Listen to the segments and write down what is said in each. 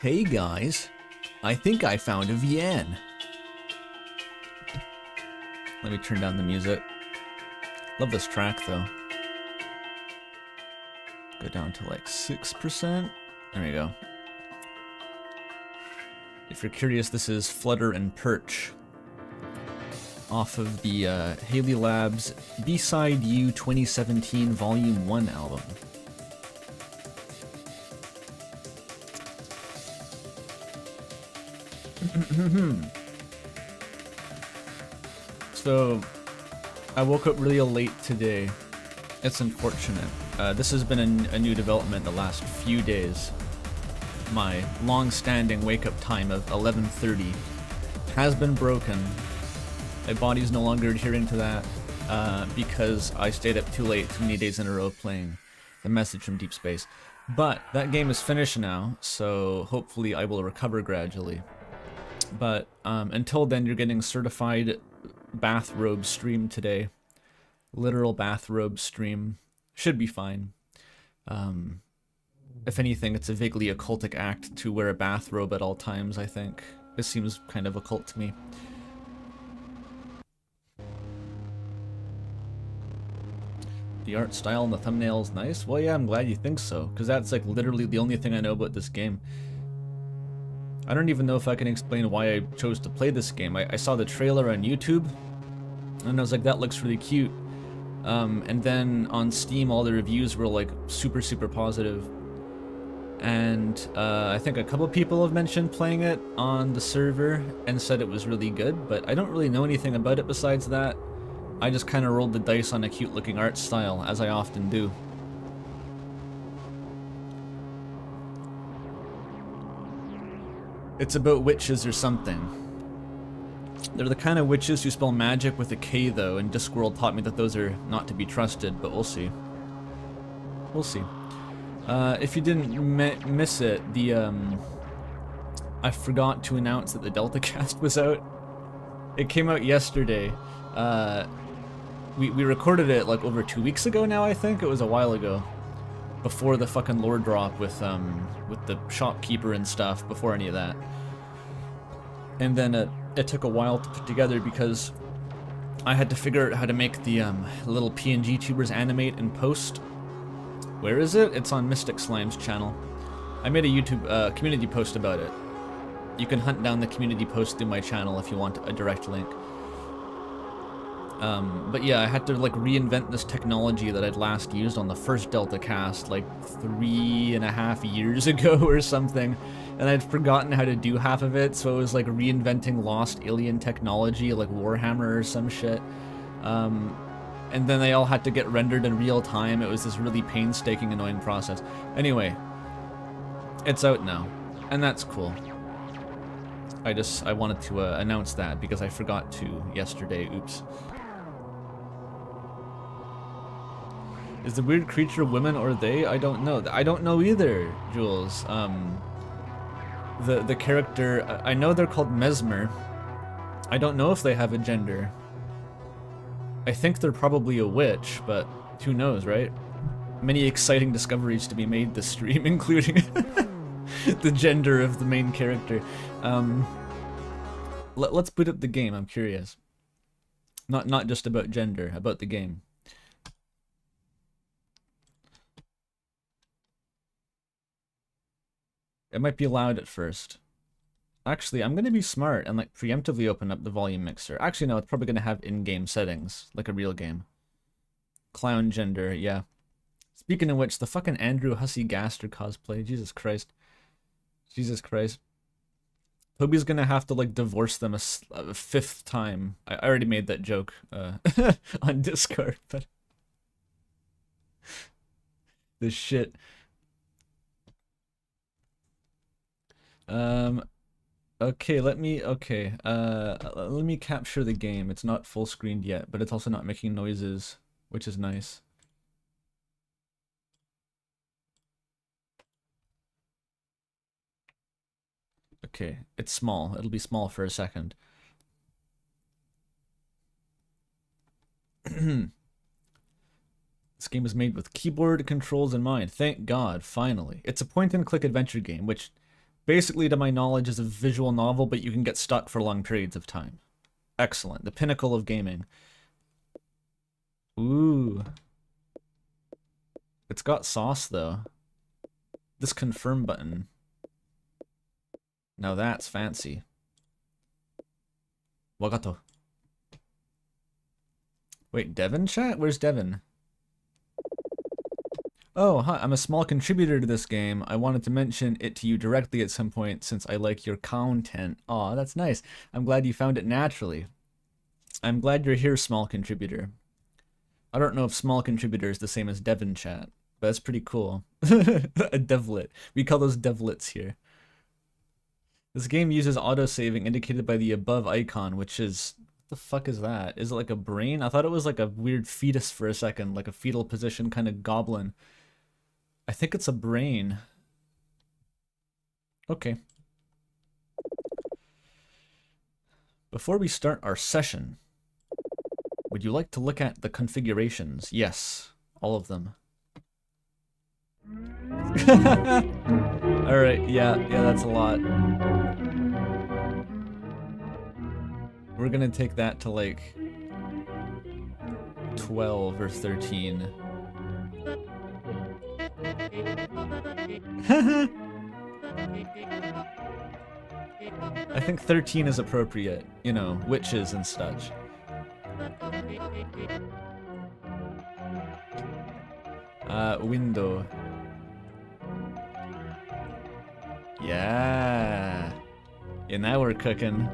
Hey guys, I think I found a VN. Let me turn down the music. Love this track though. Go down to like 6%. There we go. If you're curious, this is Flutter and Perch off of the Haley Labs B-Side U 2017 Volume 1 album. So, I woke up really late today. It's unfortunate. This has been a new development the last few days. My long-standing wake-up time of 11:30 has been broken. My body's no longer adhering to that because I stayed up too late too many days in a row playing The Message from Deep Space. But that game is finished now, so hopefully I will recover gradually. But until then, you're getting certified bathrobe stream today. Literal bathrobe stream. Should be fine. If anything, it's a vaguely occultic act to wear a bathrobe at all times, I think. This seems kind of occult to me. The art style and the thumbnail's nice? Well, yeah, I'm glad you think so, because that's like literally the only thing I know about this game. I don't even know if I can explain why I chose to play this game. I saw the trailer on YouTube, and I was like, that looks really cute. And then on Steam, all the reviews were like super positive. And I think a couple people have mentioned playing it on the server and said it was really good, but I don't really know anything about it besides that. I just kind of rolled the dice on a cute looking art style, as I often do. It's about witches or something. They're the kind of witches who spell magic with a K though, and Discworld taught me that those are not to be trusted, but we'll see. We'll see. If you didn't miss it, I forgot to announce that the Delta Cast was out. It came out yesterday. We recorded it like over 2 weeks ago now, I think. It was a while ago. Before the fucking lore drop with the shopkeeper and stuff, before any of that. And then it took a while to put together because I had to figure out how to make the little PNG tubers animate in post. Where is it? It's on Mystic Slime's channel. I made a YouTube community post about it. You can hunt down the community post through my channel if you want a direct link. But yeah, I had to like reinvent this technology that I'd last used on the first Delta Cast like 3.5 years ago or something, and I'd forgotten how to do half of it, so it was like reinventing lost alien technology like Warhammer or some shit. And then they all had to get rendered in real time. It was this really painstaking, annoying process. Anyway, it's out now, and that's cool. I wanted to announce that because I forgot to yesterday. Oops. Is the weird creature women or they? I don't know. I don't know either, Jules. The character, I know they're called Mesmer. I don't know if they have a gender. I think they're probably a witch, but who knows, right? Many exciting discoveries to be made this stream, including the gender of the main character. Let's boot up the game, I'm curious. Not just about gender, about the game. It might be loud at first. Actually, I'm gonna be smart and like preemptively open up the volume mixer. Actually, no, it's probably gonna have in-game settings, like a real game. Clown gender, yeah. Speaking of which, the fucking Andrew Hussey Gaster cosplay, Jesus Christ. Jesus Christ. Toby's gonna have to like divorce them a 5th time. I already made that joke on Discord, but this shit. Okay, let me capture the game. It's not full screened yet, but it's also not making noises, which is nice. Okay, it's small. It'll be small for a second. This game was made with keyboard controls in mind. Thank God, finally. It's a point-and-click adventure game, which Basically, to my knowledge, is a visual novel, but you can get stuck for long periods of time. Excellent. The pinnacle of gaming. Ooh. It's got sauce, though. This confirm button. Now that's fancy. Wagato. Wait, Devin chat? Where's Devin? Oh, hi, I'm a small contributor to this game. I wanted to mention it to you directly at some point since I like your content. Aw, that's nice. I'm glad you found it naturally. I'm glad you're here, small contributor. I don't know if small contributor is the same as Devin chat, but that's pretty cool. A devlet. We call those devlets here. This game uses autosaving indicated by the above icon, which is... What the fuck is that? Is it like a brain? I thought it was like a weird fetus for a second, like a fetal position kind of goblin. I think it's a brain. Okay. Before we start our session, would you like to look at the configurations? Yes, all of them. Alright, yeah, that's a lot. We're gonna take that to like 12 or 13. I think 13 is appropriate, you know, witches and such. Window. Yeah. Yeah, now we're cooking.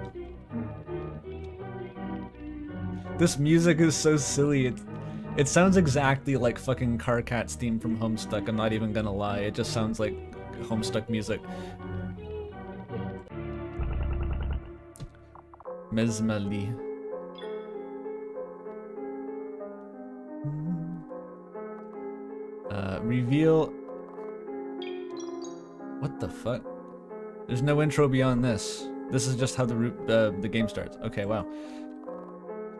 This music is so silly. It sounds exactly like fucking Carcat's theme from Homestuck, I'm not even gonna lie. It just sounds like Homestuck music. Mesmalie. Reveal... What the fuck? There's no intro beyond this. This is just how the game starts. Okay, wow.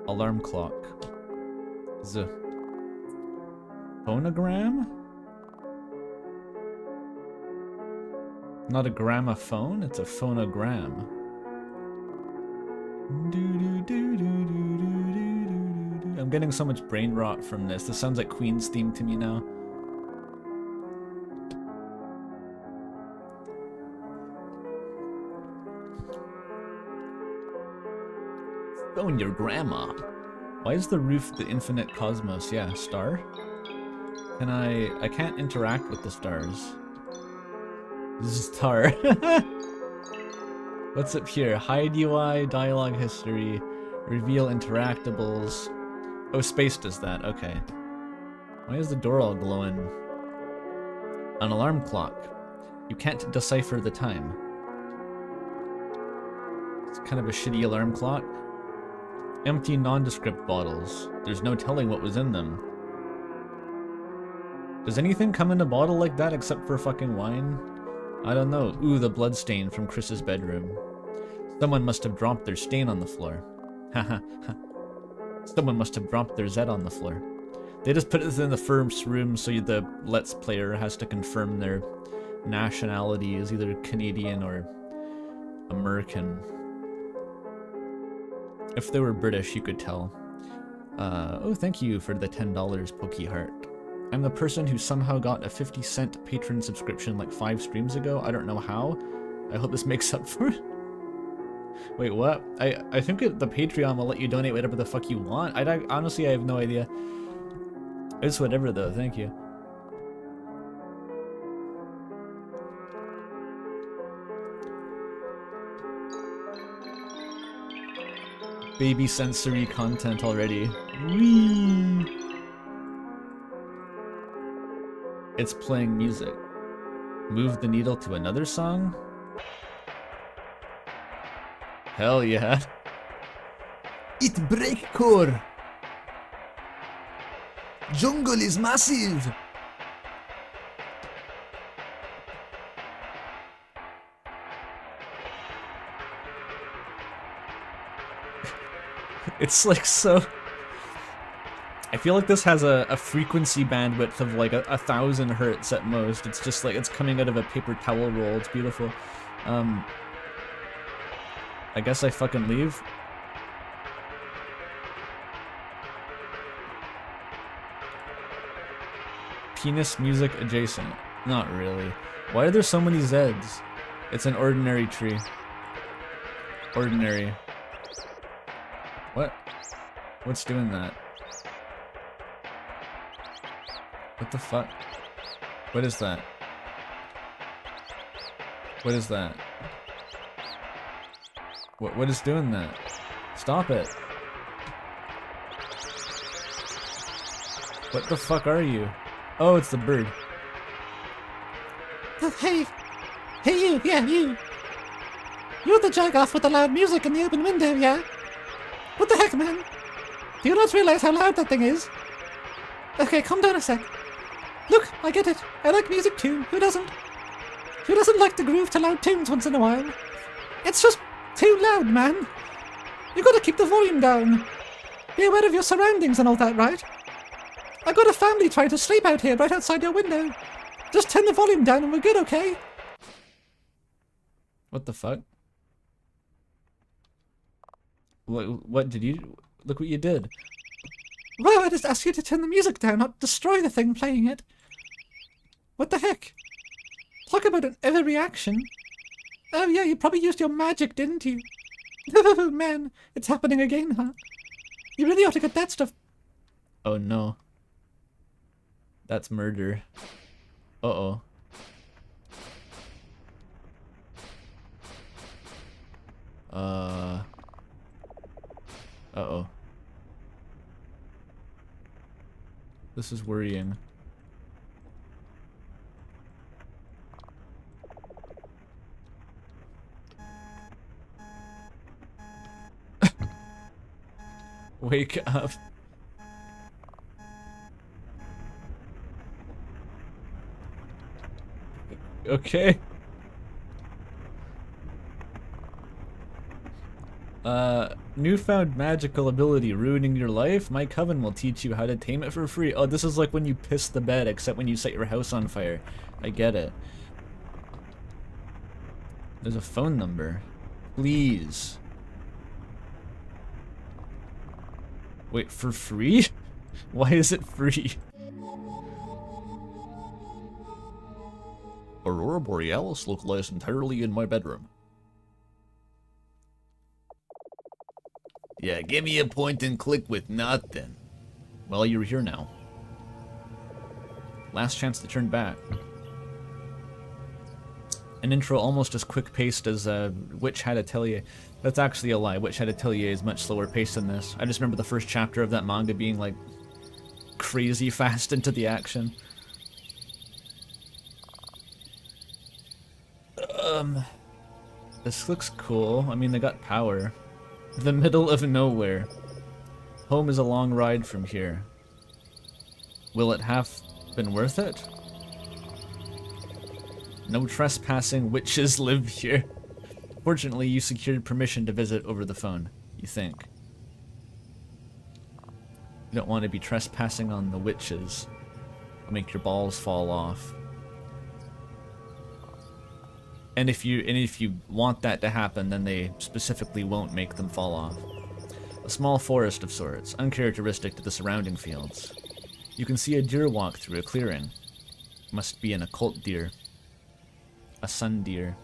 Alarm clock. Z. Phonogram? Not a gramophone, it's a phonogram. I'm getting so much brain rot from this. This sounds like Queen's theme to me now. Phone your grandma. Why is the roof the infinite cosmos? Yeah, star? Can I can't interact with the stars. Star. What's up here? Hide UI, dialogue history, reveal interactables. Oh, space does that, okay. Why is the door all glowing? An alarm clock. You can't decipher the time. It's kind of a shitty alarm clock. Empty nondescript bottles. There's no telling what was in them. Does anything come in a bottle like that except for fucking wine? I don't know. Ooh, the blood stain from Chris's bedroom. Someone must have dropped their stain on the floor. Haha. Someone must have dropped their Z on the floor. They just put it in the first room so the Let's Player has to confirm their nationality is either Canadian or American. If they were British, you could tell. Oh, thank you for the $10, Pokeheart. I'm the person who somehow got a 50-cent patron subscription like 5 streams ago. I don't know how. I hope this makes up for it. Wait, what? I think the Patreon will let you donate whatever the fuck you want. Honestly, I have no idea. It's whatever though, thank you. Baby sensory content already. Whee! It's playing music. Move the needle to another song? Hell yeah. It breakcore! Jungle is massive! It's like so... I feel like this has a frequency bandwidth of like 1,000 hertz at most. It's just like it's coming out of a paper towel roll. It's beautiful. I guess I fucking leave. Penis music adjacent. Not really. Why are there so many Zs? It's an ordinary tree. Ordinary. What? What's doing that? What the fuck? What is that? What is that? What is doing that? Stop it. What the fuck are you? Oh, it's the bird. Hey! Hey you, yeah, you! You're the jagoff with the loud music in the open window, yeah? What the heck, man? Do you not realize how loud that thing is? Okay, calm down a sec. Look, I get it. I like music too. Who doesn't? Who doesn't like to groove to loud tunes once in a while? It's just too loud, man. You gotta keep the volume down. Be aware of your surroundings and all that, right? I got a family trying to sleep out here right outside your window. Just turn the volume down and we're good, okay? What the fuck? What did you... Look what you did. Well, I just asked you to turn the music down, not destroy the thing playing it. What the heck? Talk about an overreaction. Oh yeah, you probably used your magic, didn't you? Oh man, it's happening again, huh? You really ought to get that stuff. Oh no. That's murder. Uh-oh. Uh-oh. This is worrying. Wake up. Okay. Newfound magical ability ruining your life? My coven will teach you how to tame it for free. Oh, this is like when you piss the bed, except when you set your house on fire. I get it. There's a phone number. Please. Wait, for free? Why is it free? Aurora Borealis localized entirely in my bedroom. Yeah, give me a point and click with nothing. Well, you're here now. Last chance to turn back. An intro almost as quick-paced as Witch Had Atelier. That's actually a lie. Witch Had Atelier is much slower paced than this. I just remember the first chapter of that manga being like crazy fast into the action. This looks cool. I mean, they got power. The middle of nowhere. Home is a long ride from here. Will it have been worth it? No trespassing witches live here. Fortunately, you secured permission to visit over the phone, you think. You don't want to be trespassing on the witches. It'll make your balls fall off. And if you want that to happen, then they specifically won't make them fall off. A small forest of sorts, uncharacteristic to the surrounding fields. You can see a deer walk through a clearing. Must be an occult deer. A sun deer.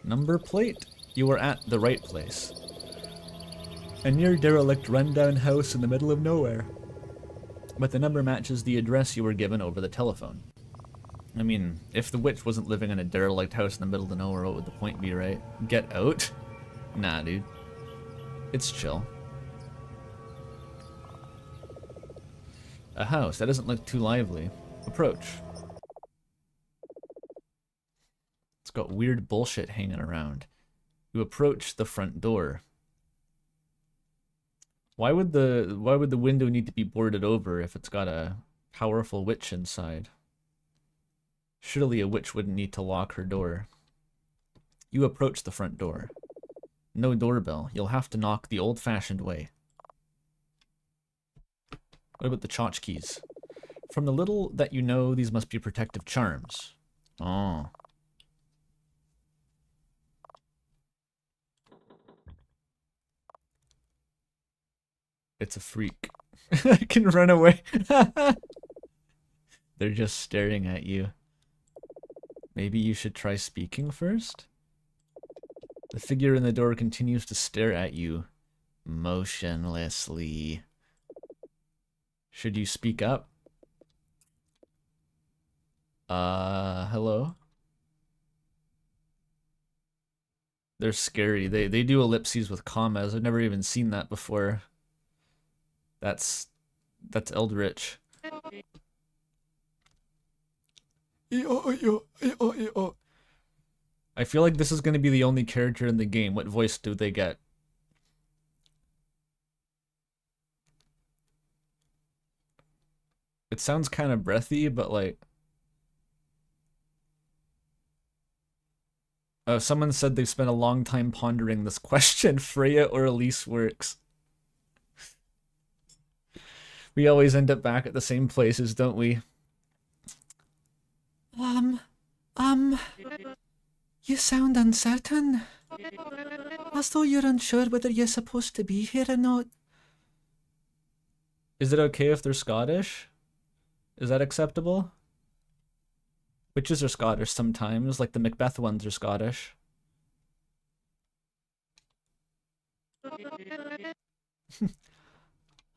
Number plate. You are at the right place. A near derelict rundown house in the middle of nowhere. But the number matches the address you were given over the telephone. I mean, if the witch wasn't living in a derelict house in the middle of nowhere, what would the point be, right? Get out? Nah, dude. It's chill. A house. That doesn't look too lively. Approach. It's got weird bullshit hanging around. You approach the front door. Why would the window need to be boarded over if it's got a powerful witch inside? Surely a witch wouldn't need to lock her door. You approach the front door. No doorbell. You'll have to knock the old-fashioned way. What about the tchotchkes? From the little that you know, these must be protective charms. Oh. It's a freak. I can run away. They're just staring at you. Maybe you should try speaking first? The figure in the door continues to stare at you motionlessly. Should you speak up? Hello? They're scary. They do ellipses with commas. I've never even seen that before. That's Eldritch. I feel like this is going to be the only character in the game. What voice do they get? It sounds kind of breathy, but like... someone said they've spent a long time pondering this question. Freya or Elise works. We always end up back at the same places, don't we? You sound uncertain. As though you're unsure whether you're supposed to be here or not. Is it okay if they're Scottish? Is that acceptable? Witches are Scottish sometimes, like the Macbeth ones are Scottish.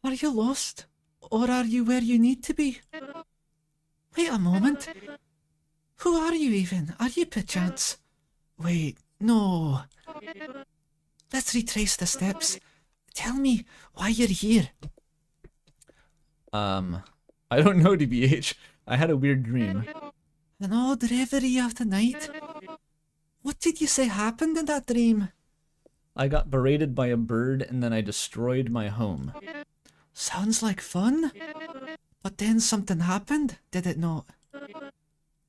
Are you lost? Or are you where you need to be? Wait a moment. Who are you even? Are you perchance? Wait, no. Let's retrace the steps. Tell me why you're here. I don't know, DBH. I had a weird dream. An odd reverie of the night. What did you say happened in that dream? I got berated by a bird and then I destroyed my home. Sounds like fun. But then something happened, did it not?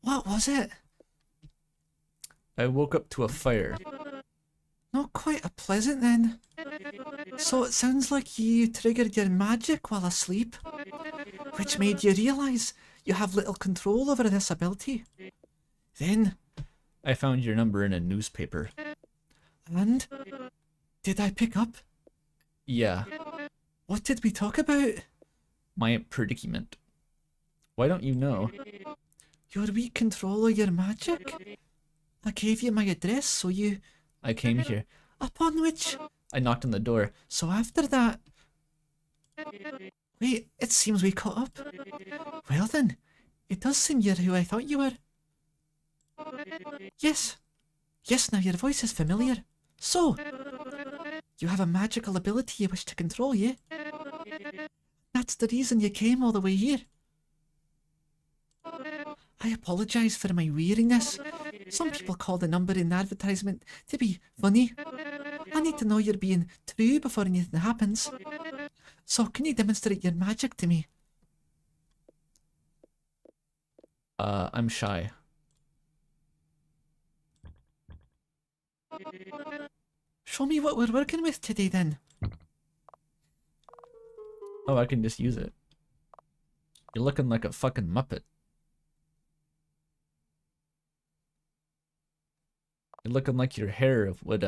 What was it? I woke up to a fire. Not quite a pleasant then. So it sounds like you triggered your magic while asleep, which made you realise you have little control over this ability. Then... I found your number in a newspaper. And? Did I pick up? Yeah. What did we talk about? My predicament. Why don't you know? Your weak control of your magic? I gave you my address, so you... I came here. Upon which... I knocked on the door. So after that... Wait, it seems we caught up. Well then, it does seem you're who I thought you were. Yes. Yes, now your voice is familiar. So, you have a magical ability you wish to control, yeah? That's the reason you came all the way here. I apologise for my weariness. Some people call the number in the advertisement to be funny. I need to know you're being true before anything happens. So can you demonstrate your magic to me? I'm shy. Show me what we're working with today then. Oh, I can just use it. You're looking like a fucking Muppet. You're looking like your hair would,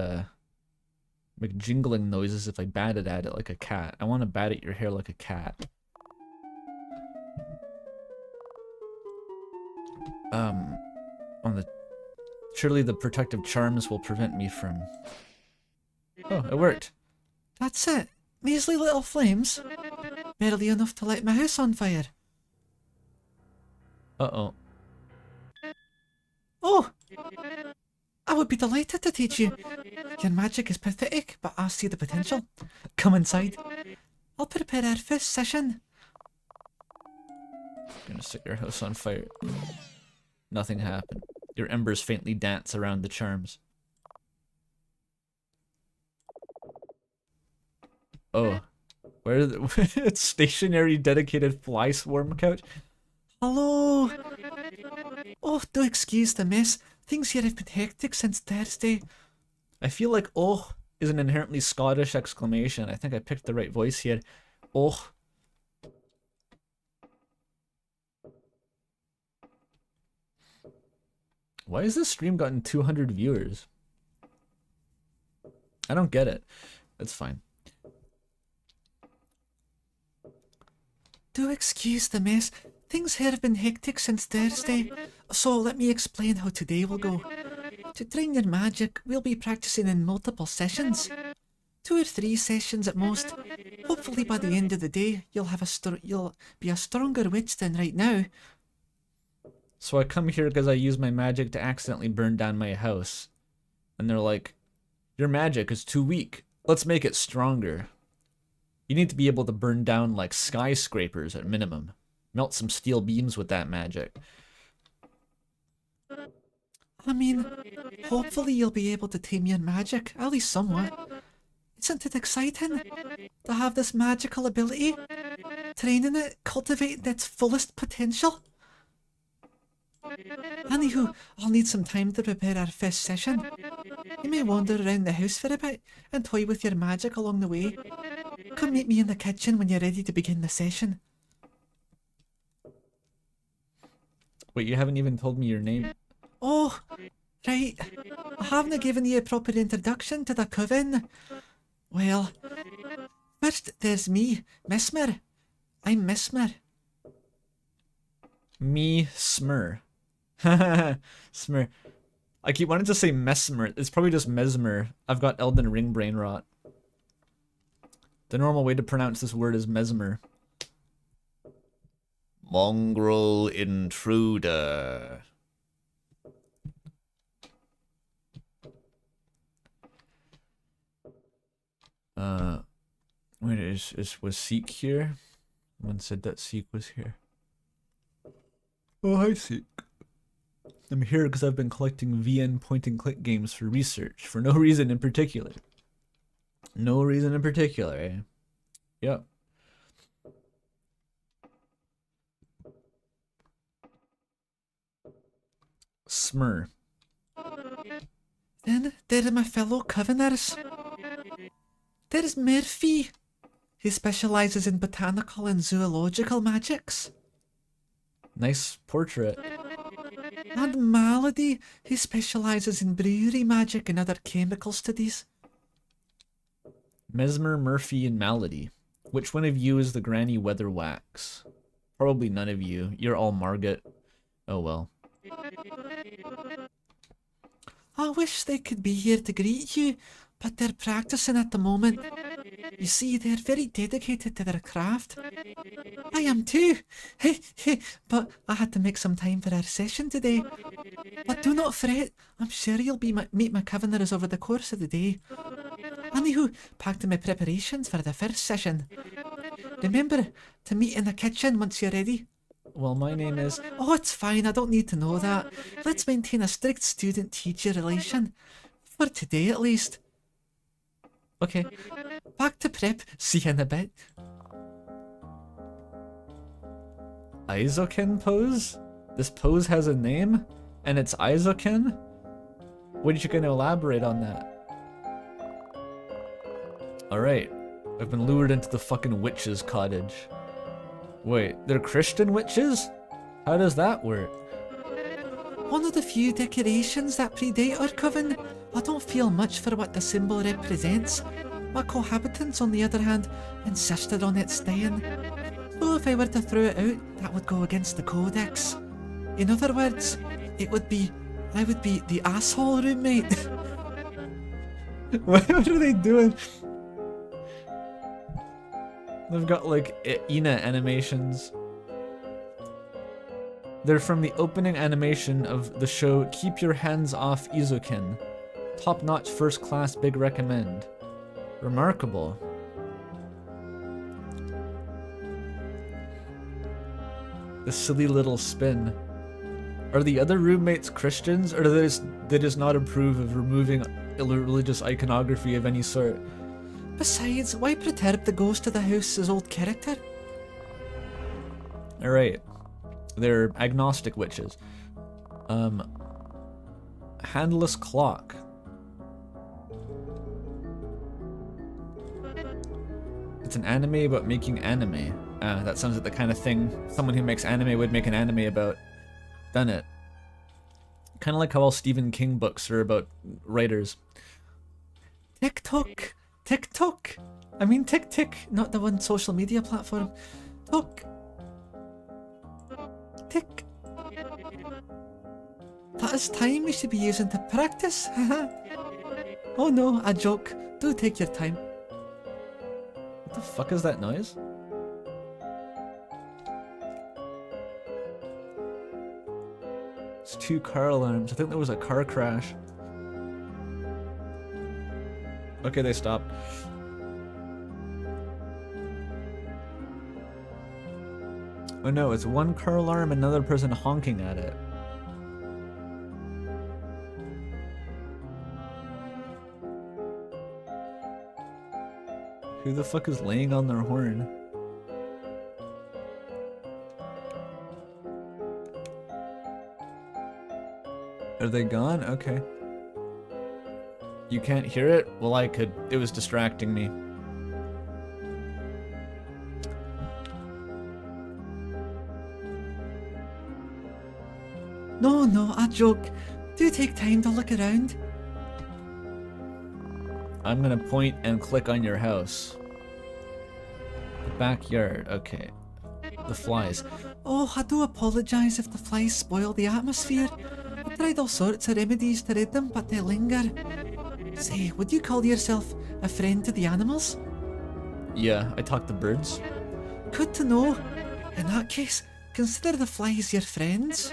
make jingling noises if I batted at it like a cat. I want to bat at your hair like a cat. Surely the protective charms will prevent me from... Oh, it worked. That's it. Measly little flames. Barely enough to light my house on fire. Uh-oh. Oh! I would be delighted to teach you. Your magic is pathetic, but I see the potential. Come inside. I'll prepare our first session. I'm gonna set your house on fire. Nothing happened. Your embers faintly dance around the charms. Oh. Where are the... It's stationary dedicated fly swarm couch? Hello! Oh, do excuse the mess. Things here have been hectic since Thursday. I feel like "oh" is an inherently Scottish exclamation. I think I picked the right voice here. Oh. Why has this stream gotten 200 viewers? I don't get it. It's fine. Do excuse the mess. Things here have been hectic since Thursday, so let me explain how today will go. To train your magic, we'll be practicing in multiple sessions. 2 or 3 sessions at most. Hopefully by the end of the day, you'll be a stronger witch than right now. So I come here because I use my magic to accidentally burn down my house. And they're like, your magic is too weak. Let's make it stronger. You need to be able to burn down like skyscrapers at minimum. Melt some steel beams with that magic. I mean, hopefully you'll be able to tame your magic, at least somewhat. Isn't it exciting to have this magical ability? Training it, cultivating its fullest potential? Anywho, I'll need some time to prepare our first session. You may wander around the house for a bit and toy with your magic along the way. Come meet me in the kitchen when you're ready to begin the session. Wait, you haven't even told me your name? Oh, right. I haven't given you a proper introduction to the coven. Well, first there's me, Mesmer. I'm Mesmer. Me, Smur. Smur. I keep wanting to say Mesmer. It's probably just Mesmer. I've got Elden Ring brain rot. The normal way to pronounce this word is Mesmer. Mongrel intruder. Wait, was Seek here? Someone said that Seek was here. Oh, hi Seek. I'm here because I've been collecting VN point-and-click games for research, for no reason in particular. No reason in particular, eh? Yep. Smur. Then there are my fellow coveners. There's Murphy. He specializes in botanical and zoological magics. Nice portrait. And Malady, he specializes in brewery magic and other chemical studies. Mesmer, Murphy, and Malady. Which one of you is the Granny Weatherwax? Probably none of you. You're all Margot. Oh well. I wish they could be here to greet you, but they're practicing at the moment. You see, they're very dedicated to their craft. I am too. But I had to make some time for our session today. But do not fret. I'm sure you'll meet my coveners over the course of the day. Anywho, back to my preparations for the first session. Remember to meet in the kitchen once you're ready. Well, my name is... Oh, it's fine. I don't need to know that. Let's maintain a strict student-teacher relation. For today, at least. Okay. Back to prep. See you in a bit. Isoken pose? This pose has a name? And it's Isoken? What are you gonna elaborate on that? Alright. I've been lured into the fucking witch's cottage. Wait, they're Christian witches? How does that work? One of the few decorations that predate our coven. I don't feel much for what the symbol represents. My cohabitants, on the other hand, insisted on it staying. So if I were to throw it out, that would go against the codex. In other words, I would be the asshole roommate. What are they doing? They've got like Ina animations. They're from the opening animation of the show Keep Your Hands Off Izuken. Top-notch, first-class, big recommend. Remarkable. The silly little spin. Are the other roommates Christians, or do they just not approve of removing religious iconography of any sort? Besides, why perturb the ghost of the house's old character? Alright. They're agnostic witches. Handless clock. It's an anime about making anime. That sounds like the kind of thing someone who makes anime would make an anime about. Done it. Kind of like how all Stephen King books are about writers. TikTok! TikTok! I mean TikTok, not the one social media platform. Tok. Tick. That is time we should be using to practice. Oh no, a joke. Do take your time. What the fuck is that noise? It's 2 car alarms. I think there was a car crash. Okay, they stopped. Oh no, it's 1 car alarm, another person honking at it. Who the fuck is laying on their horn? Are they gone? Okay. You can't hear it? Well, I could. It was distracting me. No, no, a joke. Do take time to look around. I'm gonna point and click on your house. The backyard, okay. The flies. Oh, I do apologise if the flies spoil the atmosphere. I've tried all sorts of remedies to rid them, but they linger. Say, would you call yourself a friend to the animals? Yeah, I talk to birds. Good to know. In that case, consider the flies your friends.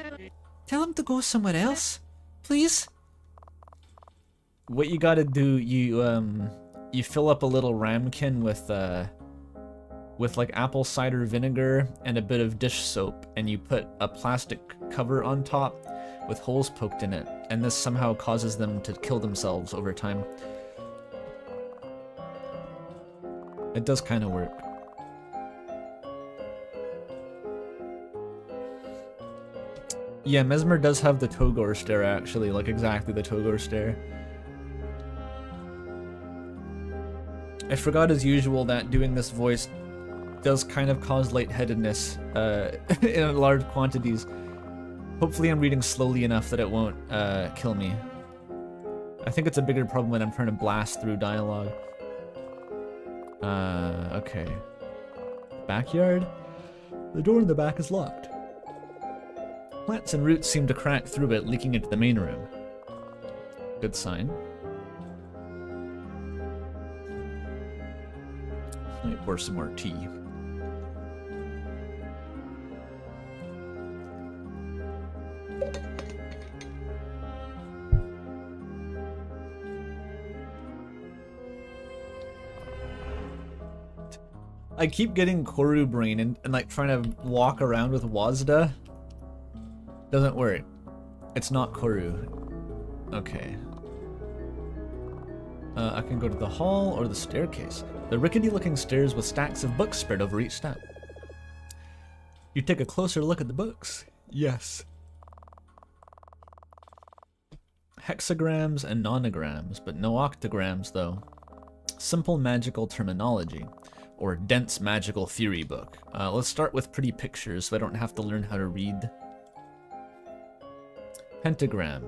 Tell them to go somewhere else, please. What you gotta do, you fill up a little ramekin with like apple cider vinegar and a bit of dish soap, and you put a plastic cover on top with holes poked in it, and this somehow causes them to kill themselves over time. It does kind of work. Yeah, Mesmer does have the Togor stare, actually, like exactly the Togor stare. I forgot as usual that doing this voice does kind of cause lightheadedness in large quantities. Hopefully I'm reading slowly enough that it won't kill me. I think it's a bigger problem when I'm trying to blast through dialogue. Okay. Backyard? The door in the back is locked. Plants and roots seem to crack through it, leaking into the main room. Good sign. Let me pour some more tea. I keep getting Koru brain and like trying to walk around with Wazda. Doesn't work. It's not Koru. Okay. I can go to the hall or the staircase. The rickety-looking stairs with stacks of books spread over each step. You take a closer look at the books. Yes. Hexagrams and nonograms, but no octograms though. Simple magical terminology, or dense magical theory book. Let's start with pretty pictures so I don't have to learn how to read. Pentagram,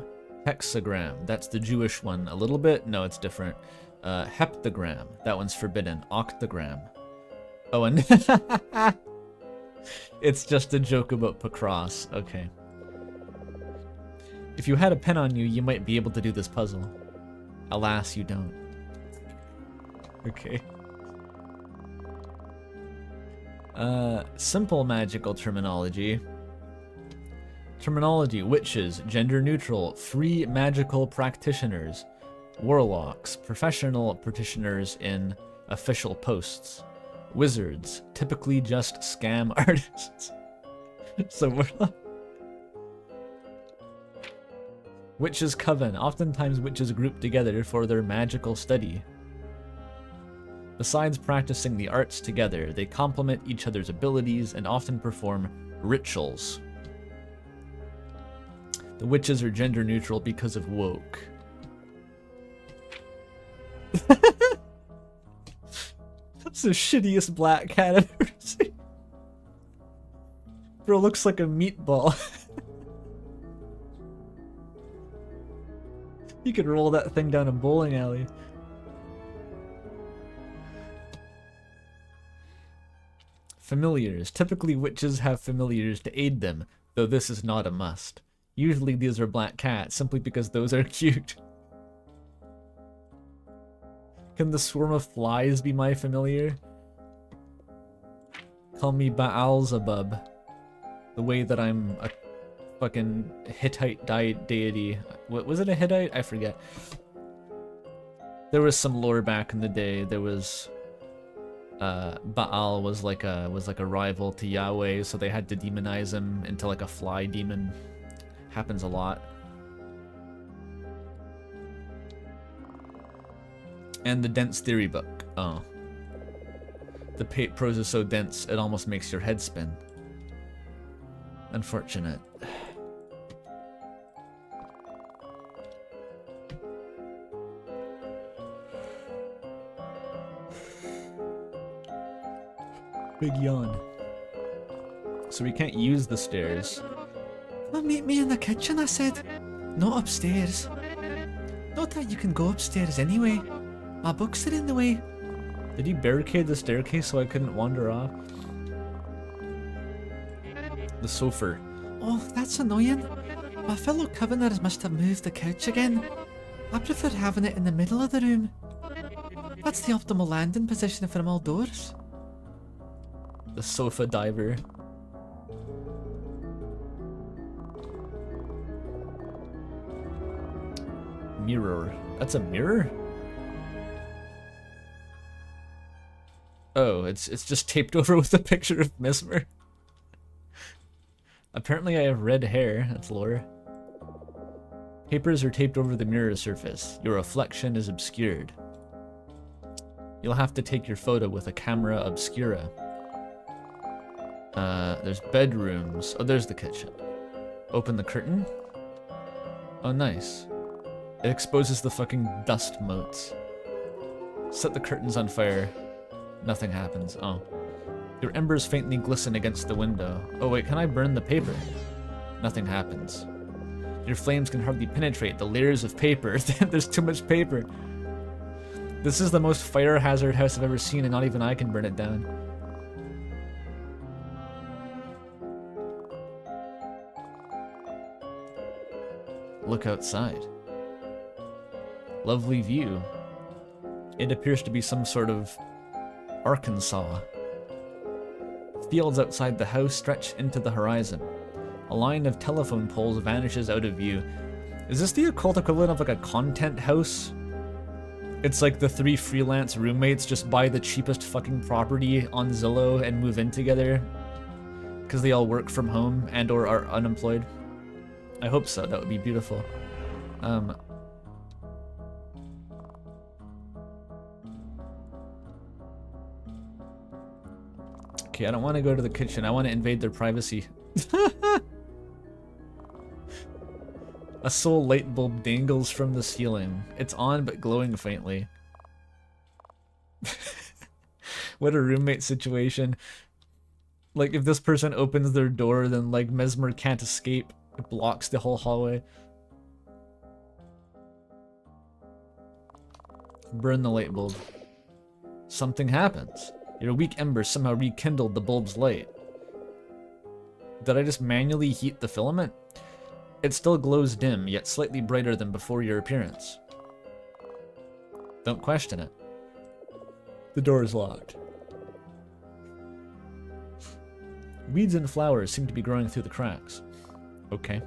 hexagram, that's the Jewish one. A little bit? No, it's different. Heptagram, that one's forbidden. Octagram. Oh, and it's just a joke about Pacross. Okay. If you had a pen on you, you might be able to do this puzzle. Alas, you don't. Okay. Simple magical terminology. Terminology: witches, gender neutral, free magical practitioners, warlocks, professional practitioners in official posts, wizards, typically just scam artists. So we're Witches' coven, oftentimes witches group together for their magical study. Besides practicing the arts together, they complement each other's abilities and often perform rituals. The witches are gender neutral because of woke. That's the shittiest black cat I've ever seen. Bro looks like a meatball. You could roll that thing down a bowling alley. Familiars. Typically, witches have familiars to aid them, though this is not a must. Usually these are black cats, simply because those are cute. Can the swarm of flies be my familiar? Call me Baalzebub. The way that I'm a fucking Hittite deity. What was it, a Hittite? I forget. There was some lore back in the day. There was Baal was like a rival to Yahweh, so they had to demonize him into like a fly demon. Happens a lot. And the dense theory book. Oh. The prose is so dense it almost makes your head spin. Unfortunate. Big yawn. So we can't use the stairs. Come and meet me in the kitchen, I said. Not upstairs. Not that you can go upstairs anyway. My books are in the way. Did he barricade the staircase so I couldn't wander off? The sofa. Oh, that's annoying. My fellow Coveners must have moved the couch again. I prefer having it in the middle of the room. That's the optimal landing position from all doors. The sofa diver. Mirror. That's a mirror? Oh, it's just taped over with a picture of Mesmer. Apparently I have red hair, that's lore. Papers are taped over the mirror surface. Your reflection is obscured. You'll have to take your photo with a camera obscura. There's bedrooms. Oh, there's the kitchen. Open the curtain. Oh, nice. It exposes the fucking dust motes. Set the curtains on fire. Nothing happens. Oh. Your embers faintly glisten against the window. Oh wait, can I burn the paper? Nothing happens. Your flames can hardly penetrate the layers of paper. There's too much paper. This is the most fire hazard house I've ever seen, and not even I can burn it down. Look outside. Lovely view. It appears to be some sort of Arkansas. Fields outside the house stretch into the horizon. A line of telephone poles vanishes out of view. Is this the occult equivalent of like a content house? It's like the 3 freelance roommates just buy the cheapest fucking property on Zillow and move in together because they all work from home and or are unemployed. I hope so. That would be beautiful. Okay, I don't want to go to the kitchen. I want to invade their privacy. A soul light bulb dangles from the ceiling. It's on but glowing faintly. What a roommate situation. Like, if this person opens their door, then like Mesmer can't escape. It blocks the whole hallway. Burn the light bulb. Something happens. Your weak embers somehow rekindled the bulb's light. Did I just manually heat the filament? It still glows dim, yet slightly brighter than before your appearance. Don't question it. The door is locked. Weeds and flowers seem to be growing through the cracks. Okay.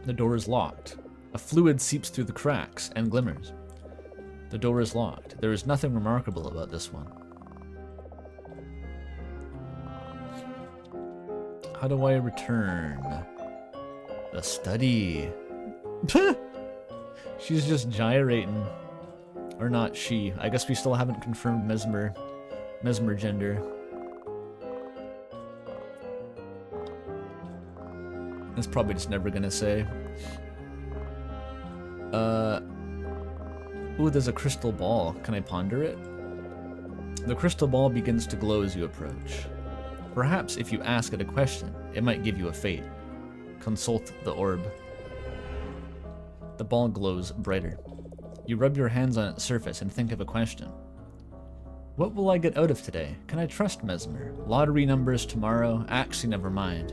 The door is locked. A fluid seeps through the cracks and glimmers. The door is locked. There is nothing remarkable about this one. How do I return? The study. She's just gyrating. Or not she. I guess we still haven't confirmed Mesmer gender. It's probably just never gonna say. Ooh, there's a crystal ball. Can I ponder it? The crystal ball begins to glow as you approach. Perhaps if you ask it a question, it might give you a fate. Consult the orb. The ball glows brighter. You rub your hands on its surface and think of a question. What will I get out of today? Can I trust Mesmer? Lottery numbers tomorrow? Actually, never mind.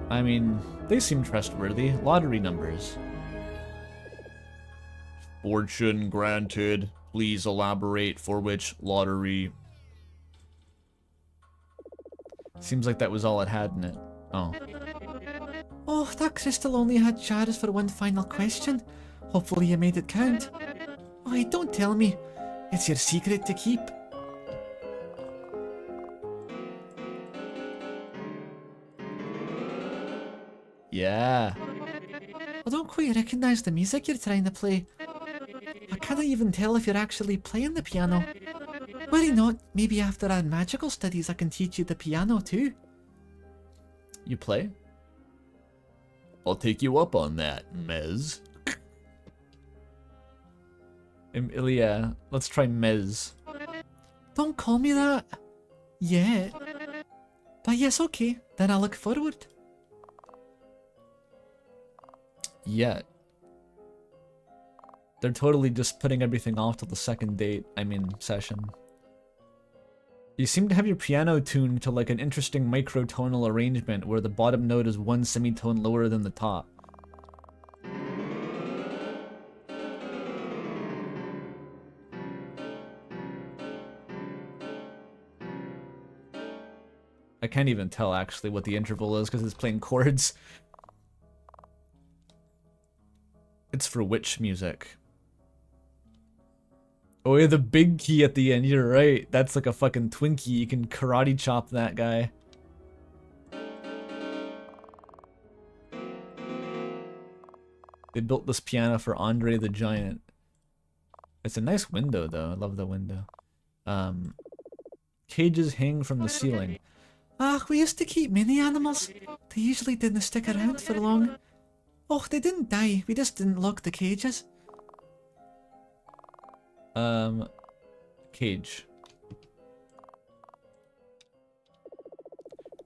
I mean, they seem trustworthy. Lottery numbers. Fortune granted. Please elaborate for which lottery. Seems like that was all it had in it. Oh. Oh, that crystal only had shards for one final question. Hopefully you made it count. Oh, don't tell me. It's your secret to keep. Yeah. I don't quite recognise the music you're trying to play. I can't even tell if you're actually playing the piano. Worry not, maybe after our magical studies I can teach you the piano too. You play? I'll take you up on that, Mez. Yeah, let's try Mez. Don't call me that. Yet. But yes, okay, then I look forward. Yet. They're totally just putting everything off till the second session. You seem to have your piano tuned to like an interesting microtonal arrangement where the bottom note is one semitone lower than the top. I can't even tell actually what the interval is because it's playing chords. It's for witch music. Oh yeah, the big key at the end, you're right. That's like a fucking Twinkie, you can karate chop that guy. They built this piano for Andre the Giant. It's a nice window though, I love the window. Cages hang from the ceiling. Ah, we used to keep many animals. They usually didn't stick around for long. Oh, they didn't die, we just didn't lock the cages. Cage.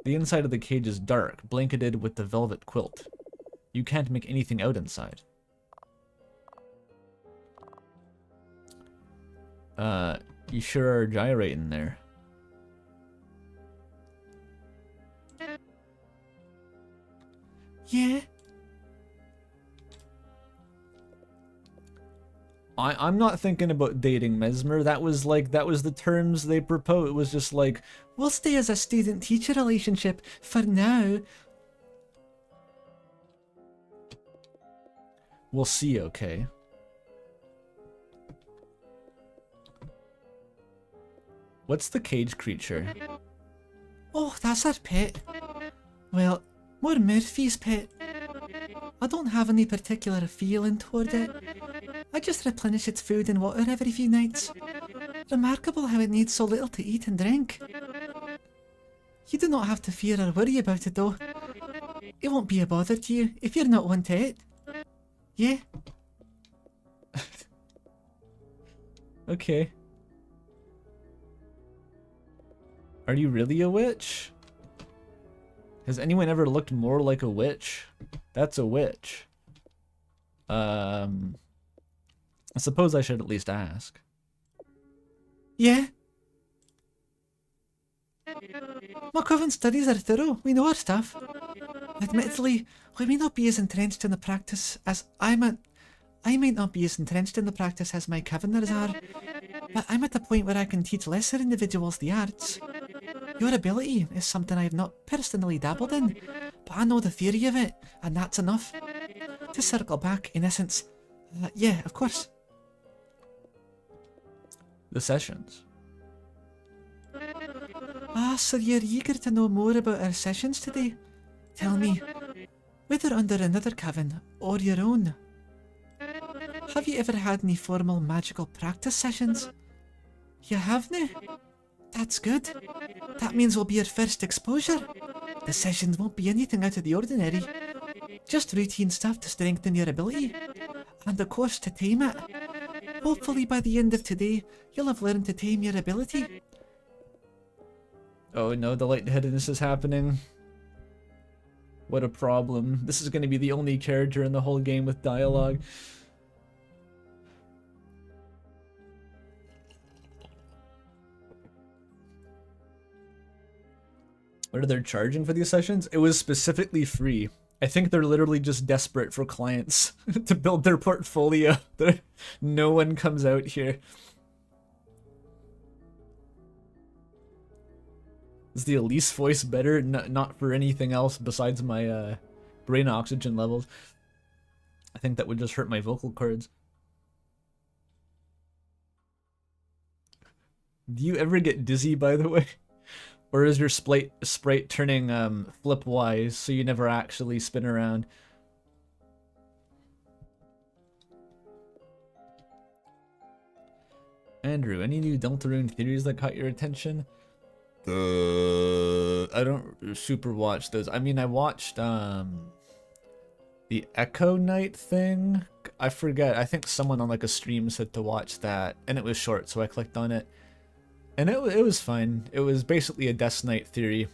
The inside of the cage is dark, blanketed with the velvet quilt. You can't make anything out inside. You sure are gyrating there. Yeah. I'm not thinking about dating Mesmer. That was the terms they proposed. It was just like, we'll stay as a student-teacher relationship for now. We'll see, okay? What's the cage creature? Oh, that's our pet. Well, more Murphy's pet. I don't have any particular feeling toward it. I just replenish its food and water every few nights. Remarkable how it needs so little to eat and drink. You do not have to fear or worry about it though. It won't be a bother to you if you're not one to it. Yeah? Okay. Are you really a witch? Has anyone ever looked more like a witch? That's a witch. I suppose I should at least ask. Yeah. My coven studies are thorough, we know our stuff. Admittedly, we may not be as entrenched in the practice as I might not be as entrenched in the practice as my coveners are, but I'm at the point where I can teach lesser individuals the arts. Your ability is something I have not personally dabbled in, but I know the theory of it, and that's enough. To circle back, in essence, yeah, of course. The sessions. Ah, so you're eager to know more about our sessions today? Tell me, whether under another coven or your own, have you ever had any formal magical practice sessions? You haven't? That's good. That means we'll be your first exposure. The sessions won't be anything out of the ordinary. Just routine stuff to strengthen your ability. And of course to tame it. Hopefully by the end of today, you'll have learned to tame your ability. Oh no, the lightheadedness is happening. What a problem. This is going to be the only character in the whole game with dialogue. What are they charging for these sessions? It was specifically free. I think they're literally just desperate for clients to build their portfolio. No one comes out here. Is the Elise voice better? Not for anything else besides my brain oxygen levels. I think that would just hurt my vocal cords. Do you ever get dizzy, by the way? Or is your sprite turning flipwise so you never actually spin around? Andrew, any new Deltarune theories that caught your attention? I don't super watch those. I mean, I watched the Echo Night thing. I forget. I think someone on like a stream said to watch that, and it was short, so I clicked on it. And it was fine. It was basically a Death Knight theory.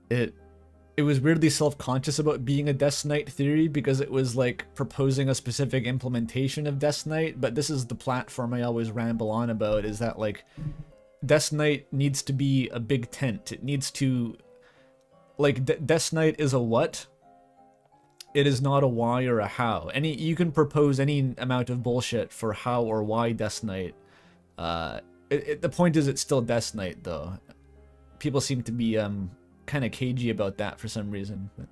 It was weirdly self-conscious about being a Death Knight theory because it was like proposing a specific implementation of Death Knight, but this is the platform I always ramble on about, is that like Death Knight needs to be a big tent. It needs to like Death Knight is a what? It is not a why or a how. You can propose any amount of bullshit for how or why Death Knight. The point is it's still Death Knight though. People seem to be kind of cagey about that for some reason. But...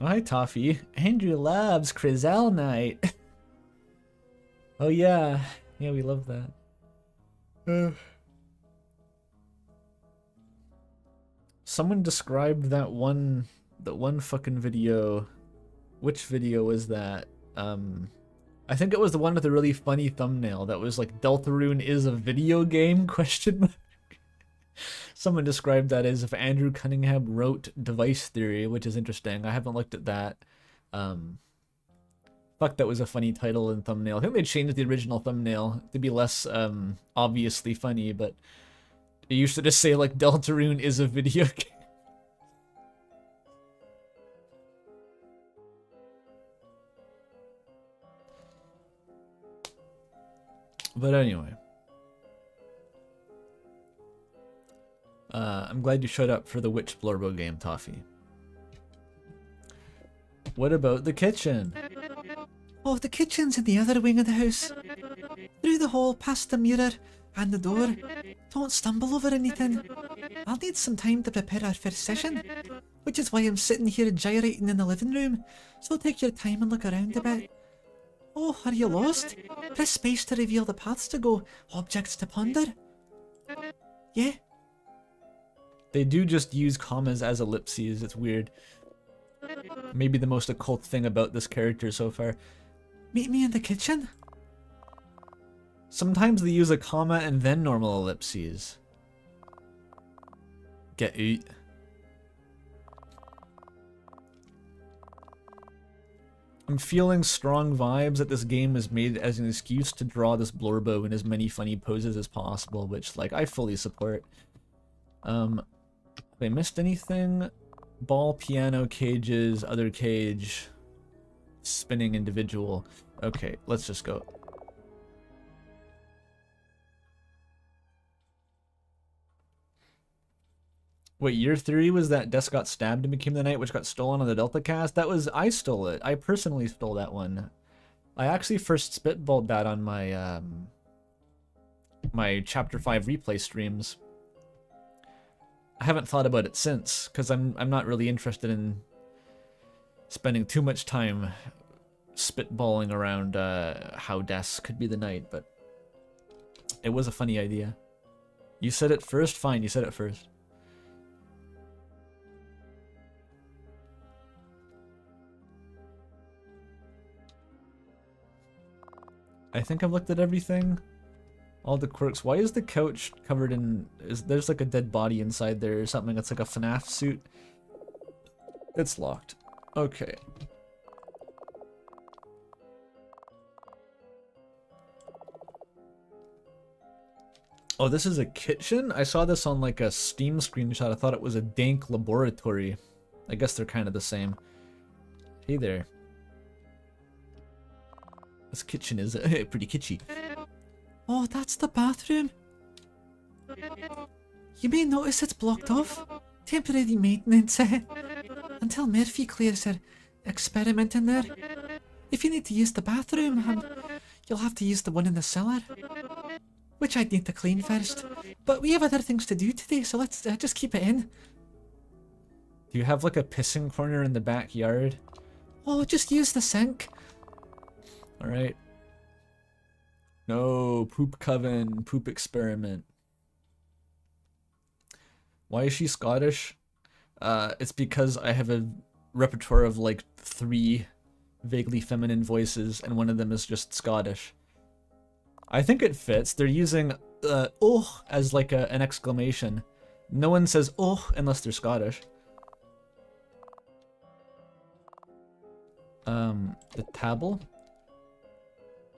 Oh, hi Toffee. Andrew loves Crizel Night. Oh yeah. Yeah, we love that. Someone described that one fucking video. Which video was that? I think it was the one with the really funny thumbnail that was like Deltarune is a video game question mark. Someone described that as if Andrew Cunningham wrote device theory, which is interesting. I haven't looked at that. Fuck, that was a funny title and thumbnail. I think they changed the original thumbnail to be less obviously funny, but it used to just say like Deltarune is a video game. But anyway, I'm glad you showed up for the Witch Blorbo game, Toffee. What about the kitchen? Oh, the kitchen's in the other wing of the house. Through the hall, past the mirror and the door. Don't stumble over anything. I'll need some time to prepare our first session, which is why I'm sitting here gyrating in the living room. So take your time and look around a bit. Oh, are you lost? Press space to reveal the paths to go, objects to ponder. Yeah. They do just use commas as ellipses, it's weird. Maybe the most occult thing about this character so far. Meet me in the kitchen? Sometimes they use a comma and then normal ellipses. Get out. I'm feeling strong vibes that this game is made as an excuse to draw this Blorbo in as many funny poses as possible, which, like, I fully support. Have I missed anything? Ball, piano, cages, other cage, spinning individual. Okay, let's just go. Wait, your theory was that Des got stabbed and became the knight, which got stolen on the Delta cast? That was, I stole it. I personally stole that one. I actually first spitballed that on my, my Chapter 5 replay streams. I haven't thought about it since, because I'm not really interested in spending too much time spitballing around how Des could be the knight, but it was a funny idea. You said it first? Fine, you said it first. I think I've looked at everything. All the quirks. Why is the couch covered in... there's like a dead body inside there or something. It's like a FNAF suit. It's locked. Okay. Oh, this is a kitchen? I saw this on like a Steam screenshot. I thought it was a dank laboratory. I guess they're kind of the same. Hey there. This kitchen is pretty kitschy. Oh, that's the bathroom. You may notice it's blocked off. Temporary maintenance until Murphy clears her experiment in there. If you need to use the bathroom, you'll have to use the one in the cellar, which I'd need to clean first. But we have other things to do today, so let's just keep it in. Do you have like a pissing corner in the backyard? Oh, just use the sink. Alright. No, poop coven, poop experiment. Why is she Scottish? It's because I have a repertoire of like 3 vaguely feminine voices, and one of them is just Scottish. I think it fits. They're using oh as like an exclamation. No one says oh unless they're Scottish. The table?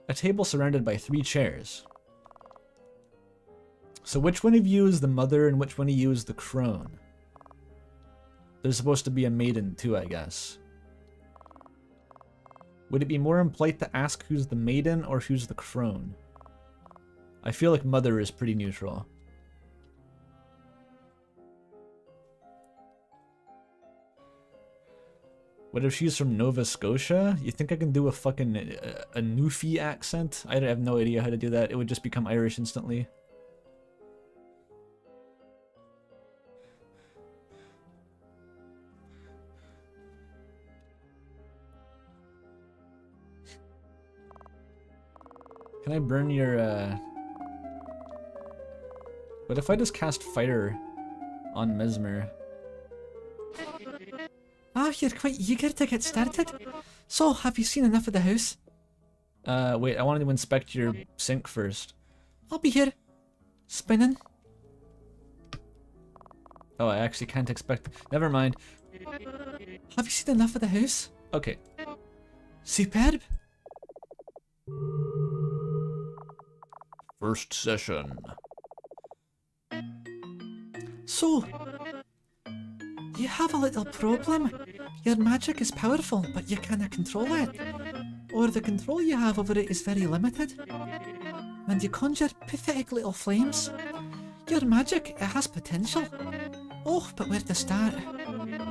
A table surrounded by 3 chairs. So which one of you is the mother and which one of you is the crone? There's supposed to be a maiden too, I guess. Would it be more impolite to ask who's the maiden or who's the crone? I feel like mother is pretty neutral. What if she's from Nova Scotia? You think I can do a fucking a Newfie accent? I have no idea how to do that. It would just become Irish instantly. Can I burn your, What if I just cast fire on Mesmer? Ah, you're quite eager to get started. So, have you seen enough of the house? Wait, I wanted to inspect your sink first. I'll be here. Spinning. Oh, I actually can't expect... Never mind. Have you seen enough of the house? Okay. Superb. First session. So, you have a little problem. Your magic is powerful, but you cannot control it. Or the control you have over it is very limited. And you conjure pathetic little flames. Your magic, it has potential. Oh, but where to start?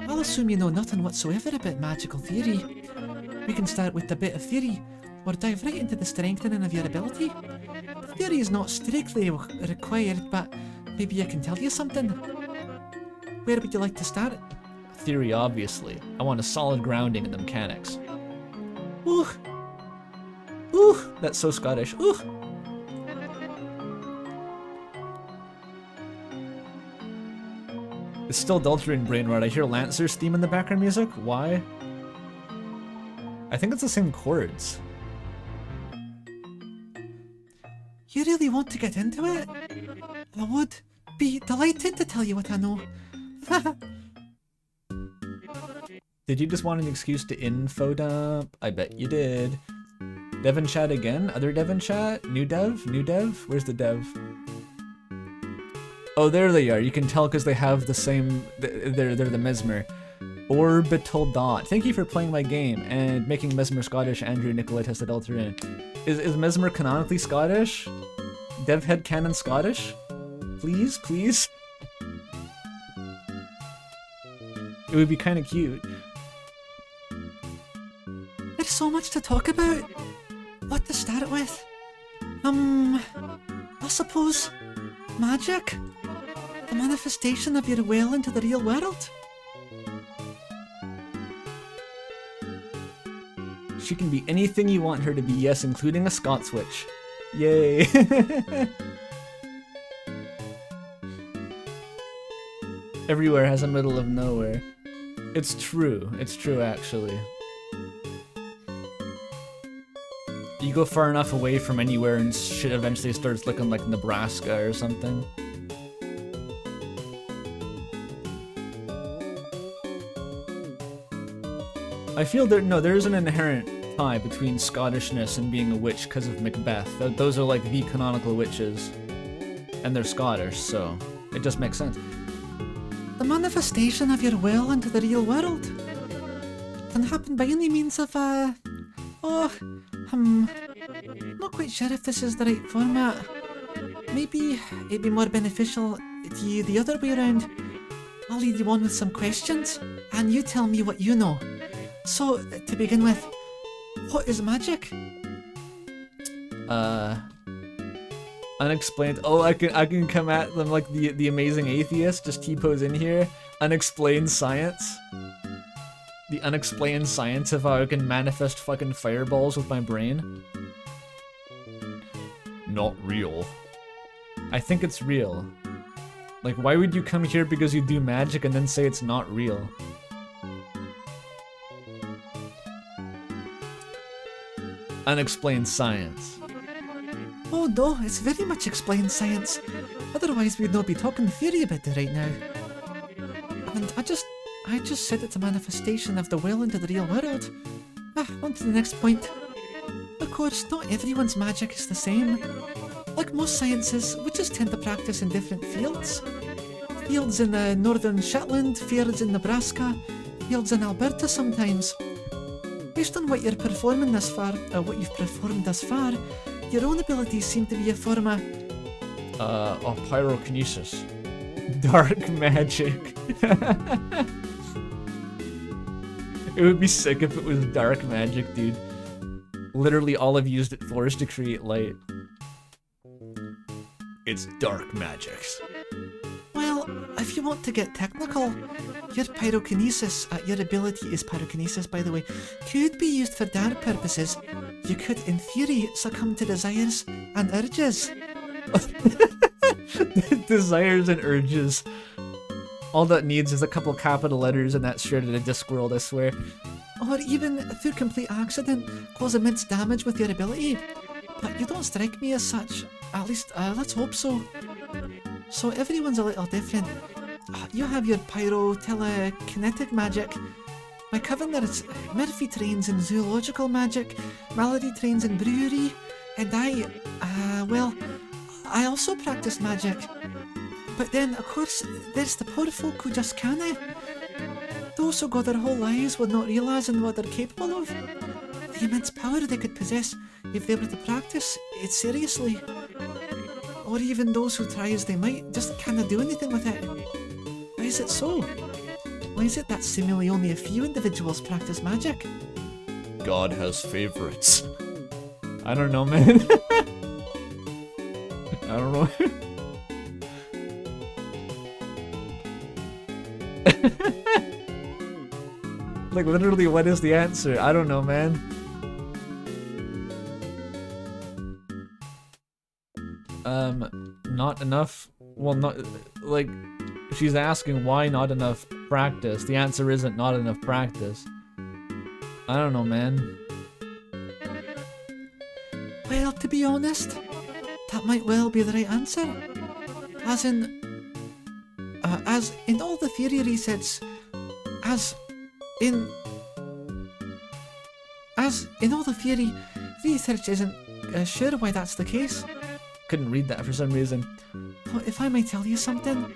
I'll assume you know nothing whatsoever about magical theory. We can start with a bit of theory, or dive right into the strengthening of your ability. The theory is not strictly required, but maybe I can tell you something. Where would you like to start? Theory, obviously. I want a solid grounding in the mechanics. Ooh. Ooh, that's so Scottish. Ooh. It's still Deltarian brain rot. I hear Lancer's theme in the background music. Why? I think it's the same chords. You really want to get into it? I would be delighted to tell you what I know. Did you just want an excuse to info dump? I bet you did. Dev and chat again? Other dev and chat? New dev? New dev? Where's the dev? Oh, there they are. You can tell because they have the same... They're the Mesmer. Orbital Dot. Thank you for playing my game and making Mesmer Scottish. Andrew Nicola tested Deltarian. Is Mesmer canonically Scottish? Dev head canon Scottish? Please, please? It would be kind of cute. There's so much to talk about. What to start with? I suppose magic? The manifestation of your will into the real world? She can be anything you want her to be, yes, including a Scots witch. Yay! Everywhere has a middle of nowhere. It's true actually. You go far enough away from anywhere and shit eventually starts looking like Nebraska or something. I feel there is an inherent tie between Scottishness and being a witch because of Macbeth. Those are like the canonical witches. and they're Scottish, so it just makes sense. The manifestation of your will into the real world can happen by any means of, not quite sure if this is the right format. Maybe it'd be more beneficial to you the other way around. I'll lead you on with some questions, and you tell me what you know. So, to begin with, what is magic? Unexplained. Oh, I can come at them like the amazing atheist. Just T-pose in here. Unexplained science. The unexplained science of how I can manifest fucking fireballs with my brain. Not real. I think it's real. Like, why would you come here because you do magic and then say it's not real? Unexplained science. Oh no, it's very much explained science. Otherwise we'd not be talking theory about it right now. And I just said it's a manifestation of the will into the real world. On to the next point. Of course, not everyone's magic is the same. Like most sciences, witches tend to practice in different fields. Fields in northern Shetland, fields in Nebraska, fields in Alberta sometimes. Based on what you're performing thus far, or what you've performed thus far, your own abilities seem to be a form of pyrokinesis. Dark magic. It would be sick if it was dark magic, dude. Literally all I've used it for is to create light. It's dark magics. Well, if you want to get technical, your pyrokinesis, your ability is pyrokinesis by the way, could be used for dark purposes. You could, in theory, succumb to desires and urges. Desires and urges. All that needs is a couple capital letters and that's shared in a Discworld, I swear. Or even, through complete accident, cause immense damage with your ability. But you don't strike me as such. At least, let's hope so. So everyone's a little different. You have your pyro-telekinetic magic. My coven there is Murphy trains in zoological magic, Malady trains in brewery, and I also practice magic. But then, of course, there's the poor folk who just canna. Those who go their whole lives with not realising what they're capable of. The immense power they could possess if they were to practice it seriously. Or even those who try as they might just can't do anything with it. Why is it so? Why is it that seemingly only a few individuals practice magic? God has favorites. I don't know, man. I don't know. Like, literally, what is the answer? I don't know, man. Not enough? Well, not... Like, she's asking why not enough practice. The answer isn't not enough practice. I don't know, man. Well, to be honest, that might well be the right answer. As in all the theory resets, as in all the theory, research isn't sure why that's the case. Couldn't read that for some reason. But if I might tell you something,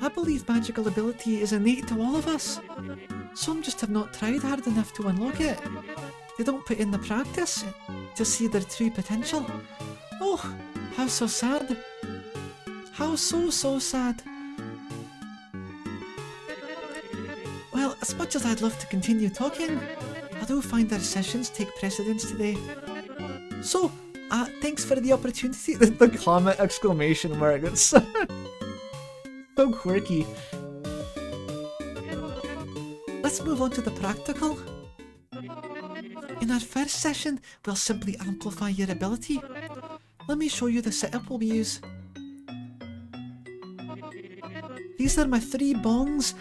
I believe magical ability is innate to all of us. Some just have not tried hard enough to unlock it. They don't put in the practice to see their true potential. Oh, how so sad. How so sad. Well, as much as I'd love to continue talking, I do find our sessions take precedence today. So, thanks for the opportunity. The comment exclamation mark. It's so quirky. Let's move on to the practical. In our first session, we'll simply amplify your ability. Let me show you the setup we'll use. These are my 3 bongs.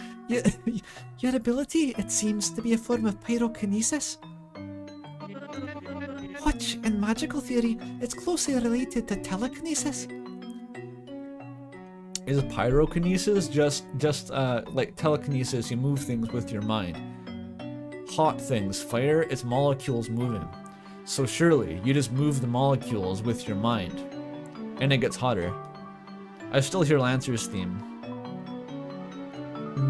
Your ability, it seems to be a form of pyrokinesis. Which, in magical theory, it's closely related to telekinesis. Is pyrokinesis just like telekinesis? You move things with your mind. Hot things, fire, it's molecules moving. So surely you just move the molecules with your mind, and it gets hotter. I still hear Lancer's theme.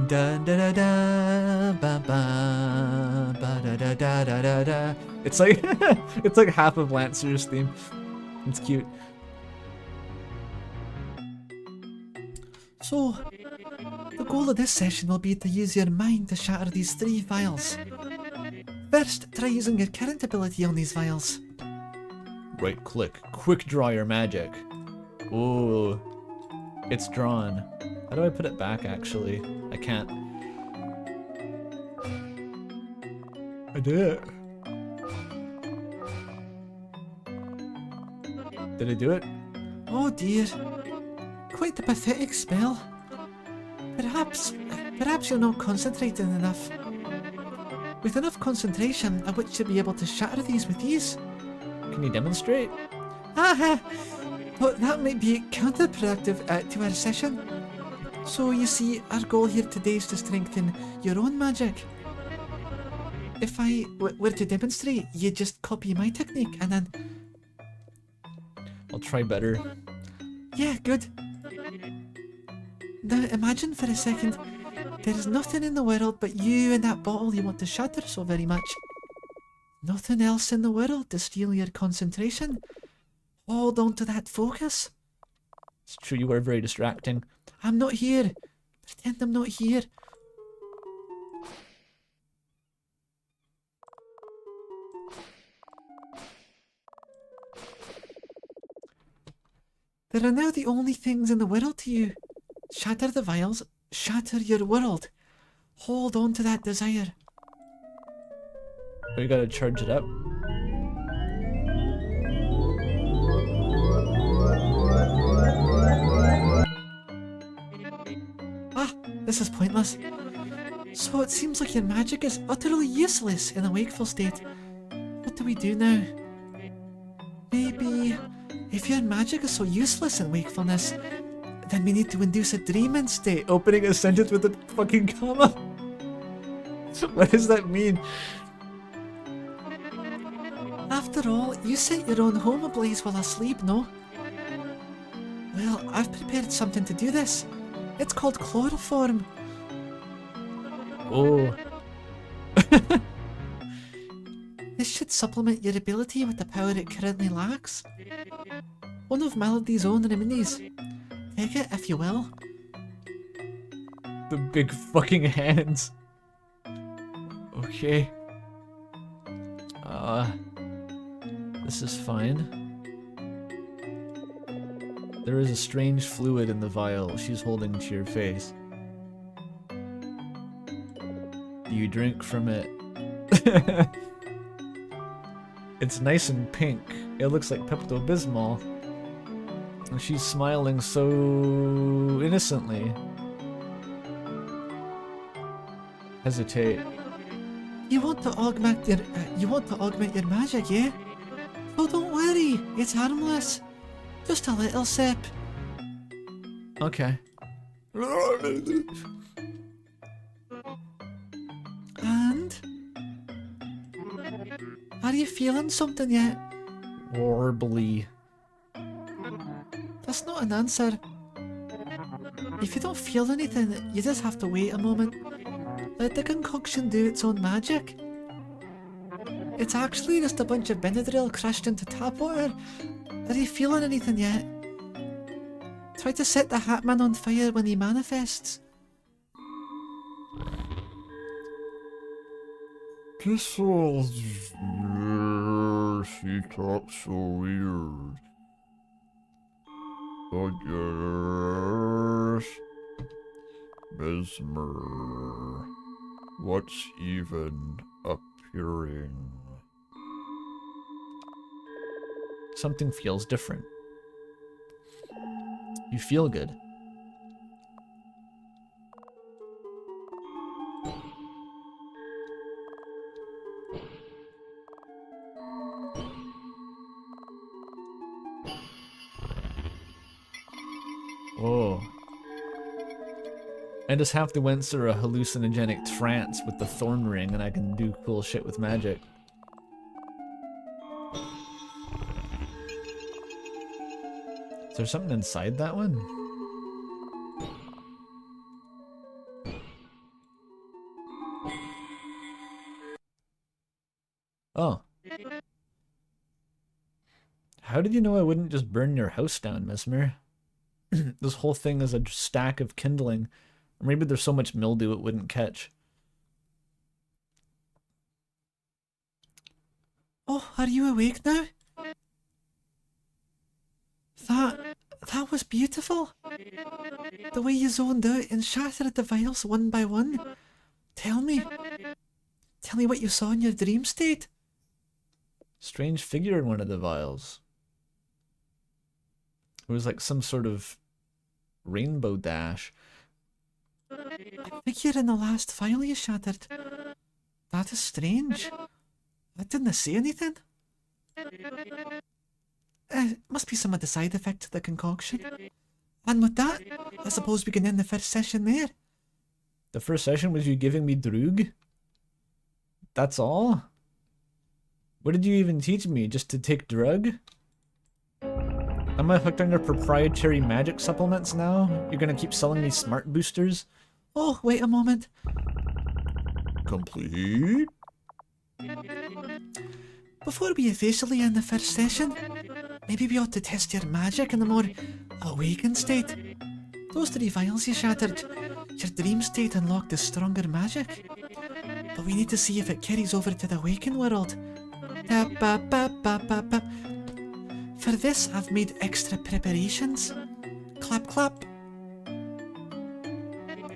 Da da da da ba ba ba da da da da da da. It's like it's like half of Lancer's theme. It's cute. So, the goal of this session will be to use your mind to shatter these 3 vials. First, try using your current ability on these vials. Right click. Quick draw your magic. Ooh. It's drawn. How do I put it back, actually? I can't. I did it. Did I do it? Oh dear. Quite a pathetic spell. Perhaps you're not concentrating enough. With enough concentration, I would you be able to shatter these with ease. Can you demonstrate? But that might be counterproductive to our session. So you see, our goal here today is to strengthen your own magic. If I were to demonstrate, you just copy my technique and then... I'll try better. Yeah, good. Now imagine for a second, there is nothing in the world but you and that bottle you want to shatter so very much. Nothing else in the world to steal your concentration. Hold on to that focus. It's true, you are very distracting. I'm not here. Pretend I'm not here. There are now the only things in the world to you. Shatter the vials, shatter your world. Hold on to that desire. We gotta charge it up. Ah, this is pointless. So it seems like your magic is utterly useless in a wakeful state. What do we do now? Maybe, if your magic is so useless in wakefulness, then we need to induce a dream instead. Opening a sentence with a fucking comma? What does that mean? After all, you set your own home ablaze while asleep, no? Well, I've prepared something to do this. It's called chloroform. Oh. This should supplement your ability with the power it currently lacks. One of Melody's own remedies. Take it if you will. The big fucking hands. Okay. This is fine. There is a strange fluid in the vial she's holding to your face. Do you drink from it? It's nice and pink. It looks like Pepto-Bismol. And she's smiling so innocently. Hesitate. You want to augment your magic, yeah? Oh, don't worry, it's harmless. Just a little sip. Okay. And? Are you feeling something yet? Horribly. That's not an answer. If you don't feel anything, you just have to wait a moment. Let the concoction do its own magic. It's actually just a bunch of Benadryl crushed into tap water. Are you feeling anything yet? Try to set the Hatman on fire when he manifests. This was... she talks so weird. I guess... Mesmer... What's even appearing? Something feels different. You feel good. Oh. I just have to enter a hallucinogenic trance with the thorn ring and I can do cool shit with magic. Is there something inside that one? How did you know I wouldn't just burn your house down, Mesmer? This whole thing is a stack of kindling. Or maybe there's so much mildew it wouldn't catch. Oh, are you awake now? That was beautiful. The way you zoned out and shattered the vials one by one. Tell me what you saw in your dream state. Strange figure in one of the vials. It was like some sort of rainbow dash. A figure in the last vial you shattered. That is strange. That didn't say anything. Must be some of the side effects of the concoction. And with that, I suppose we can end the first session there. The first session was you giving me droog? That's all? What did you even teach me? Just to take drug? Am I hooked on your proprietary magic supplements now? You're gonna keep selling me smart boosters? Oh, wait a moment. Complete? Before we officially end the first session, maybe we ought to test your magic in a more awakened state. Those 3 vials you shattered, your dream state unlocked a stronger magic. But we need to see if it carries over to the awakened world. For this, I've made extra preparations. Clap, clap.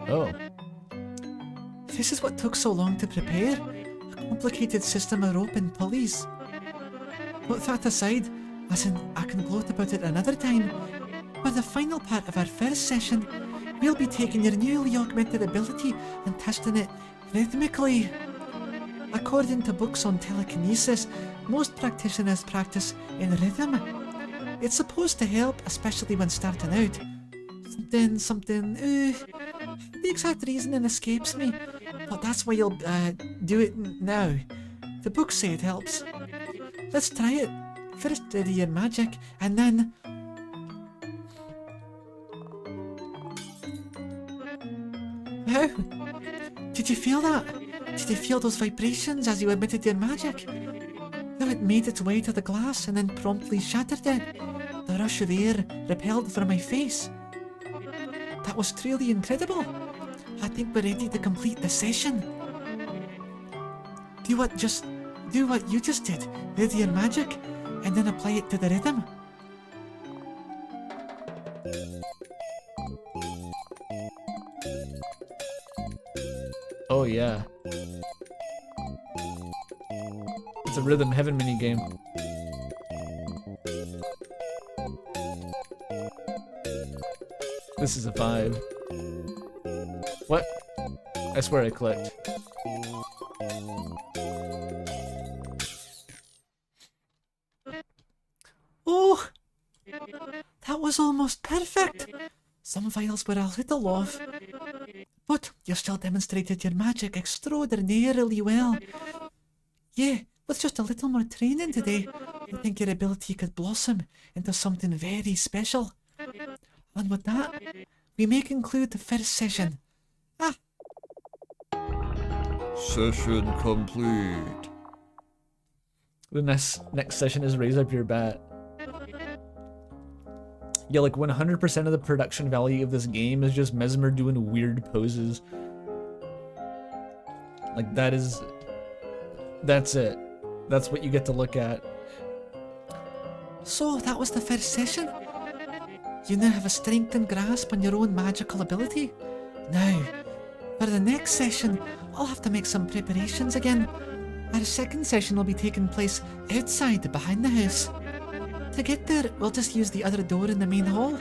Oh. This is what took so long to prepare. A complicated system of rope and pulleys. Put that aside, as in I can gloat about it another time. For the final part of our first session, we'll be taking your newly augmented ability and testing it rhythmically. According to books on telekinesis, most practitioners practice in rhythm. It's supposed to help, especially when starting out. The exact reasoning escapes me, but that's why you'll do it now. The books say it helps. Let's try it. First study your magic, and then... How? Did you feel that? Did you feel those vibrations as you emitted your magic? How it made its way to the glass and then promptly shattered it. The rush of air repelled from my face. That was truly incredible. I think we're ready to complete the session. Do what you just did with your magic, and then apply it to the rhythm. Oh yeah. It's a Rhythm Heaven minigame. This is a vibe. What? I swear I clicked. Oh! That was almost perfect! Some vials were a little off, but you still demonstrated your magic extraordinarily well. Yeah, with just a little more training today, I think your ability could blossom into something very special. And with that, we may conclude the first session. Session complete. The next session is raise up your bat. Yeah, like 100% of the production value of this game is just Mesmer doing weird poses. Like that's it. That's what you get to look at. So that was the first session. You now have a strengthened grasp on your own magical ability. Now, for the next session, I'll have to make some preparations again. Our second session will be taking place outside, behind the house. To get there, we'll just use the other door in the main hall.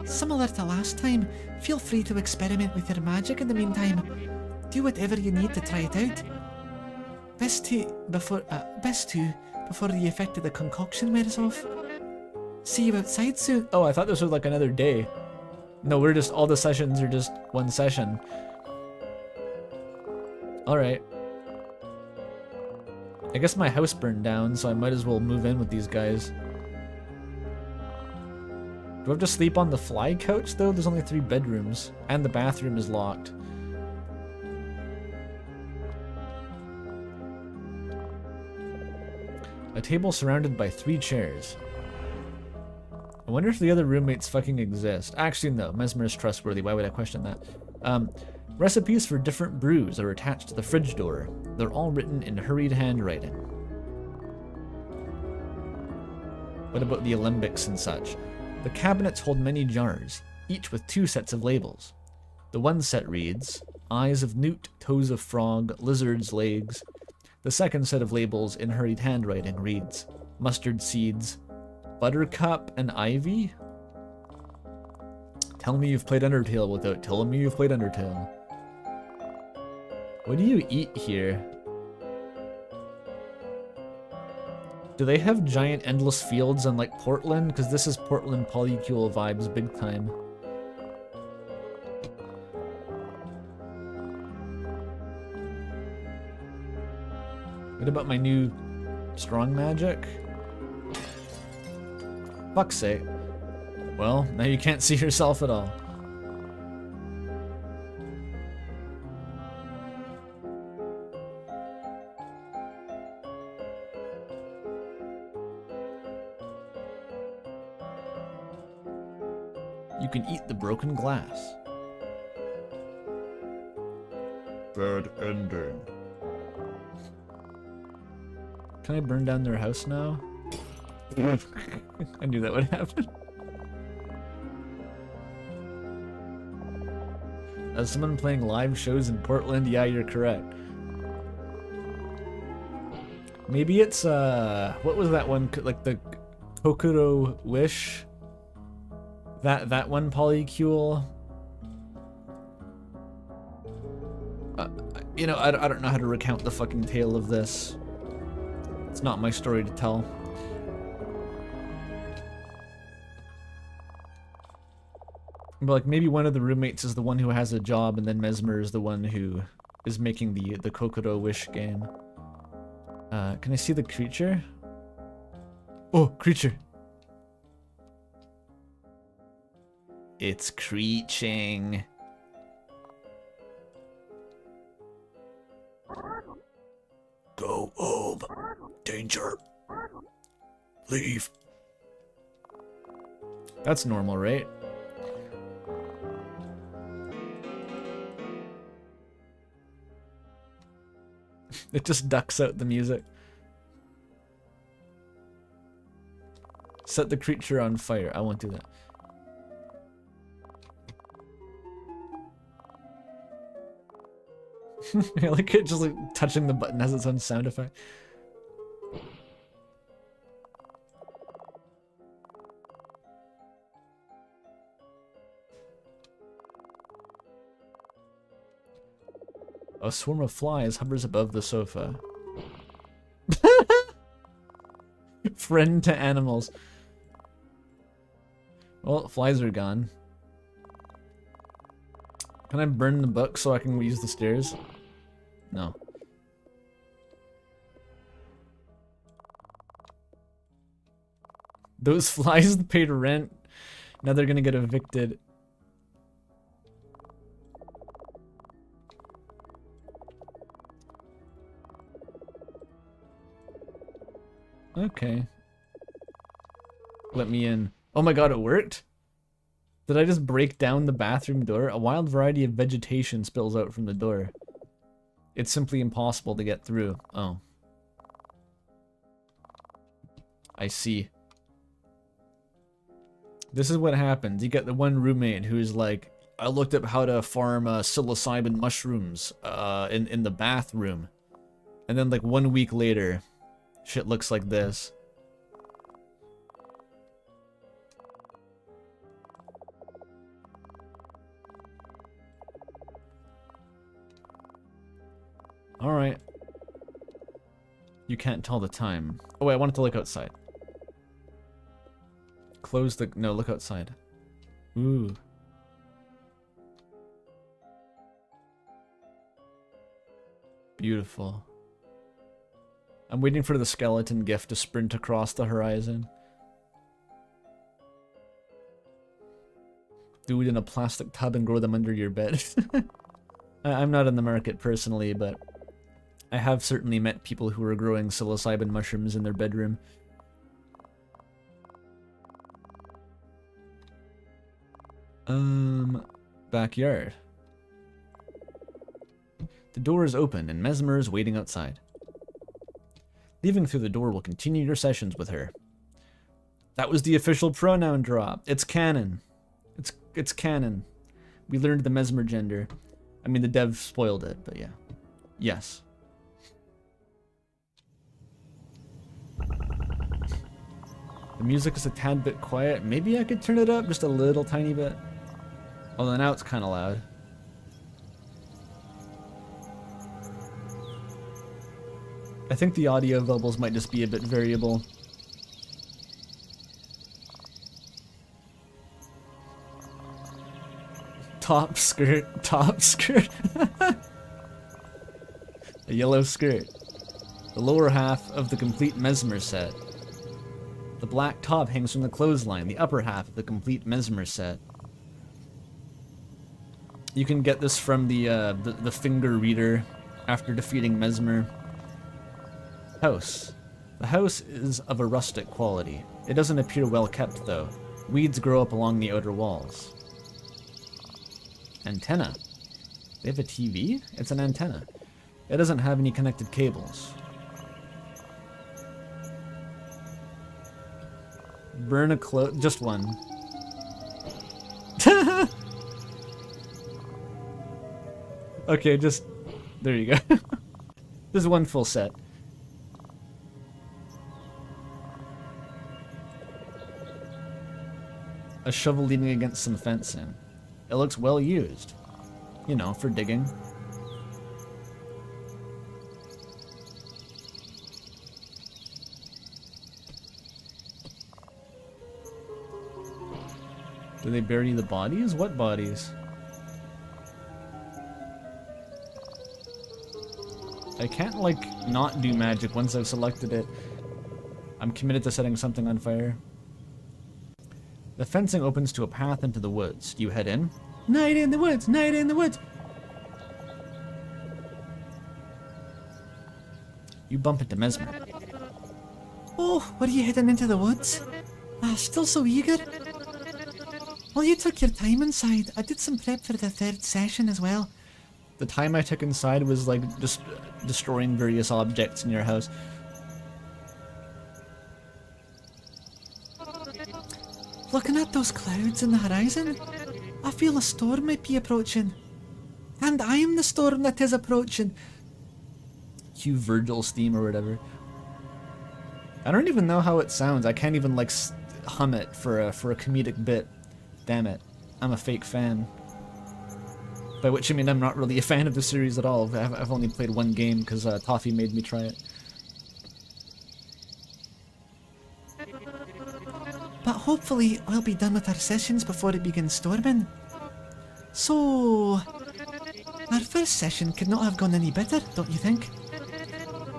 Similar to last time, feel free to experiment with your magic in the meantime. Do whatever you need to try it out. Best to before the effect of the concoction wears off. See you outside soon. Oh, I thought this was like another day. No, all the sessions are just one session. Alright. I guess my house burned down, so I might as well move in with these guys. Do I have to sleep on the fly couch, though? There's only 3 bedrooms, and the bathroom is locked. A table surrounded by 3 chairs. I wonder if the other roommates fucking exist. Actually, no. Mesmer is trustworthy. Why would I question that? Recipes for different brews are attached to the fridge door. They're all written in hurried handwriting. What about the alembics and such? The cabinets hold many jars, each with 2 sets of labels. The one set reads, eyes of newt, toes of frog, lizard's legs. The second set of labels in hurried handwriting reads, mustard seeds, buttercup and ivy? Tell me you've played Undertale without telling me you've played Undertale. What do you eat here? Do they have giant endless fields on like Portland? Because this is Portland polycule vibes big time. What about my new strong magic? Fuck's sake. Well, now you can't see yourself at all. You can eat the broken glass. Bad ending. Can I burn down their house now? I knew that would happen. As someone playing live shows in Portland, yeah, you're correct. Maybe it's, what was that one, like the Kokoro Wish? That one polycule? You know, I don't know how to recount the fucking tale of this. It's not my story to tell. But like maybe one of the roommates is the one who has a job, and then Mesmer is the one who is making the Kokoro Wish game. Can I see the creature? Oh, creature. It's creeching. Go home. Danger. Leave. That's normal, right? It just ducks out the music. Set the creature on fire. I won't do that. I like it just like touching the button has its own sound effect. A swarm of flies hovers above the sofa. Friend to animals. Well, flies are gone. Can I burn the book so I can use the stairs? No. Those flies paid rent. Now they're gonna get evicted. Okay. Let me in. Oh my god, it worked? Did I just break down the bathroom door? A wild variety of vegetation spills out from the door. It's simply impossible to get through. Oh. I see. This is what happens. You get the one roommate who's like, I looked up how to farm psilocybin mushrooms in the bathroom. And then like 1 week later, shit looks like this. Alright. You can't tell the time. Oh wait, I wanted to look outside. Close the... No, look outside. Ooh. Beautiful. I'm waiting for the skeleton gift to sprint across the horizon. Do it in a plastic tub and grow them under your bed. I'm not in the market personally, but I have certainly met people who are growing psilocybin mushrooms in their bedroom. Backyard. The door is open and Mesmer is waiting outside. Leaving through the door will continue your sessions with her. That was the official pronoun drop. It's canon. It's canon. We learned the Mesmer gender. I mean, the dev spoiled it, but yeah. Yes. The music is a tad bit quiet. Maybe I could turn it up just a little tiny bit. Although now it's kind of loud. I think the audio bubbles might just be a bit variable. Top skirt. A yellow skirt. The lower half of the complete Mesmer set. The black top hangs from the clothesline, the upper half of the complete Mesmer set. You can get this from the finger reader after defeating Mesmer. House. The house is of a rustic quality. It doesn't appear well kept though. Weeds grow up along the outer walls. Antenna. They have a TV? It's an antenna. It doesn't have any connected cables. Burn a cloth. Just one. Okay, just... There you go. This is one full set. A shovel leaning against some fencing. It looks well used. You know, for digging. Do they bury the bodies? What bodies? I can't, like, not do magic once I've selected it. I'm committed to setting something on fire. The fencing opens to a path into the woods. Do you head in? Night in the woods! Night in the woods! You bump into Mesmer. Oh, what are you heading into the woods? Still so eager? Well, you took your time inside. I did some prep for the third session as well. The time I took inside was like just destroying various objects in your house. Looking at those clouds in the horizon, I feel a storm might be approaching. And I am the storm that is approaching. Cue Virgil's theme or whatever. I don't even know how it sounds. I can't even like hum it for a comedic bit. Damn it. I'm a fake fan. By which I mean I'm not really a fan of the series at all. I've only played one game because Toffee made me try it. But hopefully we'll be done with our sessions before it begins storming. So, our first session could not have gone any better, don't you think?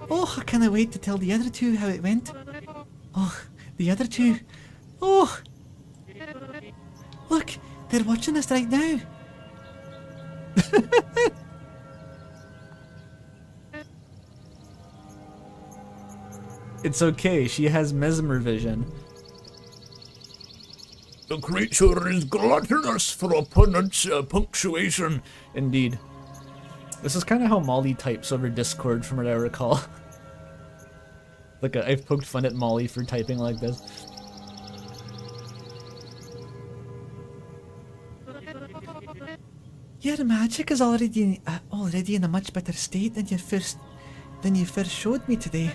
Oh, I cannot wait to tell the other two how it went. Oh, the other two. Oh! Look, they're watching us right now. It's okay, she has mesmer vision. The creature is gluttonous for opponent's punctuation. Indeed. This is kind of how Molly types over Discord from what I recall. Like, I've poked fun at Molly for typing like this. Your magic is already in a much better state than you first showed me today.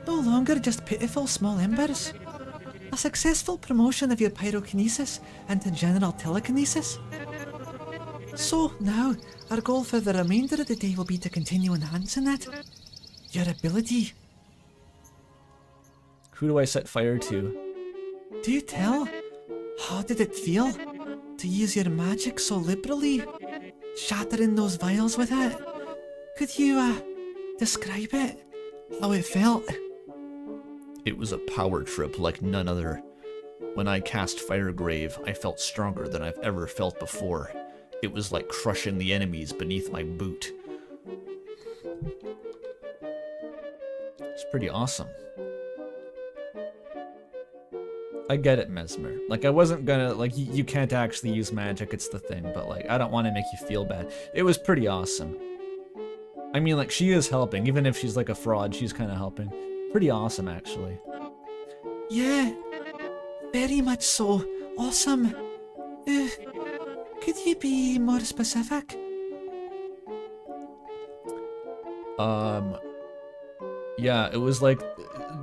No longer just pitiful small embers. A successful promotion of your pyrokinesis into general telekinesis. So now, our goal for the remainder of the day will be to continue enhancing that. Your ability. Who do I set fire to? Do tell. How did it feel to use your magic so liberally? Shattering those vials with it? Could you, describe it? How it felt? It was a power trip like none other. When I cast Firegrave, I felt stronger than I've ever felt before. It was like crushing the enemies beneath my boot. It's pretty awesome. I get it, Mesmer. Like, I wasn't gonna, like, you can't actually use magic, it's the thing, but, like, I don't want to make you feel bad. It was pretty awesome. I mean, like, she is helping. Even if she's, like, a fraud, she's kind of helping. Pretty awesome, actually. Yeah, very much so. Awesome. Could you be more specific? Yeah, it was like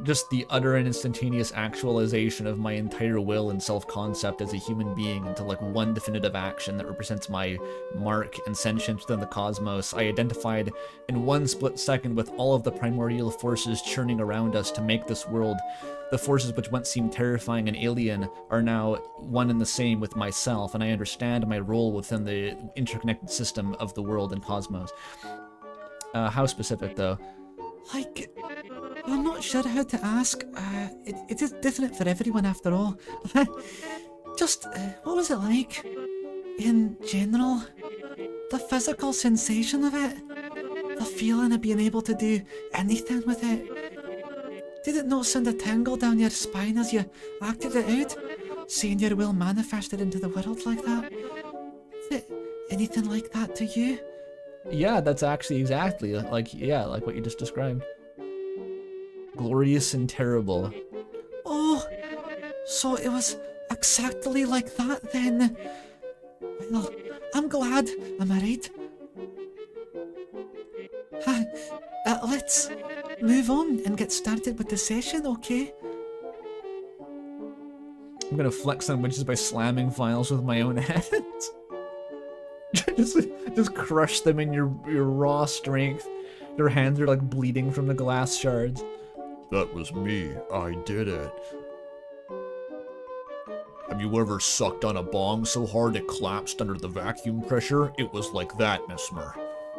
just the utter and instantaneous actualization of my entire will and self-concept as a human being into like one definitive action that represents my mark and sentience within the cosmos. I identified in one split second with all of the primordial forces churning around us to make this world. The forces which once seemed terrifying and alien are now one and the same with myself, and I understand my role within the interconnected system of the world and cosmos. How specific, though? Like, I'm not sure how to ask. It is different for everyone after all. Just, what was it like? In general? The physical sensation of it? The feeling of being able to do anything with it? Did it not send a tingle down your spine as you acted it out? Seeing your will manifested into the world like that? Is it anything like that to you? Yeah, that's actually exactly like, yeah, like what you just described. Glorious and terrible. Oh, so it was exactly like that then. Well, I'm glad, am I right? Let's move on and get started with the session, okay? I'm gonna flex on witches by slamming files with my own hands. just crush them in your raw strength. Your hands are like bleeding from the glass shards. That was me. I did it. Have you ever sucked on a bong so hard it collapsed under the vacuum pressure? It was like that, Mesmer.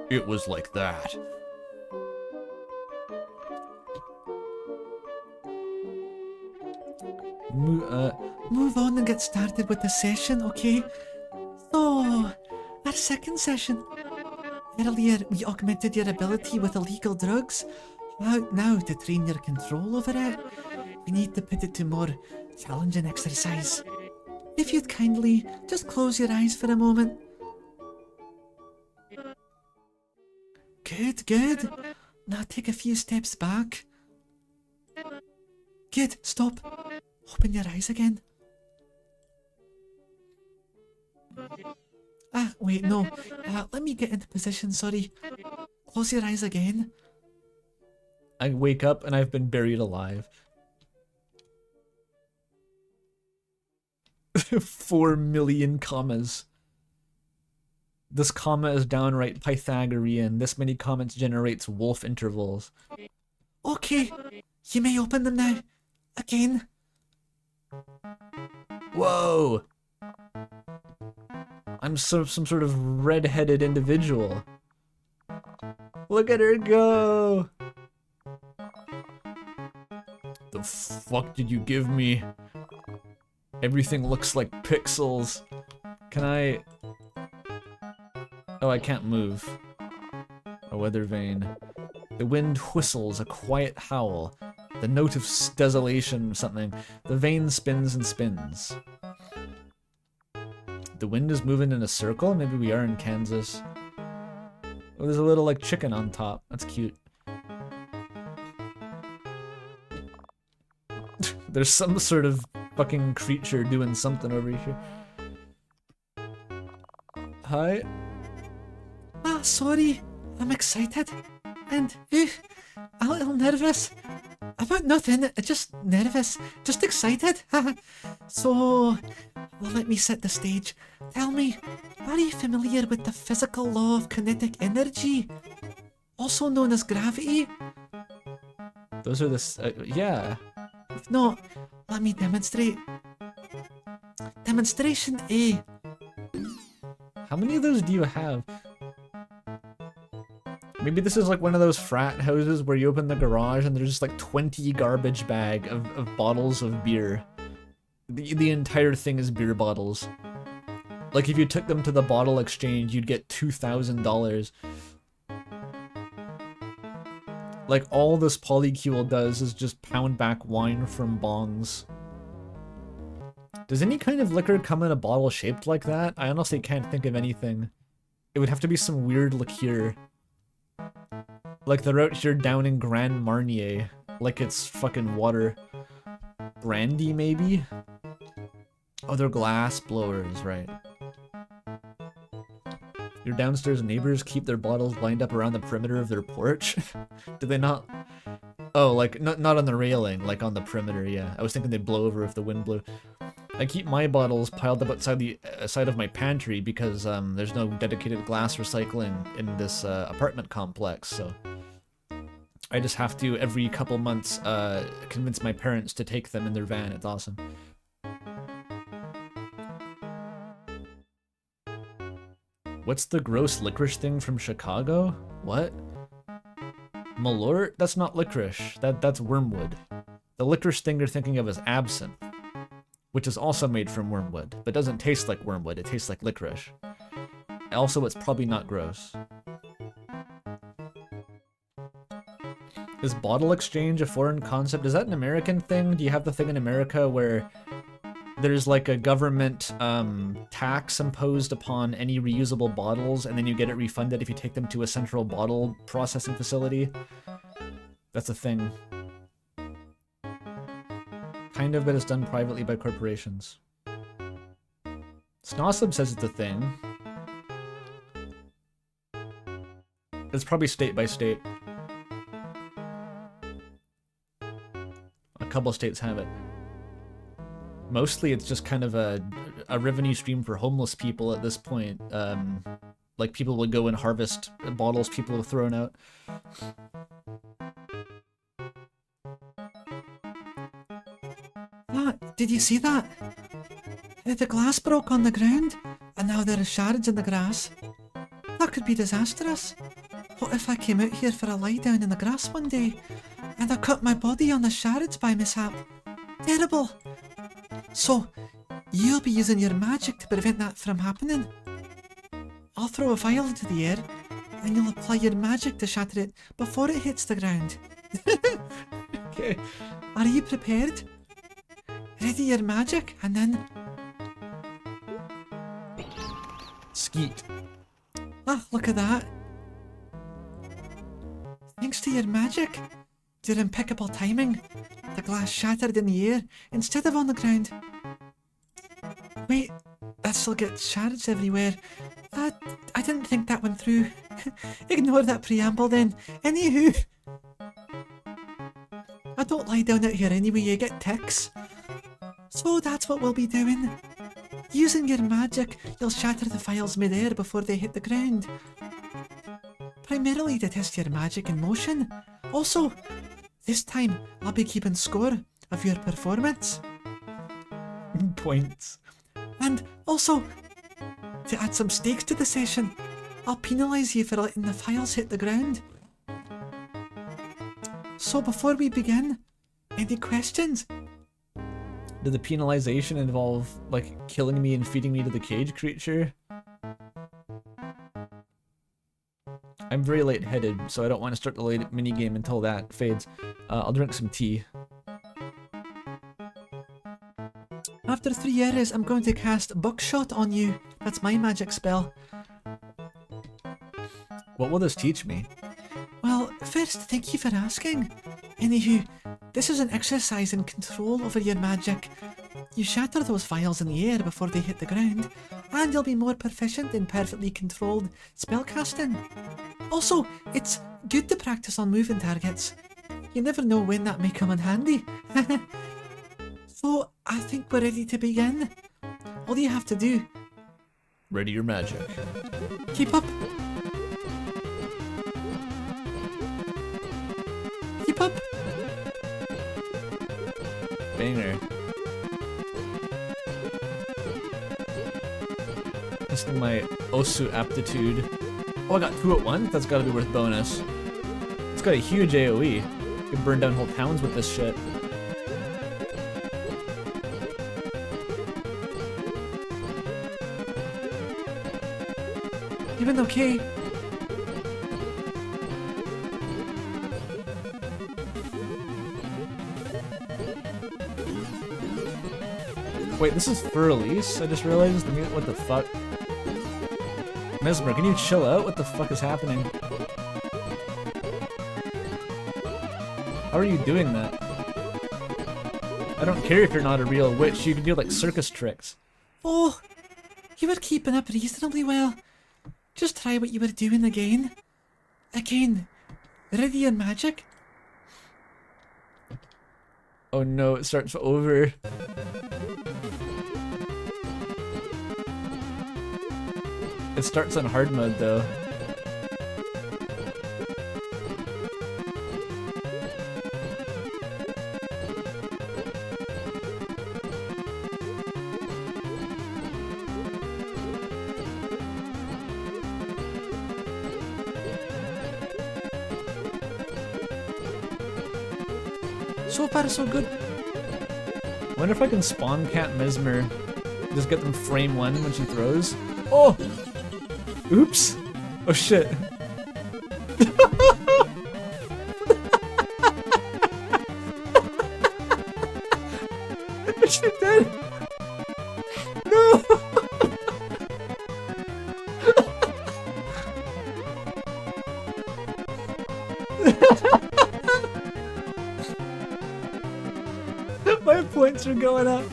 It was like that. Move on and get started with the session, okay? So, our second session. Earlier, we augmented your ability with illegal drugs. Now, to train your control over it, we need to put it to more challenging exercise. If you'd kindly just close your eyes for a moment. Good, good. Now take a few steps back. Good, stop. Open your eyes again. Wait, no. Let me get into position, sorry. Close your eyes again. I wake up and I've been buried alive. 4 million commas. This comma is downright Pythagorean. This many comments generates wolf intervals. Okay, you may open them now. Again. Whoa! I'm some sort of red-headed individual. Look at her go! The fuck did you give me? Everything looks like pixels. Can I... Oh, I can't move. A weather vane. The wind whistles, a quiet howl. The note of desolation, something. The vane spins and spins. The wind is moving in a circle? Maybe we are in Kansas. Oh, there's a little, like, chicken on top. That's cute. There's some sort of fucking creature doing something over here. Hi? Sorry. I'm excited. And, a little nervous. About nothing, just nervous. Just excited. So, well, let me set the stage. Tell me, are you familiar with the physical law of kinetic energy? Also known as gravity? Those are the... yeah. If not, let me demonstrate. Demonstration A. How many of those do you have? Maybe this is like one of those frat houses where you open the garage and there's just like 20 garbage bag of bottles of beer. The entire thing is beer bottles. Like if you took them to the bottle exchange, you'd get $2,000. Like all this polycule does is just pound back wine from bongs. Does any kind of liquor come in a bottle shaped like that? I honestly can't think of anything. It would have to be some weird liqueur. Like they're out here downing Grand Marnier. Like it's fucking water. Brandy, maybe? Oh, they're glass blowers, right. Your downstairs neighbors keep their bottles lined up around the perimeter of their porch? Do they not? Oh, like, not on the railing, like on the perimeter, yeah. I was thinking they'd blow over if the wind blew. I keep my bottles piled up outside the side of my pantry because there's no dedicated glass recycling in this apartment complex, so I just have to, every couple months, convince my parents to take them in their van. It's awesome. What's the gross licorice thing from Chicago? What? Malort? That's not licorice. That's wormwood. The licorice thing you're thinking of is absinthe, which is also made from wormwood, but doesn't taste like wormwood. It tastes like licorice. Also, it's probably not gross. Is bottle exchange a foreign concept? Is that an American thing? Do you have the thing in America where there's like a government tax imposed upon any reusable bottles, and then you get it refunded if you take them to a central bottle processing facility? That's a thing. Kind of, but it's done privately by corporations. Snossib says it's a thing. It's probably state by state. A couple states have it. Mostly it's just kind of a revenue stream for homeless people at this point. Like people would go and harvest bottles people have thrown out. Did you see that? The glass broke on the ground, and now there are shards in the grass. That could be disastrous. What if I came out here for a lie down in the grass one day, and I cut my body on the shards by mishap? Terrible! So, you'll be using your magic to prevent that from happening. I'll throw a vial into the air, and you'll apply your magic to shatter it before it hits the ground. Okay. Are you prepared? Ready your magic, and then... Skeet. Ah, look at that. Thanks to your magic, your impeccable timing, the glass shattered in the air instead of on the ground. Wait, that still gets shards everywhere. I didn't think that went through. Ignore that preamble then. Anywho, I don't lie down out here anyway, you get ticks. So that's what we'll be doing. Using your magic, you'll shatter the files mid-air before they hit the ground. Primarily to test your magic in motion. Also, this time I'll be keeping score of your performance. Points. And also, to add some stakes to the session, I'll penalise you for letting the files hit the ground. So before we begin, any questions? Did the penalization involve, like, killing me and feeding me to the cage creature? I'm very lightheaded, so I don't want to start the late minigame until that fades. I'll drink some tea. After 3 errors, I'm going to cast Buckshot on you. That's my magic spell. What will this teach me? Well, first, thank you for asking. Anywho, this is an exercise in control over your magic. You shatter those vials in the air before they hit the ground, and you'll be more proficient in perfectly controlled spellcasting. Also, it's good to practice on moving targets. You never know when that may come in handy. So, I think we're ready to begin. All you have to do... Ready your magic. Keep up. Keep up. Banger. Testing my Osu aptitude. Oh, I got 2 at once? That's gotta be worth bonus. It's got a huge AoE. You can burn down whole towns with this shit. Even okay. Wait, this is for release? I just realized the what the fuck? Mesmer, can you chill out? What the fuck is happening? How are you doing that? I don't care if you're not a real witch, you can do like circus tricks. Oh, you were keeping up reasonably well. Just try what you were doing again. Again. Ridian magic. Oh no, it starts over. It starts on hard mode though. So far, so good. Wonder if I can spawn Cat Mesmer. Just get them frame 1 when she throws. Oh! Oops! Oh shit. Is she dead? No! My points are going up.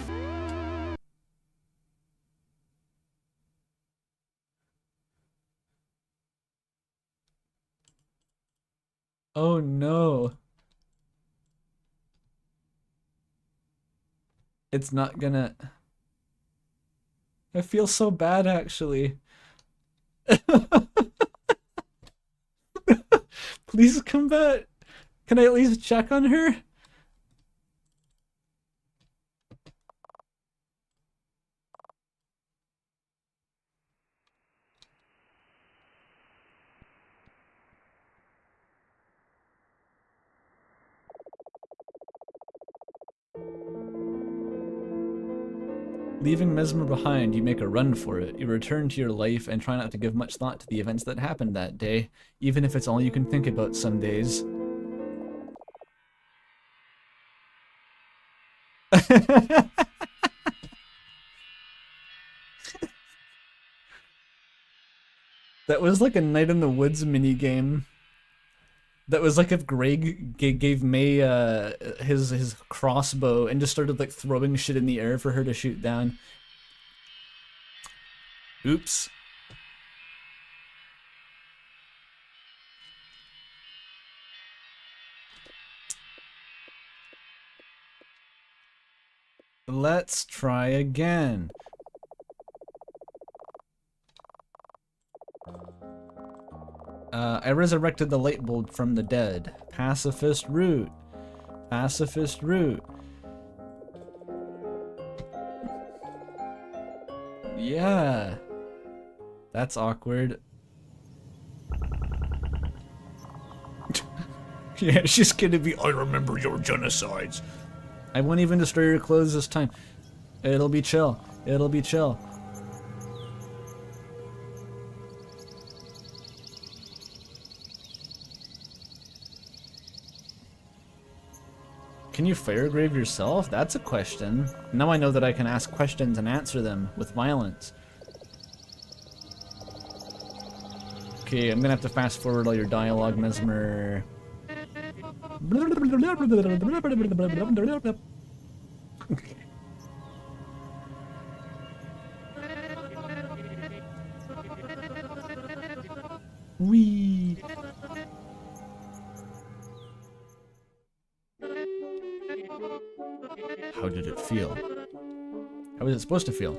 Oh no. It's not gonna... I feel so bad actually. Please come back. Can I at least check on her? Leaving Mesmer behind, you make a run for it. You return to your life and try not to give much thought to the events that happened that day, even if it's all you can think about some days. That was like a Night in the Woods minigame. That was like if Greg gave May his crossbow and just started like throwing shit in the air for her to shoot down. Oops. Let's try again. I resurrected the light bulb from the dead. Pacifist route. Pacifist route. Yeah. That's awkward. Yeah, she's gonna be, I remember your genocides. I won't even destroy your clothes this time. It'll be chill. It'll be chill. Can you firegrave yourself? That's a question. Now I know that I can ask questions and answer them with violence. Okay, I'm gonna have to fast forward all your dialogue, Mesmer. Wee. How did it feel? How was it supposed to feel?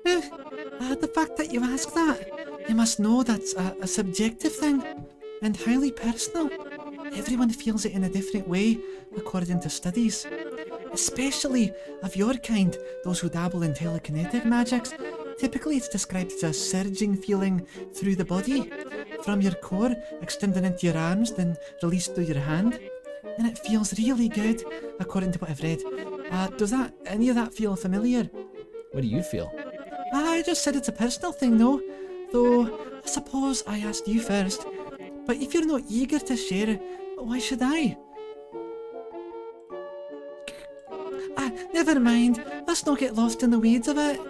The fact that you ask that, you must know that's a subjective thing and highly personal. Everyone feels it in a different way, according to studies. Especially of your kind, those who dabble in telekinetic magics. Typically it's described as a surging feeling through the body, from your core, extending into your arms, then released through your hand. And it feels really good, according to what I've read. Does any of that feel familiar? What do you feel? I just said it's a personal thing, though. Though, I suppose I asked you first. But if you're not eager to share it, why should I? Never mind. Let's not get lost in the weeds of it.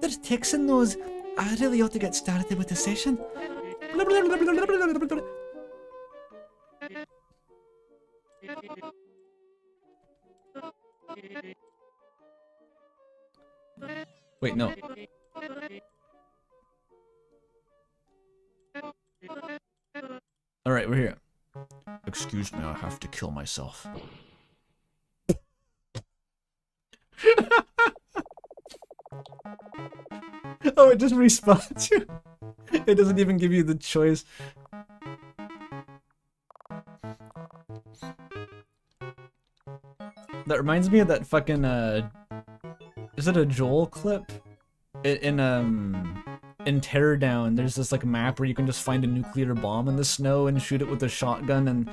There's ticks in those. I really ought to get started with the session. Wait, no. Alright, we're here. Excuse me, I have to kill myself. Oh, it just respawns you. It doesn't even give you the choice. That reminds me of that fucking, is it a Joel clip? In Teardown, there's this like map where you can just find a nuclear bomb in the snow and shoot it with a shotgun, and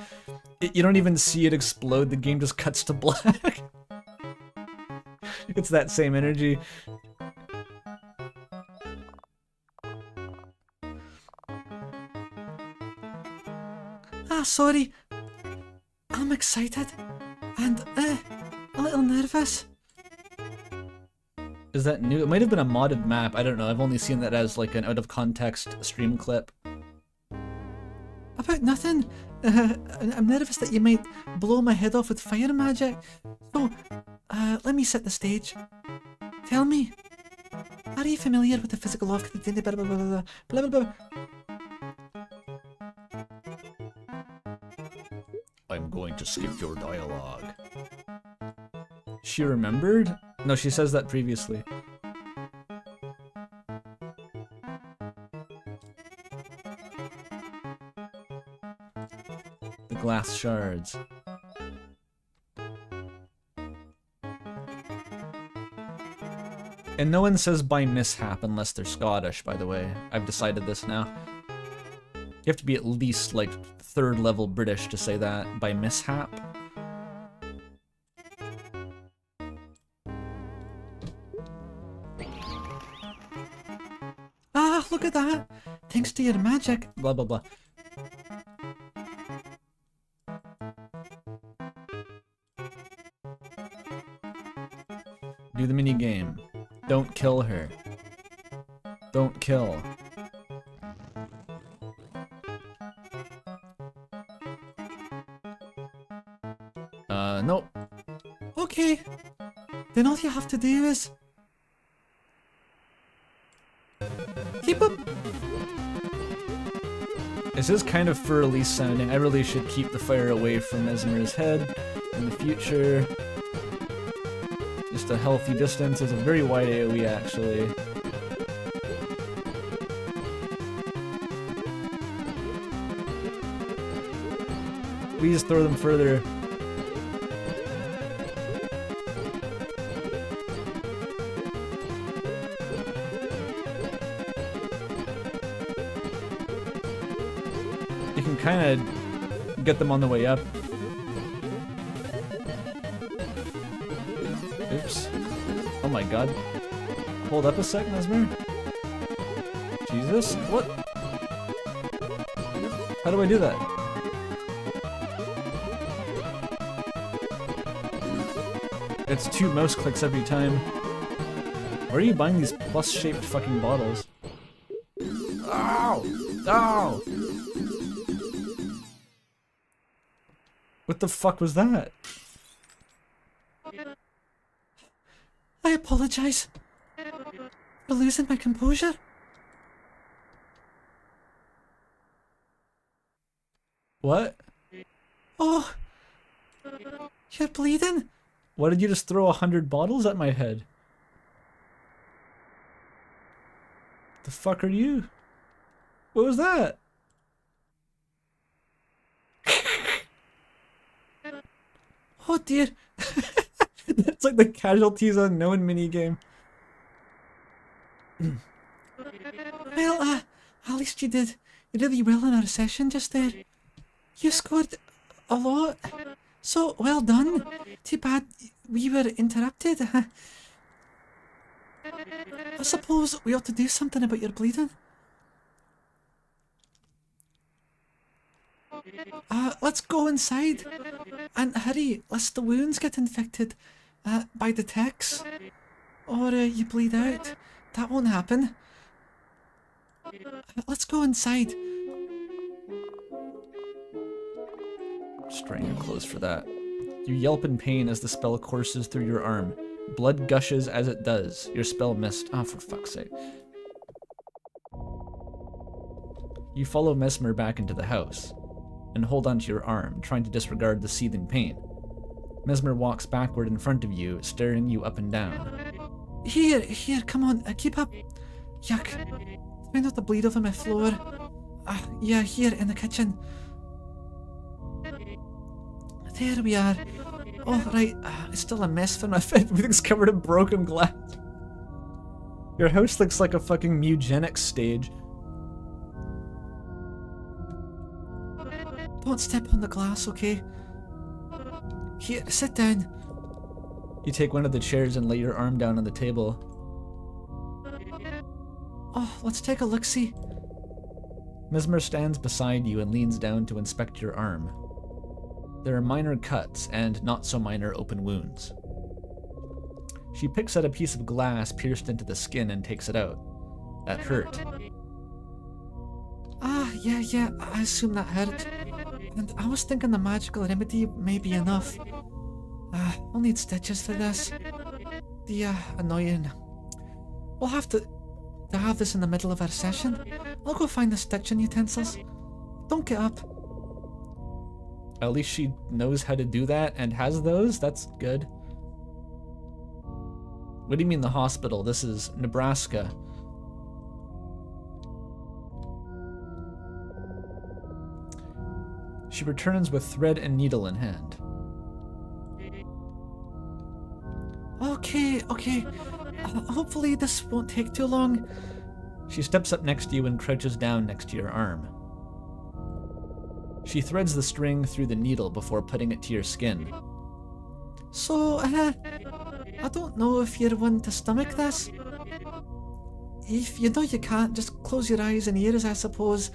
you don't even see it explode, the game just cuts to black. It's that same energy. Sorry. I'm excited and a little nervous. Is that new? It might have been a modded map, I don't know, I've only seen that as like an out of context stream clip. About nothing. I'm nervous that you might blow my head off with fire magic. So, let me set the stage. Tell me, are you familiar with the physical law of blah blah blah blah blah blah blah? I'm going to skip your dialogue. She remembered? No, she says that previously. The glass shards. And no one says by mishap unless they're Scottish, by the way. I've decided this now. You have to be at least like 3rd level British to say that, by mishap. Ah, look at that! Thanks to your magic. Blah blah blah. Do the mini game. Don't kill her. Don't kill. Nope. Okay. Then all you have to do is keep up. This is kind of for release sounding. I really should keep the fire away from Mesmer's head in the future. Just a healthy distance. It's a very wide AoE actually. Please throw them further. You can kind of get them on the way up. Oops. Oh my god. Hold up a sec, Mesmer. Jesus, what? How do I do that? It's 2 mouse clicks every time. Where are you buying these plus-shaped fucking bottles? Ow! Ow! What the fuck was that? I apologize for losing my composure. What? Oh, you're bleeding. Why did you just throw 100 bottles at my head? The fuck are you? What was that? Oh dear. That's like the casualties unknown minigame. Well, at least you did really well in our session just there. You scored a lot. So, well done. Too bad we were interrupted. I suppose we ought to do something about your bleeding. Let's go inside. And hurry, lest the wounds get infected. By the text? Or you bleed out? That won't happen. Let's go inside. Just trying to close for that. You yelp in pain as the spell courses through your arm. Blood gushes as it does. Your spell missed. Ah, for fuck's sake. You follow Mesmer back into the house and hold onto your arm, trying to disregard the seething pain. Mesmer walks backward in front of you, staring you up and down. Here, come on, keep up. Yuck. Try not to bleed over my floor. Yeah, here in the kitchen. There we are. Oh, right. It's still a mess for my bed. Everything's covered in broken glass. Your house looks like a fucking eugenics stage. Don't step on the glass, okay? Here, sit down. You take one of the chairs and lay your arm down on the table. Oh, let's take a look-see. Mesmer stands beside you and leans down to inspect your arm. There are minor cuts and not-so-minor open wounds. She picks at a piece of glass pierced into the skin and takes it out. That hurt. Yeah, I assume that hurt. And I was thinking the magical remedy may be enough. We'll need stitches for this. Annoying. We'll have to have this in the middle of our session. I'll go find the stitching utensils. Don't get up. At least she knows how to do that and has those? That's good. What do you mean the hospital? This is Nebraska. She returns with thread and needle in hand. Okay. Hopefully this won't take too long. She steps up next to you and crouches down next to your arm. She threads the string through the needle before putting it to your skin. So, I don't know if you're one to stomach this. If you know you can't, just close your eyes and ears, I suppose.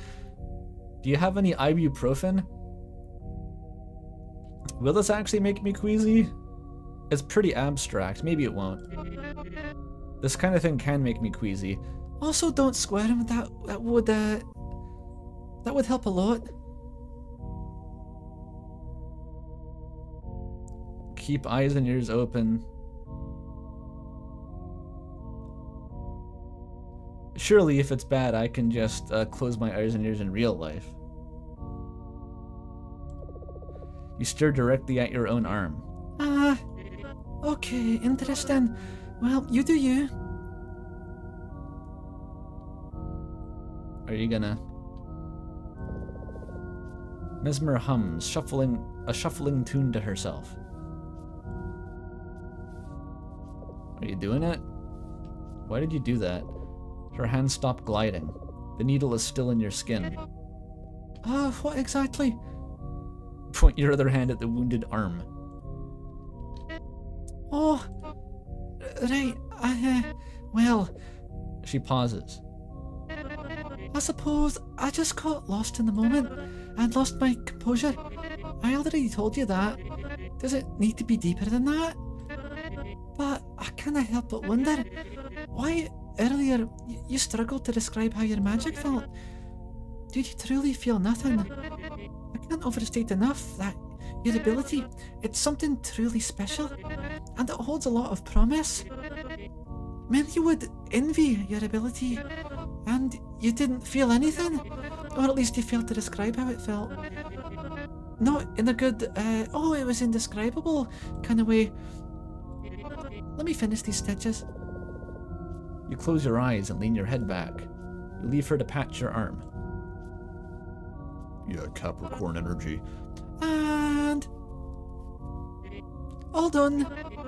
Do you have any ibuprofen? Will this actually make me queasy? It's pretty abstract. Maybe it won't. This kind of thing can make me queasy. Also, don't squirm. That would help a lot. Keep eyes and ears open. Surely, if it's bad, I can just close my eyes and ears in real life. You stare directly at your own arm. Okay, interesting. Well, you do you. Are you gonna... Mesmer hums, a shuffling tune to herself. Are you doing it? Why did you do that? Her hand stopped gliding. The needle is still in your skin. What exactly? Point your other hand at the wounded arm. Oh, right, well... She pauses. I suppose I just got lost in the moment and lost my composure. I already told you that. Does it need to be deeper than that? But I can't help but wonder why earlier you struggled to describe how your magic felt. Did you truly feel nothing? I can't overstate enough that your ability, it's something truly special, and it holds a lot of promise. Many would envy your ability, and you didn't feel anything, or at least you failed to describe how it felt. Not in a good, it was indescribable kind of way. Let me finish these stitches. You close your eyes and lean your head back. You leave her to pat your arm. Yeah, Capricorn energy. And... all done.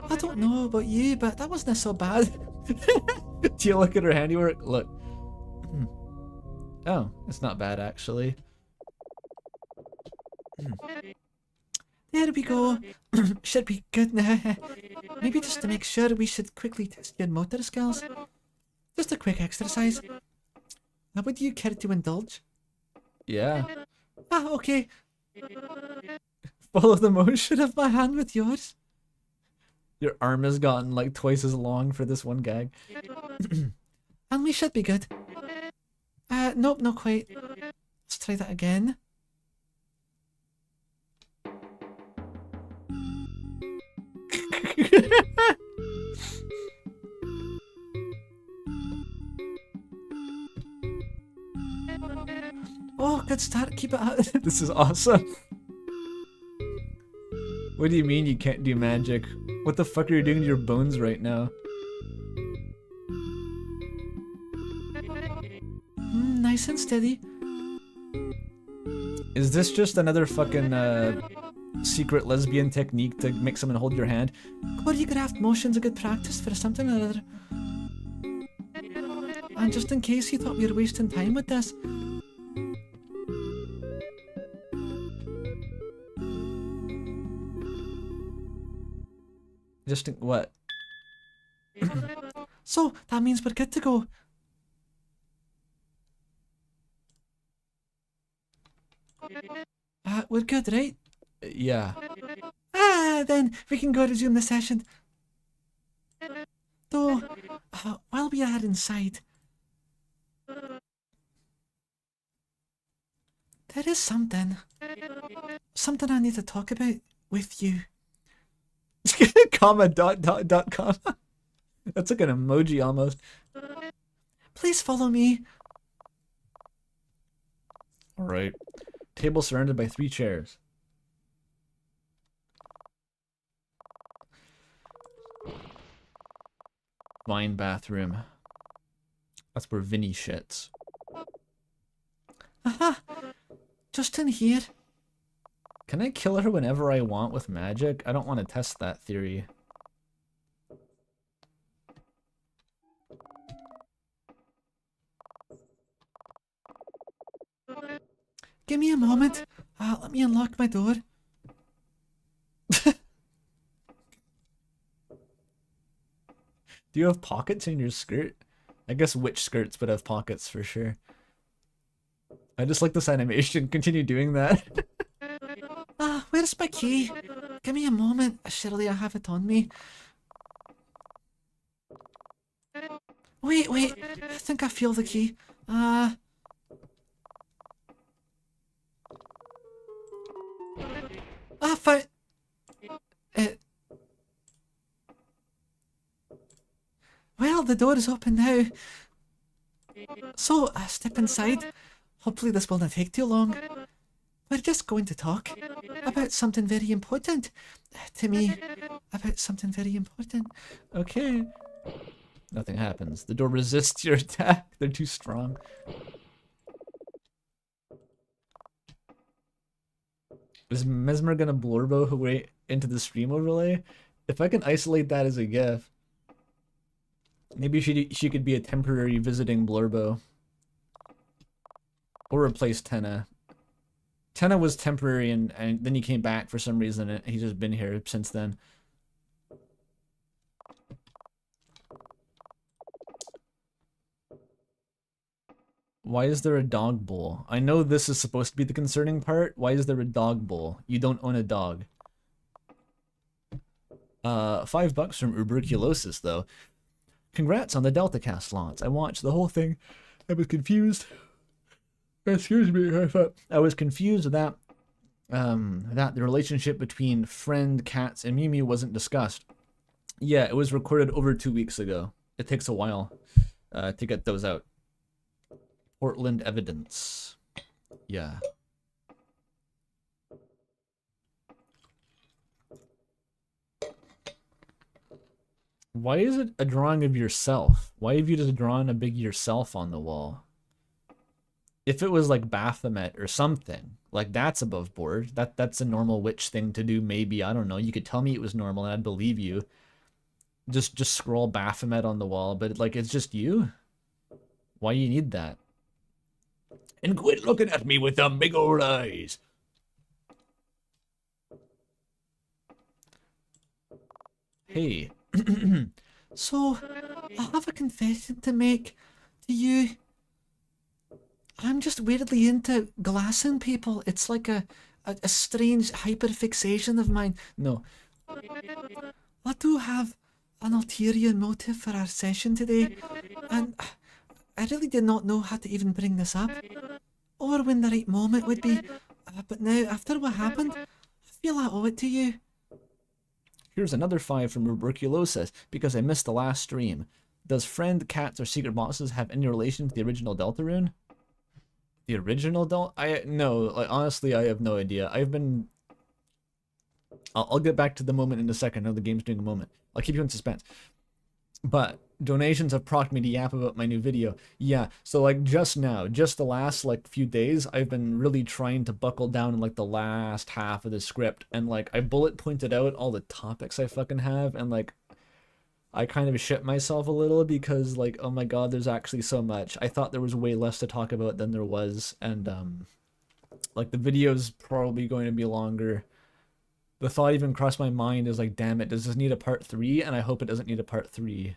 I don't know about you, but that wasn't so bad. Do you look at her handiwork? Look. Oh, it's not bad actually. There we go. Should be good now. Maybe just to make sure, we should quickly test your motor skills. Just a quick exercise. Now, would you care to indulge? Yeah. Okay. Follow the motion of my hand with yours. Your arm has gotten like twice as long for this one gag. And we should be good. Nope, not quite. Let's try that again. Oh, good start. Keep it up. This is awesome. What do you mean you can't do magic? What the fuck are you doing to your bones right now? Nice and steady. Is this just another fucking secret lesbian technique to make someone hold your hand? Choreographed motion's a good practice for something or other. And just in case you thought we were wasting time with this, Just what? so that means we're good to go. We're good, right? Yeah. Then we can go resume the session. Though, while we are inside, there is something I need to talk about with you. Comma dot comma. That's like an emoji almost. Please follow me. Alright. Table surrounded by 3 chairs. Fine bathroom. That's where Vinny shits. Aha! Just in here. Can I kill her whenever I want with magic? I don't want to test that theory. Give me a moment. Let me unlock my door. Do you have pockets in your skirt? I guess witch skirts would have pockets for sure. I just like this animation. Continue doing that. Where's my key? Give me a moment. Surely I have it on me. Wait. I think I feel the key. Found it. Well, the door is open now. So, step inside. Hopefully this will not take too long. We're just going to talk about something very important to me. About something very important. Okay. Nothing happens. The door resists your attack. They're too strong. Is Mesmer gonna Blorbo her way into the stream overlay? If I can isolate that as a GIF, maybe she could be a temporary visiting Blorbo. Or replace Tenna. Tenna was temporary and then he came back for some reason and he's just been here since then. Why is there a dog bowl? I know this is supposed to be the concerning part. Why is there a dog bowl? You don't own a dog. $5 from Uberculosis though. Congrats on the DeltaCast launch. I watched the whole thing. I was confused. Excuse me, I was confused that the relationship between friend, cats, and Mew Mew wasn't discussed. Yeah, it was recorded over 2 weeks ago. It takes a while to get those out. Portland evidence. Yeah. Why is it a drawing of yourself? Why have you just drawn a big yourself on the wall? If it was like Baphomet or something, like that's above board. That's a normal witch thing to do, maybe. I don't know. You could tell me it was normal and I'd believe you. Just scroll Baphomet on the wall, but like it's just you? Why you need that? And quit looking at me with them big old eyes. Hey. So, I have a confession to make to you. I'm just weirdly into glassing people. It's like a strange hyperfixation of mine. No. I do have an ulterior motive for our session today, and I really did not know how to even bring this up, or when the right moment would be, but now, after what happened, I feel I owe it to you. Here's another 5 from Tuberculosis, because I missed the last stream. Does friend, cats, or secret bosses have any relation to the original Deltarune? The original no, like, honestly, I have no idea. I'll get back to the moment in a second. I know the game's doing a moment. I'll keep you in suspense. But donations have prompted me to yap about my new video. Yeah, so like just now, just the last like few days, I've been really trying to buckle down in like the last half of the script, and like I bullet pointed out all the topics I fucking have, and like I kind of shit myself a little because like, oh my god, there's actually so much. I thought there was way less to talk about than there was, and like the video's probably going to be longer. The thought even crossed my mind is like, damn it, does this need a part 3? And I hope it doesn't need a part 3.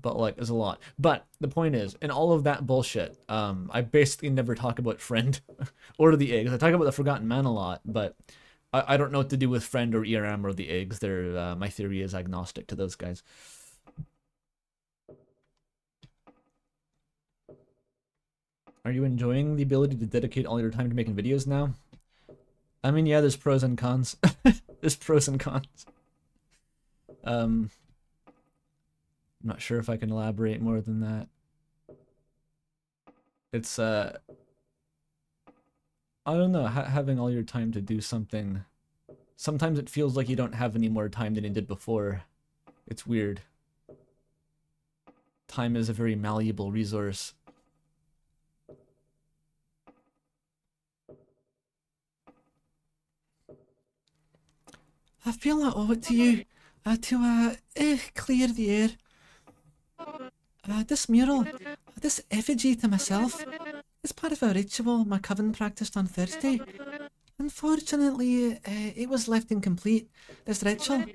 But like, there's a lot. But the point is, in all of that bullshit, I basically never talk about Friend or the eggs. I talk about the Forgotten Man a lot, but I don't know what to do with Friend or ERM or the eggs. They're my theory is agnostic to those guys. Are you enjoying the ability to dedicate all your time to making videos now? I mean, yeah, there's pros and cons. There's pros and cons. I'm not sure if I can elaborate more than that. It's, I don't know, having all your time to do something. Sometimes it feels like you don't have any more time than you did before. It's weird. Time is a very malleable resource. I feel I owe it to you, to clear the air. This mural, this effigy to myself, is part of a ritual my coven practiced on Thursday. Unfortunately, it was left incomplete. This ritual,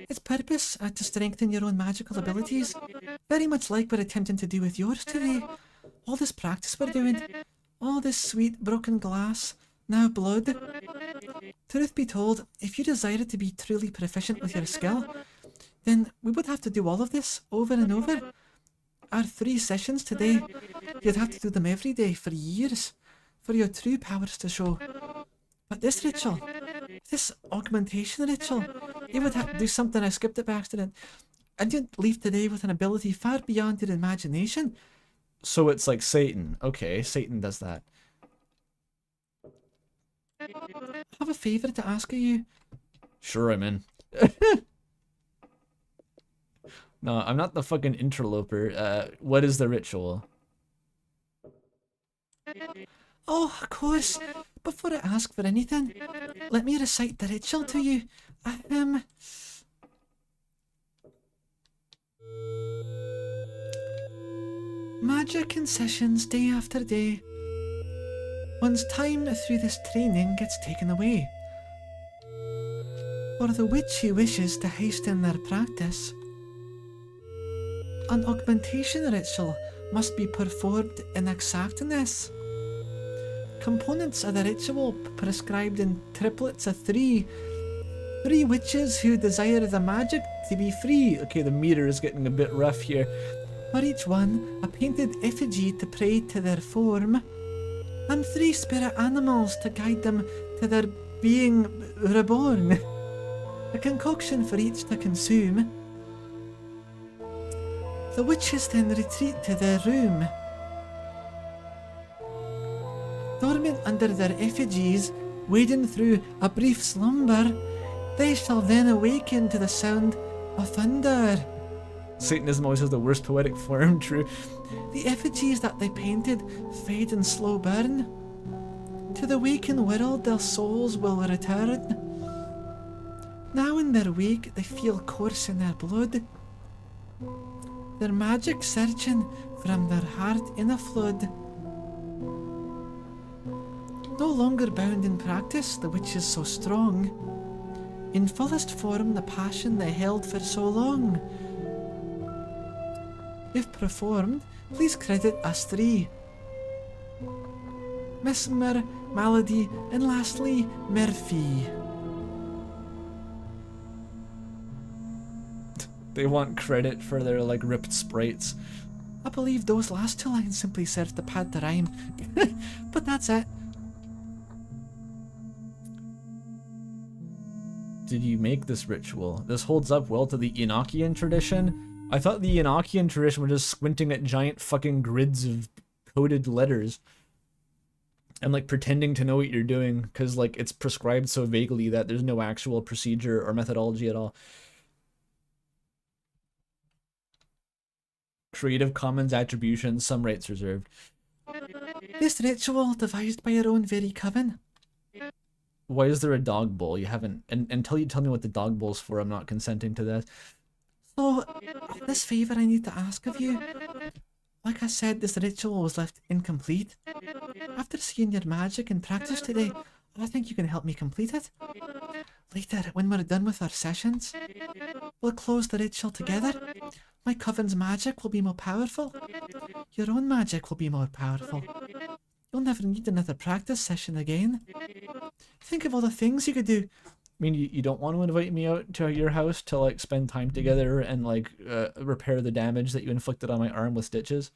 its purpose to strengthen your own magical abilities, very much like we're attempting to do with yours today. All this practice we're doing, all this sweet broken glass, now blood. Truth be told, if you desired to be truly proficient with your skill, then we would have to do all of this over and over. Our 3 sessions today, you'd have to do them every day for years, for your true powers to show. But this ritual, this augmentation ritual, you would have to do something I skipped it by accident, and you'd leave today with an ability far beyond your imagination. So it's like Satan. Okay, Satan does that. I have a favour to ask of you. Sure, I'm in. No, I'm not the fucking interloper. What is the ritual? Oh, of course. Before I ask for anything, let me recite the ritual to you. Magic in sessions day after day. One's time through this training gets taken away. For the witch who wishes to hasten their practice, an augmentation ritual must be performed in exactness. Components of the ritual prescribed in triplets of 3. 3 witches who desire the magic to be free. Okay, the meter is getting a bit rough here. For each one, a painted effigy to pray to their form, and 3 spirit animals to guide them to their being reborn. A concoction for each to consume. The witches then retreat to their room. Dormant under their effigies, wading through a brief slumber, they shall then awaken to the sound of thunder. Satanism always has the worst poetic form, true. The effigies that they painted fade in slow burn. To the waking world their souls will return. Now in their wake they feel course in their blood, their magic surging from their heart in a flood. No longer bound in practice, the witch is so strong. In fullest form the passion they held for so long. If performed, please credit us 3. Mesmalie, and lastly, Murphy. They want credit for their, like, ripped sprites. I believe those last two lines simply serve to pad the rhyme. But that's it. Did you make this ritual? This holds up well to the Enochian tradition. I thought the Enochian tradition was just squinting at giant fucking grids of coded letters. And, like, pretending to know what you're doing, because, like, it's prescribed so vaguely that there's no actual procedure or methodology at all. Creative Commons attribution, some rights reserved. This ritual devised by your own very coven. Why is there a dog bowl? You haven't... until you tell me what the dog bowl's for, I'm not consenting to that. So, this favour I need to ask of you. Like I said, this ritual was left incomplete. After seeing your magic in practice today, I think you can help me complete it. Later, when we're done with our sessions, we'll close the ritual together. My coven's magic will be more powerful. Your own magic will be more powerful. You'll never need another practice session again. Think of all the things you could do. I mean, you don't want to invite me out to your house to, like, spend time together and, like, repair the damage that you inflicted on my arm with stitches?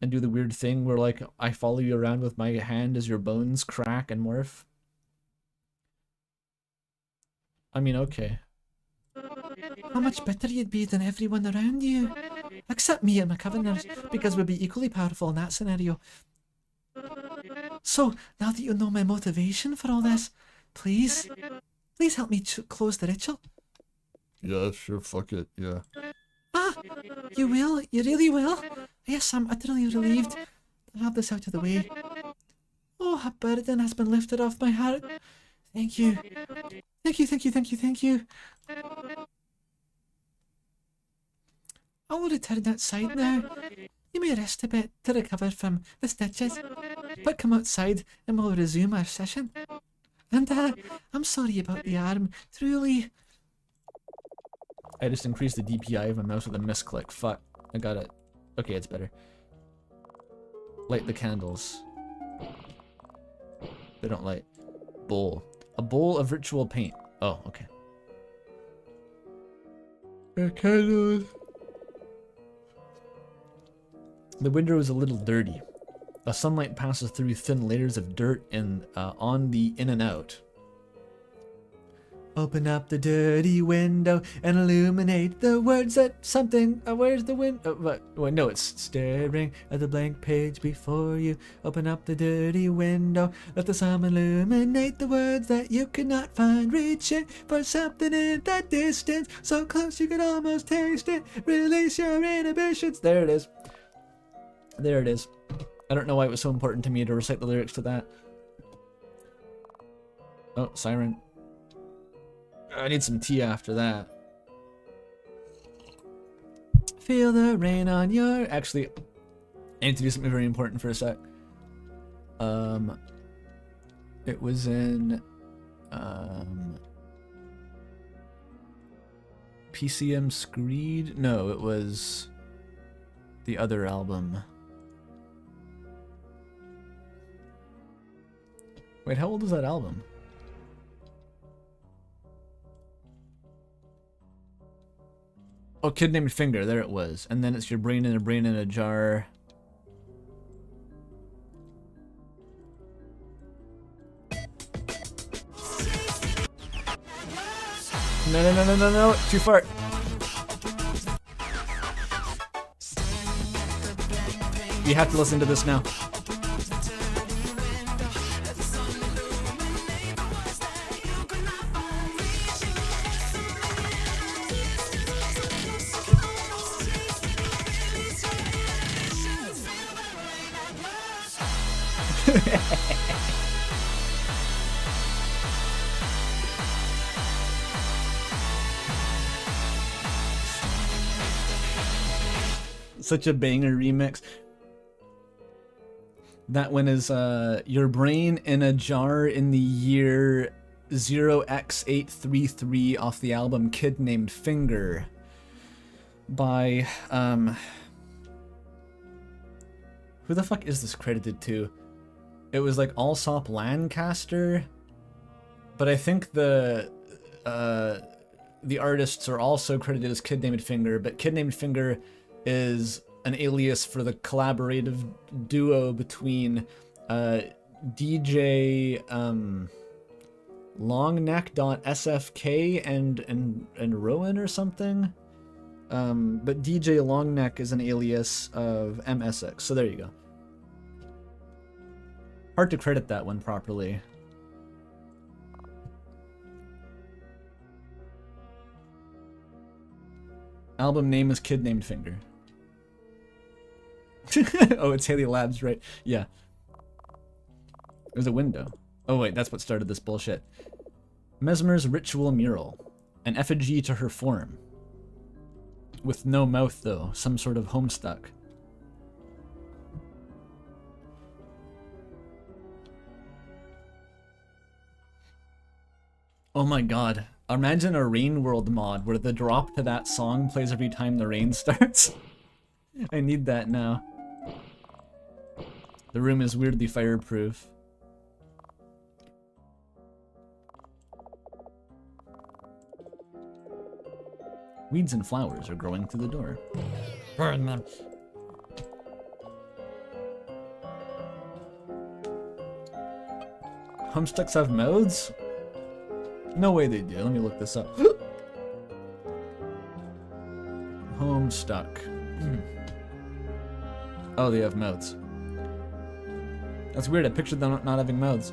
And do the weird thing where, like, I follow you around with my hand as your bones crack and morph? I mean, okay. How much better you'd be than everyone around you. Except me and my coveners, because we'd be equally powerful in that scenario. So, now that you know my motivation for all this, please help me close the ritual. Yeah, sure, fuck it, yeah. Ah, you will? You really will? Yes, I'm utterly relieved to have this out of the way. Oh, a burden has been lifted off my heart. Thank you. Thank you, thank you, thank you, thank you. I will return outside now. You may rest a bit to recover from the stitches, but come outside and we'll resume our session. And I'm sorry about the arm, truly. I just increased the DPI of my mouse with a misclick. Fuck. I got it. Okay, it's better. Light the candles. They don't light. Bowl. A bowl of ritual paint. Oh, okay. Candles. The window is a little dirty. The sunlight passes through thin layers of dirt and on the in and out. Open up the dirty window and illuminate the words that something. Where's the window? Well, no, it's staring at the blank page before you. Open up the dirty window. Let the sun illuminate the words that you cannot find. Reaching for something in that distance, so close you can almost taste it. Release your inhibitions. There it is. There it is. I don't know why it was so important to me to recite the lyrics to that. Oh, siren. I need some tea after that. Feel the rain on your... Actually, I need to do something very important for a sec. It was in... PCM Screed? No, it was... the other album. Wait, how old is that album? Oh, Kid Named Finger, there it was. And then it's Your Brain in a Jar. No, too far. You have to listen to this now. Such a banger remix. That one is Your Brain in a Jar in the year 0x833 off the album Kid Named Finger by who the fuck is this credited to? It was like Alsop Lancaster, but I think the the artists are also credited as Kid Named Finger, but Kid Named Finger is an alias for the collaborative duo between DJ Longneck.sfk and Rowan or something. But DJ Longneck is an alias of MSX, so there you go. Hard to credit that one properly. Album name is Kid Named Finger. Oh, it's Haley Labs, right? Yeah. There's a window. Oh wait, that's what started this bullshit. Mesmer's ritual mural. An effigy to her form. With no mouth though, some sort of homestuck. Oh my god. Imagine a Rain World mod where the drop to that song plays every time the rain starts. I need that now. The room is weirdly fireproof. Weeds and flowers are growing through the door. Burn them. Homestucks have mouths? No way they do. Let me look this up. Homestuck. Oh, they have mouths. That's weird. I pictured them not having mouths.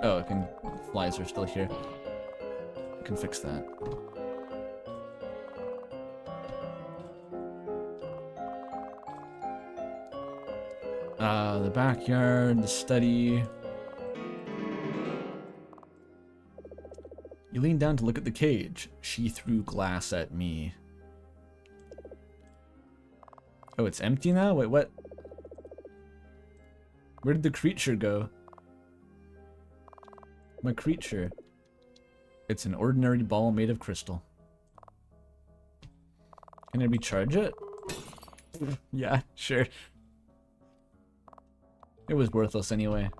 Oh, flies are still here. I can fix that. The backyard, the study. You lean down to look at the cage. She threw glass at me. Oh, it's empty now? Wait, what? Where did the creature go? My creature. It's an ordinary ball made of crystal. Can I recharge it? Yeah, sure. It was worthless anyway.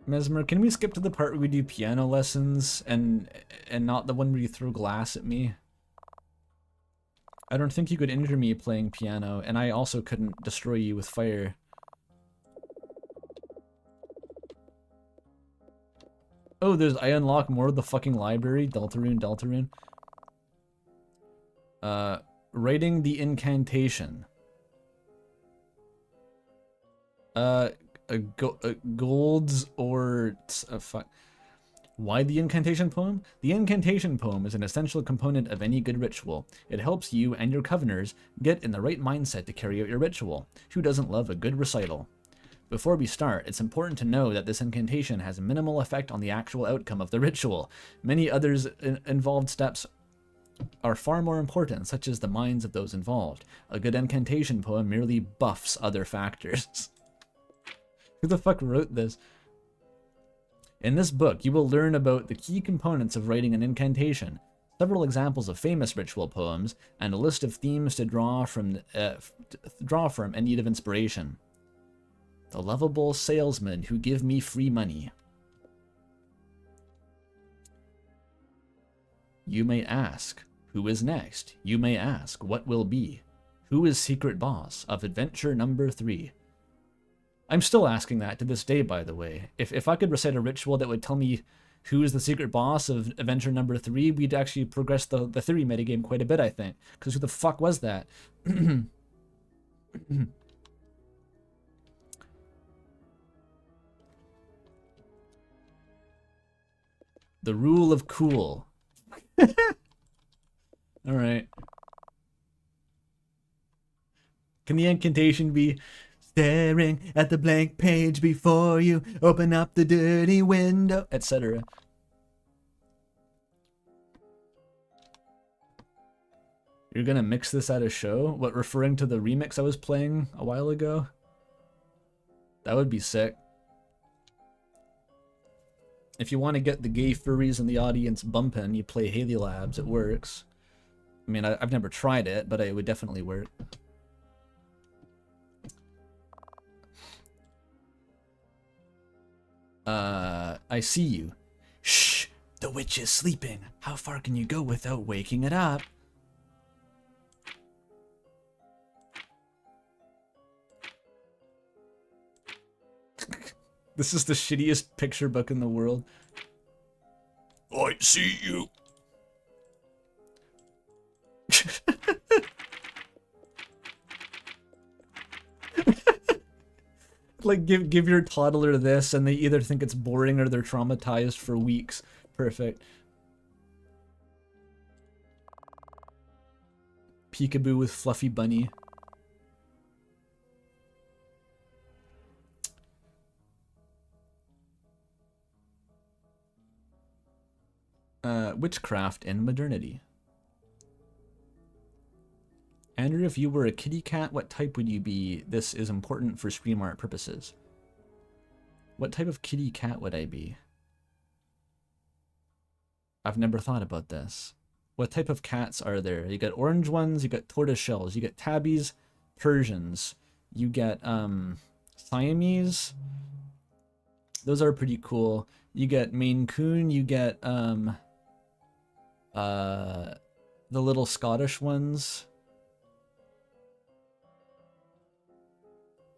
Mesmer, can we skip to the part where we do piano lessons and not the one where you throw glass at me? I don't think you could injure me playing piano, and I also couldn't destroy you with fire. Oh, I unlock more of the fucking library. Deltarune. Writing the incantation. Golds or fuck. Why the incantation poem? The incantation poem is an essential component of any good ritual. It helps you and your coveners get in the right mindset to carry out your ritual. Who doesn't love a good recital? Before we start, it's important to know that this incantation has minimal effect on the actual outcome of the ritual. Many others involved steps are far more important, such as the minds of those involved. A good incantation poem merely buffs other factors. Who the fuck wrote this? In this book, you will learn about the key components of writing an incantation, several examples of famous ritual poems, and a list of themes to draw from in need of inspiration. The lovable salesmen who give me free money. You may ask, who is next? You may ask, what will be? Who is secret boss of adventure number 3? I'm still asking that to this day, by the way. If I could recite a ritual that would tell me who is the secret boss of adventure number 3, we'd actually progress the theory metagame quite a bit, I think. Because who the fuck was that? The rule of cool. Alright. Can the incantation be... Staring at the blank page before you, open up the dirty window, etc. You're gonna mix this at a show? What, referring to the remix I was playing a while ago? That would be sick. If you want to get the gay furries in the audience bumping, you play Haley Labs, it works. I mean, I've never tried it, but it would definitely work. I see you. Shh! The witch is sleeping. How far can you go without waking it up? This is the shittiest picture book in the world. I see you. Like, give your toddler this, and they either think it's boring or they're traumatized for weeks. Perfect. Peekaboo with Fluffy Bunny. Witchcraft in modernity. Andrew, if you were a kitty cat, what type would you be? This is important for stream art purposes. What type of kitty cat would I be? I've never thought about this. What type of cats are there? You got orange ones, you got tortoiseshells, you get tabbies, Persians, you get Siamese. Those are pretty cool. You get Maine Coon, you get the little Scottish ones.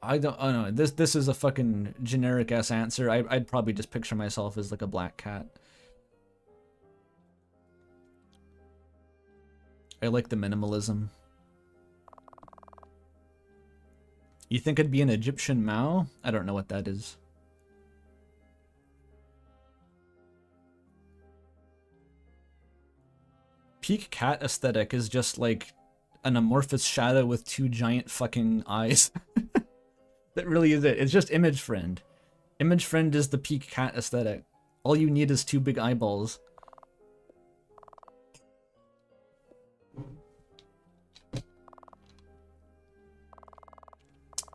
I don't know. This is a fucking generic ass answer. I'd probably just picture myself as like a black cat. I like the minimalism. You think I'd be an Egyptian Mao? I don't know what that is. Peak cat aesthetic is just like an amorphous shadow with two giant fucking eyes. That really is it. It's just Image Friend. Image Friend is the peak cat aesthetic. All you need is two big eyeballs.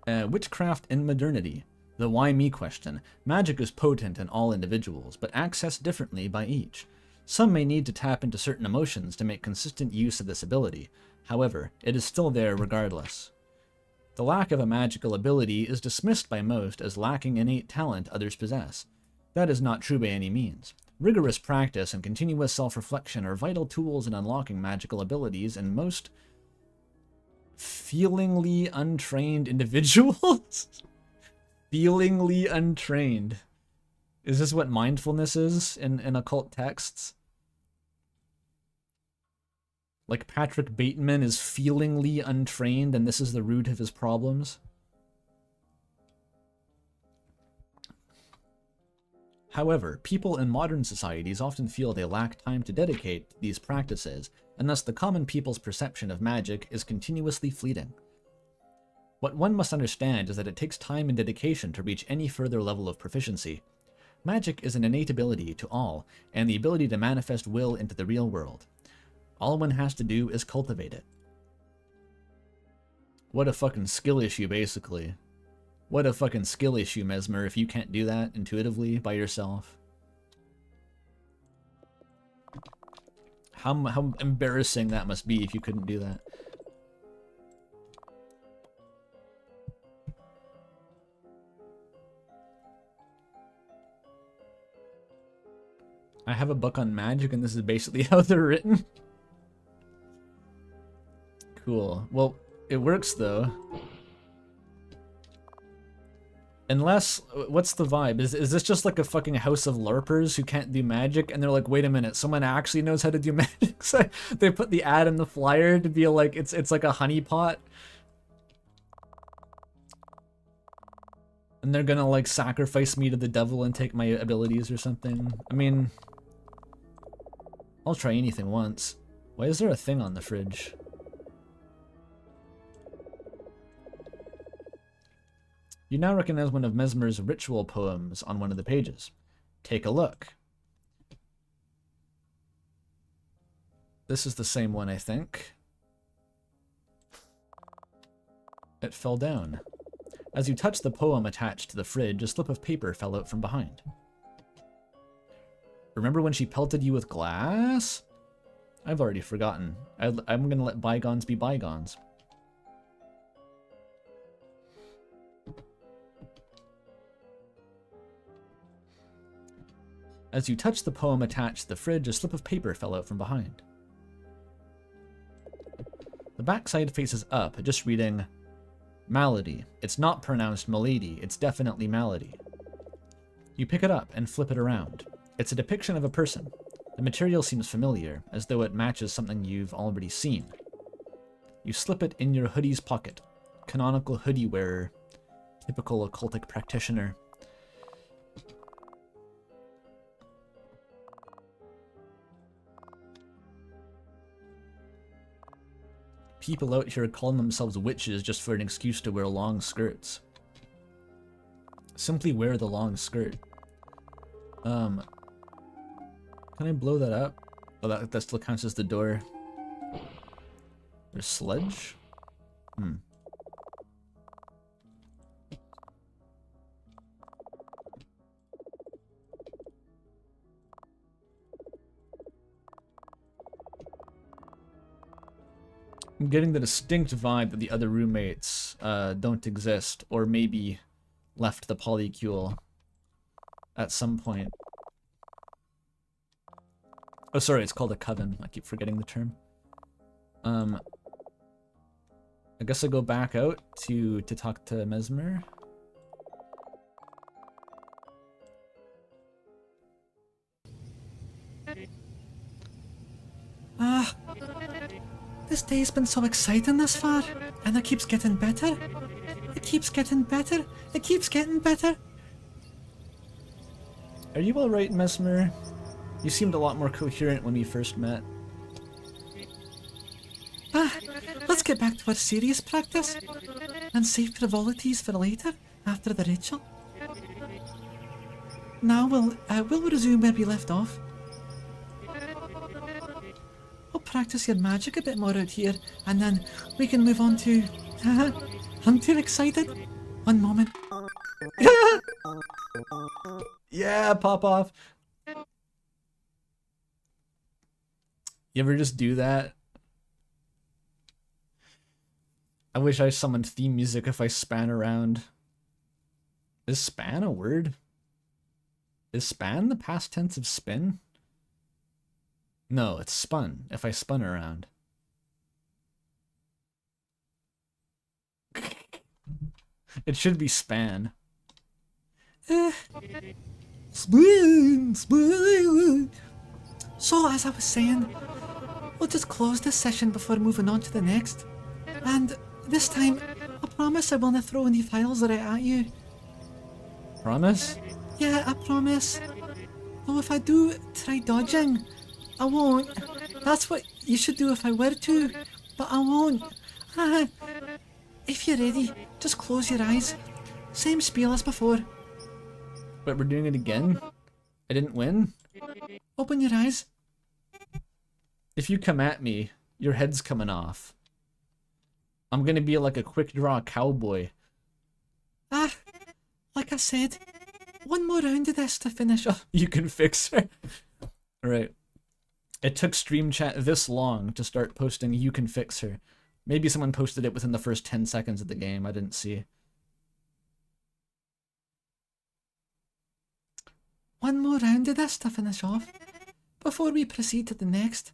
Witchcraft in modernity. The why me question. Magic is potent in all individuals, but accessed differently by each. Some may need to tap into certain emotions to make consistent use of this ability. However, it is still there regardless. The lack of a magical ability is dismissed by most as lacking innate talent others possess. That is not true by any means. Rigorous practice and continuous self-reflection are vital tools in unlocking magical abilities in most feelingly untrained individuals. Feelingly untrained. Is this what mindfulness is in occult texts? Like Patrick Bateman is feelingly untrained and this is the root of his problems? However, people in modern societies often feel they lack time to dedicate to these practices, and thus the common people's perception of magic is continuously fleeting. What one must understand is that it takes time and dedication to reach any further level of proficiency. Magic is an innate ability to all, and the ability to manifest will into the real world. All one has to do is cultivate it. What a fucking skill issue, basically. What a fucking skill issue, Mesmer, if you can't do that intuitively by yourself. How embarrassing that must be if you couldn't do that. I have a book on magic and this is basically how they're written. Cool. Well, it works though. Unless, what's the vibe? Is this just like a fucking house of LARPers who can't do magic? And they're like, wait a minute, someone actually knows how to do magic? So they put the ad in the flyer to be like, it's like a honeypot. And they're gonna like sacrifice me to the devil and take my abilities or something. I mean, I'll try anything once. Why is there a thing on the fridge? You now recognize one of Mesmer's ritual poems on one of the pages. Take a look. This is the same one, I think. It fell down. As you touched the poem attached to the fridge, a slip of paper fell out from behind. Remember when she pelted you with glass? I've already forgotten. I'm gonna let bygones be bygones. As you touch the poem attached to the fridge, a slip of paper fell out from behind. The backside faces up, just reading, Malady. It's not pronounced Malady, it's definitely Malady. You pick it up and flip it around. It's a depiction of a person. The material seems familiar, as though it matches something you've already seen. You slip it in your hoodie's pocket. Canonical hoodie wearer. Typical occultic practitioner. People out here calling themselves witches just for an excuse to wear long skirts. Simply wear the long skirt. Can I blow that up? Oh, that still counts as the door. There's sludge? I'm getting the distinct vibe that the other roommates don't exist, or maybe left the polycule at some point. Oh, sorry, it's called a coven. I keep forgetting the term. I guess I go back out to talk to Mesmer. This day's been so exciting thus far, and it keeps getting better. It keeps getting better. It keeps getting better. Are you alright, Mesmer? You seemed a lot more coherent when we first met. Let's get back to our serious practice, and save frivolities for later, after the ritual. Now we'll resume where we left off. We'll practice your magic a bit more out here, and then we can move on to... I'm too excited. One moment. Yeah, pop off. You ever just do that? I wish I summoned theme music if I span around. Is span a word? Is span the past tense of spin? No, it's spun, if I spun around. It should be span. Spin. So, as I was saying, we'll just close this session before moving on to the next. And this time, I promise I won't throw any files right at you. Promise? Yeah, I promise. Though if I do try dodging, I won't. That's what you should do if I were to, but I won't. If you're ready, just close your eyes. Same spiel as before. But we're doing it again? I didn't win? Open your eyes. If you come at me, your head's coming off. I'm gonna be like a quick draw cowboy. Like I said, one more round of this to finish off. You can fix her. Alright. It took Stream Chat this long to start posting "You can fix her." Maybe someone posted it within the first 10 seconds of the game, I didn't see. One more round of this to finish off, before we proceed to the next.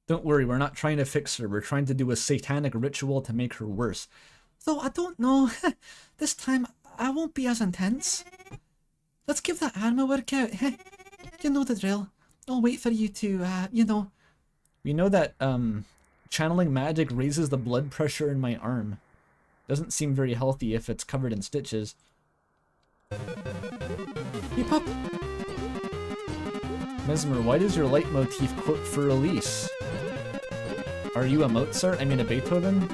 Don't worry, we're not trying to fix her, we're trying to do a satanic ritual to make her worse. Though I don't know, this time I won't be as intense. Let's give that arm a workout, You know the drill. I'll wait for you to, you know. We know that, channeling magic raises the blood pressure in my arm. Doesn't seem very healthy if it's covered in stitches. Hey, pup. Mesmer, why does your leitmotif quote for release? Are you a Mozart? I mean a Beethoven?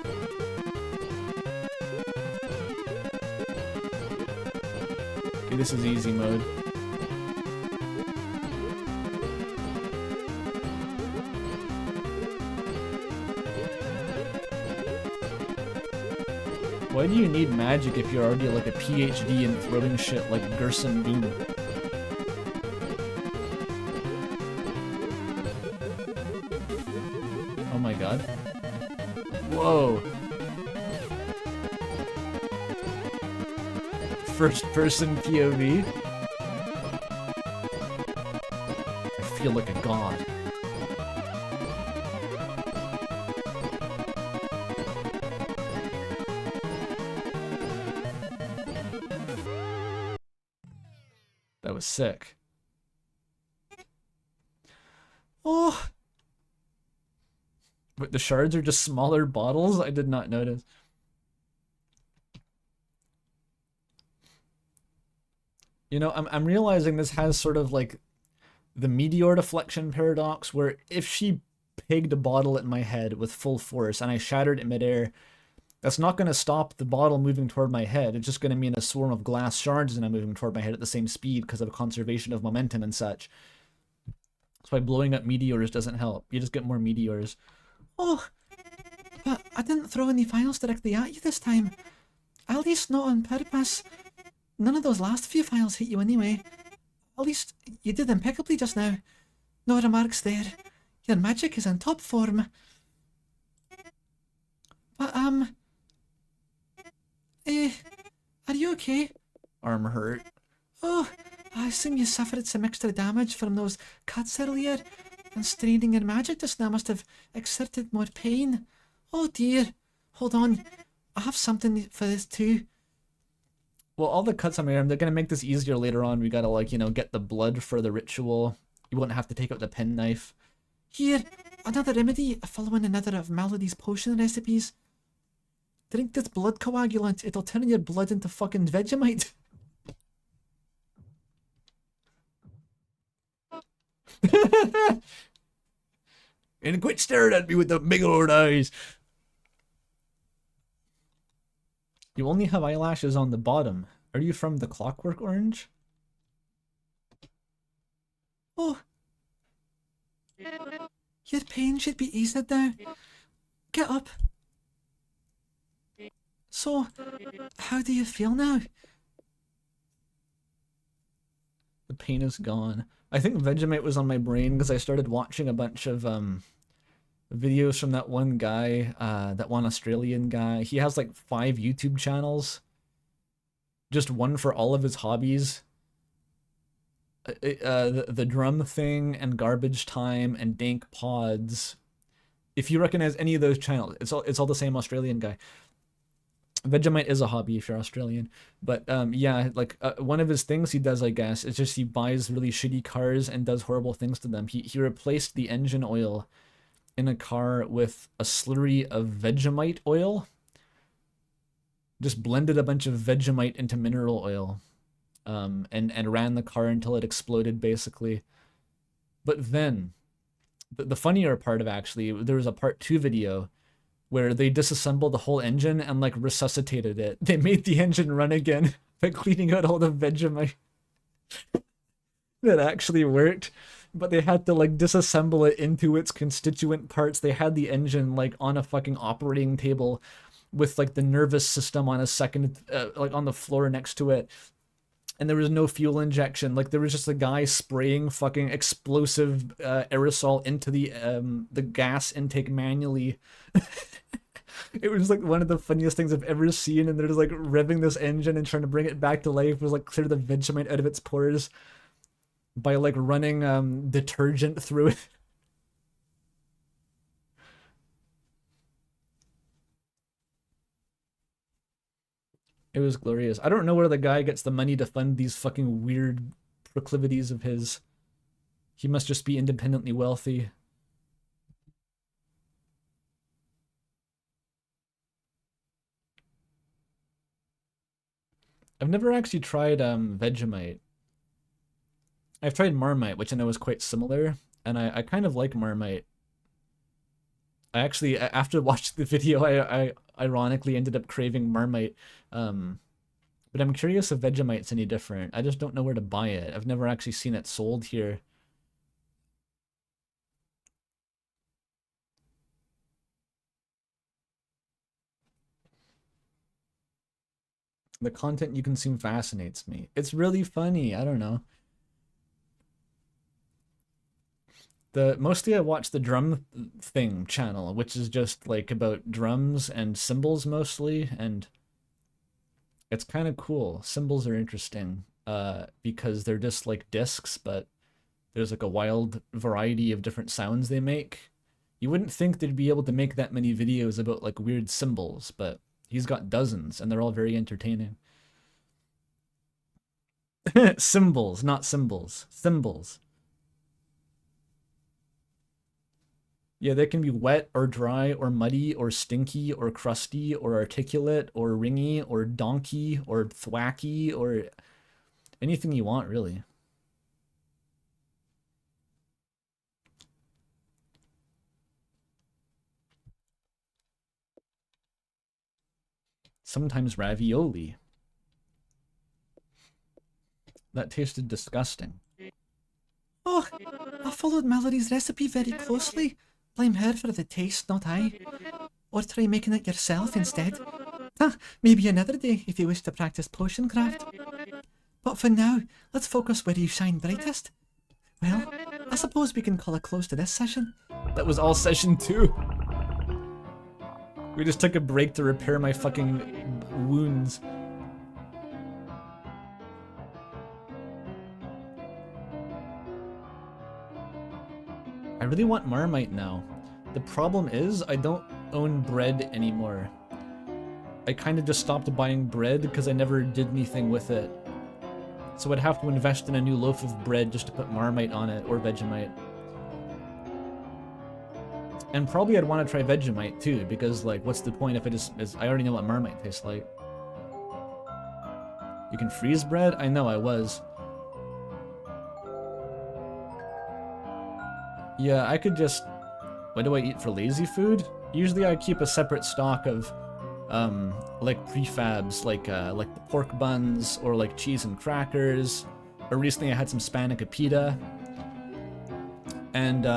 Okay, this is easy mode. Why do you need magic if you're already like a PhD in throwing shit like Gerson Boom? Whoa. First person POV. I feel like a god. That was sick. Oh! But the shards are just smaller bottles? I did not notice. You know, I'm realizing this has sort of like the meteor deflection paradox, where if she pegged a bottle at my head with full force and I shattered it midair, that's not going to stop the bottle moving toward my head. It's just going to mean a swarm of glass shards and I'm moving toward my head at the same speed because of conservation of momentum and such. That's why blowing up meteors doesn't help. You just get more meteors. Oh, but I didn't throw any files directly at you this time. At least not on purpose. None of those last few files hit you anyway. At least you did impeccably just now. No remarks there. Your magic is in top form. But, are you okay? Arm hurt. Oh, I assume you suffered some extra damage from those cuts earlier, and straining your magic just now must have exerted more pain. Oh dear. Hold on. I have something for this too. Well, all the cuts on my arm, they're going to make this easier later on. We got to, like, you know, get the blood for the ritual. You won't have to take out the penknife. Here, another remedy following another of Melody's potion recipes. Drink this blood coagulant. It'll turn your blood into fucking Vegemite. And quit staring at me with the big old eyes. You only have eyelashes on the bottom. Are you from the Clockwork Orange? Oh. Your pain should be eased now. Get up. So, how do you feel now? The pain is gone. I think Vegemite was on my brain because I started watching a bunch of videos from that one guy, that one Australian guy. He has like 5 YouTube channels. Just one for all of his hobbies. The drum thing and garbage time and dank pods. If you recognize any of those channels, it's all the same Australian guy. Vegemite is a hobby if you're Australian, but yeah, like one of his things he does, I guess, is just he buys really shitty cars and does horrible things to them. He replaced the engine oil in a car with a slurry of Vegemite oil. Just blended a bunch of Vegemite into mineral oil, and ran the car until it exploded, basically. But then, the funnier part of actually, there was a part 2 video where they disassembled the whole engine and like resuscitated it. They made the engine run again by cleaning out all the Vegemite. That actually worked, but they had to like disassemble it into its constituent parts. They had the engine like on a fucking operating table with like the nervous system on a second, like on the floor next to it. And there was no fuel injection. Like there was just a guy spraying fucking explosive aerosol into the gas intake manually. It was like one of the funniest things I've ever seen, and they're just like revving this engine and trying to bring it back to life, was like clear the Vegemite out of its pores by like running detergent through it. It was glorious. I don't know where the guy gets the money to fund these fucking weird proclivities of his. He must just be independently wealthy. I've never actually tried Vegemite. I've tried Marmite, which I know is quite similar, and I kind of like Marmite. I actually, after watching the video, I ironically ended up craving Marmite. But I'm curious if Vegemite's any different. I just don't know where to buy it. I've never actually seen it sold here. The content you consume fascinates me. It's really funny. I don't know. Mostly I watch the drum thing channel, which is just like about drums and cymbals mostly, and it's kind of cool. Cymbals are interesting because they're just like discs, but there's like a wild variety of different sounds they make. You wouldn't think they'd be able to make that many videos about like weird cymbals, but he's got dozens and they're all very entertaining. Cymbals, not symbols. Cymbals. Yeah, they can be wet or dry or muddy or stinky or crusty or articulate or ringy or donkey or thwacky or anything you want, really. Sometimes ravioli. That tasted disgusting. Oh, I followed Mallory's recipe very closely. Blame her for the taste, not I. Or try making it yourself instead. Maybe another day if you wish to practice potion craft. But for now, let's focus where you shine brightest. Well, I suppose we can call a close to this session. That was all session 2. We just took a break to repair my fucking wounds. I really want Marmite now. The problem is, I don't own bread anymore. I kind of just stopped buying bread because I never did anything with it. So I'd have to invest in a new loaf of bread just to put Marmite on it, or Vegemite. And probably I'd want to try Vegemite too, because like, what's the point if I already know what Marmite tastes like. You can freeze bread? I know I was. Yeah, I could just... What do I eat for lazy food? Usually I keep a separate stock of, like prefabs, like the pork buns, or like cheese and crackers. Or recently I had some Spanica pita. And,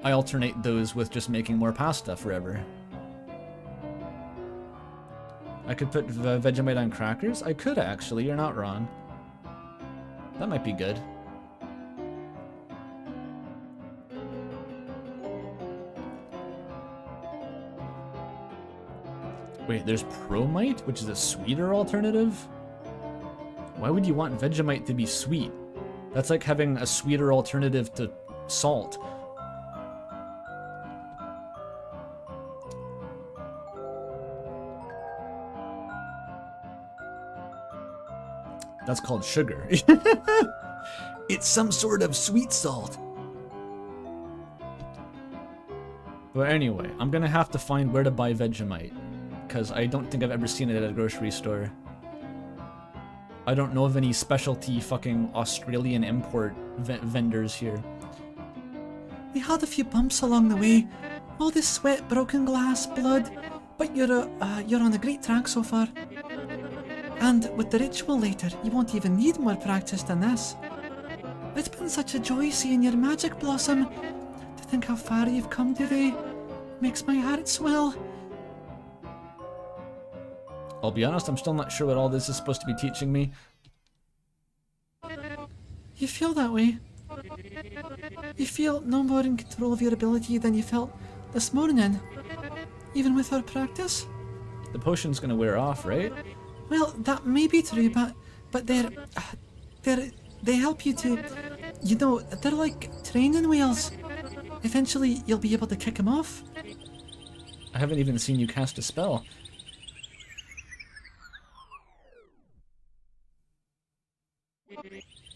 I alternate those with just making more pasta forever. I could put Vegemite on crackers? I could actually, you're not wrong. That might be good. Wait, there's Promite, which is a sweeter alternative? Why would you want Vegemite to be sweet? That's like having a sweeter alternative to salt. That's called sugar. It's some sort of sweet salt. But anyway, I'm gonna have to find where to buy Vegemite, because I don't think I've ever seen it at a grocery store. I don't know of any specialty fucking Australian import vendors here. We had a few bumps along the way. All this sweat, broken glass, blood. But you're on a great track so far. And with the ritual later, you won't even need more practice than this. It's been such a joy seeing your magic blossom. To think how far you've come today makes my heart swell. I'll be honest, I'm still not sure what all this is supposed to be teaching me. You feel that way? You feel no more in control of your ability than you felt this morning, even with our practice? The potion's gonna wear off, right? Well, that may be true, but they help you to, you know, they're like training wheels. Eventually, you'll be able to kick them off. I haven't even seen you cast a spell.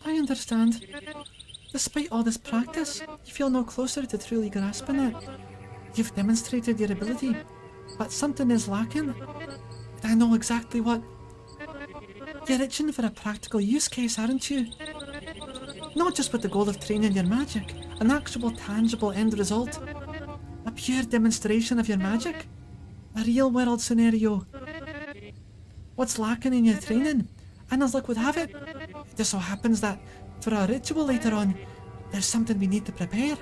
I understand. Despite all this practice, you feel no closer to truly grasping it. You've demonstrated your ability, but something is lacking. I know exactly what. You're itching for a practical use case, aren't you? Not just with the goal of training your magic, an actual tangible end result. A pure demonstration of your magic. A real-world scenario. What's lacking in your training? And as luck would have it, it just so happens that for our ritual later on, there's something we need to prepare.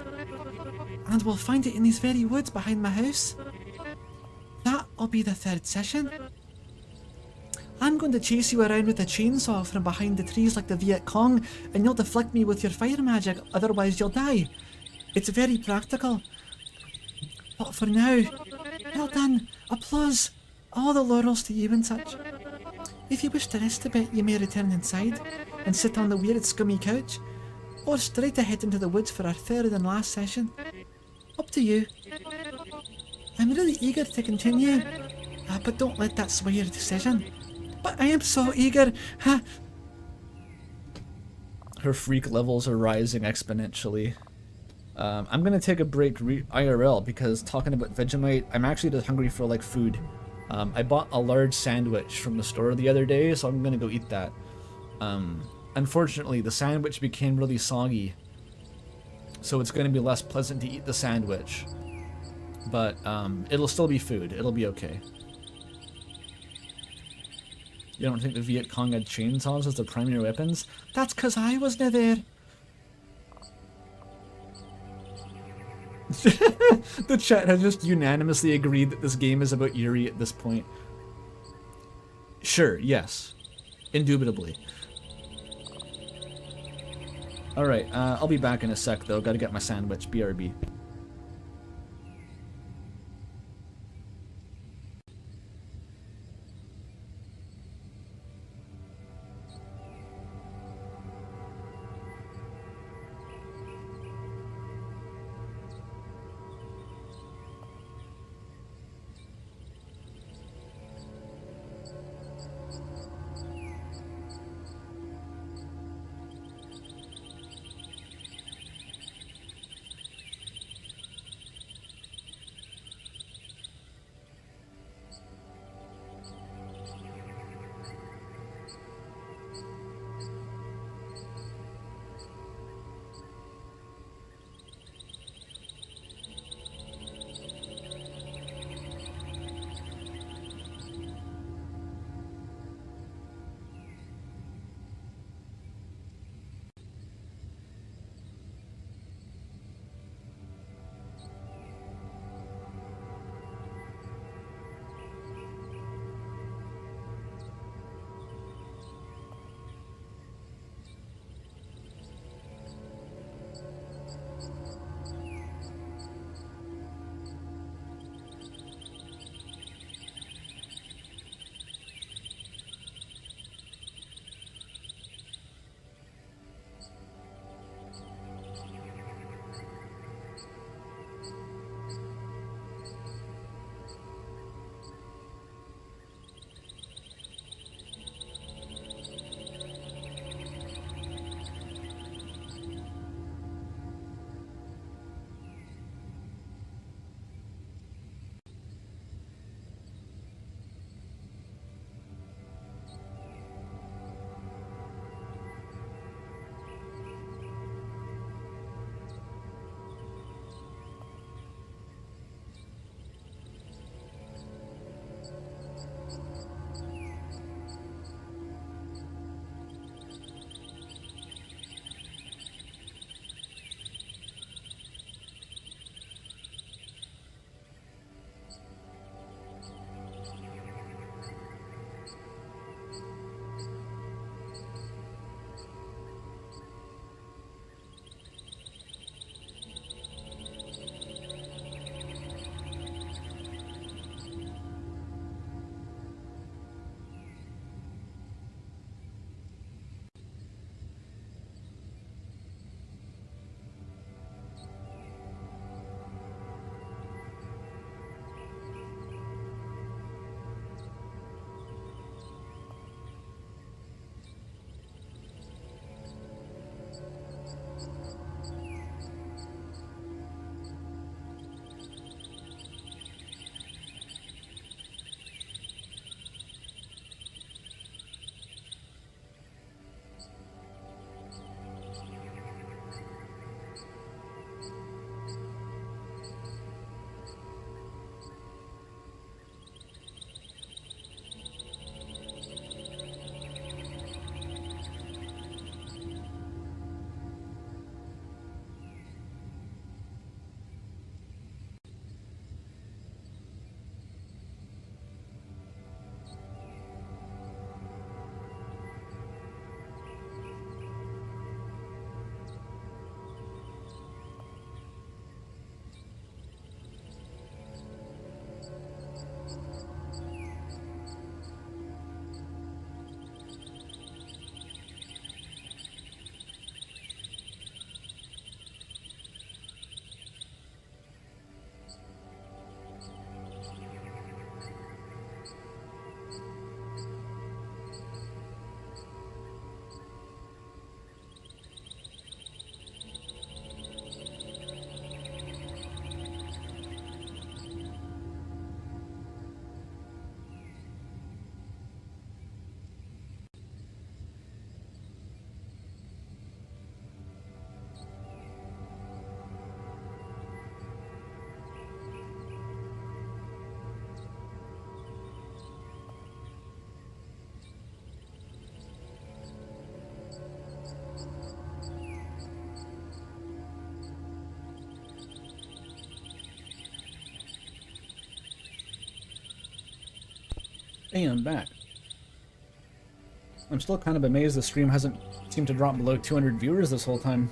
And we'll find it in these very woods behind my house. That'll be the third session. I'm going to chase you around with a chainsaw from behind the trees like the Viet Cong, and you'll deflect me with your fire magic, otherwise you'll die. It's very practical. But for now, well done. Applause. All the laurels to you and such. If you wish to rest a bit, you may return inside and sit on the weird scummy couch, or straight ahead into the woods for our third and last session. Up to you. I'm really eager to continue, but don't let that sway your decision. But I am so eager. Her freak levels are rising exponentially. I'm gonna take a break IRL because talking about Vegemite, I'm actually just hungry for like food. I bought a large sandwich from the store the other day, so I'm gonna go eat that. Unfortunately, the sandwich became really soggy, so it's gonna be less pleasant to eat the sandwich. But it'll still be food. It'll be okay. You don't think the Viet Cong had chainsaws as their primary weapons? That's 'cause I wasn't there. The chat has just unanimously agreed that this game is about Yuri at this point. Sure, yes. Indubitably. Alright, I'll be back in a sec though. Gotta get my sandwich. BRB. Hey, I'm back. I'm still kind of amazed the stream hasn't seemed to drop below 200 viewers this whole time.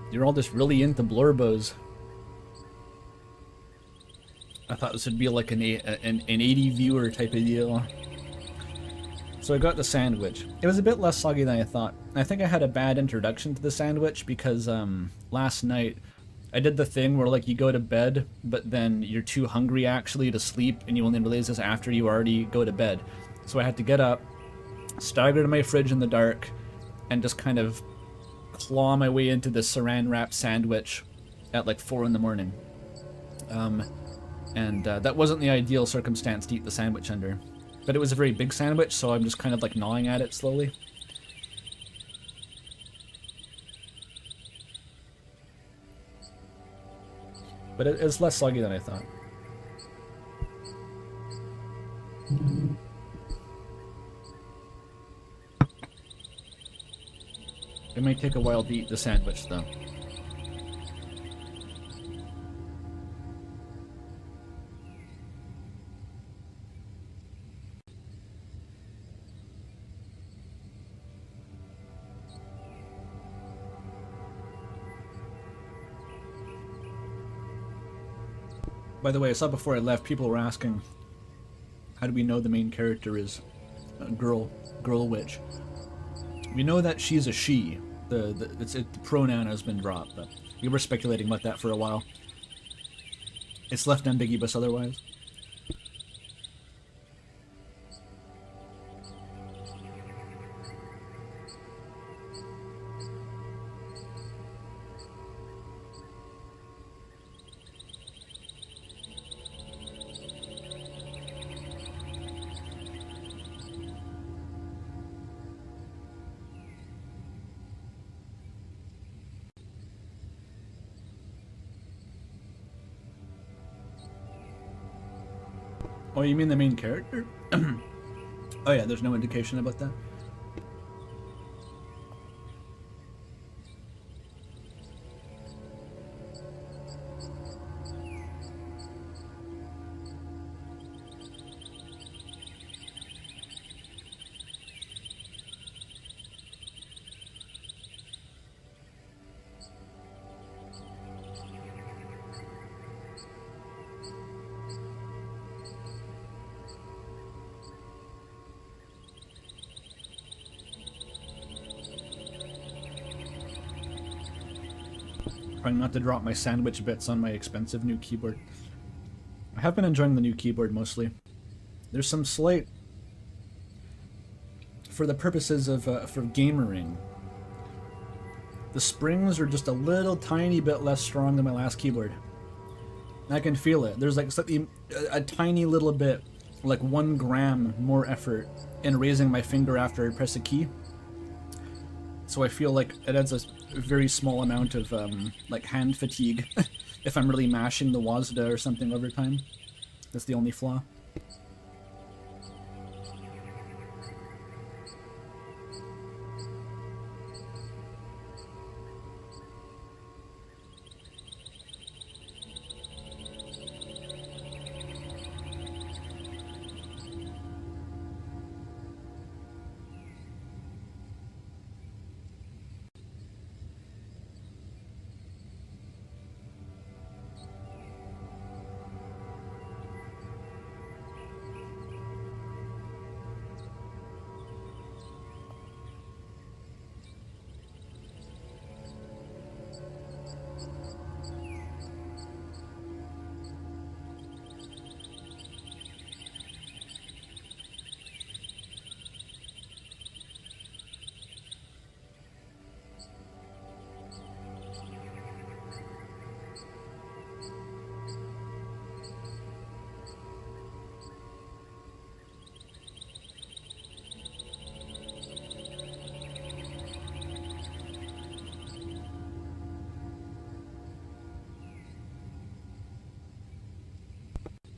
You're all just really into Blorbos. I thought this would be like an 80 viewer type of deal. So I got the sandwich. It was a bit less soggy than I thought. I think I had a bad introduction to the sandwich because last night I did the thing where like you go to bed but then you're too hungry actually to sleep and you only realize this after you already go to bed. So I had to get up, stagger to my fridge in the dark, and just kind of claw my way into the saran wrap sandwich at like 4 in the morning. That wasn't the ideal circumstance to eat the sandwich under. But it was a very big sandwich, so I'm just kind of like gnawing at it slowly. But it's less soggy than I thought. It may take a while to eat the sandwich, though. By the way, I saw before I left, people were asking, how do we know the main character is a girl witch? We know that she's a she. The pronoun has been dropped, but we were speculating about that for a while. It's left ambiguous otherwise. Oh, you mean the main character? Oh yeah, there's no indication about that. Trying not to drop my sandwich bits on my expensive new keyboard. I have been enjoying the new keyboard mostly. There's some slight, for the purposes of for gamering, the springs are just a little tiny bit less strong than my last keyboard. I can feel it. There's like slightly a tiny little bit, like 1 gram more effort in raising my finger after I press a key. So I feel like it adds a very small amount of like hand fatigue if I'm really mashing the WASDA or something over time. That's the only flaw.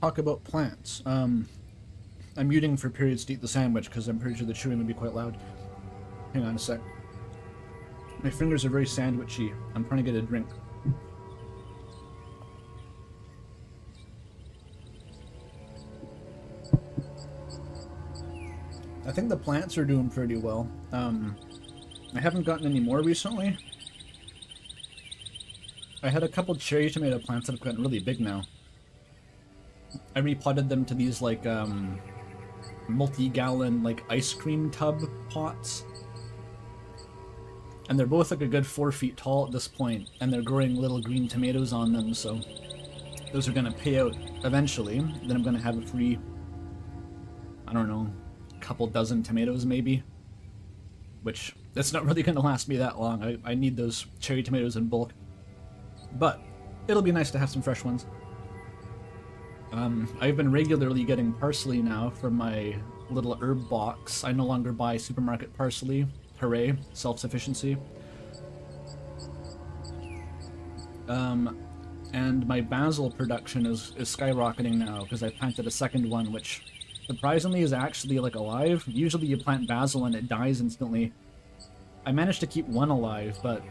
Talk about plants. I'm muting for periods to eat the sandwich because I'm pretty sure the chewing would be quite loud. Hang on a sec. My fingers are very sandwichy. I'm trying to get a drink. I think the plants are doing pretty well. I haven't gotten any more recently. I had a couple cherry tomato plants that have gotten really big now. I repotted them to these like multi-gallon like ice cream tub pots. And they're both like a good 4 feet tall at this point, and they're growing little green tomatoes on them, so those are gonna pay out eventually. Then I'm gonna have a free, I don't know, couple dozen tomatoes maybe, which that's not really gonna last me that long. I need those cherry tomatoes in bulk, but it'll be nice to have some fresh ones. I've been regularly getting parsley now from my little herb box. I no longer buy supermarket parsley. Hooray, self-sufficiency. And my basil production is skyrocketing now because I planted a second one, which surprisingly is actually like alive. Usually you plant basil and it dies instantly. I managed to keep one alive, but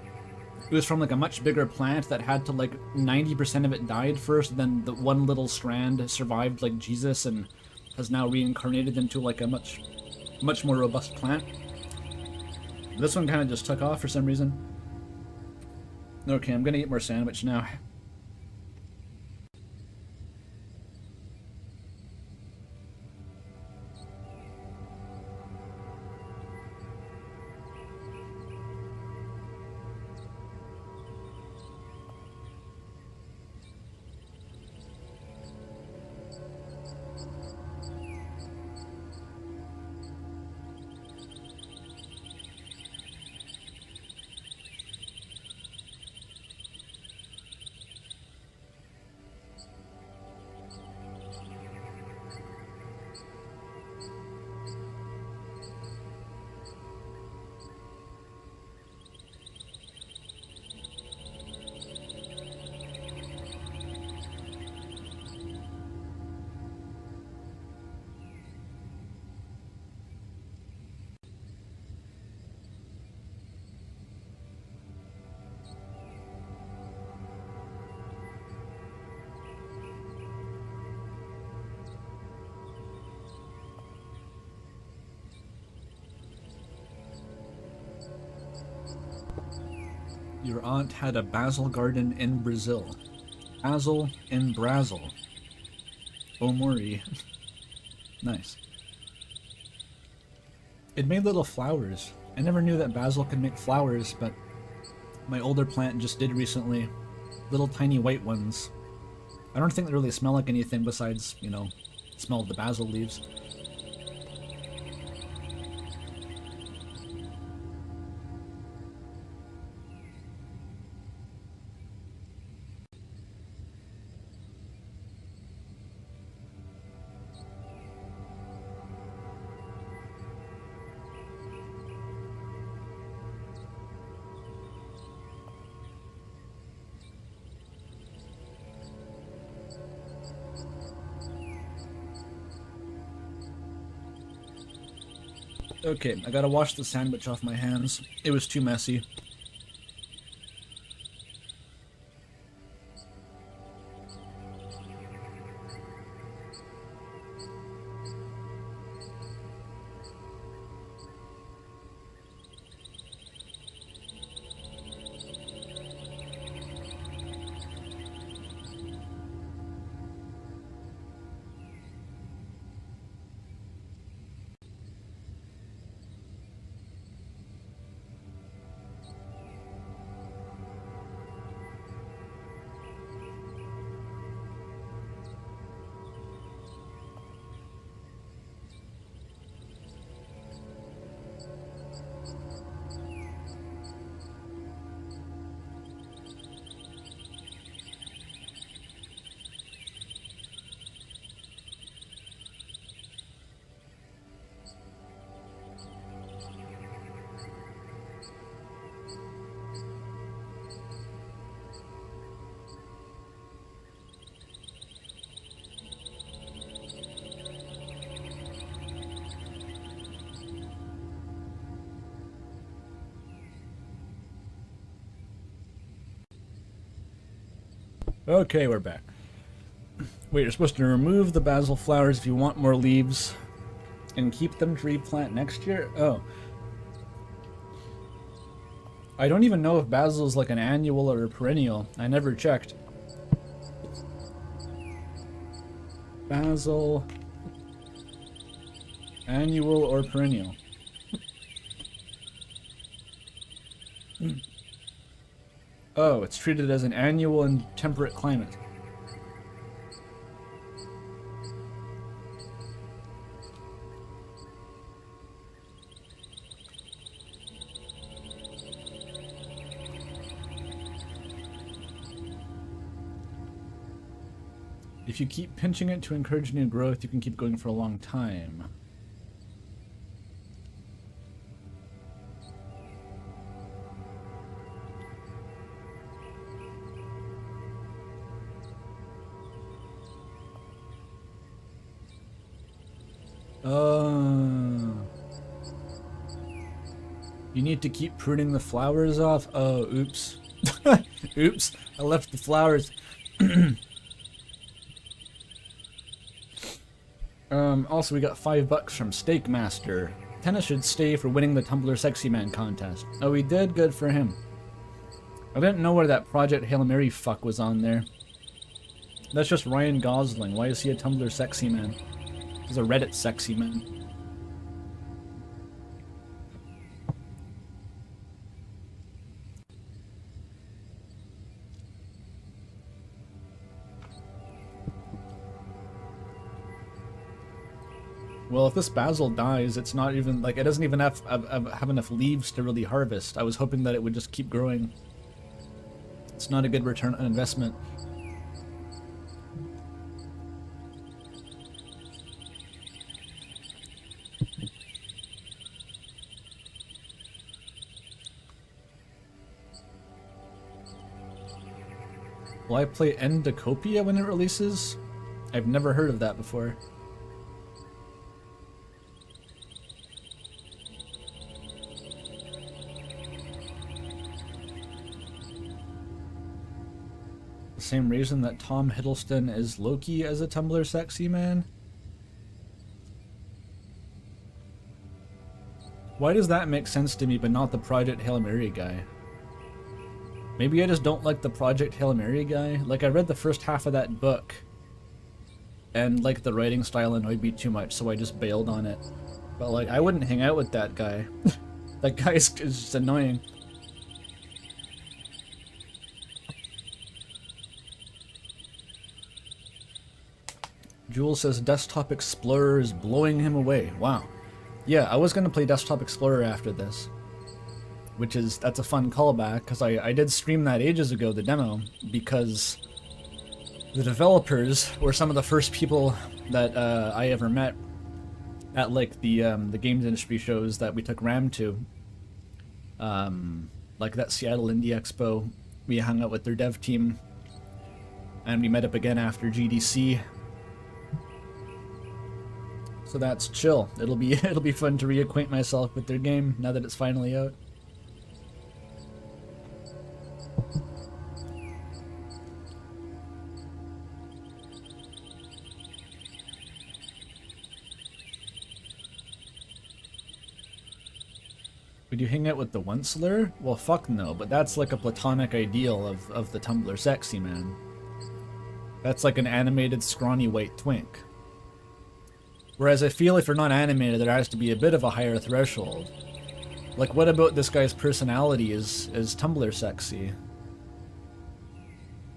it was from like a much bigger plant that had to like 90% of it died first, then the one little strand survived like Jesus and has now reincarnated into like a much more robust plant. This one kind of just took off for some reason. Okay, I'm gonna eat more sandwich now. Your aunt had a basil garden in Brazil. Basil in Brazil. Omori. Nice. It made little flowers. I never knew that basil could make flowers, but my older plant just did recently. Little tiny white ones. I don't think they really smell like anything besides, you know, the smell of the basil leaves. Okay, I gotta wash the sandwich off my hands. It was too messy. Okay, we're back. Wait, you're supposed to remove the basil flowers if you want more leaves. and keep them to replant next year? Oh. I don't even know if basil is like an annual or a perennial. I never checked. Basil. Annual or perennial? Oh, it's treated as an annual in temperate climate. If you keep pinching it to encourage new growth, you can keep going for a long time. You need to keep pruning the flowers off? Oh, oops. Oops, I left the flowers. Also we got $5 from Steak Master. Tennis should stay for winning the Tumblr Sexy Man contest. Oh, he did? Good for him. I didn't know where that Project Hail Mary fuck was on there. That's just Ryan Gosling. Why is he a Tumblr Sexy Man? He's a Reddit Sexy Man. Well, if this basil dies, it's not even, like, it doesn't even have enough leaves to really harvest. I was hoping that it would just keep growing. It's not a good return on investment. Will I play Endocopia when it releases? I've never heard of that before. Same reason that Tom Hiddleston is Loki as a Tumblr Sexy Man? Why does that make sense to me but not the Project Hail Mary guy? Maybe I just don't like the Project Hail Mary guy. Like, I read the first half of that book and like the writing style annoyed me too much, so I just bailed on it. But like, I wouldn't hang out with that guy. That guy is just annoying. Jules says Desktop Explorer is blowing him away. Wow. Yeah, I was gonna play Desktop Explorer after this. Which is, that's a fun callback, because I did stream that ages ago, the demo, because the developers were some of the first people that I ever met at like the games industry shows that we took Ram to. Like that Seattle Indie Expo, we hung out with their dev team, and we met up again after GDC. So that's chill. It'll be fun to reacquaint myself with their game now that it's finally out. Would you hang out with the Onceler? Well, fuck no, but that's like a platonic ideal of the Tumblr Sexy Man. That's like an animated scrawny white twink. Whereas I feel if you're not animated, there has to be a bit of a higher threshold. Like, what about this guy's personality is Tumblr sexy?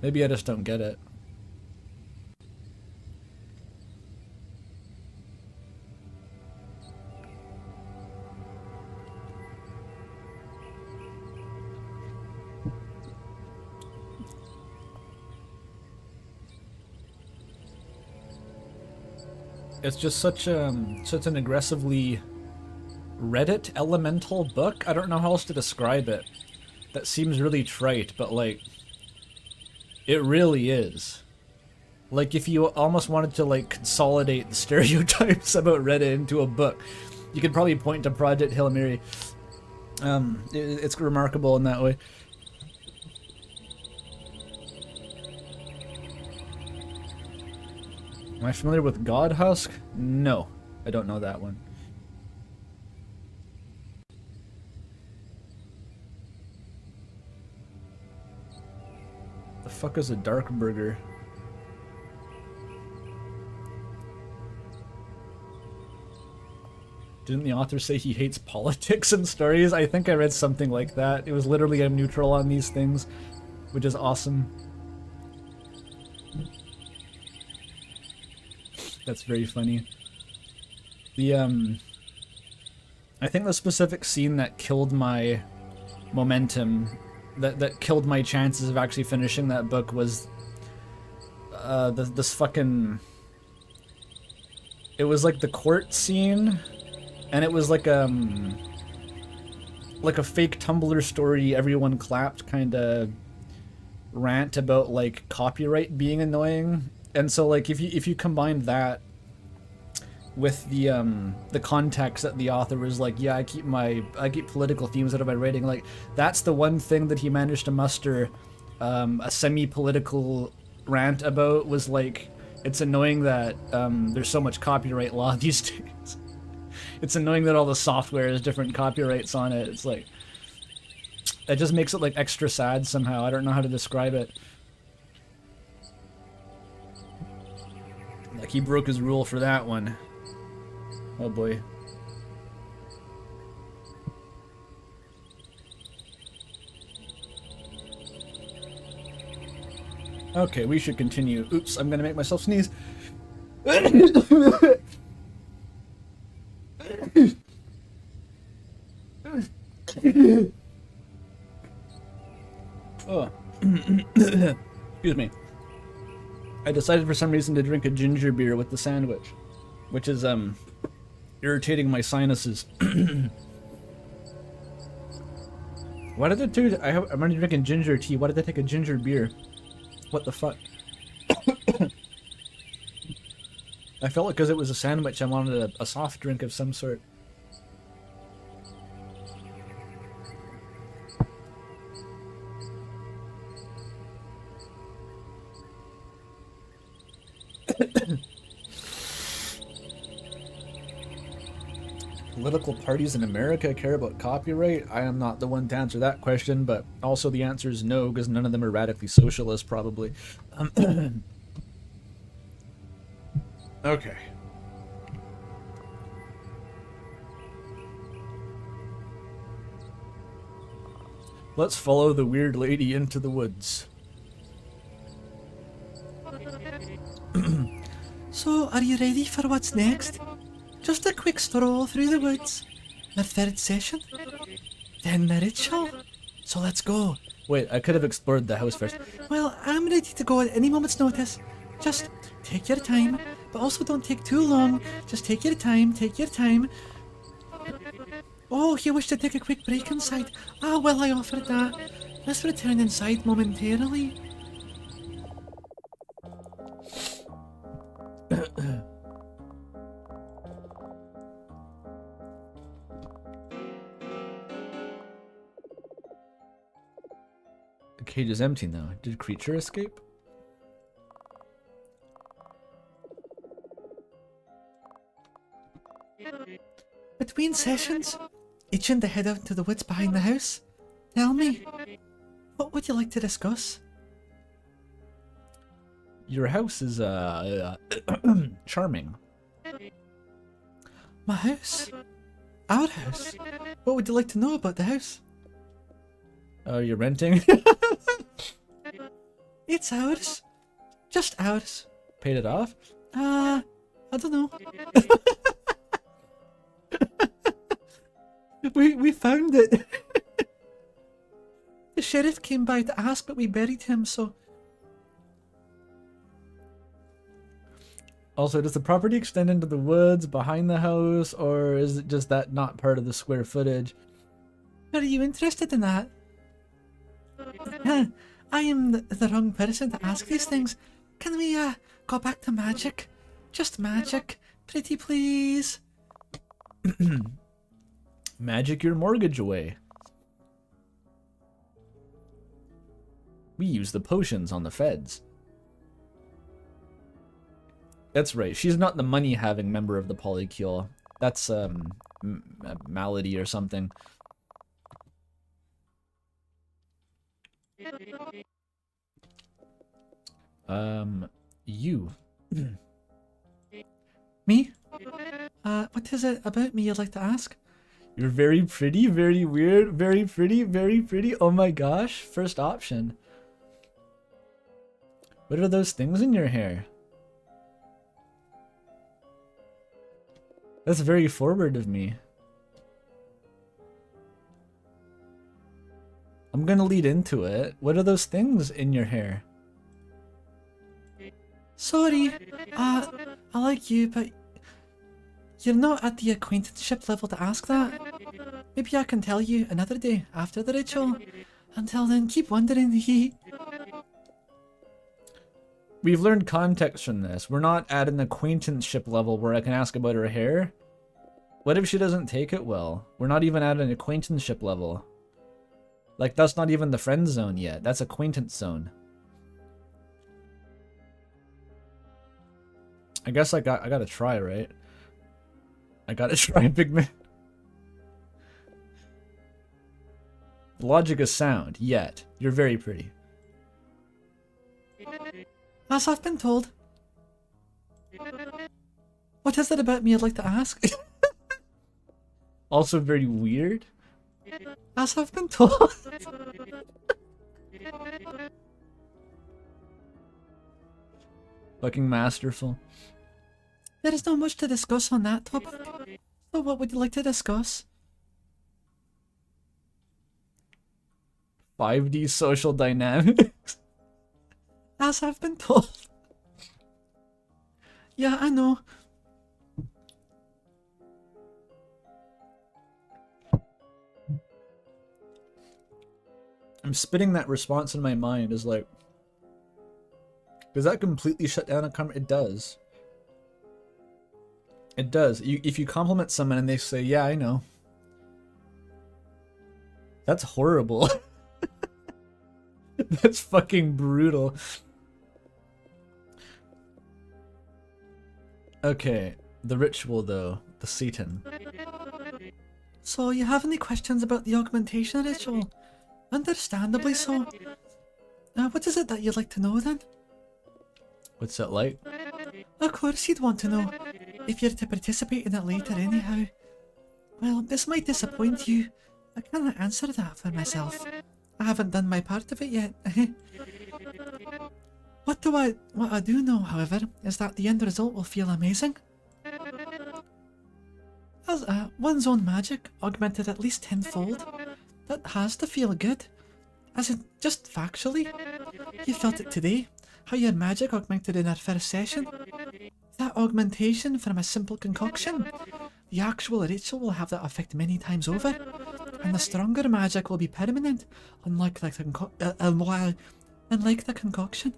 Maybe I just don't get it. It's just such an aggressively Reddit elemental book. I don't know how else to describe it. That seems really trite, but like, it really is. Like, if you almost wanted to like consolidate the stereotypes about Reddit into a book, you could probably point to Project Hail Mary. It's remarkable in that way. Am I familiar with God Husk? No, I don't know that one. fuck is a dark burger? Didn't the author say he hates politics and stories? I think I read something like that. It was literally I'm neutral on these things, which is awesome. That's very funny. The I think the specific scene that killed my momentum, that killed my chances of actually finishing that book was this fucking, it was like the court scene, and it was like a fake Tumblr story, everyone clapped kind of rant about like copyright being annoying. And so like if you combine that with the context that the author was like, yeah, I keep political themes out of my writing, like that's the one thing that he managed to muster a semi-political rant about, was like, it's annoying that there's so much copyright law these days. It's annoying that all the software has different copyrights on it. It's like, it just makes it like extra sad somehow. I don't know how to describe it. Like, he broke his rule for that one. Oh boy. Okay, we should continue. Oops, I'm gonna make myself sneeze. Oh. Excuse me. I decided for some reason to drink a ginger beer with the sandwich, which is irritating my sinuses. Why did I do? I'm already drinking ginger tea. Why did I take a ginger beer? What the fuck? I felt like because it was a sandwich, I wanted a soft drink of some sort. Political parties in America care about copyright? I am not the one to answer that question, but also the answer is no, because none of them are radically socialist, probably. Okay. Let's follow the weird lady into the woods. So, are you ready for what's next? Just a quick stroll through the woods. Our third session? Then the ritual. So let's go. Wait, I could have explored the house first. Well, I'm ready to go at any moment's notice. Just take your time, but also don't take too long. Just take your time, take your time. Oh, you wish to take a quick break inside? Ah, well, I offered that. Let's return inside momentarily. The cage is empty now. Did creature escape? Between sessions, itching to head out to the woods behind the house. Tell me, what would you like to discuss? Your house is, charming. My house? Our house? What would you like to know about the house? Oh, you're renting? It's ours. Just ours. Paid it off? I don't know. We found it. The sheriff came by to ask, but we buried him, so... Also, does the property extend into the woods behind the house, or is it just that not part of the square footage? Are you interested in that? I am the wrong person to ask these things. Can we, go back to magic? Just magic. Pretty please. Magic your mortgage away. We use the potions on the feds. That's right, she's not the money-having member of the Polycule. That's, Malady or something. You. Me? What is it about me you'd like to ask? You're very pretty, very weird, very pretty, very pretty. Oh my gosh, first option. What are those things in your hair? That's very forward of me. I'm gonna lead into it. What are those things in your hair? Sorry, I like you, but you're not at the acquaintanceship level to ask that. Maybe I can tell you another day after the ritual. Until then, keep wondering. We've learned context from this. We're not at an acquaintanceship level where I can ask about her hair. What if she doesn't take it well? We're not even at an acquaintanceship level. Like, that's not even the friend zone yet. That's acquaintance zone. I guess I gotta try, right? I gotta try, big man. The logic is sound, yet. You're very pretty. As I've been told. What is it about me you'd like to ask? Also very weird. As I've been told. Fucking masterful. There is not much to discuss on that topic. So what would you like to discuss? 5D social dynamics. As I've been told. Yeah, I know. I'm spitting that response in my mind is like, does that completely shut down a comment? It does. It does. If you compliment someone and they say, yeah, I know. That's horrible. That's fucking brutal. Okay, the ritual though, the Satan. So you have any questions about the augmentation ritual? Understandably so. What is it that you'd like to know then? What's that like? Of course you'd want to know, if you're to participate in it later anyhow. Well, this might disappoint you. I cannot answer that for myself. I haven't done my part of it yet. What I do know, however, is that the end result will feel amazing. As one's own magic augmented at least tenfold, that has to feel good. As in, just factually. You felt it today, how your magic augmented in our first session. That augmentation from a simple concoction. The actual ritual will have that effect many times over, and the stronger magic will be permanent, unlike the concoction.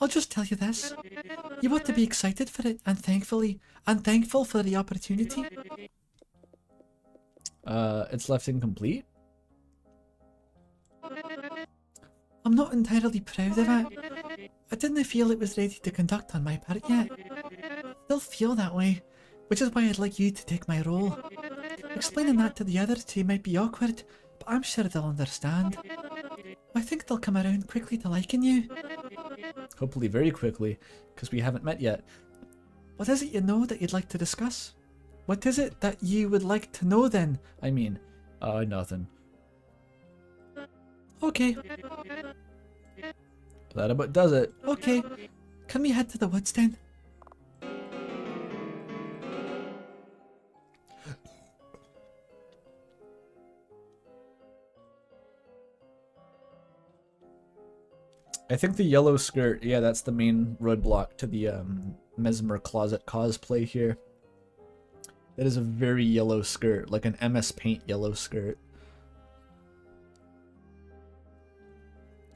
I'll just tell you this. You ought to be excited for it and thankful for the opportunity. It's left incomplete? I'm not entirely proud of it. I didn't feel it was ready to conduct on my part yet. Still feel that way, which is why I'd like you to take my role. Explaining that to the other two might be awkward, but I'm sure they'll understand. I think they'll come around quickly to liking you. Hopefully very quickly, because we haven't met yet. What is it you know that you'd like to discuss? What is it that you would like to know then? I mean, nothing. Okay. That about does it. Okay. Can we head to the woods then? I think the yellow skirt, yeah, that's the main roadblock to the Mesmer Closet cosplay here. That is a very yellow skirt, like an MS Paint yellow skirt.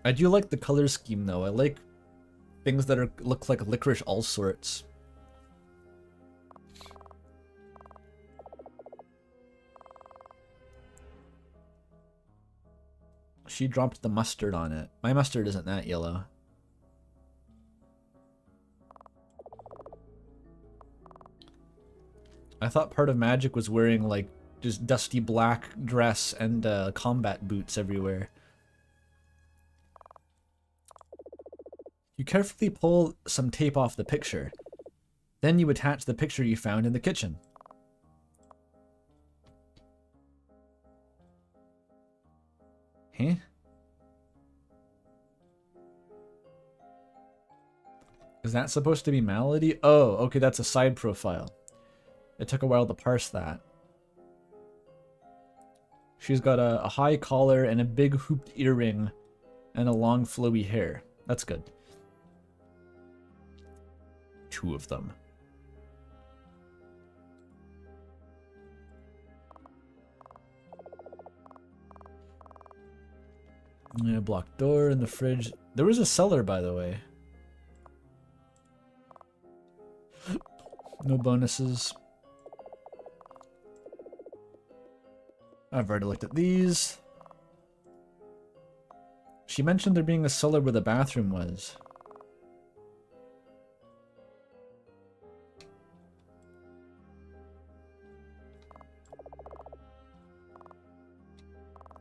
I do like the color scheme though. I like things that look like licorice all sorts. She dropped the mustard on it. My mustard isn't that yellow. I thought part of magic was wearing like just dusty black dress and combat boots everywhere. You carefully pull some tape off the picture. Then you attach the picture you found in the kitchen. Huh? Is that supposed to be Malady? Oh, okay, that's a side profile. It took a while to parse that. She's got a high collar and a big hooped earring and a long flowy hair. That's good. 2 of them. Yeah, blocked door in the fridge. There was a cellar, by the way. No bonuses. I've already looked at these. She mentioned there being a cellar where the bathroom was.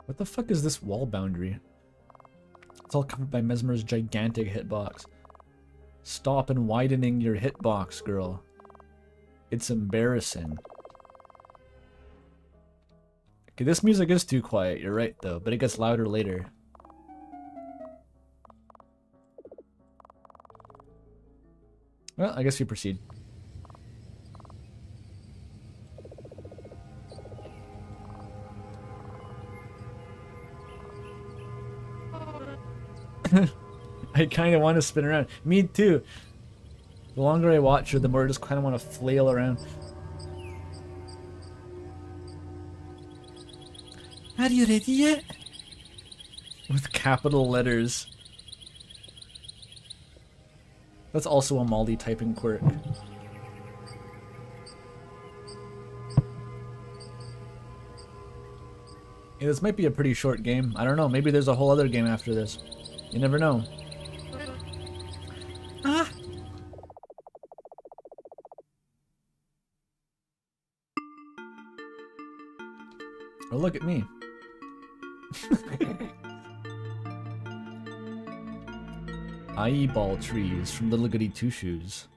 What the fuck is this wall boundary? It's all covered by Mesmer's gigantic hitbox. Stop and widening your hitbox, girl. It's embarrassing. Okay, this music is too quiet, you're right though, but it gets louder later. Well, I guess we proceed. I kind of want to spin around. Me too. The longer I watch her, the more I just kind of want to flail around. Are you ready yet? With capital letters. That's also a Molly typing quirk. Yeah, this might be a pretty short game. I don't know. Maybe there's a whole other game after this. You never know. Ah! Oh, look at me. Eyeball trees from Little Goody Two Shoes.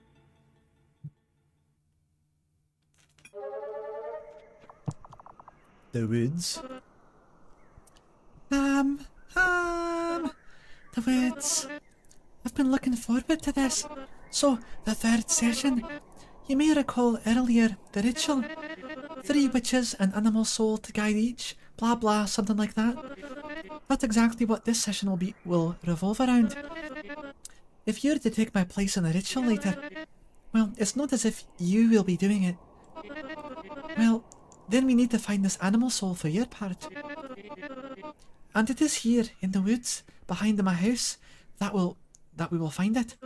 The woods. The woods. I've been looking forward to this. So, the 3rd session. You may recall earlier the ritual. 3 witches, an animal soul to guide each. Blah blah, something like that. That's exactly what this session will revolve around. If you're to take my place in the ritual later, well, it's not as if you will be doing it. Well, then we need to find this animal soul for your part. And it is here, in the woods, behind my house, that we will find it.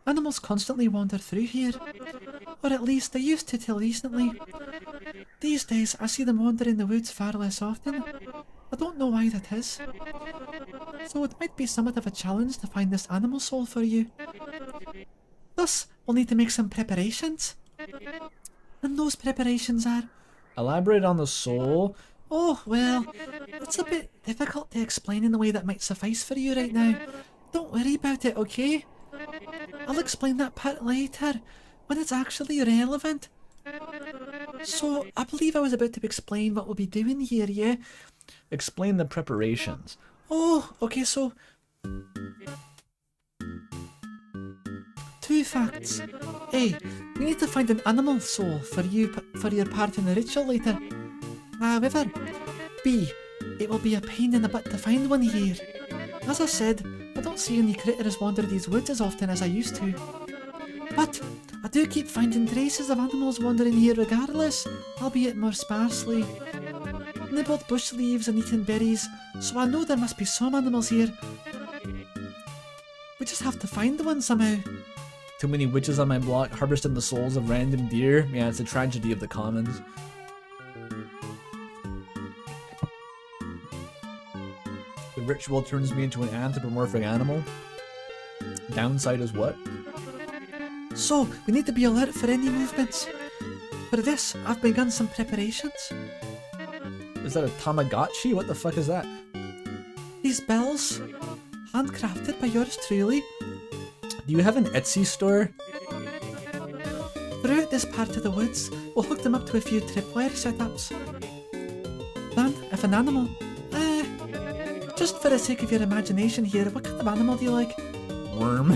Animals constantly wander through here, or at least they used to till recently. These days I see them wander in the woods far less often. I don't know why that is. So it might be somewhat of a challenge to find this animal soul for you. Thus, we'll need to make some preparations. And those preparations are... Elaborate on the soul. Oh, well, it's a bit difficult to explain in a way that might suffice for you right now. Don't worry about it, okay? I'll explain that part later, when it's actually relevant. So, I believe I was about to explain what we'll be doing here, yeah? Explain the preparations. Oh, okay, so... 2 facts. A. We need to find an animal soul for your part in the ritual later. However, B. It will be a pain in the butt to find one here. As I said, I don't see any critters wander these woods as often as I used to. But I do keep finding traces of animals wandering here regardless, albeit more sparsely. Nibbled bush leaves and eaten berries, so I know there must be some animals here. We just have to find one somehow. Too many witches on my block harvesting the souls of random deer. Yeah, it's a tragedy of the commons. The ritual turns me into an anthropomorphic animal. Downside is what? So, we need to be alert for any movements. For this, I've begun some preparations. Is that a Tamagotchi? What the fuck is that? These bells, handcrafted by yours truly, Do you have an Etsy store? Throughout this part of the woods, we'll hook them up to a few tripwire setups. Then, if an animal... just for the sake of your imagination here, what kind of animal do you like? Worm.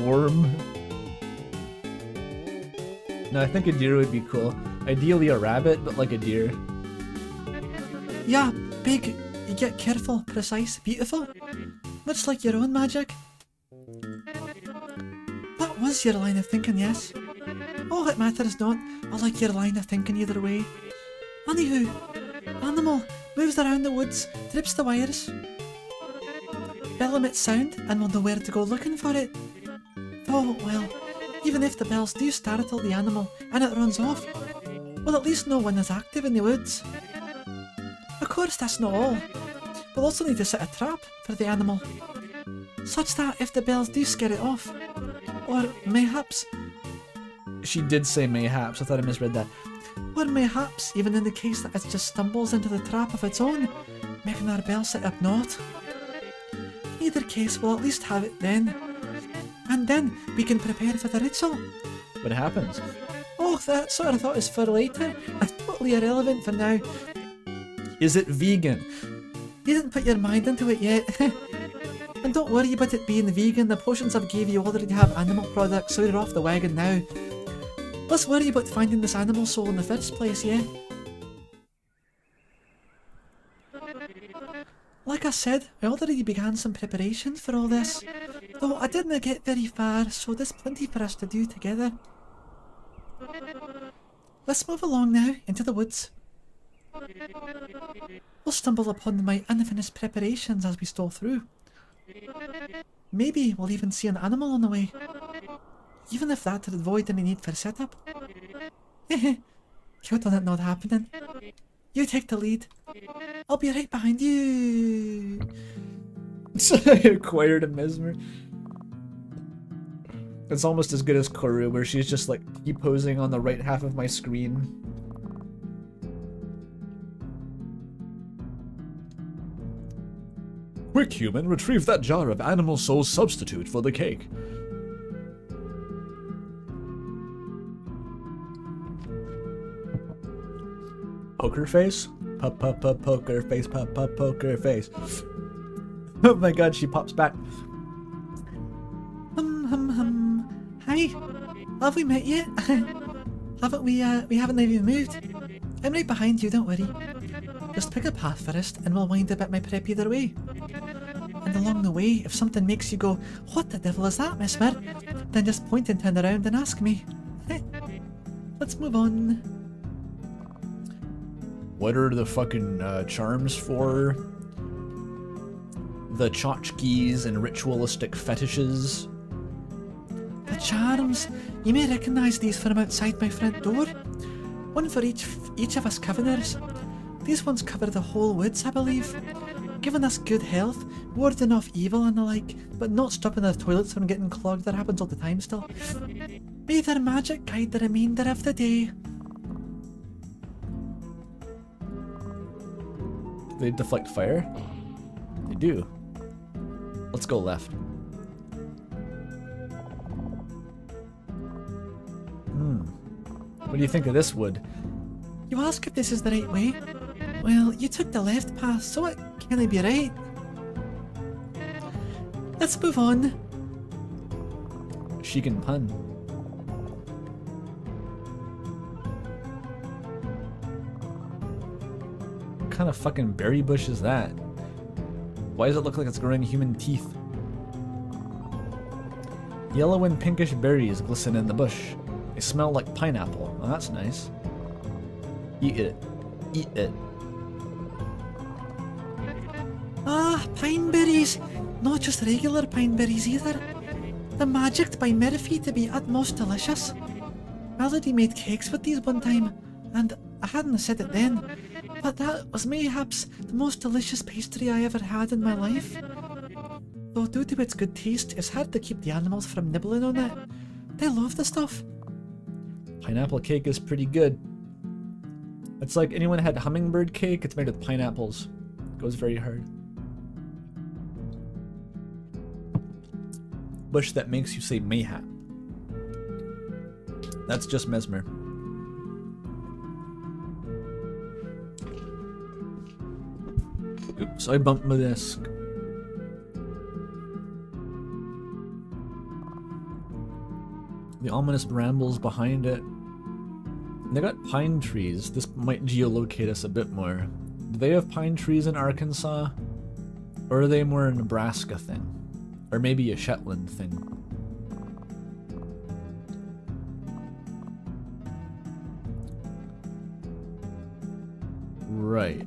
Worm. No, I think a deer would be cool. Ideally a rabbit, but like a deer. Yeah, big, you get careful, precise, beautiful. Much like your own magic. That was your line of thinking, yes. Oh, it matters not. I like your line of thinking either way. Anywho, animal moves around the woods, trips the wires. Bell emits sound, and we'll know where to go looking for it. Oh, well, even if the bells do startle the animal and it runs off, we'll at least know one is active in the woods. Of course, that's not all. We'll also need to set a trap for the animal, such that if the bells do scare it off, or mayhaps... She did say mayhaps, I thought I misread that. Or mayhaps even in the case that it just stumbles into the trap of its own, making our bell setup naught. In either case, we'll at least have it then. And then we can prepare for the ritual. What happens? Oh, that sort of thought is for later. That's totally irrelevant for now. Is it vegan? You didn't put your mind into it yet. And don't worry about it being vegan, the potions I've gave you already have animal products, so you're off the wagon now. Let's worry about finding this animal soul in the first place, yeah? Like I said, I already began some preparations for all this, though I didn't get very far, so there's plenty for us to do together. Let's move along now, into the woods. We'll stumble upon my unfinished preparations as we stroll through. Maybe we'll even see an animal on the way. Even if that would avoid any need for setup. Count on it not happening. You take the lead. I'll be right behind you. I acquired a mesmer. It's almost as good as Koru, where she's just like keep posing on the right half of my screen. Quick, human, retrieve that jar of animal soul substitute for the cake. Poker face? Poker face, poker face. Oh my god, she pops back. Hi, have we met yet? Haven't we haven't even moved. I'm right behind you, don't worry. Just pick a path first and we'll wind up at my prep either way. And along the way, if something makes you go, what the devil is that, Mesmer? Then just point and turn around and ask me. Let's move on. What are the fucking charms for? The tchotchkes and ritualistic fetishes? The charms. You may recognise these from outside my front door. One for each of us Coveners. These ones cover the whole woods, I believe. Giving us good health, warding off evil and the like, but not stopping our toilets from getting clogged. That happens all the time still. May their magic guide the remainder of the day. They deflect fire? They do. Let's go left. What do you think of this wood? You ask if this is the right way? Well, you took the left path, so it can't be right. Let's move on. She can pun. What kind of fucking berry bush is that? Why does it look like it's growing human teeth? Yellow and pinkish berries glisten in the bush. They smell like pineapple. Oh, that's nice. Eat it. Eat it. Ah, pine berries. Not just regular pine berries either. They're magicked by Murphy to be utmost delicious. Melody made cakes with these one time, and I hadn't said it then, but that was mayhaps the most delicious pastry I ever had in my life. Though due to its good taste, it's hard to keep the animals from nibbling on it. They love the stuff. Pineapple cake is pretty good. It's like anyone had hummingbird cake, it's made with pineapples. It goes very hard. bush that makes you say mayhap. That's just Mesmer. Oops, I bumped my desk. The ominous brambles behind it. They got pine trees. This might geolocate us a bit more. Do they have pine trees in Arkansas? Or are they more a Nebraska thing? Or maybe a Shetland thing? Right.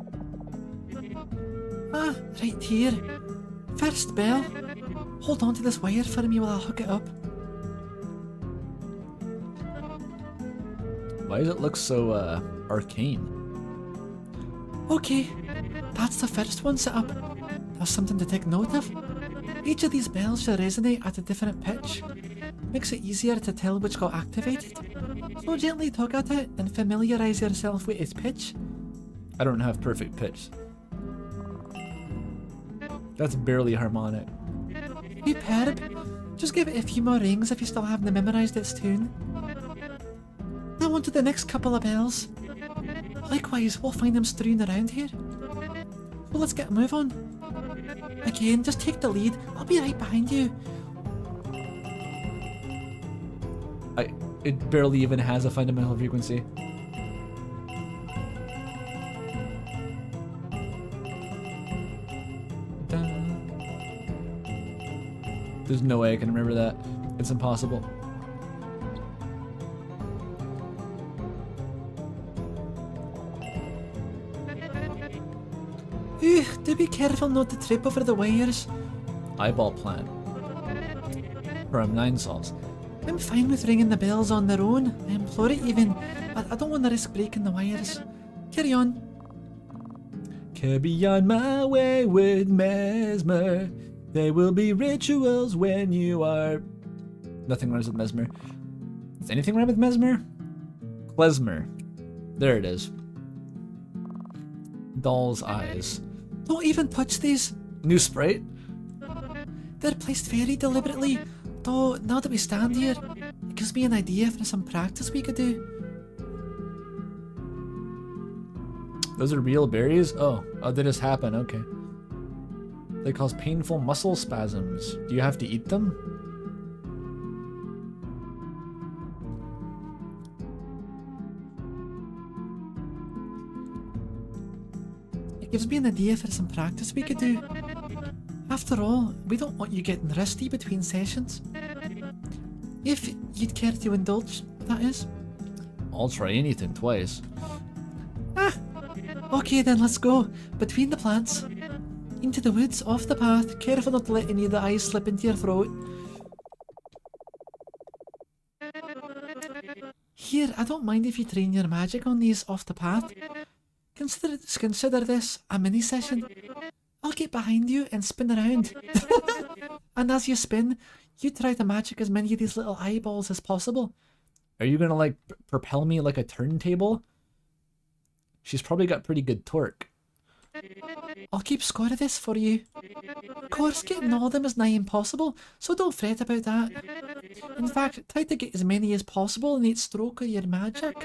Ah, right here. First bell. Hold on to this wire for me while I hook it up. Why does it look so, arcane? Okay, that's the first one set up. That's something to take note of. Each of these bells should resonate at a different pitch. Makes it easier to tell which got activated. So gently tug at it and familiarise yourself with its pitch. I don't have perfect pitch. That's barely harmonic. Superb. Just give it a few more rings if you still haven't memorised its tune. Now on to the next couple of bells. Likewise, we'll find them strewn around here. So let's get a move on. Again, just take the lead. I'll be right behind you. It barely even has a fundamental frequency. There's no way I can remember that. It's impossible. Ooh, do be careful not to trip over the wires. Eyeball plan. From 9 solves. I'm fine with ringing the bells on their own. I implore it even, but I don't want to risk breaking the wires. Carry on. Carry on my way with Mesmer. There will be rituals when you are... Nothing rhymes with Mesmer. Does anything rhyme with Mesmer? Klezmer. There it is. Doll's eyes. Don't even touch these. New sprite? They're placed very deliberately. Though, now that we stand here, it gives me an idea for some practice we could do. Those are real berries? Oh, they just happen, okay. They cause painful muscle spasms. Do you have to eat them? It gives me an idea for some practice we could do. After all, we don't want you getting rusty between sessions. If you'd care to indulge, that is. I'll try anything twice. Ah! Okay then, let's go. Between the plants. Into the woods, off the path. Careful not to let any of the eyes slip into your throat. Here, I don't mind if you train your magic on these off the path. Consider this a mini session. I'll get behind you and spin around. And as you spin, you try to magic as many of these little eyeballs as possible. Are you gonna like propel me like a turntable? She's probably got pretty good torque. I'll keep score of this for you. Of course, getting all of them is nigh impossible, so don't fret about that. In fact, try to get as many as possible in each stroke of your magic.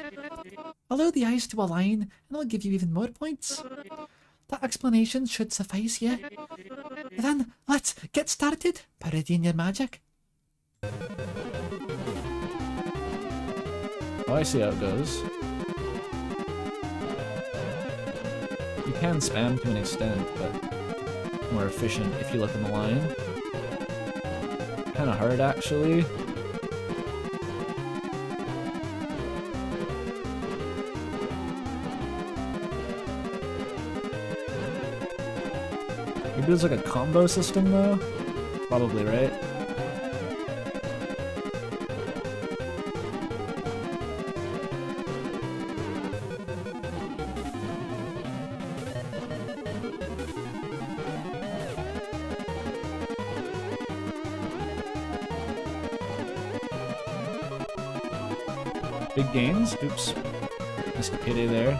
Allow the eyes to align, and I'll give you even more points. That explanation should suffice, yeah? Then, let's get started parodying your magic. Oh, I see how it goes. You can spam to an extent, but more efficient if you let them align. Kinda hard, actually. Maybe there's like a combo system, though? Probably, right? Big gains? Oops. Missed a payday there.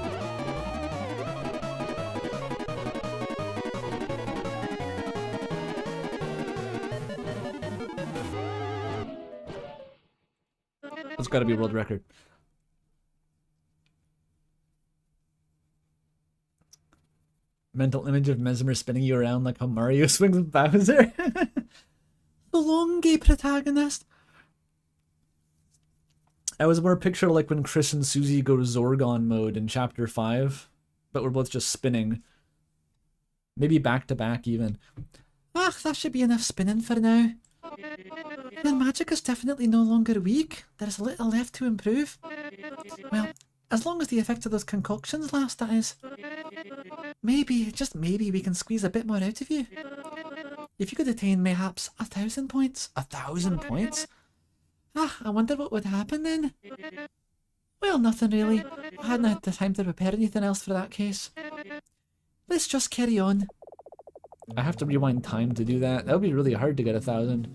That's gotta be a world record. Mental image of Mesmer spinning you around like how Mario swings with Bowser. The long gay protagonist. I was more picture like when Chris and Susie go to Zorgon mode in chapter 5, but we're both just spinning. Maybe back to back even. Ah, that should be enough spinning for now. Your magic is definitely no longer weak. There's a little left to improve. Well, as long as the effect of those concoctions last, that is. Maybe, just maybe, we can squeeze a bit more out of you. If you could attain mayhaps 1,000 points. 1,000 points? Ah, I wonder what would happen then. Well, nothing really. I hadn't had the time to prepare anything else for that case. Let's just carry on. I have to rewind time to do that. That would be really hard to get 1,000.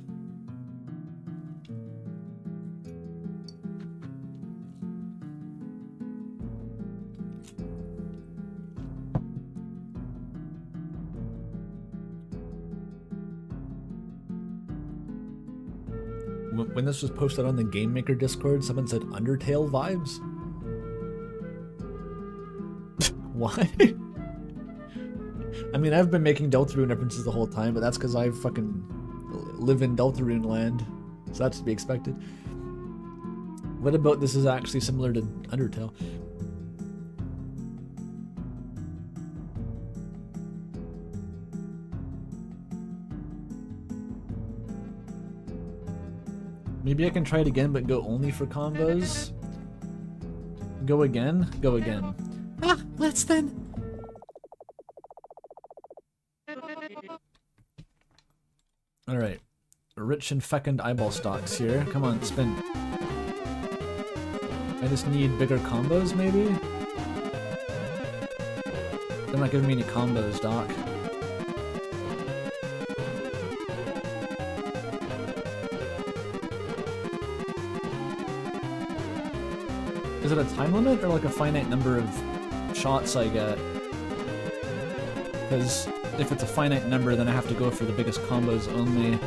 When this was posted on the Game Maker Discord, someone said Undertale vibes. Why? I mean, I've been making Deltarune references the whole time, but that's because I fucking live in Deltarune land, so that's to be expected. What about this is actually similar to Undertale? Maybe I can try it again, but go only for combos. Go again? Go again. Ah, let's then. Alright. Rich and fecund eyeball stocks here. Come on, spin. I just need bigger combos, maybe? They're not giving me any combos, Doc. Is it a time limit or like a finite number of shots I get? Because if it's a finite number, then I have to go for the biggest combos only.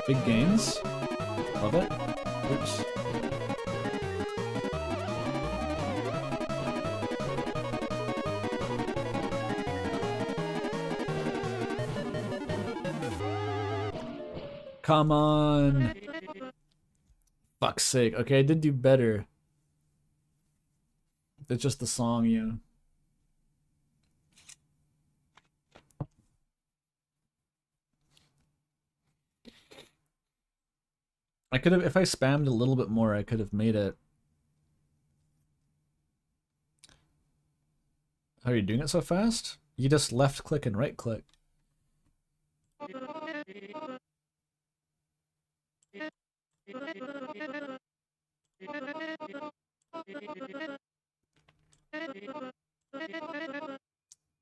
Big gains. Love it. Oops. Come on. Fuck's sake. Okay, I did do better. It's just the song, yeah. I could have, if I spammed a little bit more, I could have made it. How are you doing it so fast? You just left click and right click.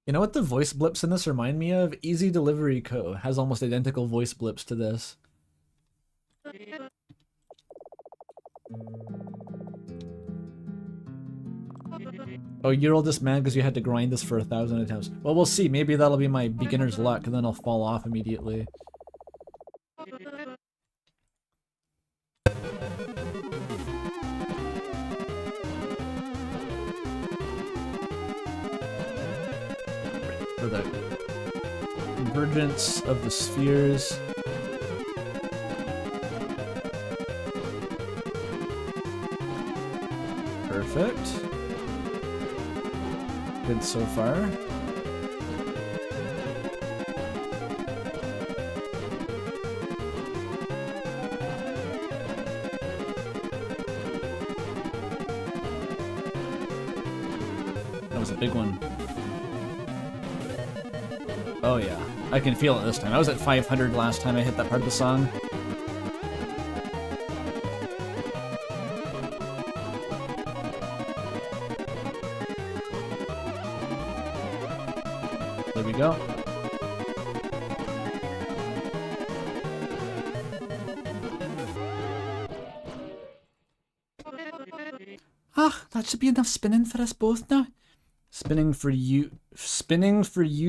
You know what the voice blips in this remind me of? Easy Delivery Co. has almost identical voice blips to this. Oh, you're all just mad because you had to grind this for 1,000 attempts. Well, we'll see. Maybe that'll be my beginner's luck, and then I'll fall off immediately. For the convergence of the spheres. Perfect. Good so far. That was a big one. Oh yeah, I can feel it this time. I was at 500 last time I hit that part of the song. There we go. Ah, that should be enough spinning for us both now. Spinning for you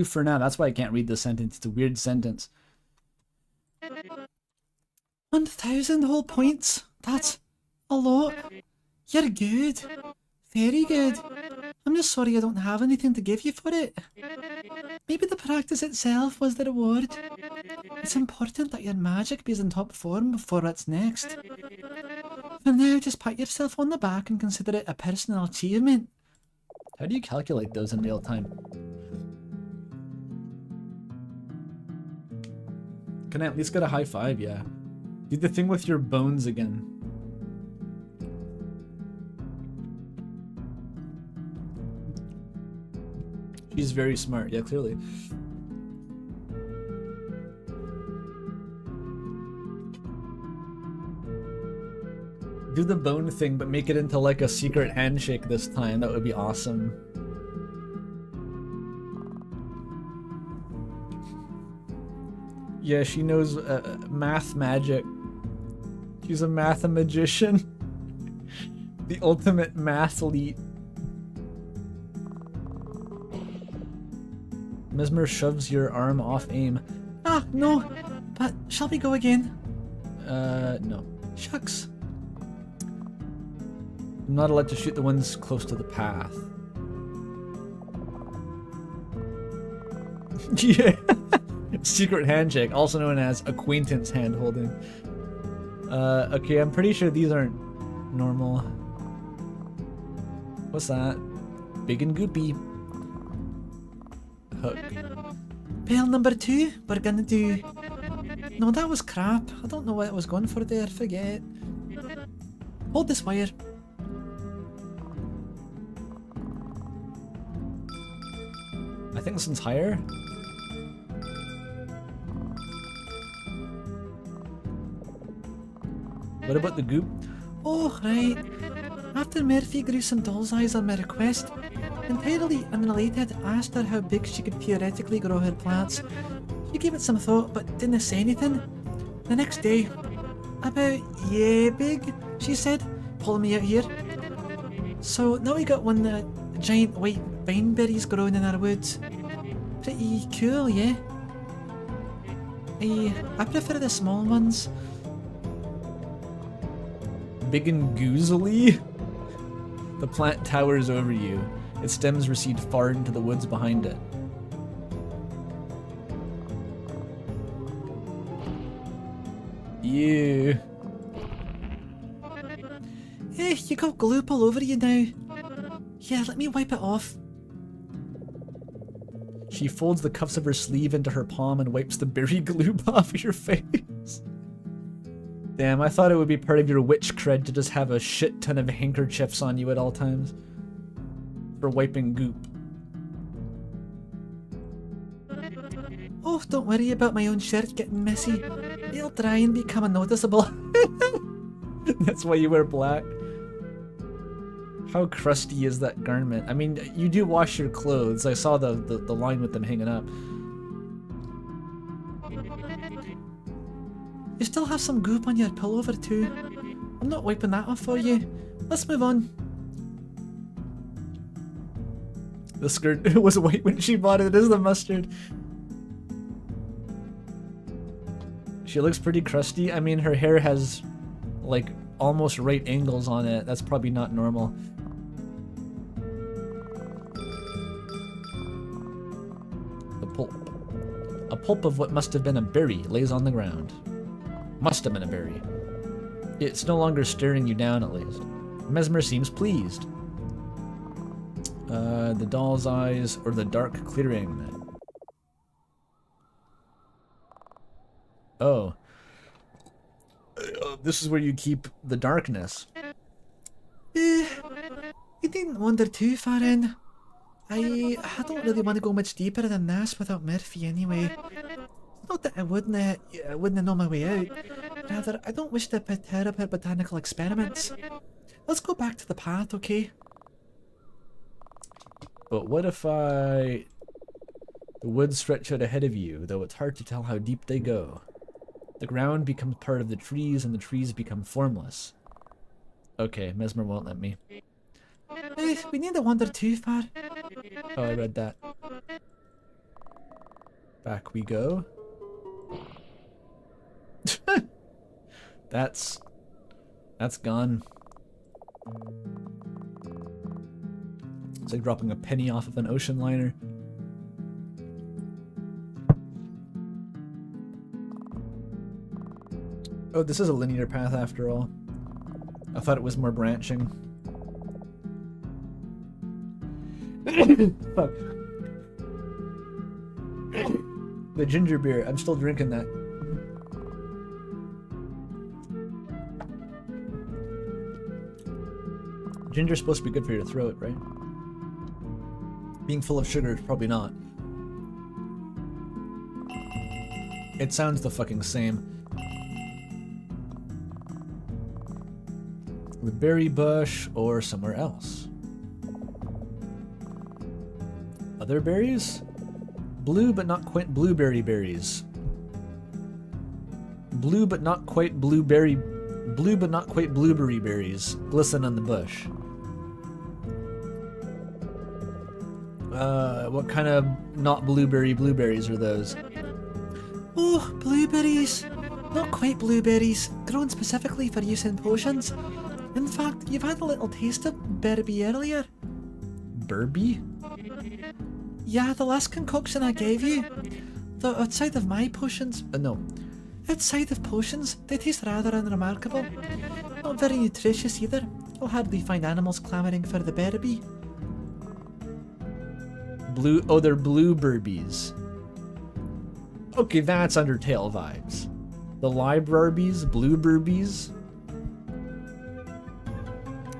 for now. That's why I can't read the sentence. It's a weird sentence. 1,000 whole points. That's a lot. You're good. Very good. I'm just sorry I don't have anything to give you for it. Maybe the practice itself was the reward. It's important that your magic be in top form before what's next. For now, just pat yourself on the back and consider it a personal achievement. How do you calculate those in real time? Can I at least get a high five? Yeah. Do the thing with your bones again. She's very smart. Yeah, clearly. Do the bone thing, but make it into like a secret handshake this time. That would be awesome. Yeah, she knows math magic. She's a mathemagician. The ultimate mathlete. Mesmer shoves your arm off aim. Ah, no. But shall we go again? No. Shucks. I'm not allowed to shoot the ones close to the path. Yeah. Secret handshake, also known as acquaintance hand holding. Okay, I'm pretty sure these aren't normal. What's that? Big and goopy. Hook. Bell number 2, we're gonna do... No, that was crap. I don't know what I was going for there, forget. Hold this wire. I think this one's higher. What about the goop? Oh, right. After Murphy grew some doll's eyes on my request, entirely unrelated, I asked her how big she could theoretically grow her plants. She gave it some thought, but didn't say anything. The next day, about yeah big, she said, pulling me out here. So now we got one giant white vine berries growing in our woods. Pretty cool, yeah? I prefer the small ones. Big and goozly? The plant towers over you. Its stems recede far into the woods behind it. Ew. Eh, you got gloop all over you now. Yeah, let me wipe it off. She folds the cuffs of her sleeve into her palm and wipes the berry gloop off your face. Damn, I thought it would be part of your witch cred to just have a shit ton of handkerchiefs on you at all times. For wiping goop. Oh, don't worry about my own shirt getting messy. It'll dry and become unnoticeable. That's why you wear black. How crusty is that garment? I mean, you do wash your clothes. I saw the line with them hanging up. You still have some goop on your pullover too. I'm not wiping that off for you. Let's move on. The skirt was white when she bought it. It is the mustard. She looks pretty crusty. I mean, her hair has like almost right angles on it. That's probably not normal. The pulp. A pulp of what must have been a berry lays on the ground. Must have been a berry. It's no longer staring you down, at least. Mesmer seems pleased. The doll's eyes, or the dark clearing. Oh. This is where you keep the darkness. You didn't wander too far in. I don't really want to go much deeper than this without Murphy anyway. Not that I wouldn't know my way out. Rather, I don't wish to perturb her botanical experiments. Let's go back to the path, okay? But what if the woods stretch out ahead of you, though it's hard to tell how deep they go. The ground becomes part of the trees and the trees become formless. Okay, Mesmer won't let me. We need to wander too far. Oh, I read that. Back we go. That's gone. It's like dropping a penny off of an ocean liner. Oh, this is a linear path after all. I thought it was more branching. Fuck. The ginger beer, I'm still drinking that. Ginger's supposed to be good for your throat, right? Being full of sugar is probably not. It sounds the fucking same. The berry bush or somewhere else. Other berries? Blue but not quite blueberry berries. Blue but not quite blueberry berries glisten on the bush. What kind of not blueberries are those? Oh, blueberries. Not quite blueberries, grown specifically for use in potions. In fact, you've had a little taste of Berby earlier. Burby? Yeah, the last concoction I gave you. Though outside of my potions... No. Outside of potions, they taste rather unremarkable. Not very nutritious either. You'll hardly find animals clamouring for the Berby. They're blue burbies. Okay, that's Undertale vibes. The libraries, blue burbies.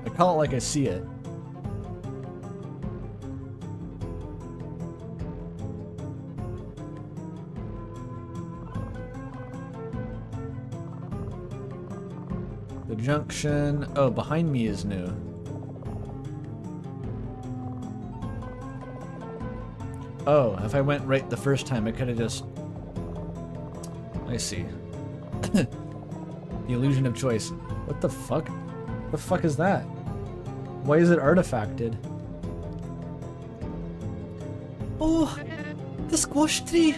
I call it like I see it. The junction. Oh, behind me is new. Oh, if I went right the first time, I could have just... I see. The illusion of choice. What the fuck? The fuck is that? Why is it artifacted? Oh, the squash tree.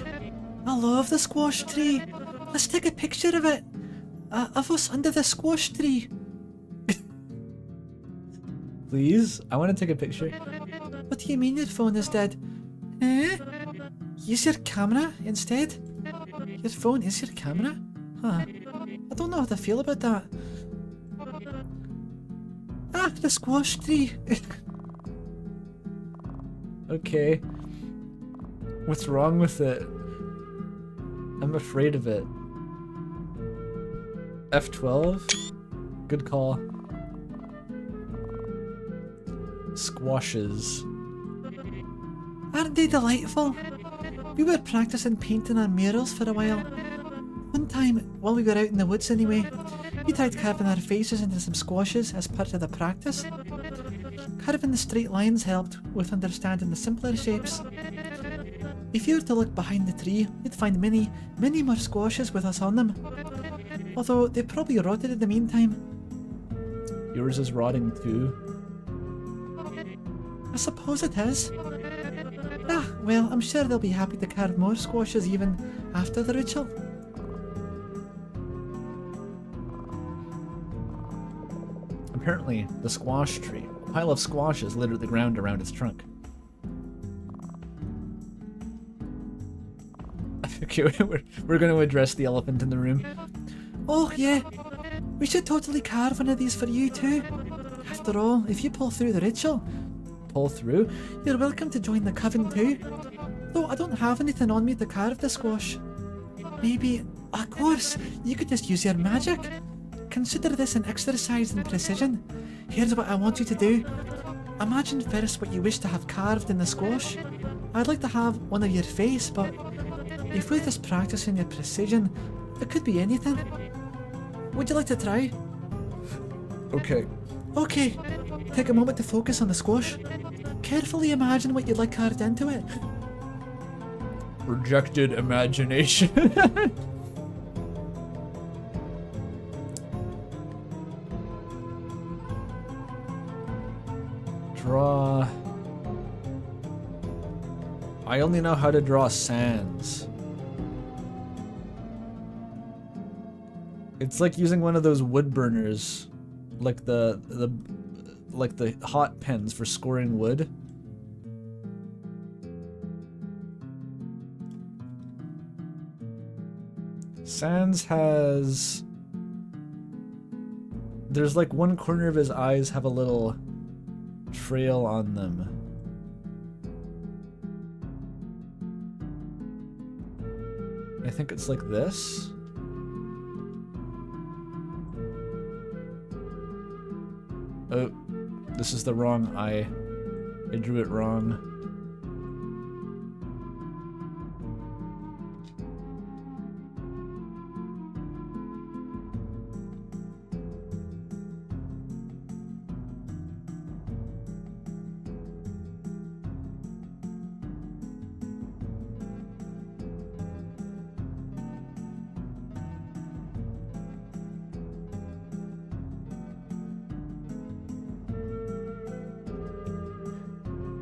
I love the squash tree. Let's take a picture of it. Of us under the squash tree. Please? I want to take a picture. What do you mean your phone is dead? Eh? Use your camera instead? Your phone is your camera? Huh. I don't know how to feel about that. Ah, the squash tree. Okay. What's wrong with it? I'm afraid of it. F12? Good call. Squashes. Aren't they delightful? We were practicing painting our murals for a while. One time, while we were out in the woods anyway, we tried carving our faces into some squashes as part of the practice. Carving the straight lines helped with understanding the simpler shapes. If you were to look behind the tree, you'd find many more squashes with us on them. Although they probably rotted in the meantime. Yours is rotting too. I suppose it is. Ah, well, I'm sure they'll be happy to carve more squashes even after the ritual. Apparently, the squash tree. A pile of squashes littered the ground around its trunk. Okay, we're going to address the elephant in the room. Oh, yeah. We should totally carve one of these for you too. After all, if you pull through the ritual, Pull through? you're welcome to join the coven too. Though I don't have anything on me to carve the squash. Maybe, of course, you could just use your magic. Consider this an exercise in precision. Here's what I want you to do. Imagine first what you wish to have carved in the squash. I'd like to have one of your face, but if we're just practicing your precision, it could be anything. Would you like to try? Okay. Okay, take a moment to focus on the squash. Carefully imagine what you'd like carved into it. Rejected imagination. draw... I only know how to draw sands. It's like using one of those wood burners, like the hot pens for scoring wood. Sans has... There's like one corner of his eyes have a little trail on them. I think it's like this. Oh, this is the wrong eye. I drew it wrong.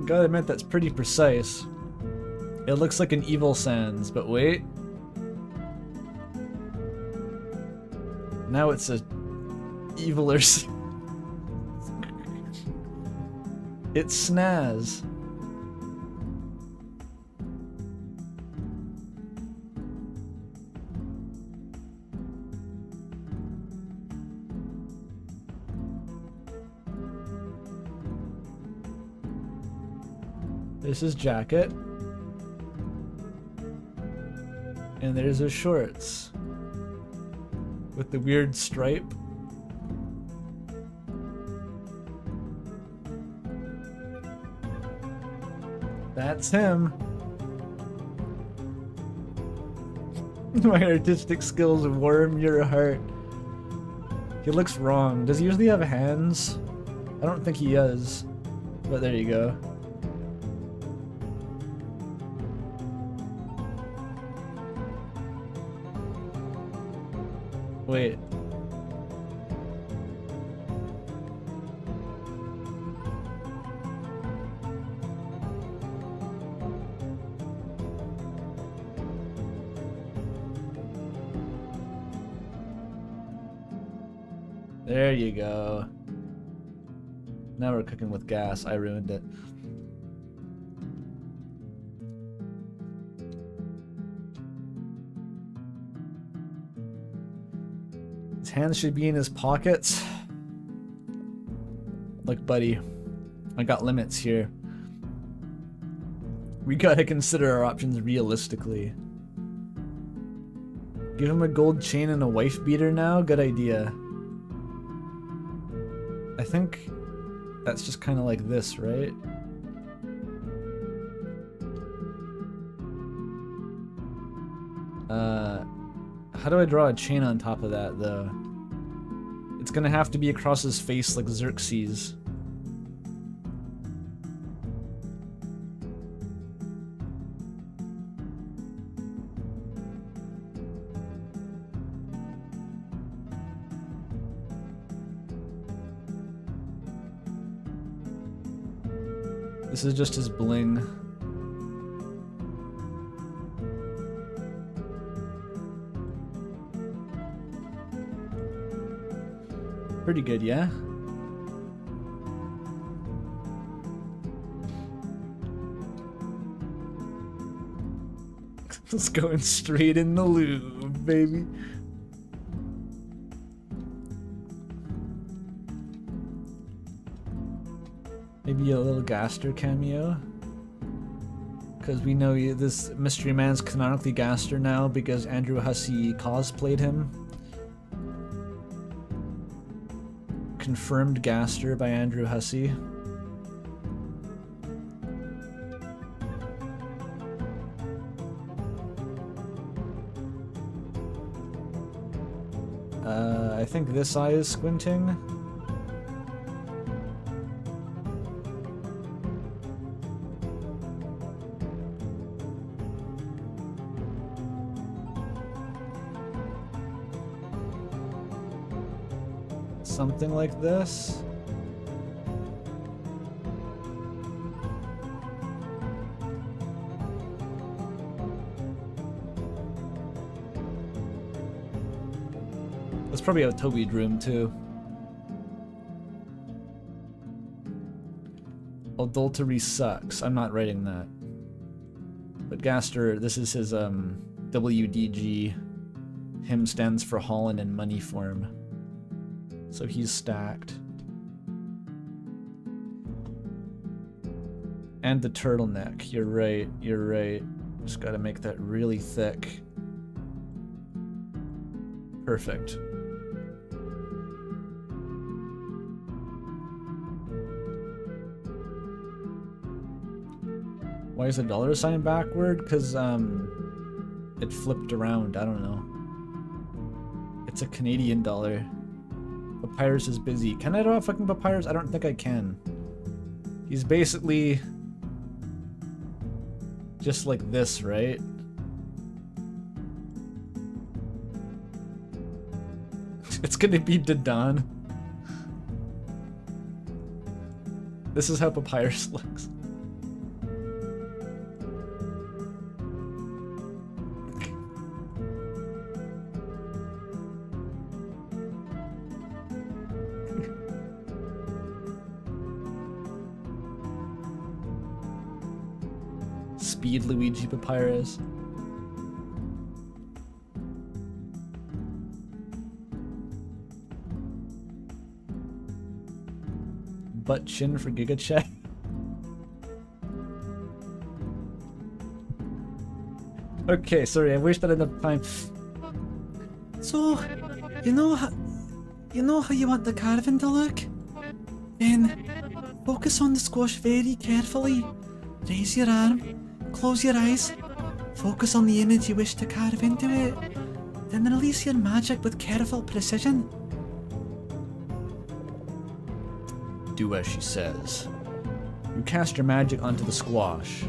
Gotta admit, that's pretty precise. It looks like an evil Sans, but wait. Now it's a eviler. It's Snaz. There's his jacket. And there's his shorts. With the weird stripe. That's him. My artistic skills warm your heart. He looks wrong. Does he usually have hands? I don't think he does. But there you go. Wait. There you go. Now we're cooking with gas. I ruined it. His hands should be in his pockets. Look, buddy, I got limits here. We gotta consider our options realistically. Give him a gold chain and a wife beater now? Good idea. I think that's just kind of like this, right? How do I draw a chain on top of that, though? It's gonna have to be across his face like Xerxes. This is just his bling. Pretty good, yeah? It's going straight in the lube, baby. Maybe a little Gaster cameo. Because we know this Mystery Man's canonically Gaster now because Andrew Hussey cosplayed him. Confirmed Gaster by Andrew Hussey. I think this eye is squinting. Something like this. That's probably a Toby's room too. Adultery sucks. I'm not writing that. But Gaster, this is his WDG. Him stands for Holland in money form. So he's stacked. And the turtleneck. You're right, you're right. Just gotta make that really thick. Perfect. Why is the dollar sign backward? Because it flipped around. I don't know. It's a Canadian dollar. Papyrus is busy. Can I draw fucking Papyrus? I don't think I can. He's basically just like this, right? It's gonna be Dadan. This is how Papyrus looks. Speed Luigi Papyrus. Butt chin for Giga Check. Okay, sorry, I wasted enough time. So, you know how you want the carving to look? Then focus on the squash very carefully. Raise your arm, close your eyes, focus on the image you wish to carve into it. Then release your magic with careful precision. Do as she says. You cast your magic onto the squash.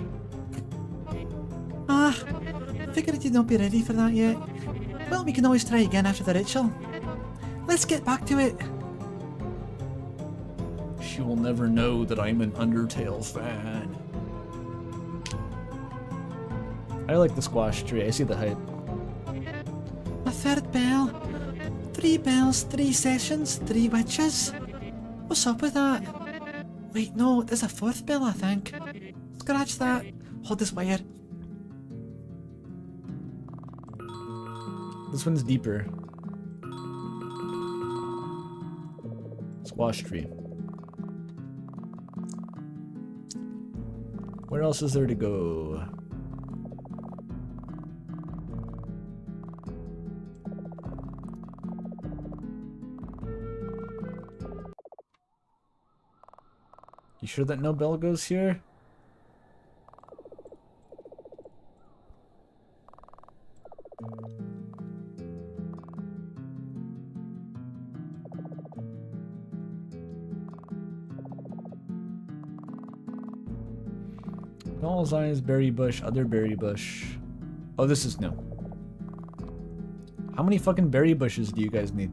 Ah, figured you'd not be ready for that yet. Well, we can always try again after the ritual. Let's get back to it. She will never know that I'm an Undertale fan. I like the squash tree. I see the hype. A third bell. 3 bells, 3 sessions, 3 witches. What's up with that? Wait, no, there's a 4th bell, I think. Scratch that. Hold this wire. This one's deeper. Squash tree. Where else is there to go? You sure that no bell goes here? Doll's eyes, berry bush, other berry bush. Oh, this is new. How many fucking berry bushes do you guys need?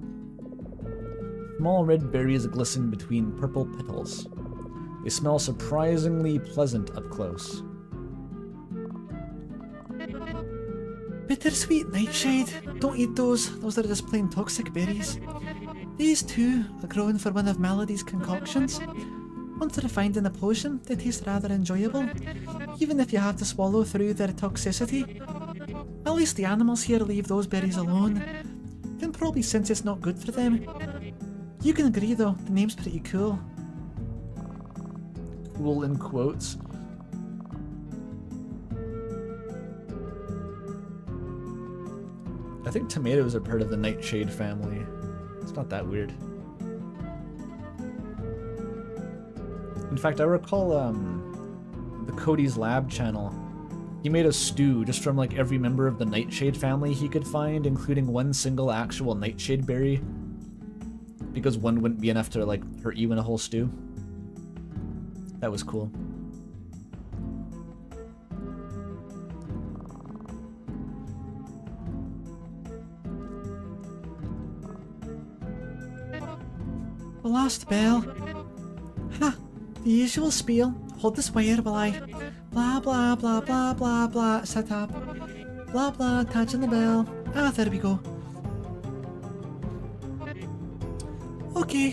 Small red berries glisten between purple petals. They smell surprisingly pleasant up close. Bittersweet nightshade. Don't eat those. Those are just plain toxic berries. These two are grown for one of Melody's concoctions. Once refined in a potion, they taste rather enjoyable, even if you have to swallow through their toxicity. At least the animals here leave those berries alone. Then probably since it's not good for them. You can agree though, the name's pretty cool. Cool in quotes. I think tomatoes are part of the nightshade family. It's not that weird. In fact, I recall the Cody's Lab channel. He made a stew just from like every member of the nightshade family he could find, including one single actual nightshade berry. Because one wouldn't be enough to like hurt you in a whole stew. That was cool. The last bell. Ha! The usual spiel. Hold this wire while I blah blah blah blah blah blah set up. Blah blah touching the bell. Ah, there we go. Okay,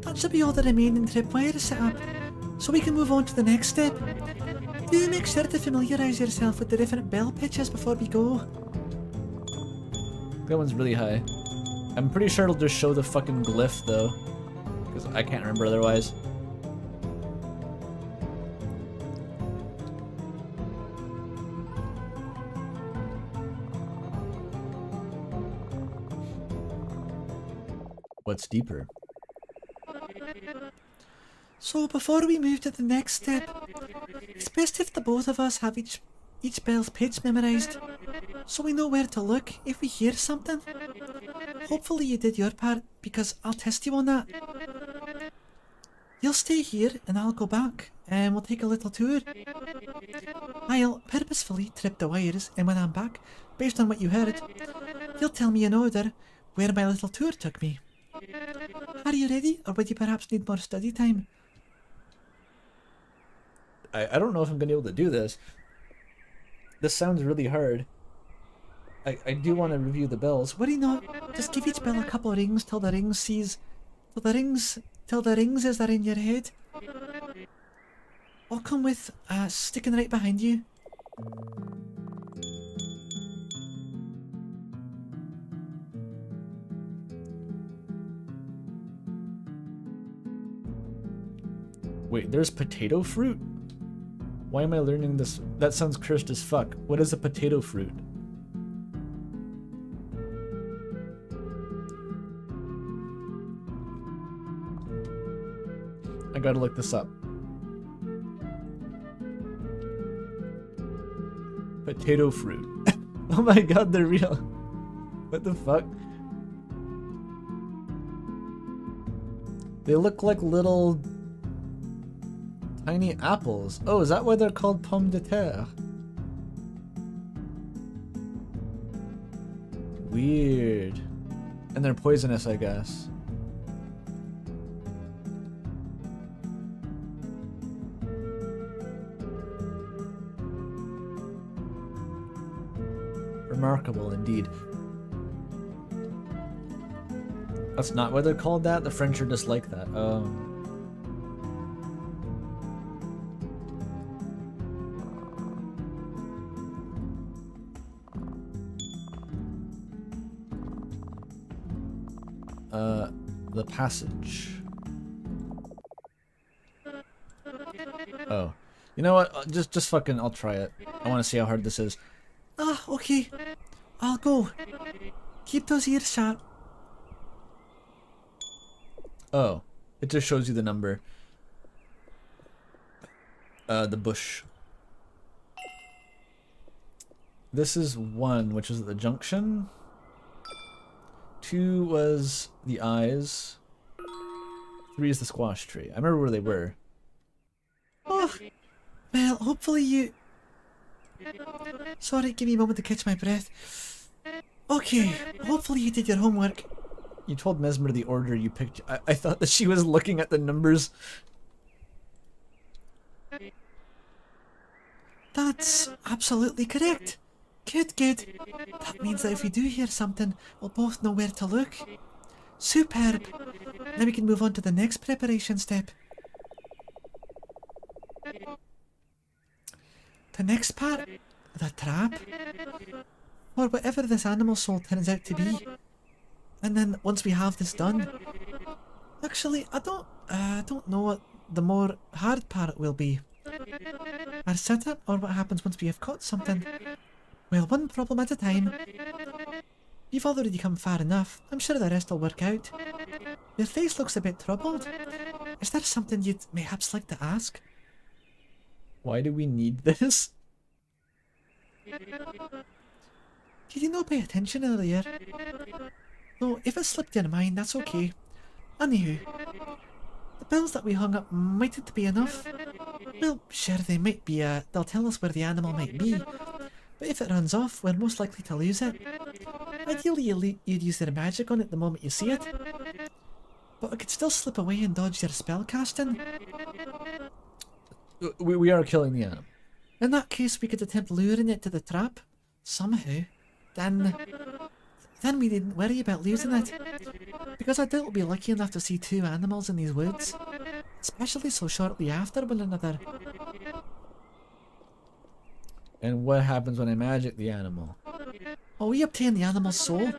that should be all the remaining tripwires set up, so we can move on to the next step. Do make sure to familiarise yourself with the different bell pitches before we go. That one's really high. I'm pretty sure it'll just show the fucking glyph though, because I can't remember otherwise. What's deeper? So before we move to the next step, it's best if the both of us have each bell's pitch memorised, so we know where to look if we hear something. Hopefully you did your part, because I'll test you on that. You'll stay here and I'll go back and we'll take a little tour. I'll purposefully trip the wires, and when I'm back, based on what you heard, you'll tell me in order where my little tour took me. Are you ready, or would you perhaps need more study time? I don't know if I'm gonna be able to do this. This sounds really hard. I do want to review the bells. Worry not. Just give each bell a couple of rings till the rings is there in your head. I'll come with sticking right behind you. Wait, there's potato fruit? Why am I learning this? That sounds cursed as fuck. What is a potato fruit? I gotta look this up. Potato fruit. Oh my god, they're real. What the fuck? They look like little tiny apples. Oh, is that why they're called pommes de terre? Weird. And they're poisonous, I guess. Remarkable indeed. That's not why they're called that? The French are just like that. The passage. Oh. You know what? Just fucking, I'll try it. I want to see how hard this is. Ah, okay. I'll go. Keep those ears sharp. Oh. It just shows you the number. The bush. This is 1, which is at the junction. 2 was the eyes. 3 is the squash tree. I remember where they were. Oh, well, hopefully you... Sorry, give me a moment to catch my breath. Okay, hopefully you did your homework. You told Mesmer the order you picked. I thought that she was looking at the numbers. That's absolutely correct. Good, good. That means that if we do hear something, we'll both know where to look. Superb. Now we can move on to the next preparation step. The next part, the trap, or whatever this animal soul turns out to be. And then once we have this done, actually, I don't know what the more hard part will be. Our setup, or what happens once we have caught something. Well, one problem at a time. You've already come far enough. I'm sure the rest will work out. Your face looks a bit troubled. Is there something you'd perhaps like to ask? Why do we need this? Did you not pay attention earlier? No, if it slipped your mind, that's okay. Anywho, the bells that we hung up mightn't be enough. Well, sure they might be, they'll tell us where the animal might be. But if it runs off, we're most likely to lose it. Ideally, you'd use their magic on it the moment you see it. But it could still slip away and dodge your spell casting. We are killing the animal. In that case, we could attempt luring it to the trap. Somehow. Then then we needn't worry about losing it. Because I doubt we'll be lucky enough to see 2 animals in these woods. Especially so shortly after one another. And what happens when I magic the animal? Oh, we obtain the animal's soul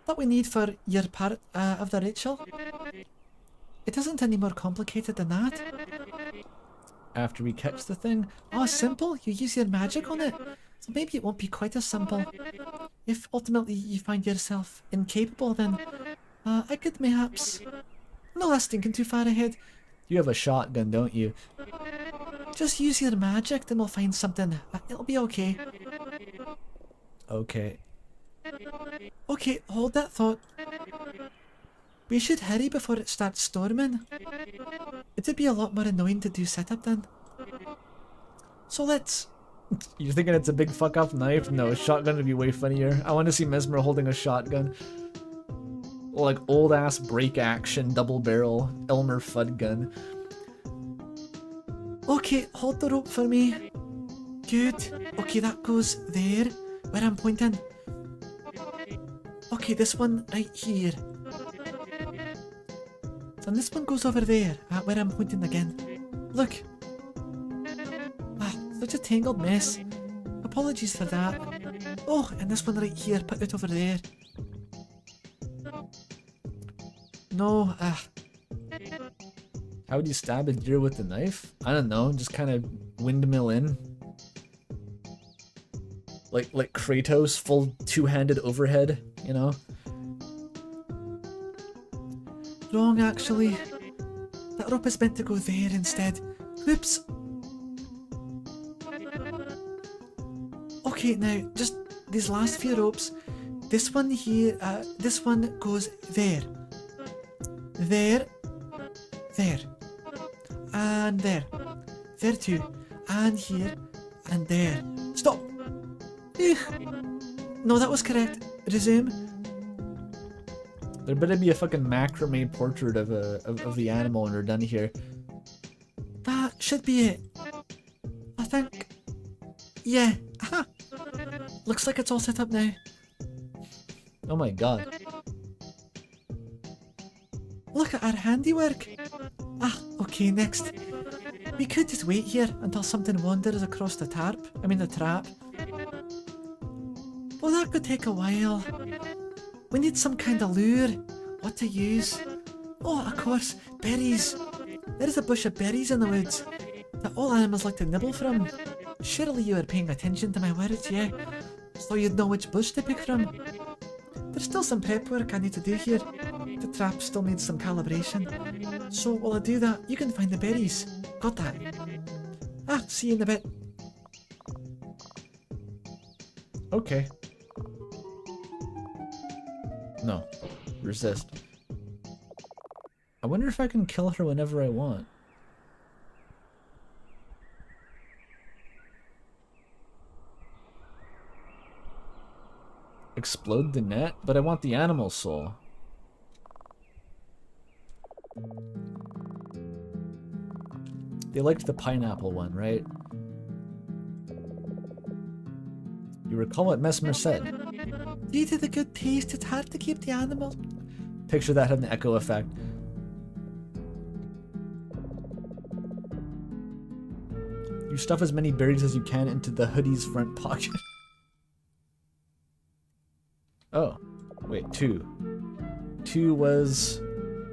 that we need for your part of the ritual. It isn't any more complicated than that. After we catch the thing? Oh, simple. You use your magic on it. So maybe it won't be quite as simple. If ultimately you find yourself incapable, then I could perhaps... No, that's thinking too far ahead. You have a shotgun, don't you? Just use your magic, then we'll find something. It'll be okay. Okay. Okay, hold that thought. We should hurry before it starts storming. It'd be a lot more annoying to do setup then. So let's... You're thinking it's a big fuck off knife? No, a shotgun would be way funnier. I want to see Mesmer holding a shotgun. Like old ass break action double barrel Elmer Fudd gun. Okay, hold the rope for me. Good. Okay, that goes there, where I'm pointing. Okay, this one right here. And this one goes over there, at where I'm pointing again. Look. Ah, such a tangled mess. Apologies for that. Oh, and this one right here, put it over there. No, How would you stab a deer with the knife? I don't know, just kind of windmill in. Like Kratos, full two-handed overhead, you know? wrong actually. That rope is meant to go there instead. Whoops. Okay, now, just these last few ropes. This one here, this one goes there. There. There. And there. There too. And here. And there. Stop! No, that was correct. Resume. There better be a fucking macrame portrait of the animal when we're done here. That should be it. I think. Yeah. Aha. Looks like it's all set up now. Oh my god. Look at our handiwork. Ah, okay, next. We could just wait here until something wanders across the trap. Well, that could take a while. We need some kind of lure. What to use? Oh, of course, berries. There is a bush of berries in the woods that all animals like to nibble from. Surely you are paying attention to my words, yeah? So you'd know which bush to pick from. There's still some prep work I need to do here. The trap still needs some calibration. So while I do that, you can find the berries. Got that? Ah, see you in a bit. Okay. No. Resist. I wonder if I can kill her whenever I want. Explode the net? But I want the animal soul. They liked the pineapple one, right? You recall what Mesmer said. Due to the good taste, it's hard to keep the animal. Picture that having the echo effect. You stuff as many berries as you can into the hoodie's front pocket. Oh, wait, 2. 2 was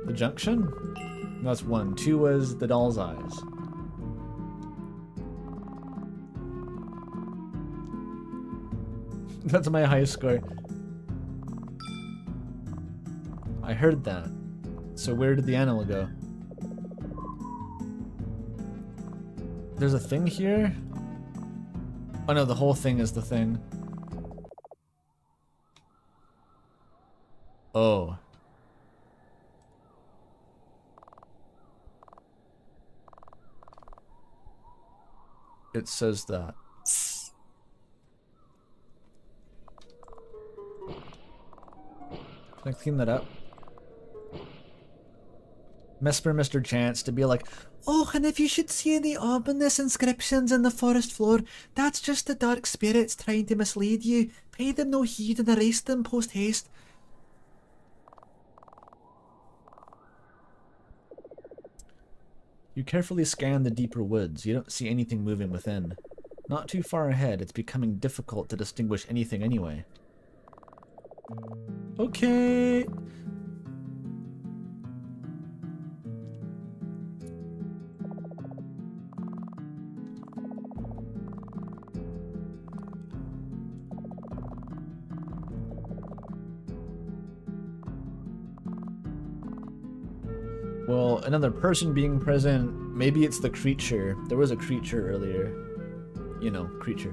the junction? No, that's 1. 2 was the doll's eyes. That's my highest score. I heard that. So where did the animal go? There's a thing here? Oh no, the whole thing is the thing. Oh. It says that. Can I clean that up? Mesmer missed her chance to be like, Oh, and if you should see any ominous inscriptions in the forest floor, that's just the dark spirits trying to mislead you. Pay them no heed and erase them post haste. You carefully scan the deeper woods. You don't see anything moving within. Not too far ahead, it's becoming difficult to distinguish anything anyway. Okay. Well, another person being present, maybe it's the creature. There was a creature earlier. You know, creature.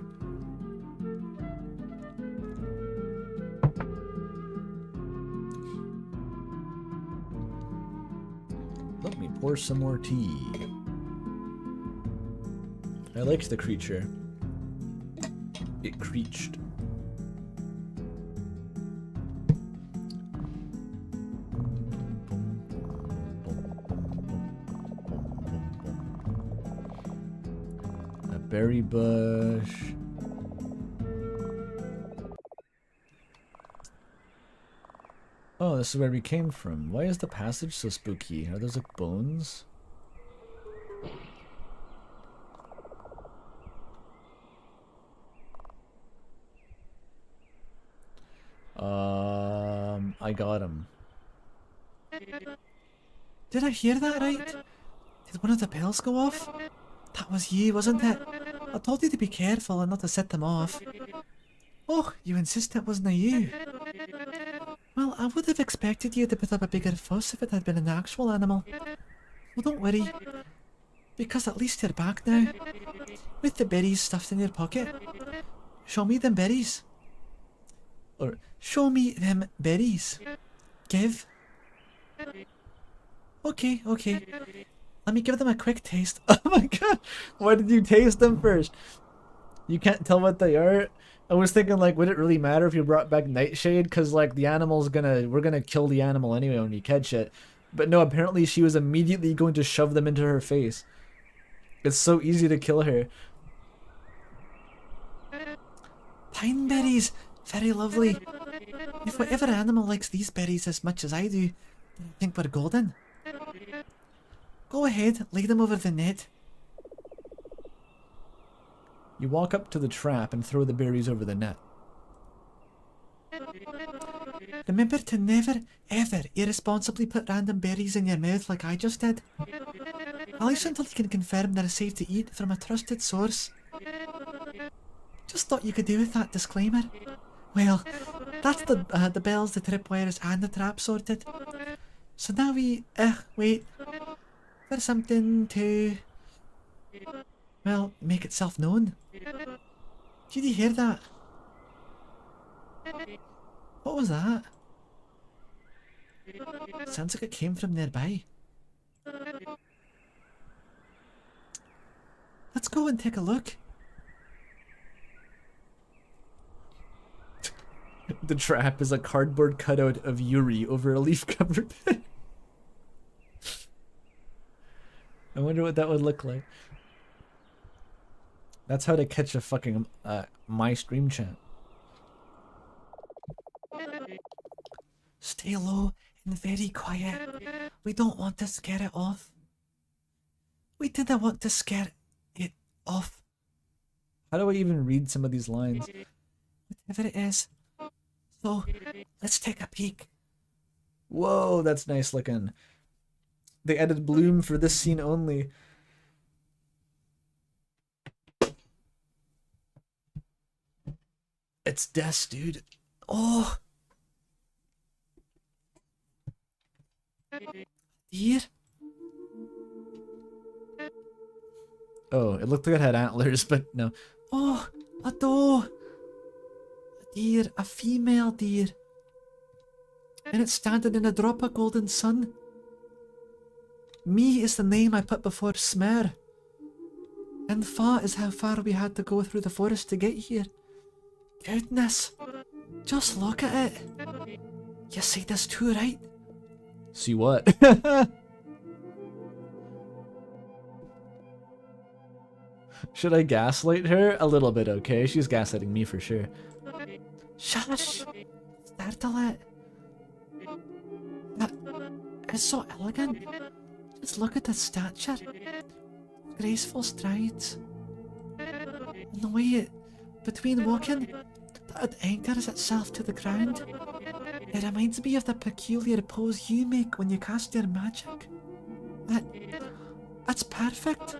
Let me pour some more tea. I liked the creature. It creached. Berry bush. Oh, this is where we came from. Why is the passage so spooky? Are those like bones? I got him. Did I hear that right? Did one of the bells go off? That was you, wasn't it? I told you to be careful and not to set them off. Oh, you insist it wasn't you. Well, I would have expected you to put up a bigger fuss if it had been an actual animal. Well, don't worry, because at least you're back now, with the berries stuffed in your pocket. Show me them berries. Or, show me them berries. Give. Okay, okay. Let me give them a quick taste. Oh my god! Why did you taste them first? You can't tell what they are? I was thinking, like, would it really matter if you brought back Nightshade? Because, like, the animal's we're gonna kill the animal anyway when we catch it. But no, apparently she was immediately going to shove them into her face. It's so easy to kill her. Pine berries! Very lovely. If whatever animal likes these berries as much as I do, I think we're golden. Go ahead, lay them over the net. You walk up to the trap and throw the berries over the net. Remember to never, ever irresponsibly put random berries in your mouth like I just did. At least until you can confirm they're safe to eat from a trusted source. Just thought you could do with that disclaimer. Well, that's the bells, the tripwires, and the trap sorted. So now we, wait for something to, well, make itself known. Did you hear that? What was that? Sounds like it came from nearby. Let's go and take a look. The trap is a cardboard cutout of Yuri over a leaf-covered bed. I wonder what that would look like. That's how to catch a fucking my stream chat. Stay low and very quiet. We don't want to scare it off. We didn't want to scare it off. How do I even read some of these lines? Whatever it is. So, let's take a peek. Whoa, that's nice looking. They added bloom for this scene only. It's death, dude. Oh! Deer? Oh, it looked like it had antlers, but no. Oh, a doe! A deer, a female deer. And it's standing in a drop of golden sun. Me is the name I put before Smer. And Fa is how far we had to go through the forest to get here. Goodness. Just look at it. You see this too, right? See what? Should I gaslight her? A little bit, okay? She's gaslighting me for sure. Shush! Startle it. That is so elegant. Just look at the stature. Graceful strides. And the way it, between walking, that it anchors itself to the ground. It reminds me of the peculiar pose you make when you cast your magic. That's perfect.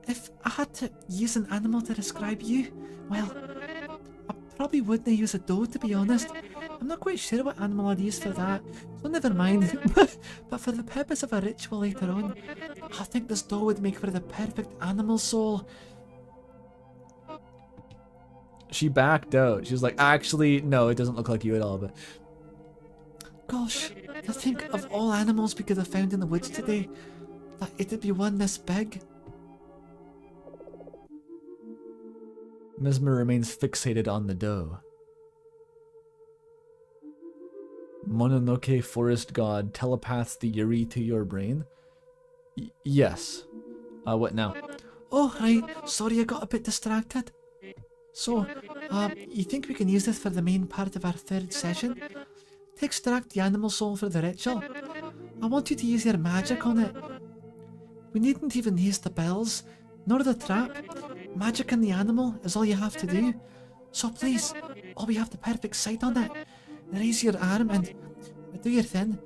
If I had to use an animal to describe you, well, I probably wouldn't use a doe, to be honest. I'm not quite sure what animal I'd use for that, so never mind. But for the purpose of a ritual later on, I think this doe would make for the perfect animal soul. She backed out. She was like, actually, no, it doesn't look like you at all, but... Gosh, to think of all animals we could have found in the woods today, that it'd be one this big. Mesmer remains fixated on the doe. Mononoke forest god telepaths the Yuri to your brain? Yes. What now? Oh, right. Sorry, I got a bit distracted. So, you think we can use this for the main part of our third session? To extract the animal soul for the ritual? I want you to use your magic on it. We needn't even use the bells, nor the trap. Magic on the animal is all you have to do. So please, all we have the perfect sight on it. Raise your arm and do your thing.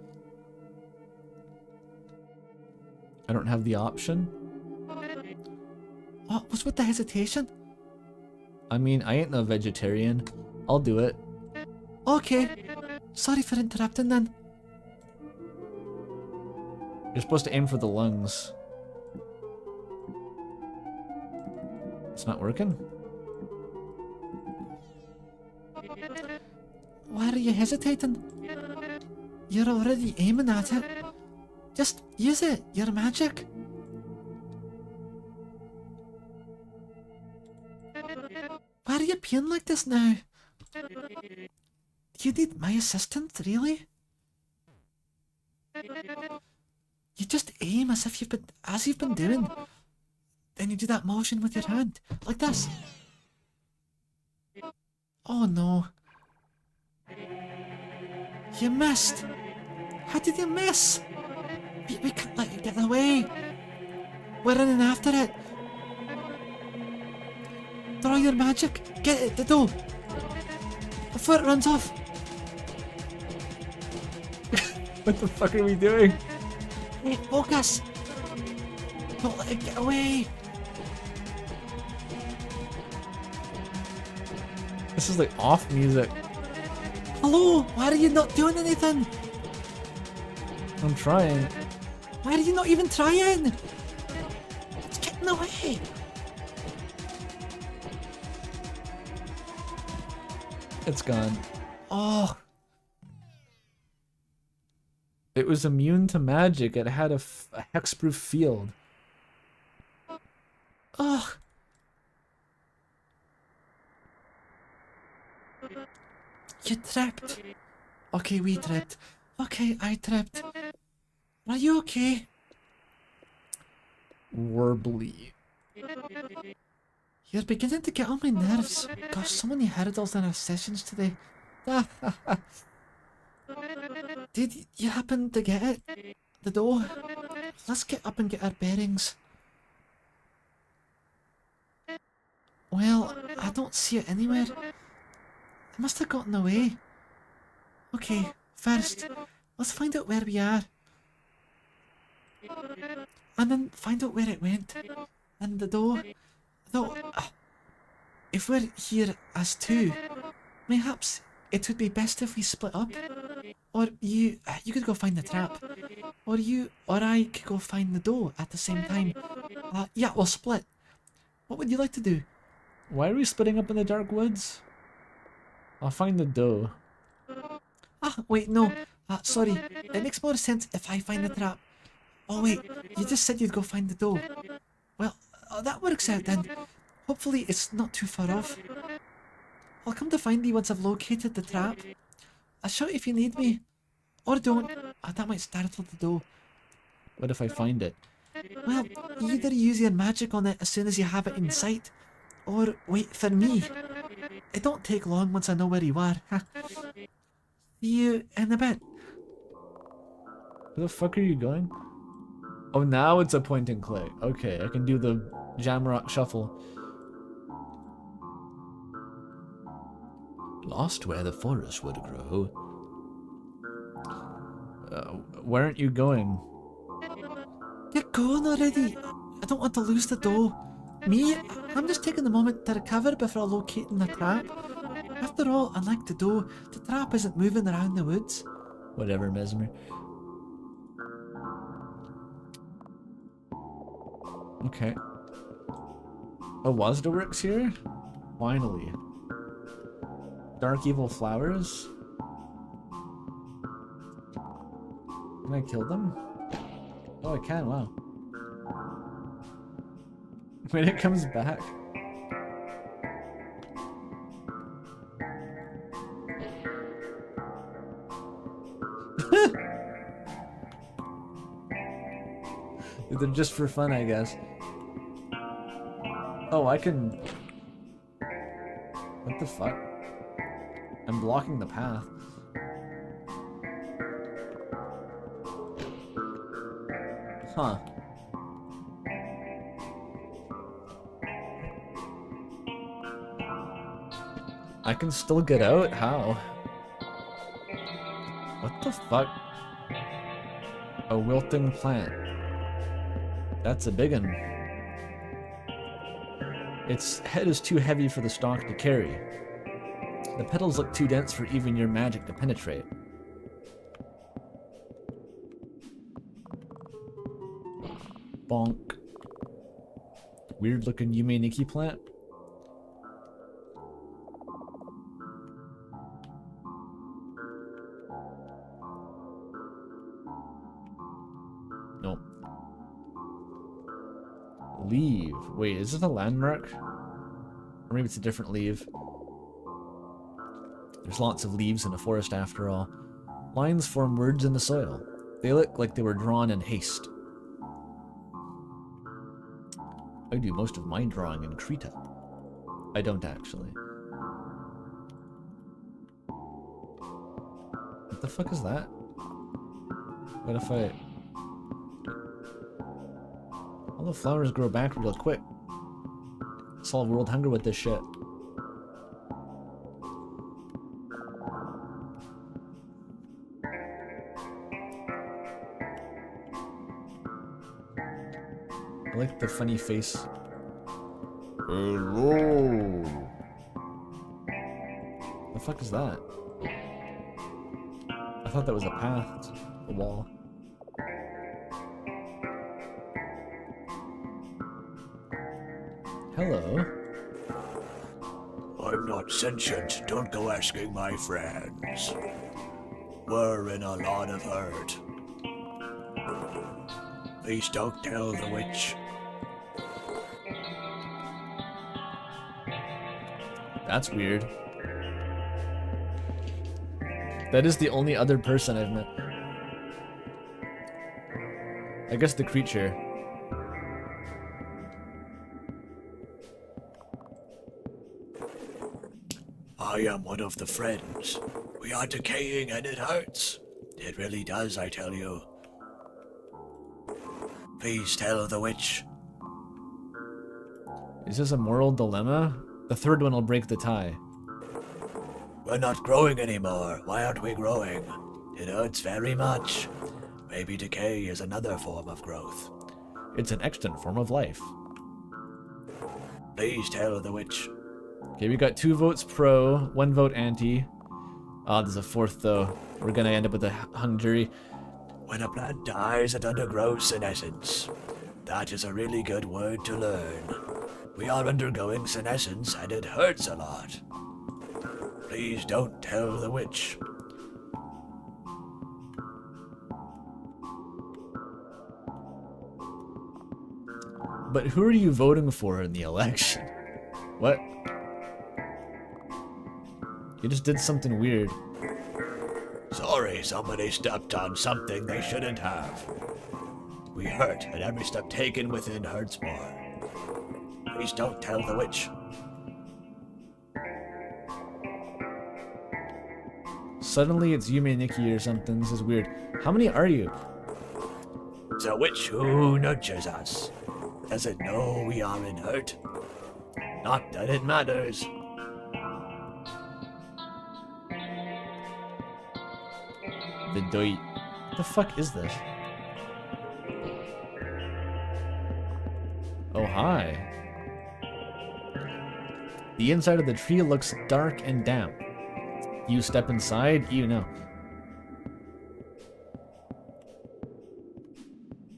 I don't have the option. What's with the hesitation? I mean, I ain't no vegetarian. I'll do it. Okay. Sorry for interrupting then. You're supposed to aim for the lungs. It's not working? Why are you hesitating? You're already aiming at it. Just use it, your magic. Why are you peeing like this now? Do you need my assistance, really? You just aim as if you've been doing. Then you do that motion with your hand, like this. Oh no. You missed. How did you miss? We can't let you get away. We're running after it. Throw your magic. Get it, the doe. Before it runs off. What the fuck are we doing? Hey, focus. Don't let it get away. This is like off music. Hello, why are you not doing anything? I'm trying. Why are you not even trying? It's getting away. It's gone. Oh, It was immune to magic. It had a hexproof field. ugh. You tripped. Okay, we tripped. Okay, I tripped. Are you okay? Warbly. You're beginning to get on my nerves. Gosh, so many hurdles in our sessions today. Did you happen to get it? The door? Let's get up and get our bearings. Well, I don't see it anywhere. It must have gotten away. Okay, first, let's find out where we are. And then find out where it went. And the door. Though, if we're here as two, perhaps it would be best if we split up. Or you could go find the trap. Or you or I could go find the doe at the same time. Yeah, we'll split. What would you like to do? Why are we splitting up in the dark woods? I'll find the doe. Wait, no. Sorry. It makes more sense if I find the trap. Oh wait, you just said you'd go find the doe. Well, that works out then. Hopefully it's not too far off. I'll come to find you once I've located the trap. I'll shout if you need me. Or don't. That might startle the doe. What if I find it? Well, either use your magic on it as soon as you have it in sight, or wait for me. It don't take long once I know where you are. See you in a bit. Where the fuck are you going? Oh, now it's a point and click. Okay, I can do the Jamrock shuffle. Lost where the forest would grow. Where aren't you going? You're going already. I don't want to lose the dough. Me, I'm just taking a moment to recover before locating the trap. After all, unlike the dough, the trap isn't moving around the woods. Whatever, Mesmer. Okay. Oh, Wazda works here? Finally. Dark evil flowers? Can I kill them? Oh, I can, wow. When it comes back. They're just for fun, I guess. Oh, I can... What the fuck? I'm blocking the path. Huh. I can still get out? How? What the fuck? A wilting plant. That's a big one. Its head is too heavy for the stalk to carry. The petals look too dense for even your magic to penetrate. Bonk. Weird looking Yume Nikki plant. Nope. Leave. Wait, is this a landmark? Or maybe it's a different leave. There's lots of leaves in a forest after all. Lines form words in the soil. They look like they were drawn in haste. I do most of my drawing in Krita. I don't actually. What the fuck is that? What if I... All the flowers grow back real quick. Solve world hunger with this shit. I like the funny face. Hello. The fuck is that? I thought that was a path. It's a wall. Hello. I'm not sentient. Don't go asking my friends. We're in a lot of hurt. Please don't tell the witch. That's weird. That is the only other person I've met. I guess the creature. I am one of the friends. We are decaying and it hurts. It really does, I tell you. Please tell the witch. Is this a moral dilemma? The third one will break the tie. We're not growing anymore. Why aren't we growing? It hurts very much. Maybe decay is another form of growth. It's an extant form of life. Please tell the witch. Okay, we got 2 votes pro, 1 vote anti. Ah, there's a 4th though. We're gonna end up with a hung jury. When a plant dies, it undergoes senescence. That is a really good word to learn. We are undergoing senescence and it hurts a lot. Please don't tell the witch. But who are you voting for in the election? What? You just did something weird. Sorry, somebody stepped on something they shouldn't have. We hurt, and every step taken within hurts more. Please don't tell the witch. Suddenly it's Yume Nikki or something. This is weird. How many are you? The witch who nurtures us. Does it know we are in hurt? Not that it matters. The doit. What the fuck is this? Oh, hi. The inside of the tree looks dark and damp. You step inside, you know.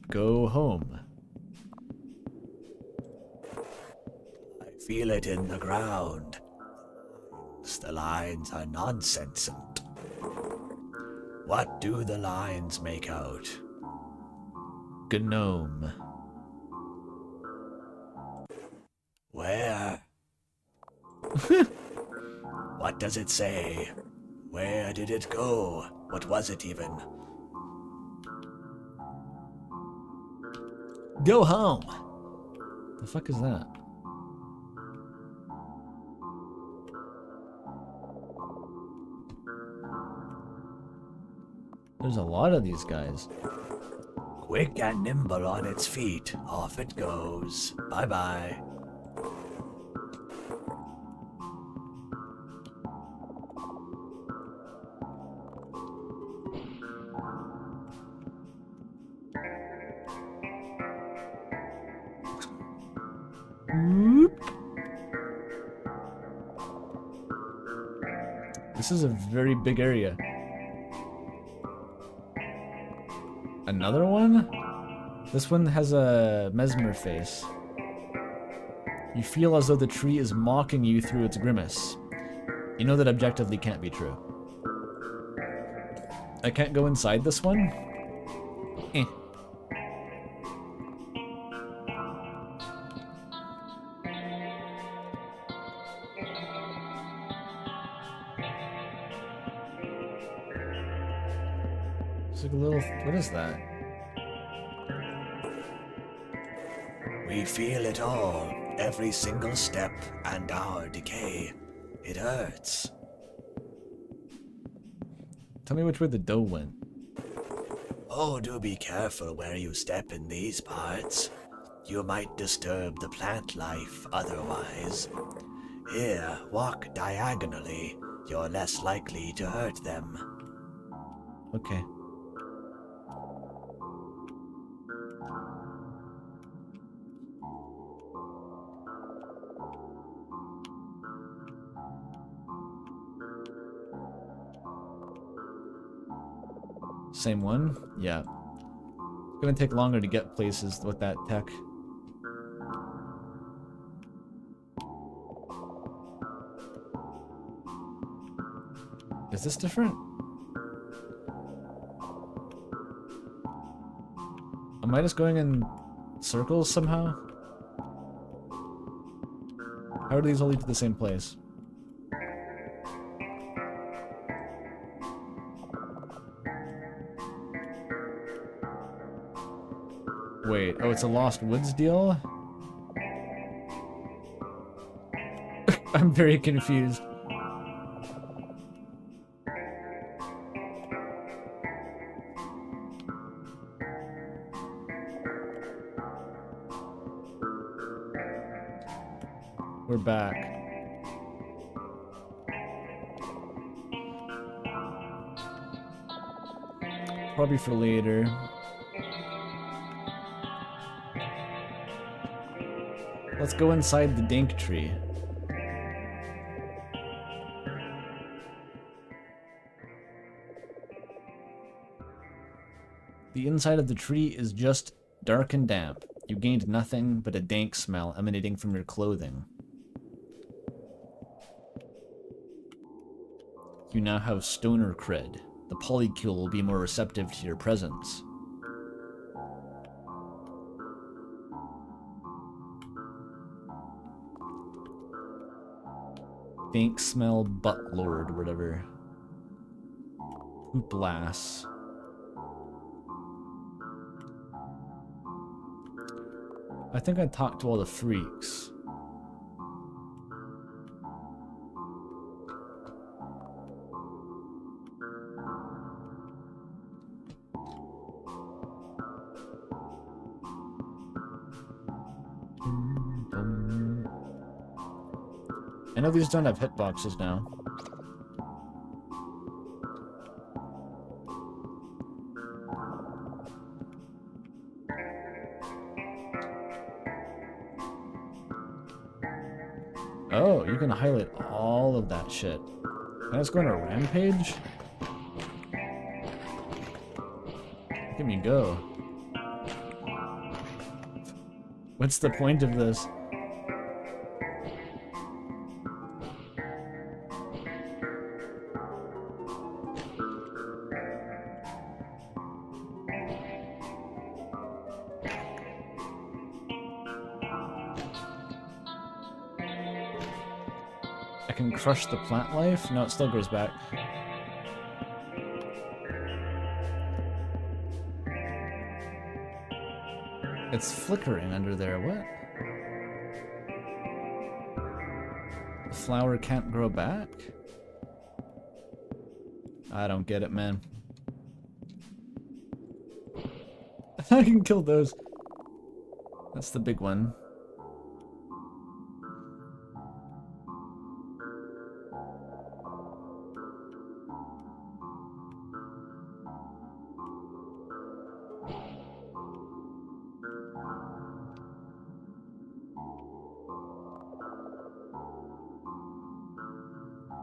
Go home. I feel it in the ground. The lines are nonsensant. What do the lines make out? Gnome. Where? What does it say? Where did it go? What was it even? Go home. The fuck is that? There's a lot of these guys. Quick and nimble on its feet, off it goes. Bye-bye. This is a very big area. Another one? This one has a mesmer face. You feel as though the tree is mocking you through its grimace. You know that objectively can't be true. I can't go inside this one? Eh. It's like a little... What is that? We feel it all, every single step and our decay. It hurts. Tell me which way the dough went. Oh, do be careful where you step in these parts. You might disturb the plant life otherwise. Here, walk diagonally. You're less likely to hurt them. Okay. Same one? Yeah. It's gonna take longer to get places with that tech. Is this different? Am I just going in circles somehow? How do these all lead to the same place? Wait, oh, it's a Lost Woods deal? I'm very confused. We're back. Probably for later. Let's go inside the dank tree. The inside of the tree is just dark and damp. You gained nothing but a dank smell emanating from your clothing. You now have stoner cred. The polycule will be more receptive to your presence. Dank smell butt lord, whatever. Hooplas. I think I talked to all the freaks. I know these don't have hitboxes now. Oh, you can highlight all of that shit. Can I just go on a rampage? Look at me go. What's the point of this? I can crush the plant life? No, it still goes back. It's flickering under there, what? The flower can't grow back? I don't get it, man. I can kill those. That's the big one.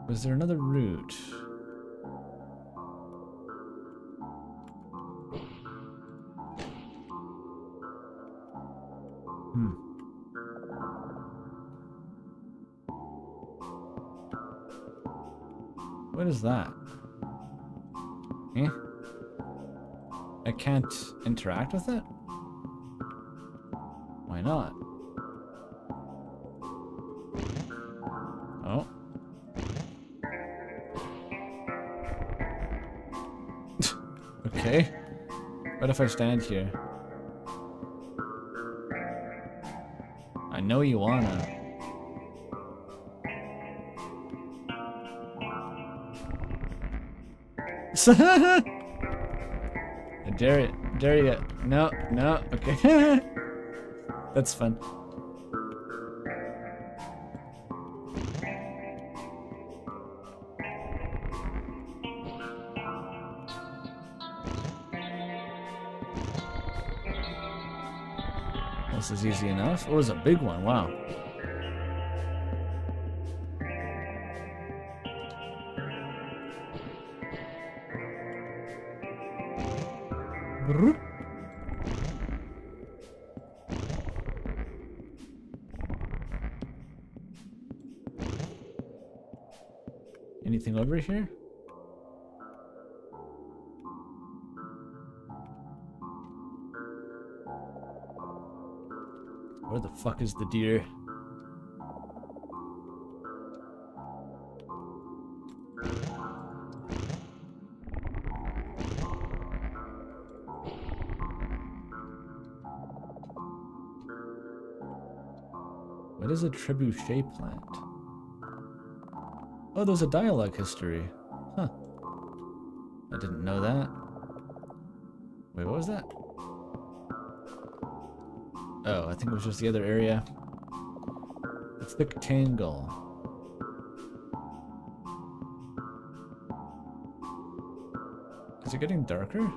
Was there another route? What is that? Eh? I can't interact with it? Why not? Oh. Okay. What if I stand here? I know you wanna. I dare it. Dare you. No, no, okay. That's fun. This is easy enough. Oh, it was a big one. Wow. Anything over here? Where the fuck is the deer? What is a trebuchet plant? Oh, there's a dialogue history. Huh. I didn't know that. Wait, what was that? Oh, I think it was just the other area. A thick tangle. Is it getting darker?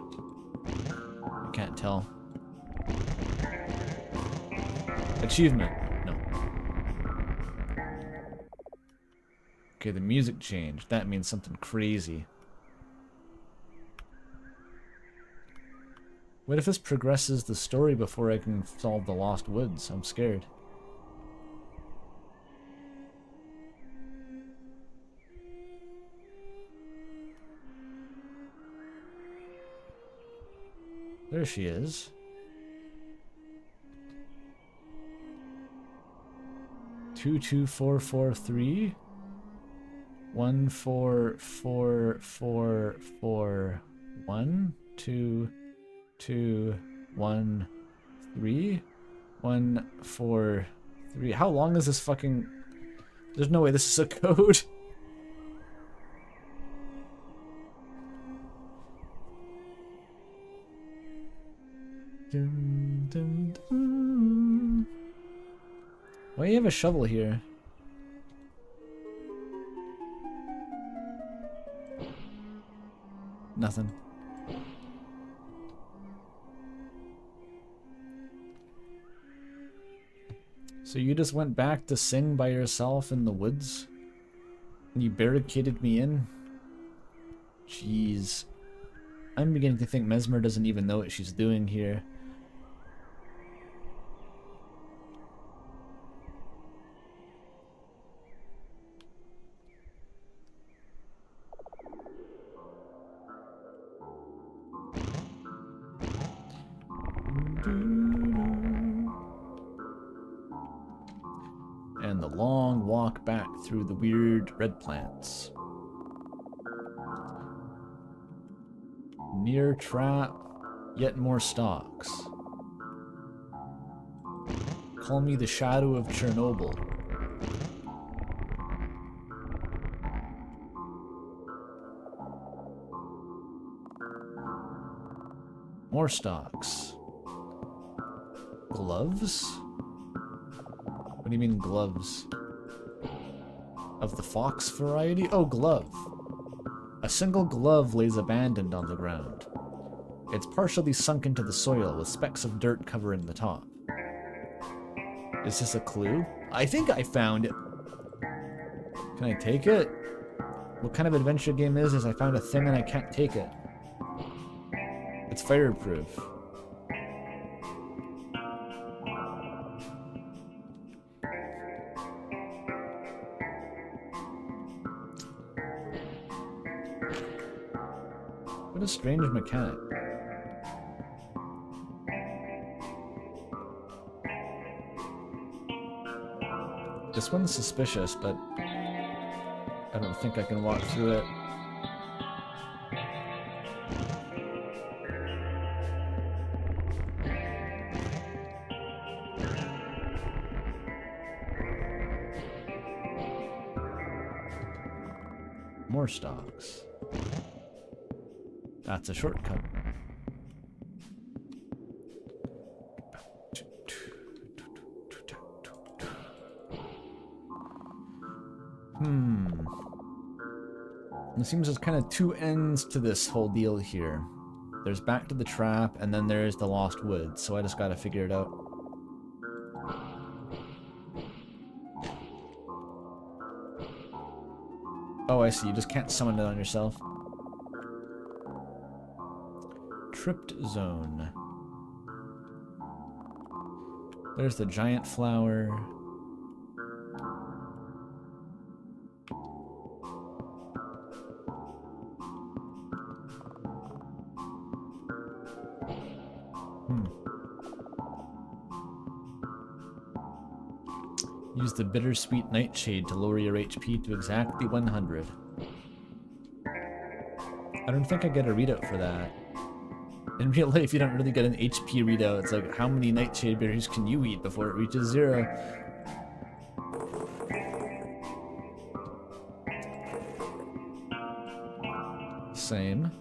I can't tell. Achievement. No. Okay, the music changed. That means something crazy. What if this progresses the story before I can solve the Lost Woods? I'm scared. There she is. Two, 443 14444 1 2 2 1 3 1 4 3. How long is this fucking? There's no way this is a code. Dun, dun, dun. Why do you have a shovel here? Nothing. So you just went back to sing by yourself in the woods? And you barricaded me in? Jeez. I'm beginning to think Mesmer doesn't even know what she's doing here. And the long walk back through the weird red plants. Near trap, yet more stalks. Call me the shadow of Chernobyl. More stalks. Gloves? What do you mean gloves? Of the fox variety? Oh, glove. A single glove lays abandoned on the ground. It's partially sunk into the soil with specks of dirt covering the top. Is this a clue? I think I found it. Can I take it? What kind of adventure game is I found a thing and I can't take it? It's fireproof. What a strange mechanic. This one's suspicious, but I don't think I can walk through it. More stocks. That's a shortcut. It seems there's kind of two ends to this whole deal here. There's back to the trap, and then there's the Lost Woods, so I just gotta figure it out. Oh, I see. You just can't summon it on yourself. Tripped zone. There's the giant flower. Use the bittersweet nightshade to lower your HP to exactly 100. I don't think I get a readout for that. In real life, you don't really get an HP readout. It's like, how many nightshade berries can you eat before it reaches 0? Same.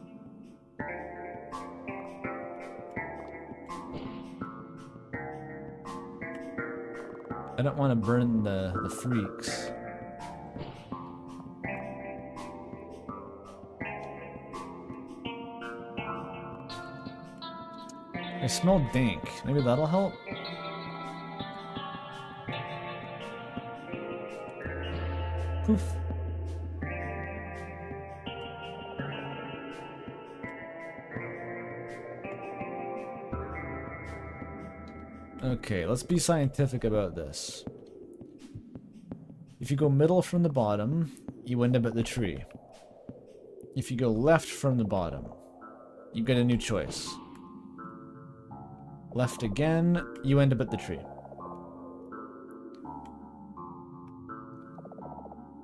I don't want to burn the freaks. I smell dank. Maybe that'll help? Poof. Okay, let's be scientific about this. If you go middle from the bottom, you end up at the tree. If you go left from the bottom, you get a new choice. Left again, you end up at the tree.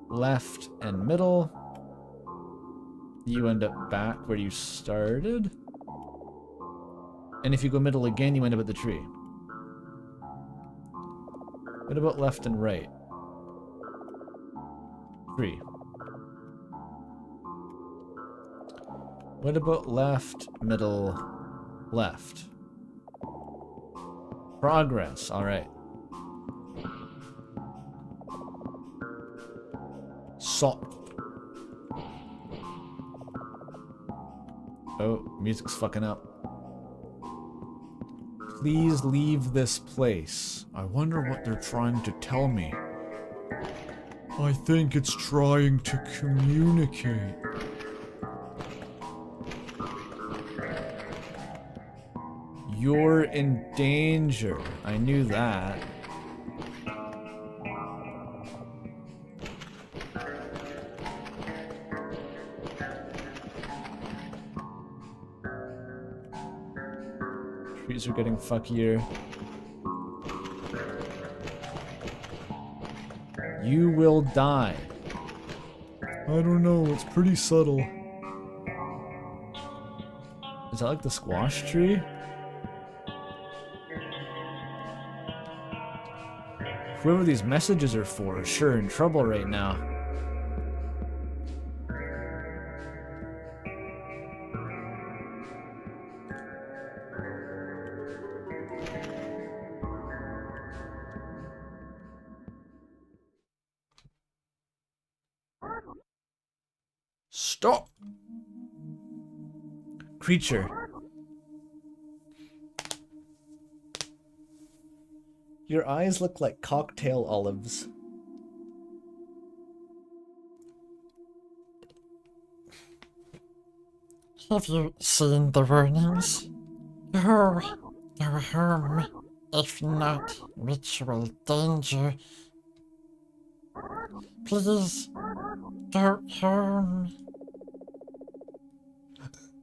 Left and middle, you end up back where you started. And if you go middle again, you end up at the tree. What about left and right? Tree. What about left, middle, left? Progress, alright. Salt. Oh, music's fucking up. Please leave this place. I wonder what they're trying to tell me. I think it's trying to communicate. You're in danger. I knew that. Trees are getting fuckier. You will die. I don't know, it's pretty subtle. Is that like the squash tree? Whoever these messages are for is sure in trouble right now. Stop! Creature. Your eyes look like cocktail olives. Have you seen the warnings? Go home. If not, ritual danger. Please, go home.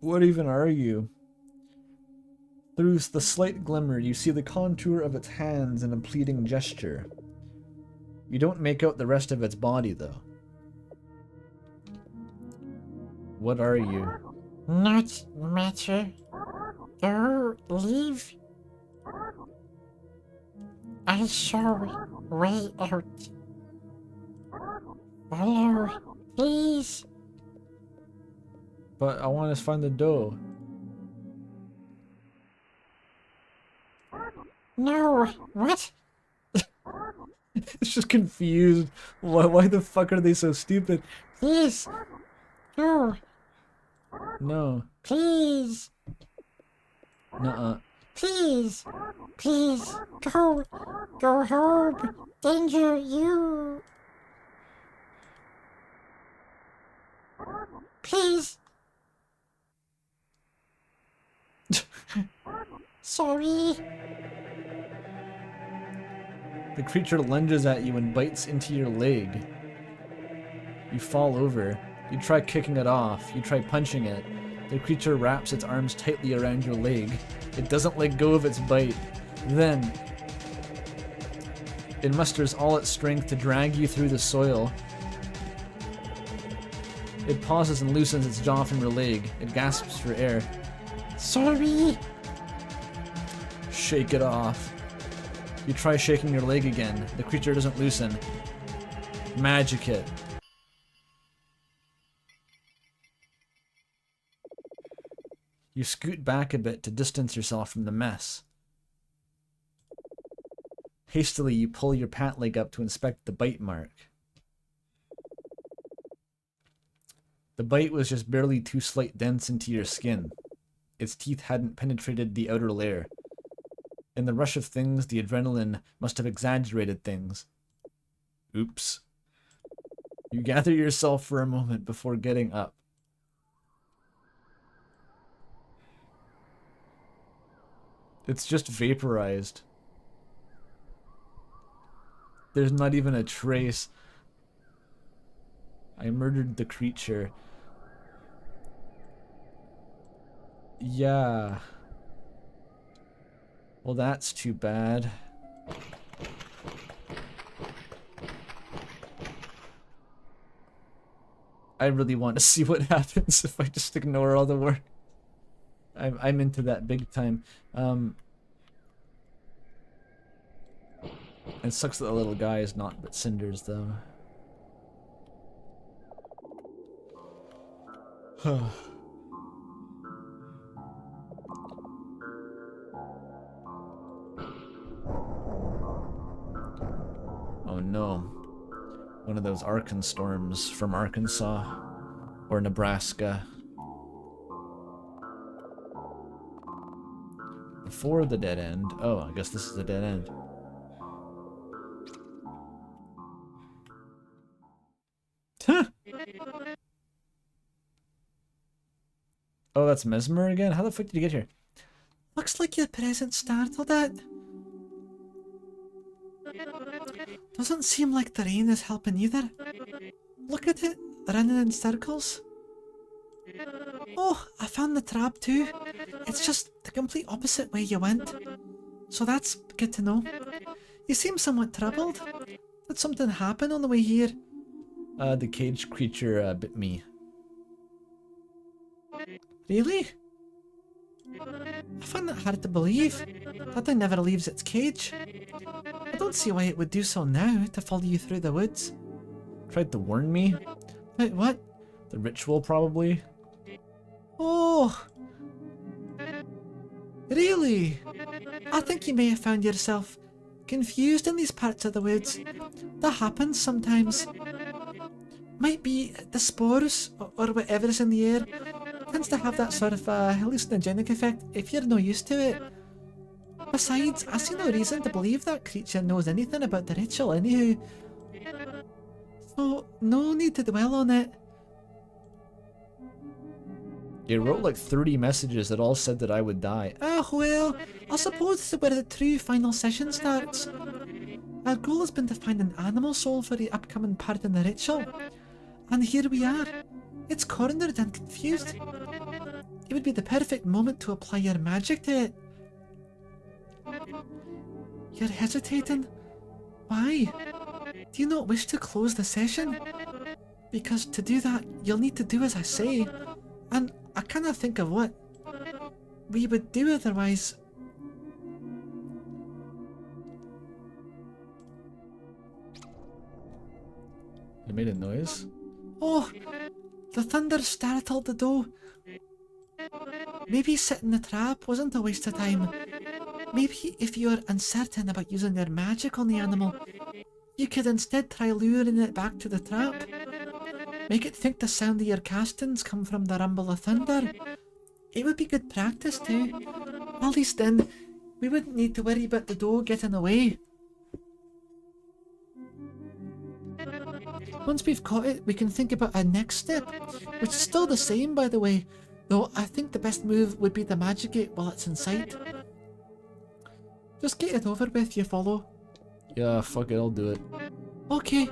What even are you? Through the slight glimmer, you see the contour of its hands in a pleading gesture. You don't make out the rest of its body, though. What are you? Not matter. Go, leave. I saw way out. Follow, please. But I want to find the dough. No, what? It's just confused. Why the fuck are they so stupid? Please, go, No. please, Nuh-uh. please, please, go home, danger, you. Please. Sorry. The creature lunges at you and bites into your leg. You fall over. You try kicking it off. You try punching it. The creature wraps its arms tightly around your leg. It doesn't let go of its bite. Then, it musters all its strength to drag you through the soil. It pauses and loosens its jaw from your leg. It gasps for air. Sorry. Shake it off. You try shaking your leg again. The creature doesn't loosen. Magic it. You scoot back a bit to distance yourself from the mess. Hastily, you pull your pant leg up to inspect the bite mark. The bite was just barely 2 slight dents into your skin. Its teeth hadn't penetrated the outer layer. In the rush of things, the adrenaline must have exaggerated things. Oops. You gather yourself for a moment before getting up. It's just vaporized. There's not even a trace. I murdered the creature. Yeah. Well, that's too bad. I really want to see what happens if I just ignore all the work. I'm into that big time. It sucks that the little guy is not but cinders, though. Oh no. One of those Arkan storms from Arkansas or Nebraska. before the dead end. Oh, I guess this is the dead end. Huh. Oh, that's Mesmer again? How the fuck did you get here? Looks like your presence startled it. Doesn't seem like the rain is helping either. Look at it, running in circles. Oh, I found the trap too. It's just the complete opposite way you went. So that's good to know. You seem somewhat troubled. Did something happen on the way here? The cage creature bit me. Really? I find that hard to believe. That thing never leaves its cage. I don't see why it would do so now to follow you through the woods. Tried to warn me? Wait, what? The ritual, probably? Oh! Really? I think you may have found yourself confused in these parts of the woods. That happens sometimes. Might be the spores or whatever's in the air. Tends to have that sort of hallucinogenic effect if you're no used to it. Besides, I see no reason to believe that creature knows anything about the ritual anyhow. So, no need to dwell on it. You wrote like 30 messages that all said that I would die. Ah, well, I suppose this is where the true final session starts. Our goal has been to find an animal soul for the upcoming part in the ritual. And here we are. It's cornered and confused. It would be the perfect moment to apply your magic to it. You're hesitating? Why? Do you not wish to close the session? Because to do that, you'll need to do as I say. And I cannot think of what we would do otherwise. You made a noise? Oh, the thunder startled the doe. Maybe setting the trap wasn't a waste of time. Maybe if you're uncertain about using your magic on the animal, you could instead try luring it back to the trap. Make it think the sound of your castings come from the rumble of thunder. It would be good practice too. At least then, we wouldn't need to worry about the doe getting away. Once we've caught it, we can think about our next step, which is still the same by the way, though I think the best move would be to magic it while it's in sight. Just get it over with, you follow? Yeah, fuck it, I'll do it. Okay.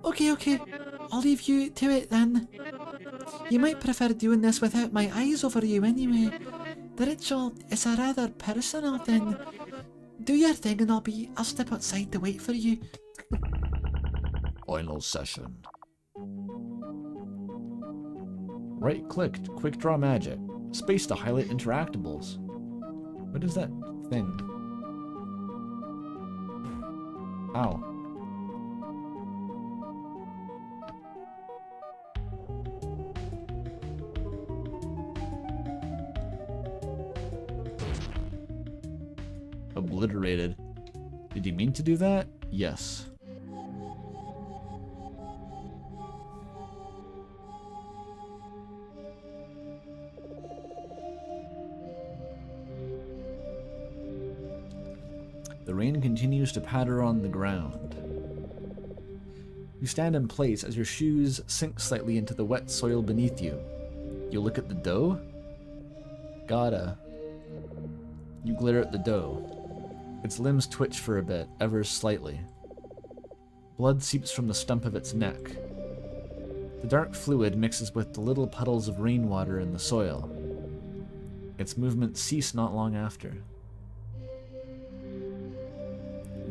Okay. I'll leave you to it then. You might prefer doing this without my eyes over you anyway. The ritual is a rather personal thing. Do your thing and I'll step outside to wait for you. Final session. Right-click to quick draw magic. Space to highlight interactables. What is that thing? Ow. Obliterated. Did you mean to do that? Yes. The rain continues to patter on the ground. You stand in place as your shoes sink slightly into the wet soil beneath you. You look at the doe? Gotta. You glare at the doe. Its limbs twitch for a bit, ever slightly. Blood seeps from the stump of its neck. The dark fluid mixes with the little puddles of rainwater in the soil. Its movements cease not long after.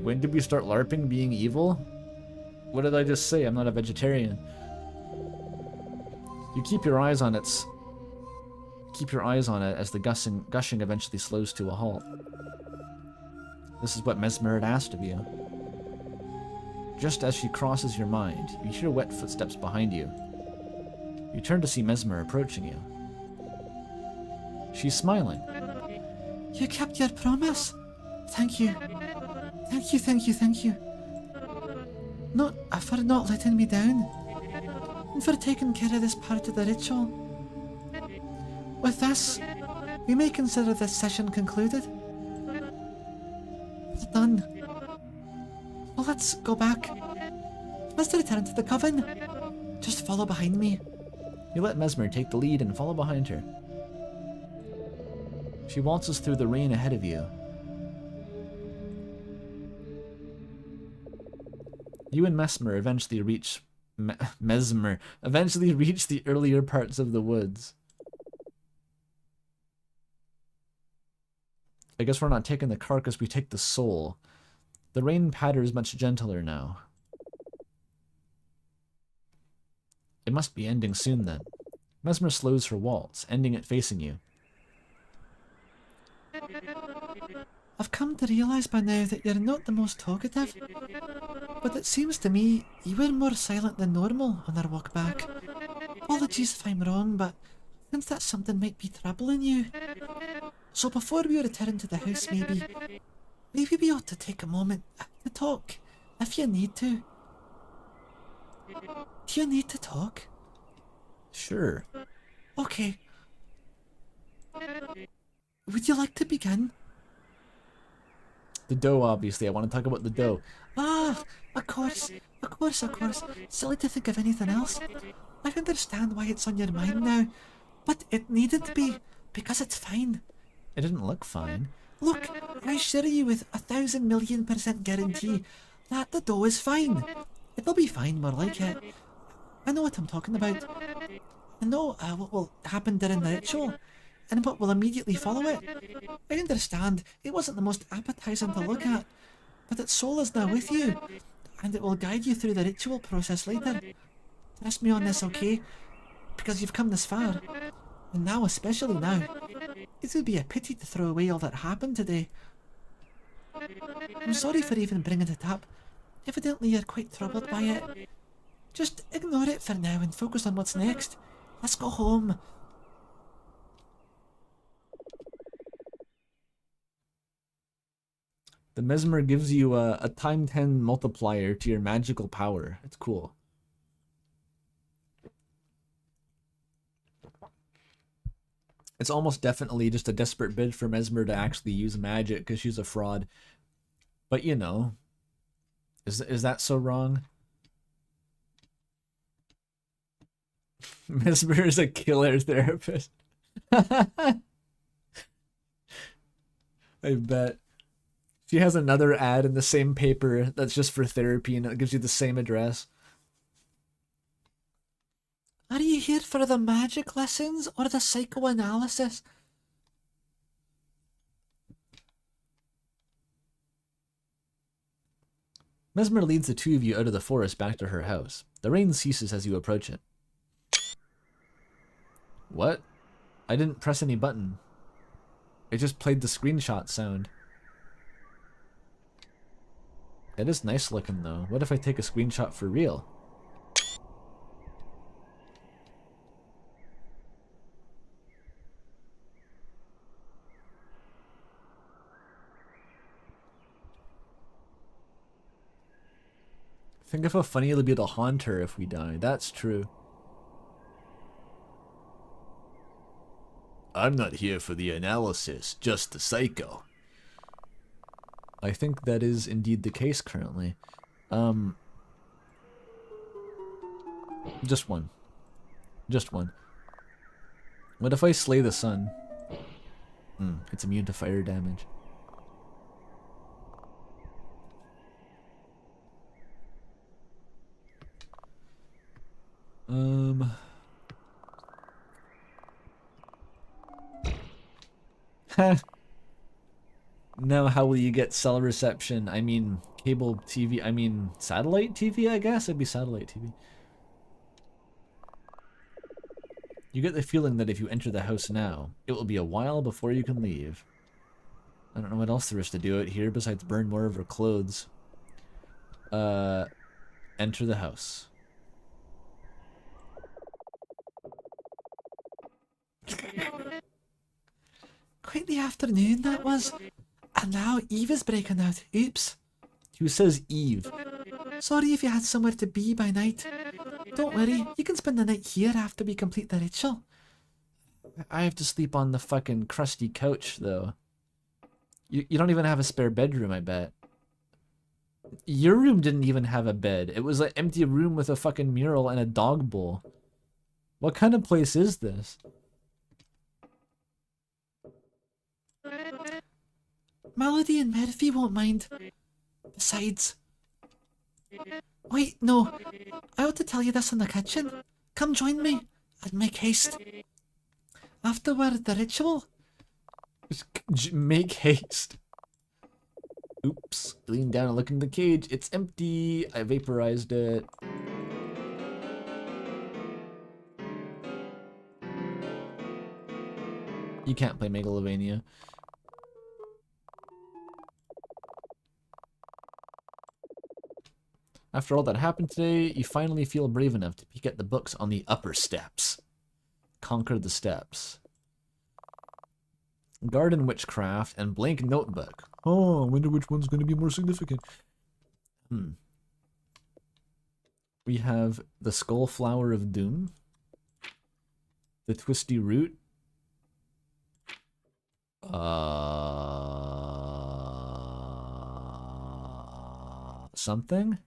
When did we start LARPing being evil? What did I just say? I'm not a vegetarian. You keep your eyes on it as the gushing eventually slows to a halt. This is what Mesmer had asked of you. Just as she crosses your mind, you hear wet footsteps behind you. You turn to see Mesmer approaching you. She's smiling. You kept your promise. Thank you. Thank you. Not for not letting me down. And for taking care of this part of the ritual. With this, we may consider this session concluded. done. Well, let's go back. Let's return to the coven. Just follow behind me. You let Mesmer take the lead and follow behind her. She waltzes through the rain ahead of you. You and Mesmer eventually reach the earlier parts of the woods. I guess we're not taking the carcass, we take the soul. The rain patters much gentler now. It must be ending soon then. Mesmer slows her waltz, ending it facing you. I've come to realise by now that you're not the most talkative, but it seems to me you were more silent than normal on our walk back. Apologies if I'm wrong, but I think that something might be troubling you. So before we return to the house, maybe we ought to take a moment to talk, if you need to. Do you need to talk? Sure. Okay. Would you like to begin? The dough, obviously. I want to talk about the dough. Ah, of course. Silly to think of anything else. I understand why it's on your mind now, but it needed to be, because it's fine. It didn't look fine. Look, I assure you with 1,000,000,000% guarantee that the dough is fine. It'll be fine, more like it. I know what I'm talking about. I know what will happen during the ritual, and what will immediately follow it. I understand it wasn't the most appetizing to look at, but its soul is now with you, and it will guide you through the ritual process later. Trust me on this, okay? Because you've come this far, and now, especially now, it would be a pity to throw away all that happened today. I'm sorry for even bringing it up. Evidently you're quite troubled by it. Just ignore it for now and focus on what's next. Let's go home. The Mesmer gives you a time 10 multiplier to your magical power. It's cool. It's almost definitely just a desperate bid for Mesmer to actually use magic because she's a fraud. But you know, is that so wrong? Mesmer is a killer therapist. I bet. She has another ad in the same paper that's just for therapy and it gives you the same address. Are you here for the magic lessons or the psychoanalysis? Mesmer leads the two of you out of the forest back to her house. The rain ceases as you approach it. What? I didn't press any button. It just played the screenshot sound. It is nice looking though. What if I take a screenshot for real? Think of how funny it'll be to haunt her if we die. That's true. I'm not here for the analysis, just the psycho. I think that is indeed the case currently. Just one. Just one. What if I slay the sun? It's immune to fire damage. Now how will you get cell reception? I mean, cable TV, I mean, satellite TV, I guess? It'd be satellite TV. You get the feeling that if you enter the house now, it will be a while before you can leave. I don't know what else there is to do out here besides burn more of her clothes. Enter the house. Quite the afternoon that was. And now Eve is breaking out. Oops. Who says Eve? Sorry if you had somewhere to be by night. Don't worry, you can spend the night here after we complete the ritual. I have to sleep on the fucking crusty couch, though. You don't even have a spare bedroom, I bet. Your room didn't even have a bed. It was an empty room with a fucking mural and a dog bowl. What kind of place is this? Melody and Murphy won't mind. Besides... Wait, no. I ought to tell you this in the kitchen. Come join me and make haste. Afterward, the ritual. Make haste. Oops. Lean down and look in the cage. It's empty. I vaporized it. You can't play Megalovania. After all that happened today, you finally feel brave enough to peek at the books on the upper steps. Conquer the steps. Garden Witchcraft and Blank Notebook. Oh, I wonder which one's going to be more significant. We have the Skull Flower of Doom. The Twisty Root. Something?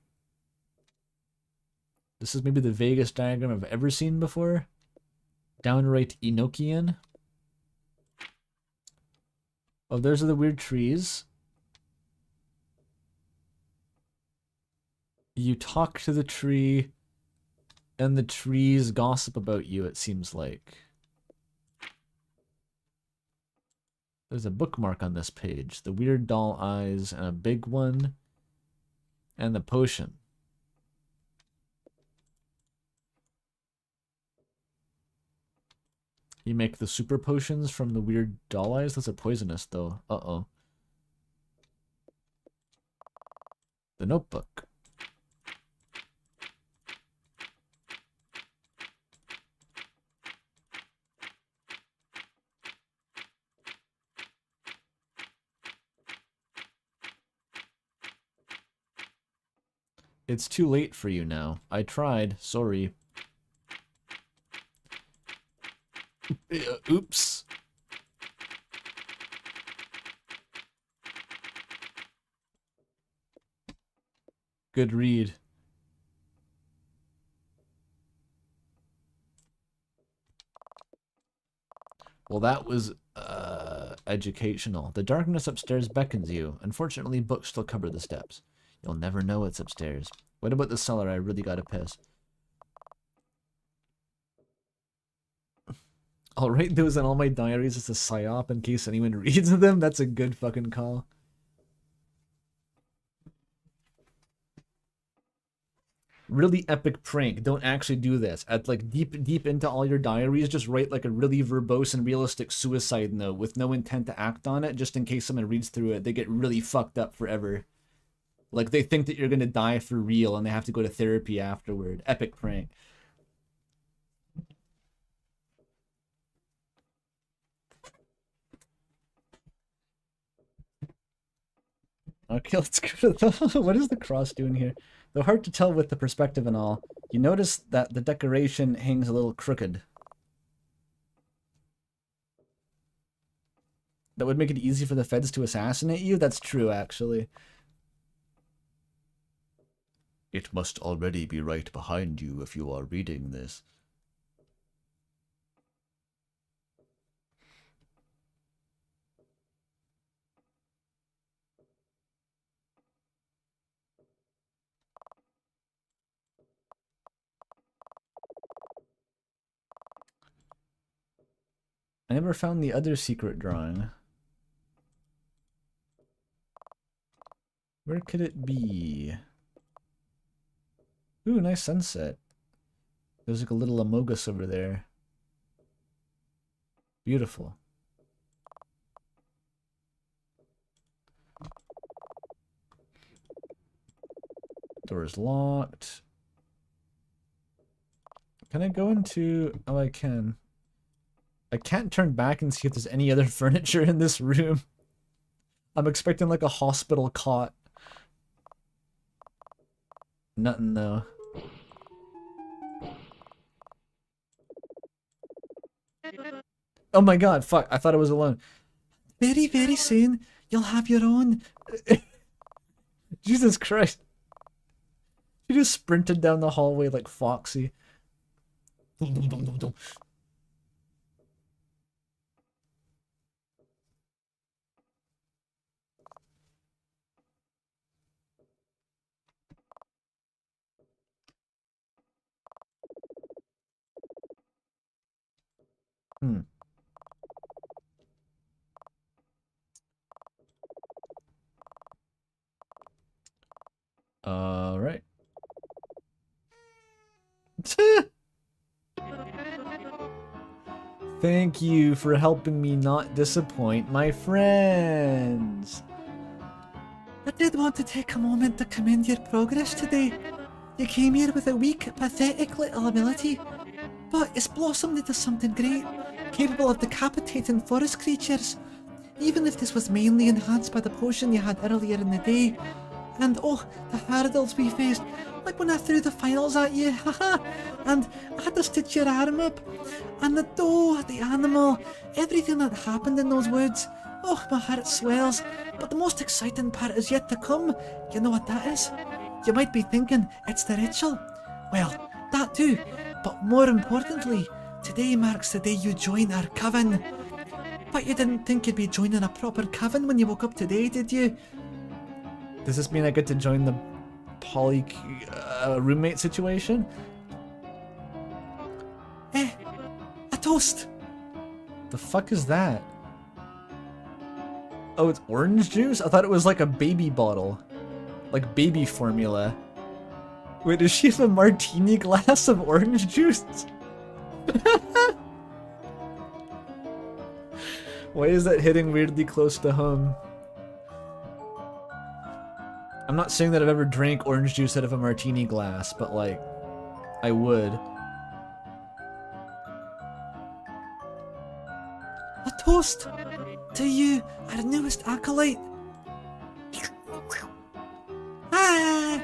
This is maybe the vaguest diagram I've ever seen before. Downright Enochian. Oh, those are the weird trees. You talk to the tree, and the trees gossip about you, it seems like. There's a bookmark on this page. The weird doll eyes, and a big one, and the potion. You make the super potions from the weird doll eyes? That's a poisonous, though. Uh-oh. The notebook. It's too late for you now. I tried. Sorry. Oops. Good read. Well, that was educational. The darkness upstairs beckons you. Unfortunately, books still cover the steps. You'll never know what's upstairs. What about the cellar? I really gotta piss. I'll write those in all my diaries as a psyop in case anyone reads them. That's a good fucking call. Really epic prank. Don't actually do this. At like deep into all your diaries, just write like a really verbose and realistic suicide note with no intent to act on it, just in case someone reads through it. They get really fucked up forever. Like they think that you're gonna die for real and they have to go to therapy afterward. Epic prank. Okay, let's go to the... What is the cross doing here? Though hard to tell with the perspective and all, you notice that the decoration hangs a little crooked. That would make it easy for the feds to assassinate you? That's true, actually. It must already be right behind you if you are reading this. I never found the other secret drawing. Where could it be? Ooh, nice sunset. There's like a little amogus over there. Beautiful. Door is locked. Can I go into... Oh, I can. I can't turn back and see if there's any other furniture in this room. I'm expecting like a hospital cot. Nothing though. Oh my god, fuck, I thought I was alone. Very, very soon, you'll have your own... Jesus Christ. She just sprinted down the hallway like Foxy. Dum, dum, dum, dum, dum. Hmm. All right. Thank you for helping me not disappoint my friends. I did want to take a moment to commend your progress today. You came here with a weak, pathetic little ability, but it's blossomed into something great, capable of decapitating forest creatures. Even if this was mainly enhanced by the potion you had earlier in the day. And oh, the hurdles we faced, like when I threw the finals at you, haha, and I had to stitch your arm up, and the animal, everything that happened in those woods. Oh, my heart swells, but the most exciting part is yet to come. You know what that is? You might be thinking, it's the ritual. Well, that too, but more importantly, today marks the day you join our coven. But you didn't think you'd be joining a proper coven when you woke up today, did you? Does this mean I get to join the poly roommate situation? A toast. The fuck is that? Oh, it's orange juice? I thought it was like a baby bottle. Like baby formula. Wait, does she have a martini glass of orange juice? Why is that hitting weirdly close to home? I'm not saying that I've ever drank orange juice out of a martini glass, but like, I would. A toast to you, our newest acolyte. Ah!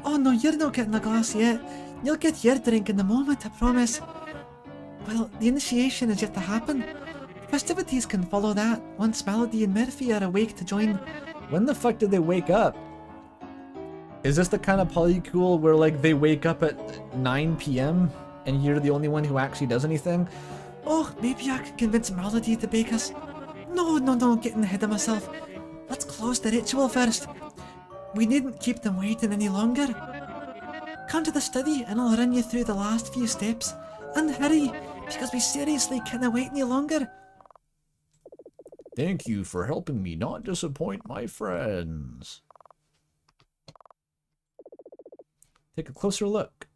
Oh no, you're not getting a glass yet. You'll get your drink in a moment, I promise. Well, the initiation is yet to happen. Festivities can follow that once Melody and Murphy are awake to join. When the fuck did they wake up? Is this the kind of polycool where like they wake up at 9 p.m. and you're the only one who actually does anything? Oh, maybe I could convince Melody to bake us. No, getting ahead of myself. Let's close the ritual first. We needn't keep them waiting any longer. Come to the study and I'll run you through the last few steps. And hurry, because we seriously can't wait any longer. Thank you for helping me not disappoint my friends. Take a closer look.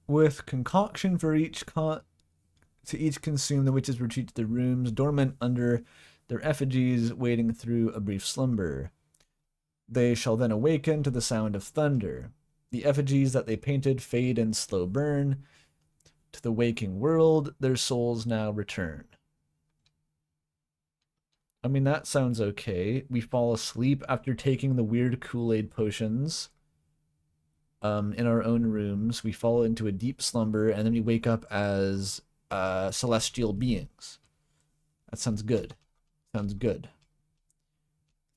With concoction for each to each consume, the witches retreat to their rooms, dormant under their effigies, waiting through a brief slumber. They shall then awaken to the sound of thunder. The effigies that they painted fade in slow burn. To the waking world, their souls now return. I mean, that sounds okay. We fall asleep after taking the weird Kool-Aid potions. In our own rooms, we fall into a deep slumber, and then we wake up as celestial beings. That sounds good. Sounds good.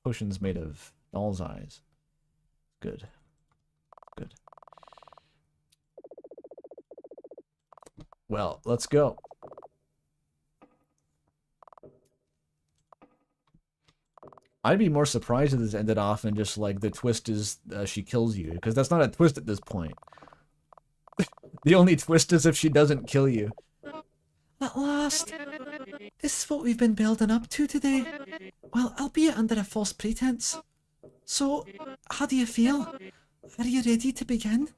Potions made of doll's eyes. Good. Good. Well, let's go. I'd be more surprised if this ended off and just like the twist is she kills you, because that's not a twist at this point. The only twist is if she doesn't kill you. At last! This is what we've been building up to today. Well, albeit under a false pretense. So, how do you feel? Are you ready to begin?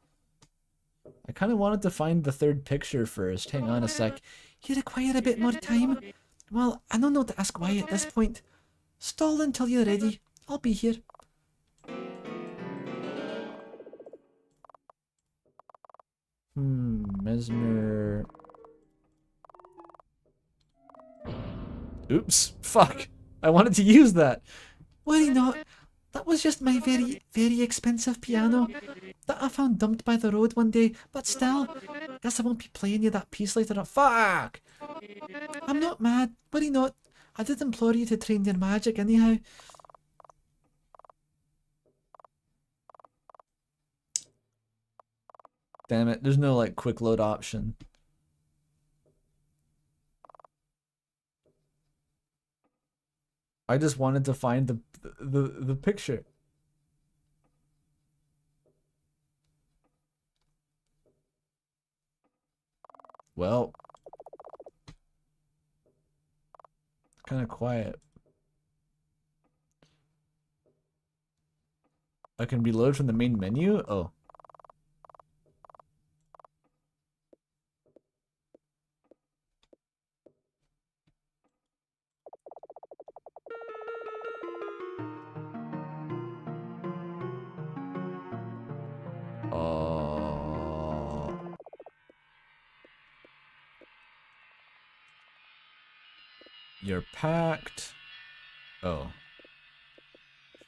I kind of wanted to find the third picture first. Hang on a sec. You require a bit more time? Well, I don't know to ask why at this point. Stall until you're ready. I'll be here. Mesmer... Oops. Fuck. I wanted to use that. Worry not. That was just my very, very expensive piano that I found dumped by the road one day, but still, guess I won't be playing you that piece later on. Fuck! I'm not mad, worry not. I did implore you to train your magic anyhow. Damn it, there's no like quick load option. I just wanted to find the picture. Well, kind of quiet. I can reload from the main menu? Oh. You're packed. Oh.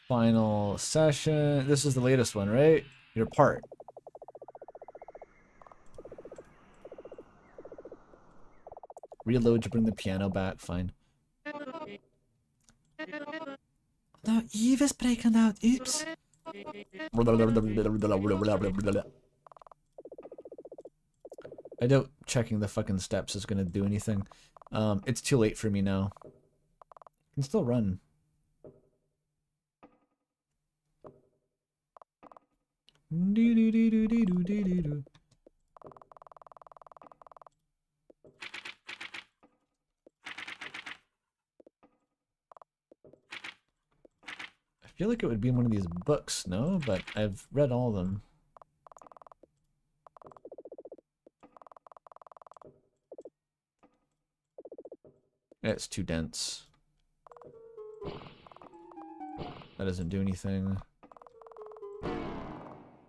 Final session. This is the latest one, right? Your part. Reload to bring the piano back. Fine. Now Eve is breaking out. Oops. I doubt checking the fucking steps is gonna do anything. It's too late for me now. I can still run. I feel like it would be in one of these books, no? But I've read all of them. It's too dense. That doesn't do anything.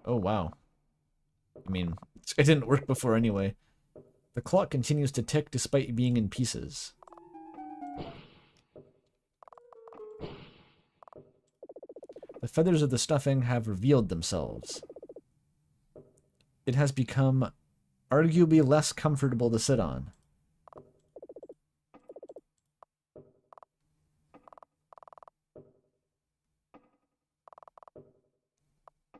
Oh, wow. I mean, it didn't work before anyway. The clock continues to tick despite being in pieces. The feathers of the stuffing have revealed themselves. It has become arguably less comfortable to sit on.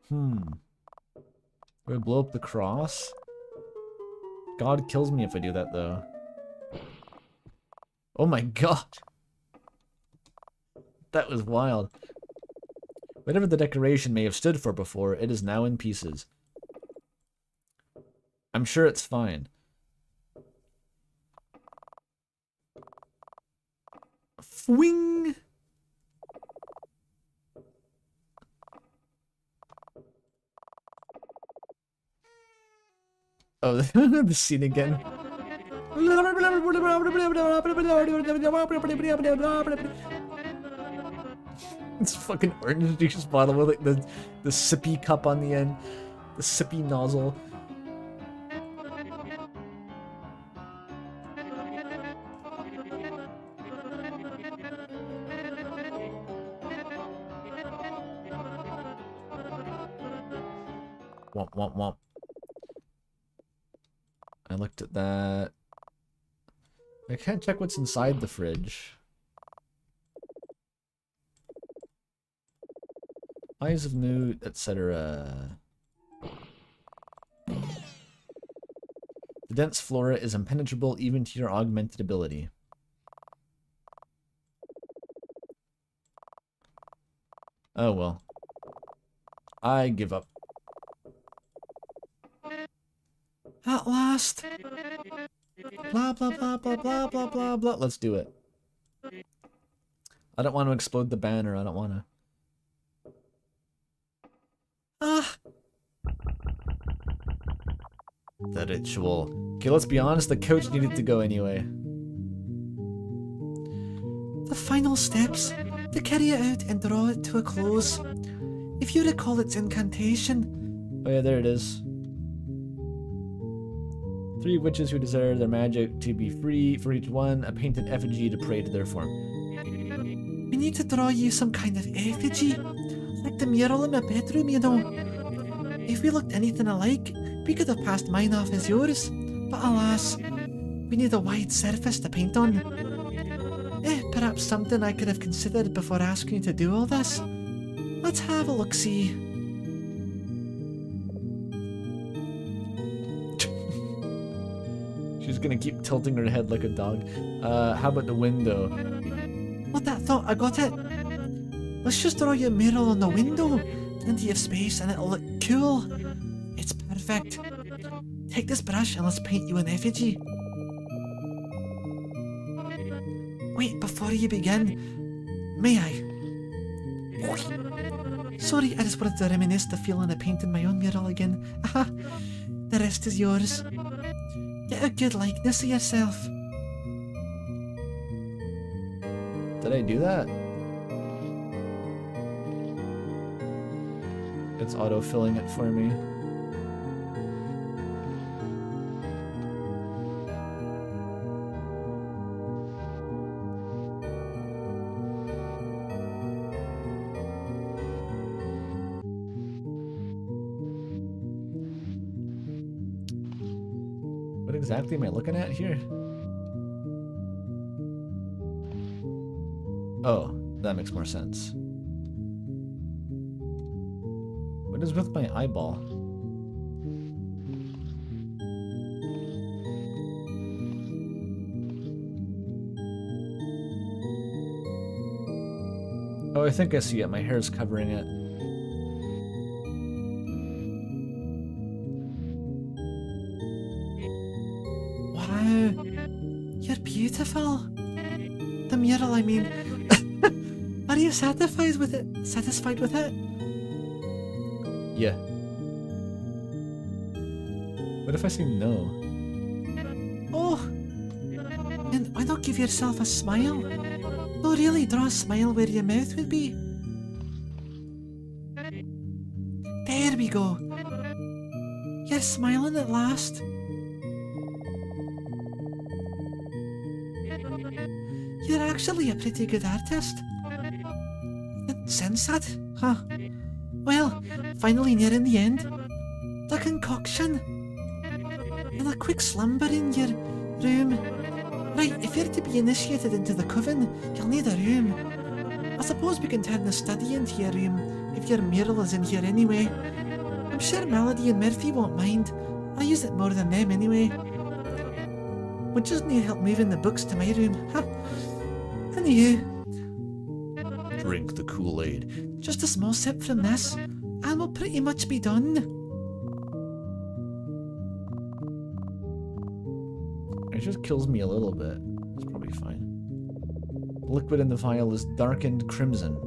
Do I blow up the cross? God kills me if I do that, though. Oh my god! That was wild. Whatever the decoration may have stood for before, it is now in pieces. I'm sure it's fine. Fwing! Oh, the scene again. It's fucking orange juice bottle with like the sippy cup on the end. The sippy nozzle. Womp womp womp. I looked at that. I can't check what's inside the fridge. Eyes of Newt, etc. The dense flora is impenetrable even to your augmented ability. Oh well. I give up. At last. Blah blah blah blah blah blah blah blah. Let's do it. I don't want to explode the banner. I don't want to. The ritual. Okay, let's be honest, the coach needed to go anyway. The final steps to carry it out and draw it to a close. If you recall its incantation. Oh yeah, there it is. 3 witches who desire their magic to be free, for each one, a painted effigy to pray to their form. We need to draw you some kind of effigy, Like the mural in my bedroom, you know. If we looked anything alike, we could have passed mine off as yours. But alas, we need a wide surface to paint on. Perhaps something I could have considered before asking you to do all this. Let's have a look-see. She's gonna keep tilting her head like a dog. How about the window? What that thought? I got it. Let's just draw your mural on the window. Plenty of space and it'll look cool. It's perfect. Take this brush and let's paint you an effigy. Wait, before you begin, may I? Sorry, I just wanted to reminisce the feeling of painting my own mural again. Aha, the rest is yours. Get a good likeness of yourself. Did I do that? It's auto-filling it for me. What exactly am I looking at here? Oh, that makes more sense. What is with my eyeball? Oh, I think I see it. My hair's covering it. Wow, you're beautiful. The mural, I mean. Are you satisfied with it? Satisfied with it? Yeah. What if I say no? Oh, and why not give yourself a smile? No, really, draw a smile where your mouth would be. There we go. You're smiling at last. You're actually a pretty good artist. Didn't sense that, huh? Well, finally nearing the end. The concoction. And a quick slumber in your room. Right, if you're to be initiated into the coven, you'll need a room. I suppose we can turn the study into your room, if your mural is in here anyway. I'm sure Melody and Murphy won't mind. I use it more than them anyway. We just need help moving the books to my room, huh? Anywho. Drink the Kool-Aid. Just a small sip from this, and we'll pretty much be done. It just kills me a little bit. It's probably fine. The liquid in the vial is darkened crimson.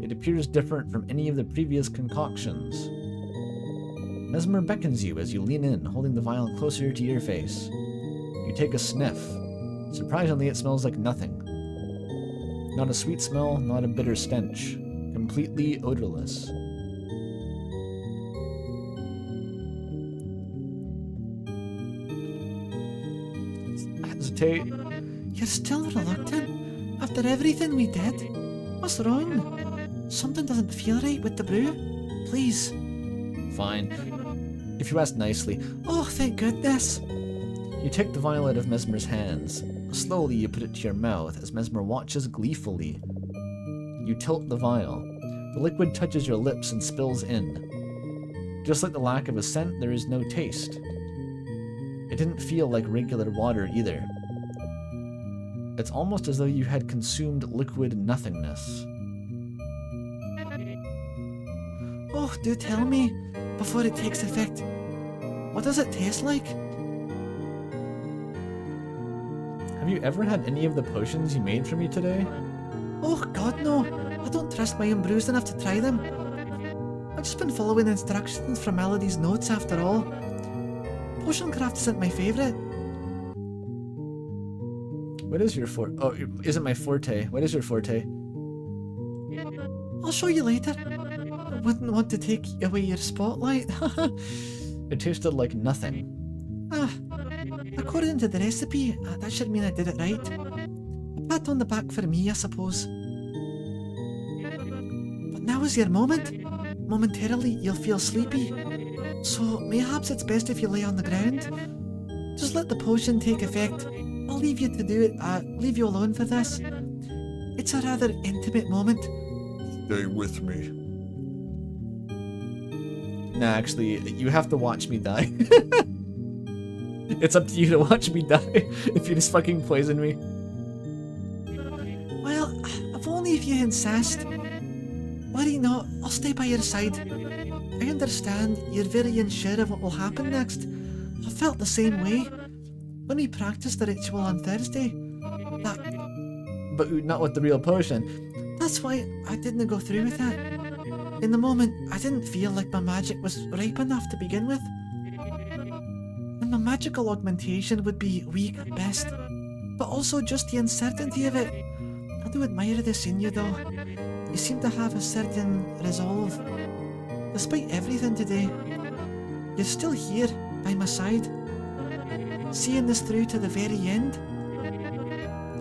It appears different from any of the previous concoctions. Mesmer beckons you as you lean in, holding the vial closer to your face. You take a sniff. Surprisingly, it smells like nothing. Not a sweet smell, not a bitter stench. Completely odorless. Hesitate. You're still reluctant? After everything we did? What's wrong? Something doesn't feel right with the brew? Please. Fine. If you ask nicely. Oh, thank goodness. You take the vial out of Mesmer's hands. Slowly you put it to your mouth as Mesmer watches gleefully. You tilt the vial. The liquid touches your lips and spills in. Just like the lack of a scent, there is no taste. It didn't feel like regular water either. It's almost as though you had consumed liquid nothingness. Oh, do tell me, before it takes effect, what does it taste like? Have you ever had any of the potions you made for me today? Oh god no, I don't trust my own brews enough to try them. I've just been following instructions from Melody's notes after all. Potion craft isn't my favourite. What is your forte? Oh, isn't my forte. What is your forte? I'll show you later. I wouldn't want to take away your spotlight. It tasted like nothing. According to the recipe, that should mean I did it right. A pat on the back for me, I suppose. But now is your moment. Momentarily, you'll feel sleepy. So, mayhaps it's best if you lay on the ground. Just let the potion take effect. I'll leave you to do it, leave you alone for this. It's a rather intimate moment. Stay with me. Nah, actually, you have to watch me die. It's up to you to watch me die if you just fucking poison me. Well, if only if you insist. Worry not, I'll stay by your side. I understand you're very unsure of what will happen next. I felt the same way when we practiced the ritual on Thursday. But not with the real potion. That's why I didn't go through with it. In the moment, I didn't feel like my magic was ripe enough to begin with. And my magical augmentation would be weak at best. But also just the uncertainty of it. I do admire this in you though. You seem to have a certain resolve. Despite everything today, you're still here by my side. Seeing this through to the very end.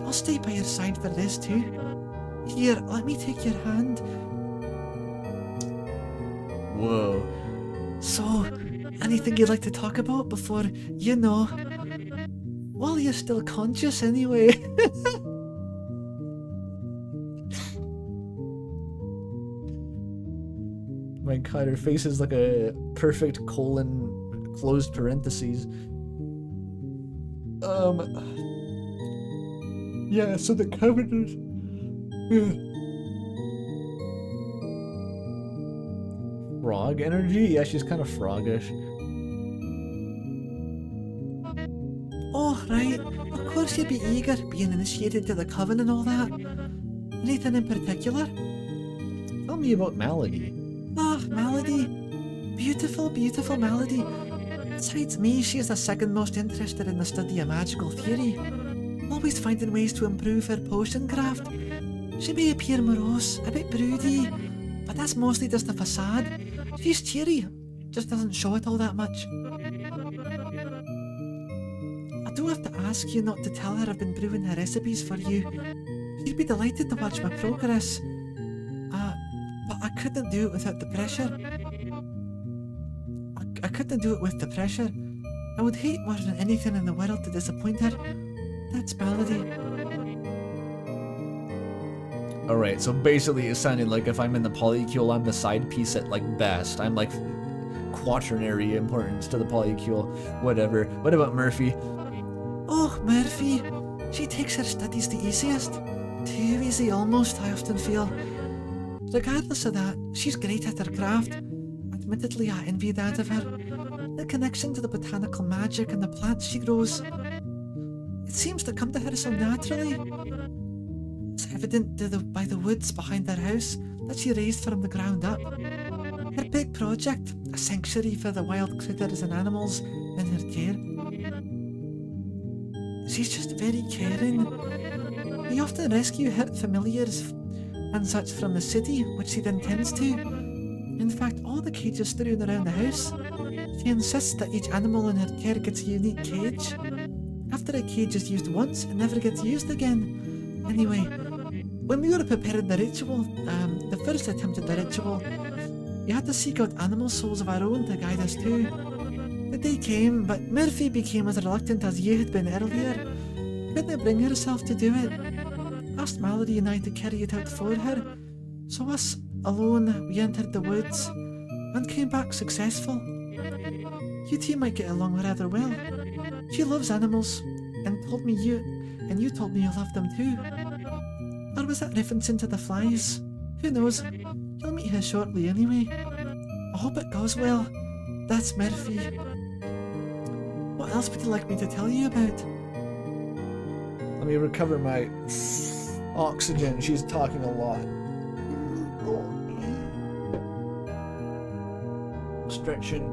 I'll stay by your side for this too. Here, let me take your hand. Whoa. So, anything you'd like to talk about before, you know? While you're still conscious anyway. My god, her face is like a perfect colon closed parentheses. Yeah, so the covenant. Frog energy? Yeah, she's kind of froggish. Oh, right. Of course you'd be eager, being initiated to the coven and all that. Anything in particular? Tell me about Malady. Ah, Malady. Beautiful, beautiful Malady. Besides me, she is the second most interested in the study of magical theory. Always finding ways to improve her potion craft. She may appear morose, a bit broody, but that's mostly just a facade. She's cheery, just doesn't show it all that much. I do have to ask you not to tell her I've been brewing her recipes for you. She'd be delighted to watch my progress. But I couldn't do it without the pressure. I couldn't do it with the pressure. I would hate more than anything in the world to disappoint her. That's Malady. Alright, so basically it sounded like if I'm in the polycule, I'm the side piece at like best. I'm like quaternary importance to the polycule. Whatever. What about Murphy? Oh, Murphy. She takes her studies the easiest. Too easy almost, I often feel. Regardless of that, she's great at her craft. Admittedly, I envy that of her. The connection to the botanical magic and the plants she grows. It seems to come to her so naturally. It's evident by the woods behind their house that she raised from the ground up. Her big project, a sanctuary for the wild critters and animals in her care. She's just very caring. We often rescue hurt familiars and such from the city, which she then tends to. In fact, all the cages strewn around the house. She insists that each animal in her care gets a unique cage. After a cage is used once, it never gets used again. Anyway, when we were preparing the ritual, the first attempt at the ritual, we had to seek out animal souls of our own to guide us too. The day came, but Murphy became as reluctant as you had been earlier. Couldn't bring herself to do it. Asked Malady and I to carry it out for her. So us, alone, we entered the woods, and came back successful. You two might get along rather well. She loves animals, and you told me you love them too. Or was that reference into the flies? Who knows? You'll meet her shortly anyway. I hope it goes well. That's Murphy. What else would you like me to tell you about? Let me recover my oxygen. She's talking a lot. Stretching.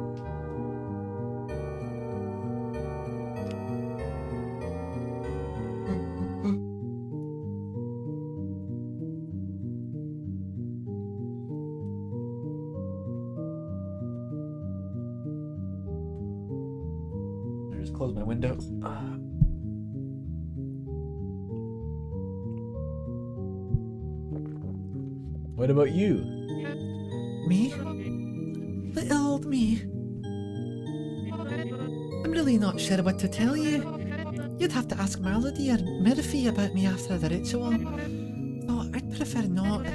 I just close my window. What about you? me. Little old me. I'm really not sure what to tell you. You'd have to ask Melody or Murphy about me after the ritual. Oh, I'd prefer not.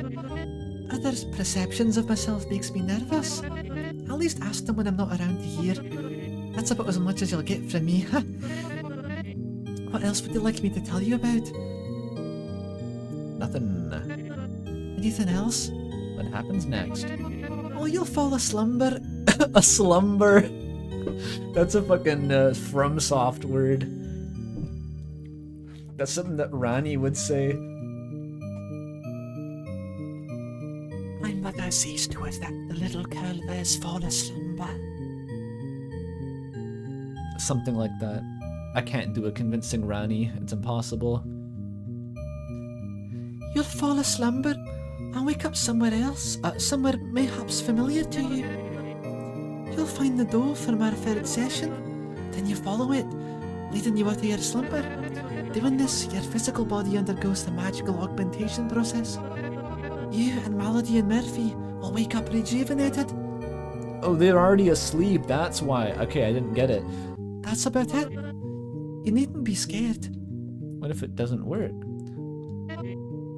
Others' perceptions of myself makes me nervous. At least ask them when I'm not around to hear. That's about as much as you'll get from me. What else would you like me to tell you about? Nothing. Anything else? What happens next? Oh, you'll fall a slumber. A slumber. That's a fucking FromSoft word. That's something that Rani would say. My mother sees to it that the little girl is fall a slumber. Something like that. I can't do a convincing Rani. It's impossible. You'll fall a slumber and wake up somewhere else, somewhere mayhaps familiar to you. You'll find the door from our third session, then you follow it, leading you out of your slumber. Doing this, your physical body undergoes the magical augmentation process. You and Melody and Murphy will wake up rejuvenated. Oh, they're already asleep, that's why. Okay, I didn't get it. That's about it. You needn't be scared. What if it doesn't work?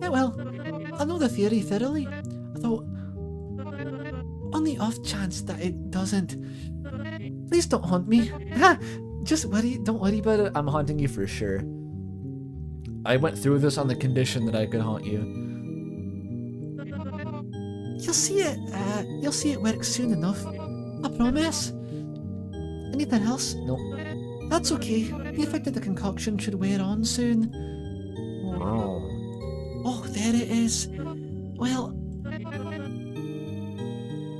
Yeah, well, I know the theory thoroughly, though on the off chance that it doesn't, please don't haunt me. Don't worry about it. I'm haunting you for sure. I went through this on the condition that I could haunt you. You'll see it work soon enough. I promise. Anything else? Nope. That's okay. The effect of the concoction should wear on soon. Wow. Oh, there it is. Well,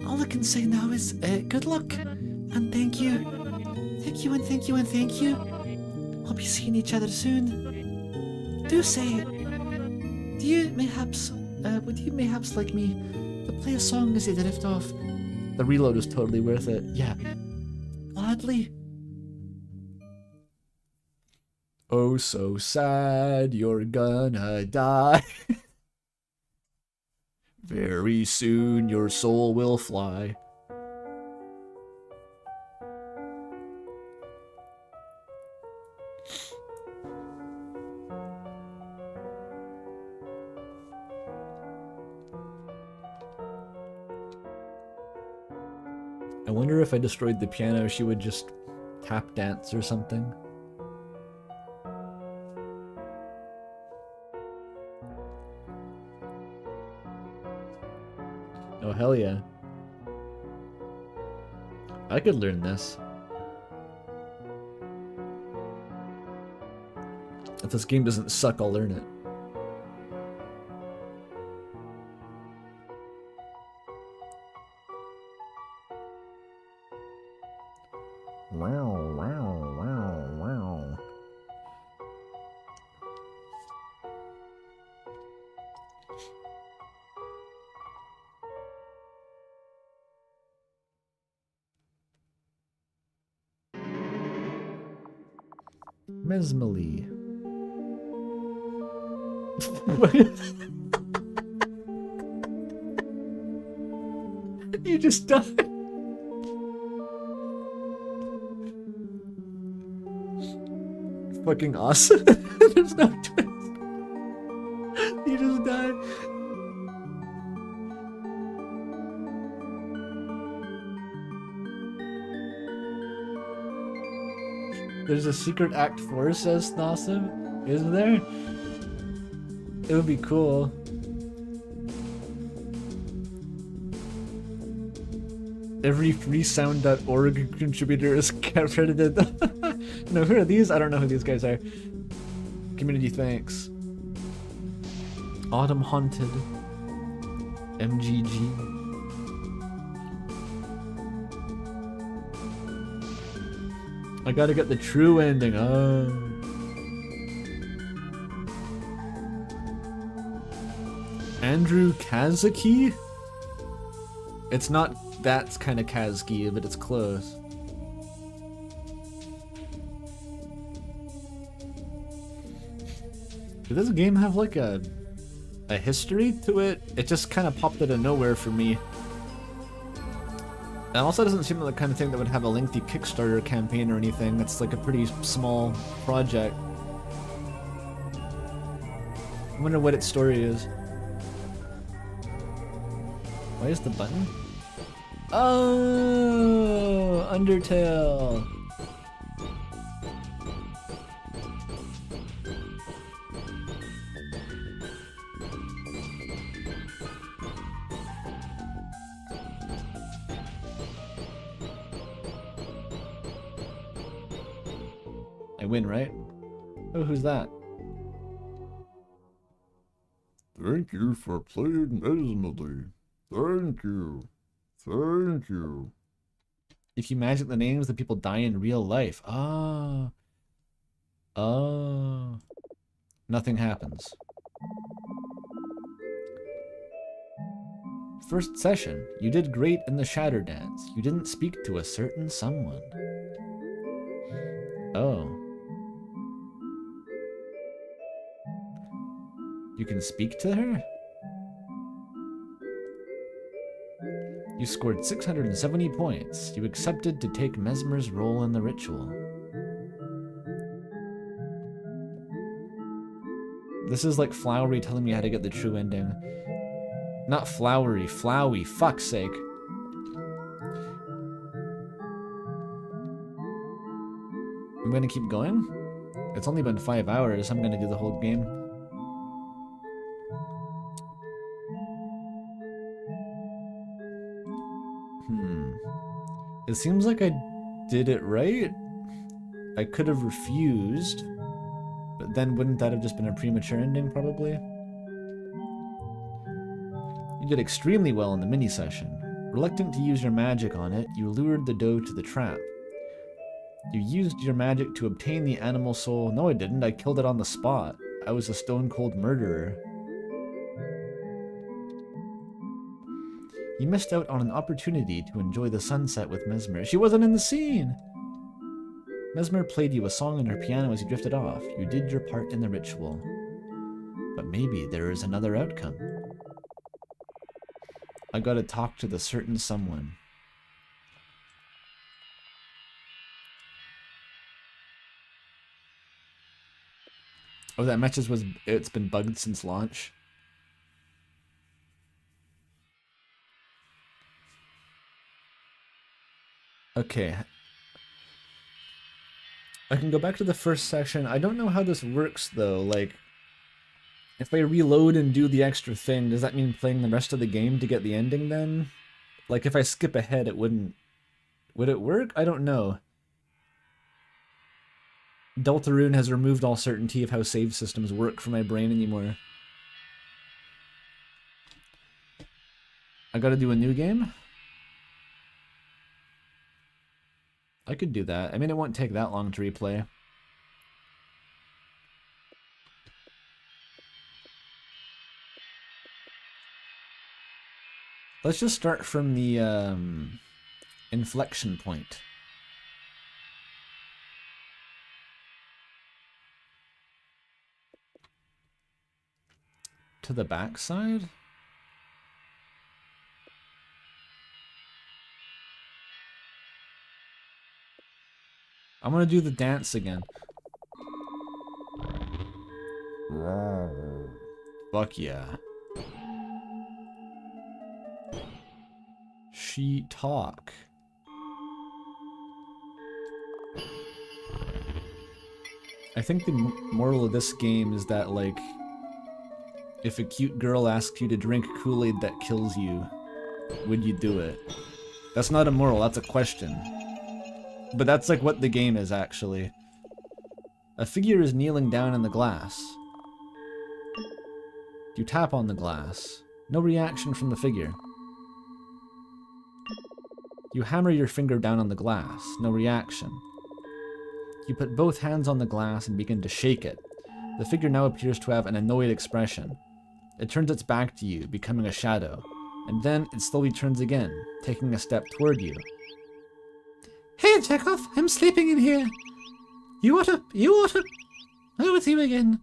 all I can say now is good luck and thank you. Thank you and thank you and thank you. I'll be seeing each other soon. Do say, would you mayhaps like me to play a song as you drift off? The reload is totally worth it. Yeah. Gladly. Oh, so sad, you're gonna die. Very soon your soul will fly. I wonder if I destroyed the piano, she would just tap dance or something. Oh, hell yeah. I could learn this. If this game doesn't suck, I'll learn it. Wow, wow, wow, wow. Mesmalie. You just died. Fucking awesome. There's no twist. You just died. There's a secret act 4, says Snossum. Isn't there? It would be cool. Every freesound.org contributor is credited. No, who are these? I don't know who these guys are. Community thanks. Autumn Haunted. MGG. I gotta get the true ending. Oh. Andrew Kazuki? It's not that kind of Kazuki, but it's close. Did this game have like a history to it? It just kind of popped out of nowhere for me. It also doesn't seem like the kind of thing that would have a lengthy Kickstarter campaign or anything. It's like a pretty small project. I wonder what its story is. Why is the button? Oh, Undertale. I win, right? Oh, who's that? Thank you for playing Mesmalie. Thank you. Thank you. If you magic the names, the people die in real life. Ah. Oh. Nothing happens. First session. You did great in the Shatter Dance. You didn't speak to a certain someone. Oh. You can speak to her? You scored 670 points. You accepted to take Mesmer's role in the ritual. This is like Flowery telling me how to get the true ending. Not Flowery, Flowey, fuck's sake. I'm gonna keep going? It's only been 5 hours, I'm gonna do the whole game. It seems like I did it right. I could have refused, but then wouldn't that have just been a premature ending, probably? You did extremely well in the mini session. Reluctant to use your magic on it, you lured the doe to the trap. You used your magic to obtain the animal soul. No, I didn't. I killed it on the spot. I was a stone-cold murderer. You missed out on an opportunity to enjoy the sunset with Mesmer. She wasn't in the scene! Mesmer played you a song on her piano as you drifted off. You did your part in the ritual. But maybe there is another outcome. I gotta talk to the certain someone. Oh, that message was, it's been bugged since launch. Okay. I can go back to the first section. I don't know how this works though. Like, if I reload and do the extra thing, does that mean playing the rest of the game to get the ending then? Like, if I skip ahead, it wouldn't... Would it work? I don't know. Deltarune has removed all certainty of how save systems work from my brain anymore. I gotta do a new game? I could do that. I mean, it won't take that long to replay. Let's just start from the inflection point. To the backside? I'm gonna do the dance again. Fuck yeah. She talk. I think the moral of this game is that, like, if a cute girl asks you to drink Kool-Aid that kills you, would you do it? That's not a moral, that's a question. But that's like what the game is, actually. A figure is kneeling down in the glass. You tap on the glass. No reaction from the figure. You hammer your finger down on the glass. No reaction. You put both hands on the glass and begin to shake it. The figure now appears to have an annoyed expression. It turns its back to you, becoming a shadow. And then it slowly turns again, taking a step toward you. Hey, Chekhov, I'm sleeping in here. You ought to... Oh, it's you again.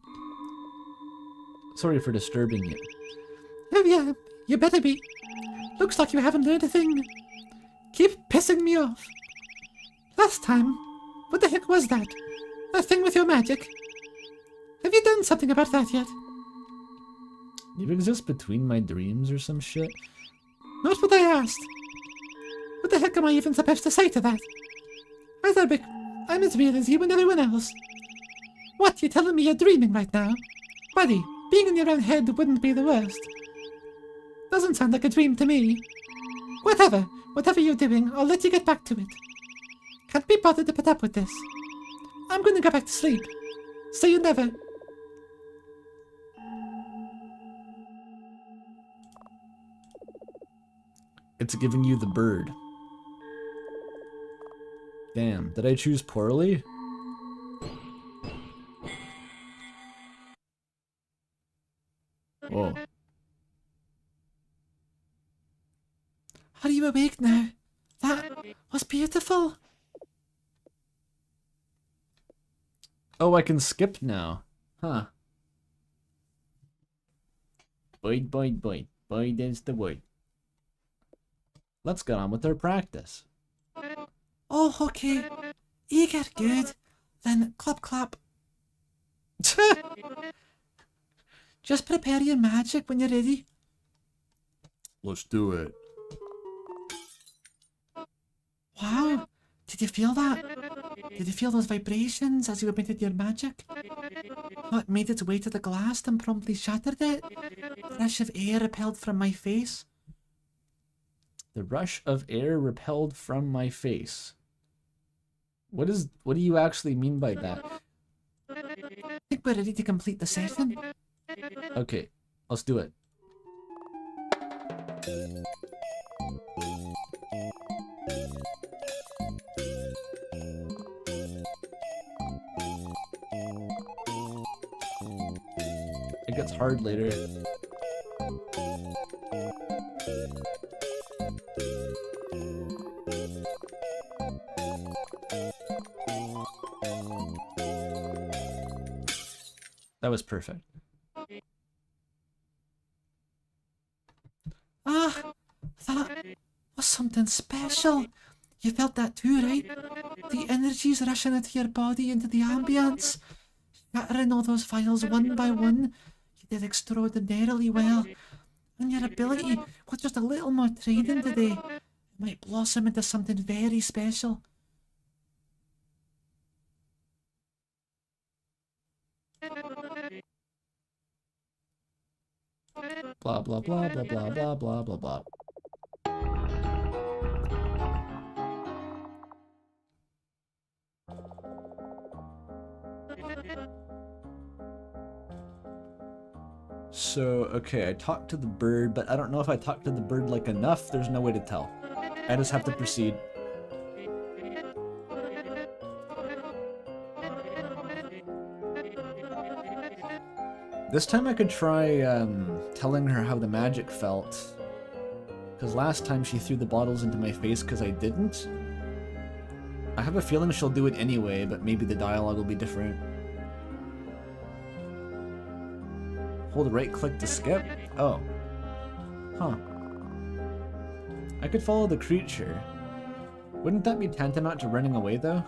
Sorry for disturbing you. Oh yeah, you better be. Looks like you haven't learned a thing. Keep pissing me off. Last time, what the heck was that? That thing with your magic? Have you done something about that yet? You exist between my dreams or some shit? Not what I asked. What the heck am I even supposed to say to that? I'm as weird as you and everyone else. What, you telling me you're dreaming right now? Buddy, being in your own head wouldn't be the worst. Doesn't sound like a dream to me. Whatever you're doing, I'll let you get back to it. Can't be bothered to put up with this. I'm gonna go back to sleep. See you never. It's giving you the bird. Damn, did I choose poorly? Whoa. Are you awake now? That was beautiful. Oh, I can skip now. Huh. Boyd, is the word. Let's get on with our practice. Oh, okay. You get good. Then clap clap. Just prepare your magic when you're ready. Let's do it. Wow. Did you feel that? Did you feel those vibrations as you emitted your magic? Oh, it made its way to the glass and promptly shattered it. The rush of air repelled from my face. The rush of air repelled from my face. What do you actually mean by that? I think we're ready to complete the session. Okay, let's do it. It gets hard later. That was perfect. Ah, that was something special. You felt that too, right? The energies rushing into your body, into the ambience. Shattering all those files one by one. You did extraordinarily well. And your ability, with just a little more training today, might blossom into something very special. Blah blah blah blah blah blah blah blah blah. So, okay, I talked to the bird, but I don't know if I talked to the bird like enough. There's no way to tell. I just have to proceed. This time I could try telling her how the magic felt. Because last time she threw the bottles into my face because I didn't. I have a feeling she'll do it anyway, but maybe the dialogue will be different. Hold right click to skip? Oh. Huh. I could follow the creature. Wouldn't that be tantamount to running away though?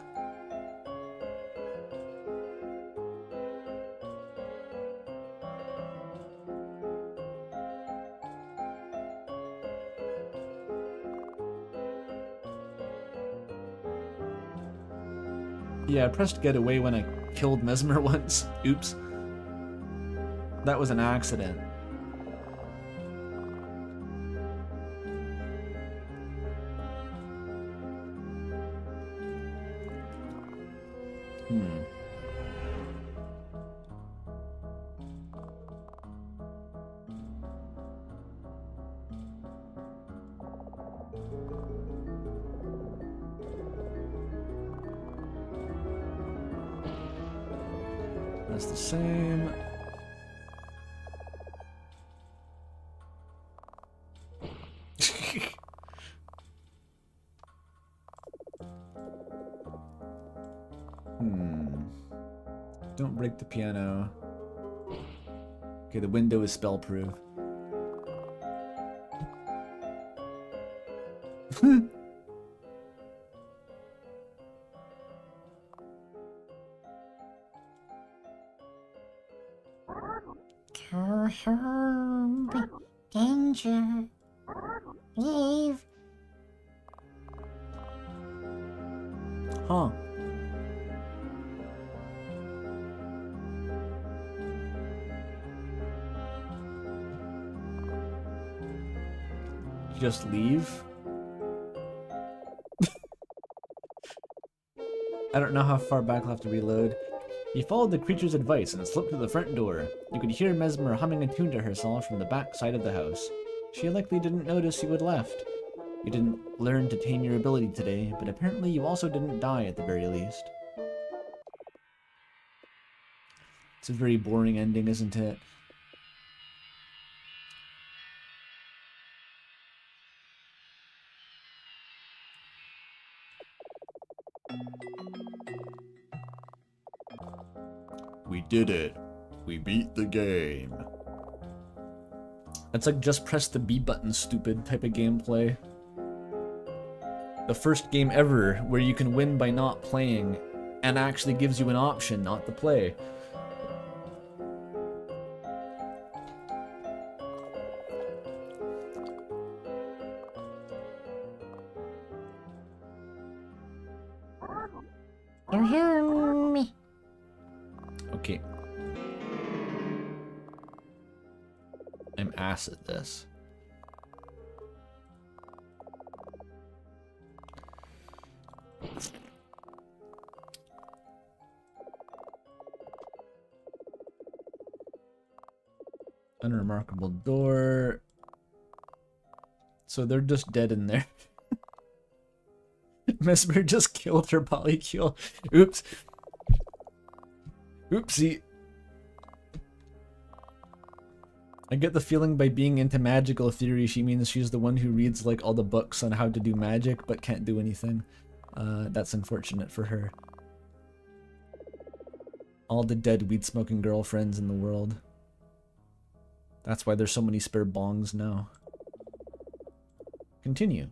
Yeah, I pressed get away when I killed Mesmer once. Oops. That was an accident. That's the same. Don't break the piano. Okay, the window is spell-proof. danger. Leave. Huh. Just leave? I don't know how far back I'll have to reload. He followed the creature's advice and slipped through the front door. You could hear Mesmer humming a tune to herself from the back side of the house. She likely didn't notice you had left. You didn't learn to tame your ability today, but apparently you also didn't die at the very least. It's a very boring ending, isn't it? We did it. We beat the game. That's like just press the B button, stupid type of gameplay. The first game ever where you can win by not playing and actually gives you an option not to play. You hear me? Okay. I'm ass at this. Unremarkable door. So they're just dead in there. Mesmer just killed her polycule. Oops. Oopsie. I get the feeling by being into magical theory, she means she's the one who reads like all the books on how to do magic but can't do anything. That's unfortunate for her. All the dead weed-smoking girlfriends in the world. That's why there's so many spare bongs now. Continue.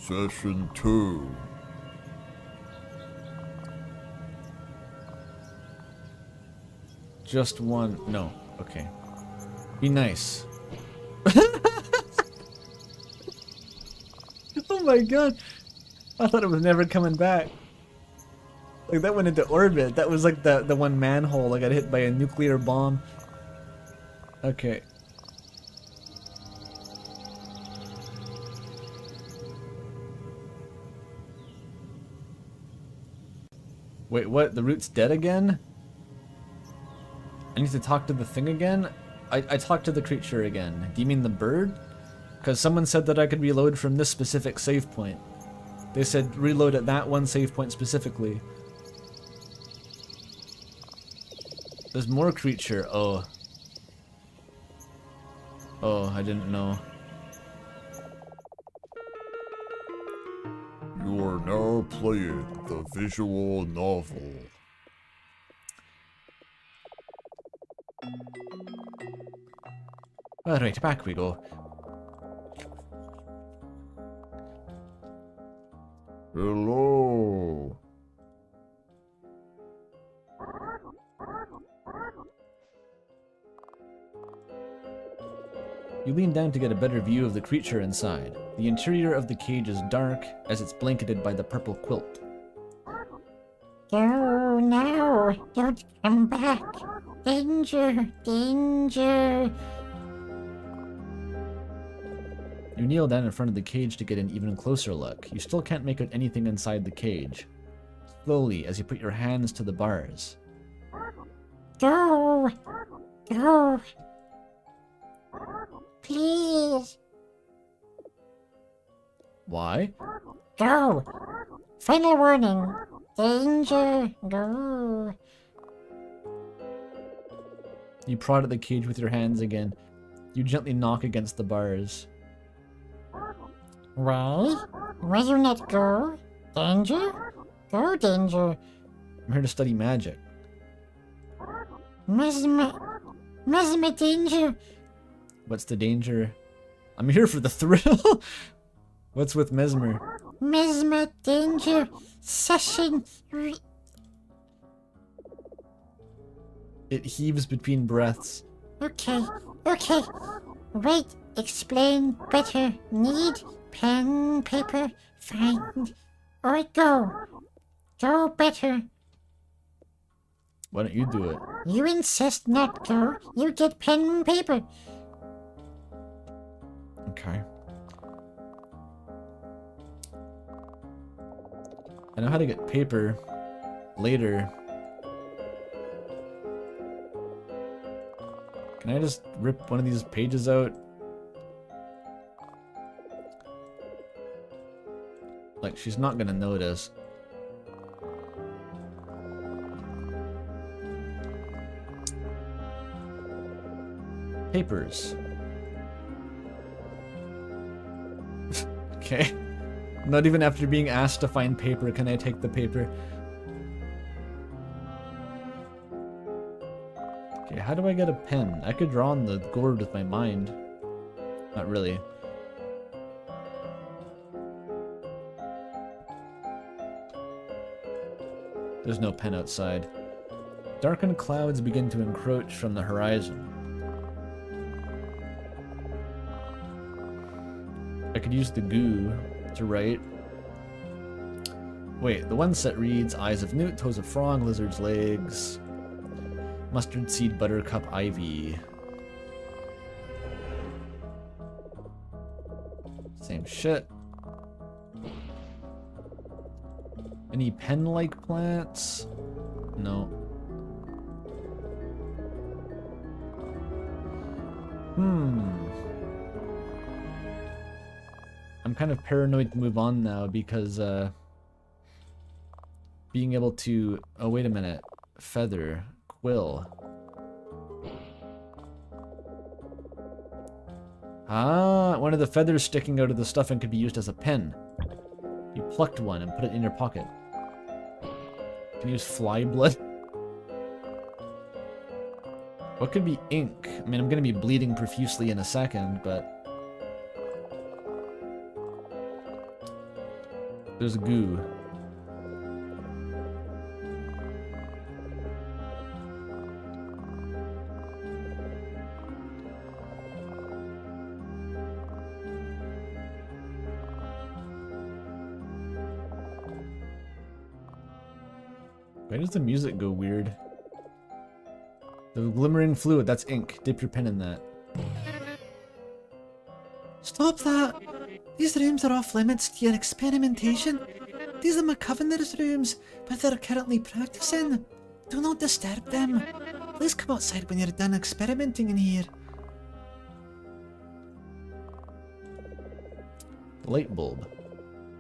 Session 2. Just one. No. Okay. Be nice. Oh my god. I thought it was never coming back. Like that went into orbit. That was like the one manhole I got hit by a nuclear bomb. Okay. Wait, what? The root's dead again? I need to talk to the thing again? I talked to the creature again. Do you mean the bird? Because someone said that I could reload from this specific save point. They said reload at that one save point specifically. There's more creature. Oh. Oh, I didn't know. You are now playing the visual novel. Alright, back we go. Hello. You lean down to get a better view of the creature inside. The interior of the cage is dark, as it's blanketed by the purple quilt. Oh no! Don't come back! Danger! Danger! You kneel down in front of the cage to get an even closer look. You still can't make out anything inside the cage. Slowly, as you put your hands to the bars. Go! Go! Please! Why? Go! Final warning! Danger! Go! You prod at the cage with your hands again. You gently knock against the bars. Why? Why you not go? Danger? Go, danger! I'm here to study magic. Mesma danger! What's the danger? I'm here for the thrill. What's with Mesmer? Mesma danger! Session It heaves between breaths. Okay, okay. Right, explain better. Need pen, paper, find, or go. Go better. Why don't you do it? You insist not go. You get pen and paper. Okay. I know how to get paper later. Can I just rip one of these pages out? Like, she's not gonna notice. Papers. Okay. Not even after being asked to find paper can I take the paper. Okay, how do I get a pen? I could draw on the gourd with my mind. Not really. There's no pen outside. Darkened clouds begin to encroach from the horizon. I could use the goo to write. Wait, the one set reads eyes of newt, toes of frog, lizard's legs, mustard seed, buttercup, ivy. Same shit. Any pen-like plants? No. I'm kind of paranoid to move on now because being able to... Oh, wait a minute. Feather. Quill. Ah, one of the feathers sticking out of the stuff and could be used as a pen. You plucked one and put it in your pocket. Can you use fly blood? What could be ink? I mean, I'm gonna be bleeding profusely in a second, but... There's goo. Why does the music go weird? The glimmering fluid, that's ink. Dip your pen in that. Stop that! These rooms are off limits to your experimentation. These are McCovender's rooms, but they're currently practicing. Do not disturb them. Please come outside when you're done experimenting in here. Light bulb.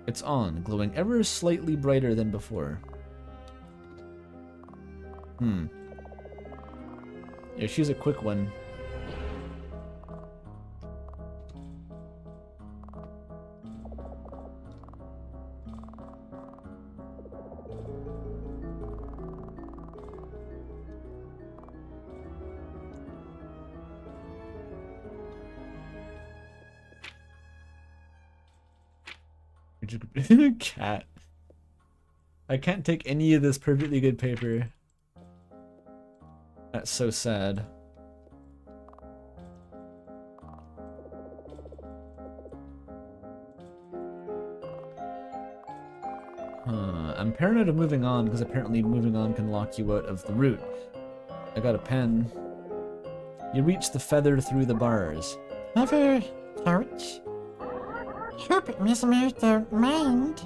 It's on, glowing ever slightly brighter than before. Yeah, she's a quick one. Cat. I can't take any of this perfectly good paper. That's so sad. I'm paranoid of moving on because apparently moving on can lock you out of the route. I got a pen. You reach the feather through the bars. Never touch. Hope Mesmalie don't mind.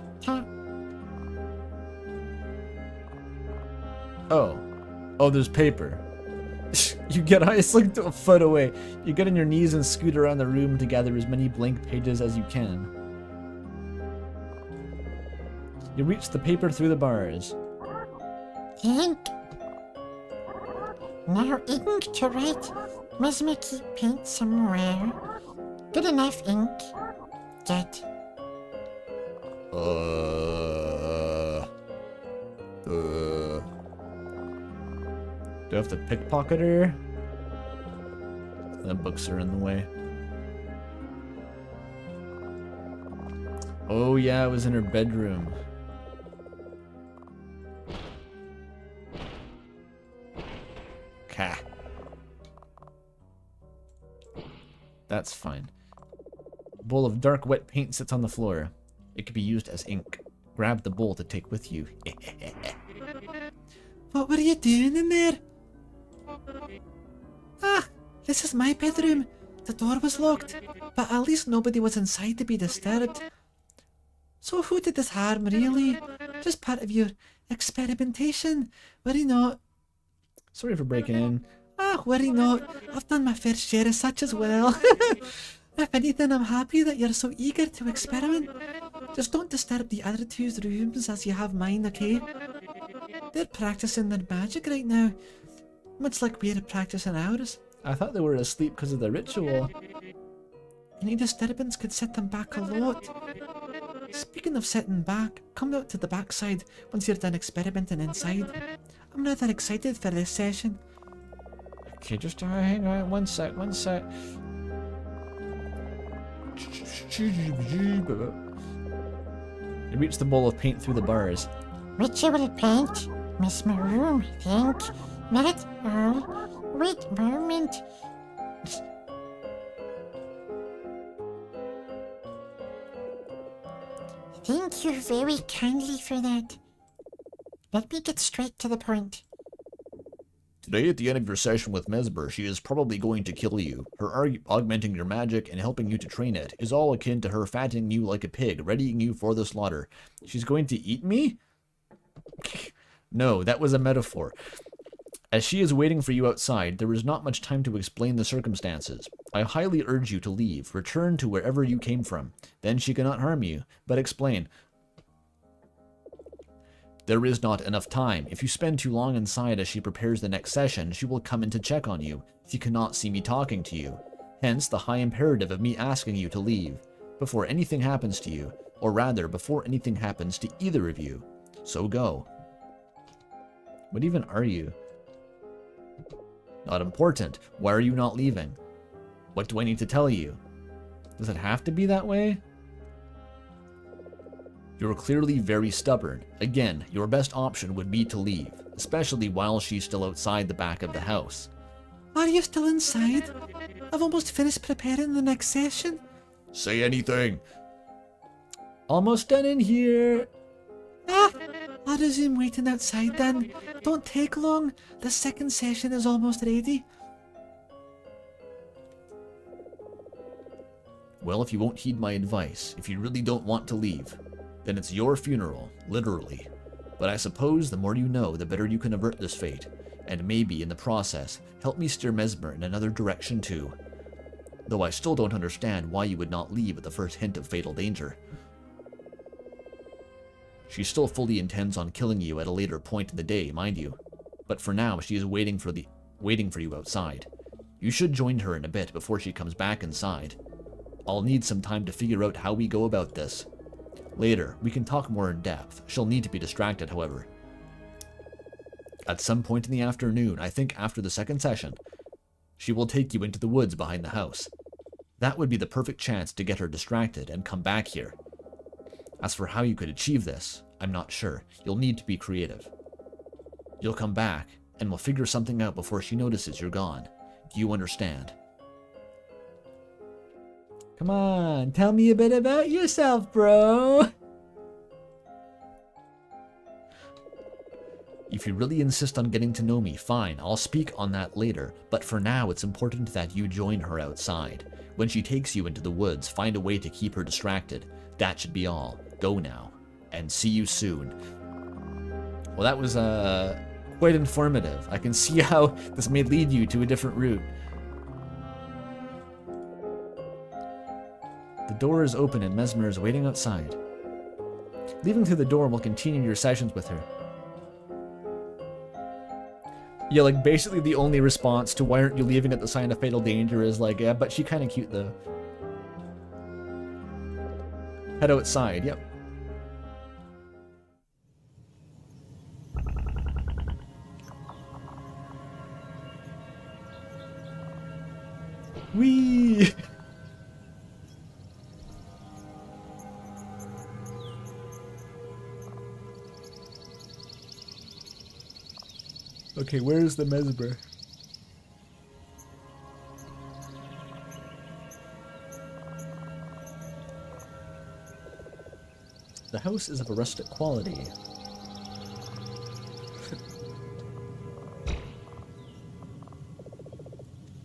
Oh, there's paper. You get, it's like a foot away. You get on your knees and scoot around the room to gather as many blank pages as you can. You reach the paper through the bars. Ink. Now ink to write. Mesmalie keep paint somewhere. Good enough ink. Get. Do I have to pickpocket her? The books are in the way. Oh yeah, it was in her bedroom. That's fine. Bowl of dark wet paint sits on the floor. It could be used as ink. Grab the bowl to take with you. What were you doing in there? Ah, this is my bedroom. The door was locked, but at least nobody was inside to be disturbed. So who did this harm, really? Just part of your experimentation, worry not. Sorry for breaking in. Ah, worry not. I've done my fair share of such as well. If anything, I'm happy that you're so eager to experiment. Just don't disturb the other two's rooms as you have mine, okay? They're practicing their magic right now, much like we're practicing ours. I thought they were asleep because of the ritual. Any disturbance could set them back a lot. Speaking of setting back, come out to the backside once you're done experimenting inside. I'm rather excited for this session. Okay, just hang on, one sec. You reach the bowl of paint through the bars. Ritual paint? Miss my room, think? Not all. Wait a moment. Thank you very kindly for that. Let me get straight to the point. Today, at the end of your session with Mesmer, she is probably going to kill you. Her augmenting your magic and helping you to train it is all akin to her fattening you like a pig, readying you for the slaughter. She's going to eat me? No, that was a metaphor. As she is waiting for you outside, there is not much time to explain the circumstances. I highly urge you to leave. Return to wherever you came from. Then she cannot harm you. But explain. There is not enough time. If you spend too long inside as she prepares the next session, she will come in to check on you. She cannot see me talking to you. Hence, the high imperative of me asking you to leave, before anything happens to you, or rather, before anything happens to either of you. So go. What even are you? Not important. Why are you not leaving? What do I need to tell you? Does it have to be that way? You're clearly very stubborn. Again, your best option would be to leave, especially while she's still outside the back of the house. Are you still inside? I've almost finished preparing the next session. Say anything. Almost done in here. Ah, I'll resume waiting outside then. Don't take long. The second session is almost ready. Well, if you won't heed my advice, if you really don't want to leave, then it's your funeral, literally. But I suppose the more you know, the better you can avert this fate, and maybe, in the process, help me steer Mesmer in another direction too. Though I still don't understand why you would not leave at the first hint of fatal danger. She still fully intends on killing you at a later point in the day, mind you. But for now, she is waiting for you outside. You should join her in a bit before she comes back inside. I'll need some time to figure out how we go about this. Later, we can talk more in depth. She'll need to be distracted, however. At some point in the afternoon, I think after the second session, she will take you into the woods behind the house. That would be the perfect chance to get her distracted and come back here. As for how you could achieve this, I'm not sure. You'll need to be creative. You'll come back, and we'll figure something out before she notices you're gone. Do you understand? Come on, tell me a bit about yourself, bro. If you really insist on getting to know me, fine, I'll speak on that later, but for now it's important that you join her outside. When she takes you into the woods, find a way to keep her distracted. That should be all. Go now, and see you soon. Well, that was quite informative. I can see how this may lead you to a different route. The door is open and Mesmer is waiting outside. Leaving through the door will continue your sessions with her. Yeah, like basically the only response to why aren't you leaving at the sign of fatal danger is like, yeah, but she kind of cute though. Head outside, yep. Whee! Okay, where's the Mesmer? The house is of a rustic quality.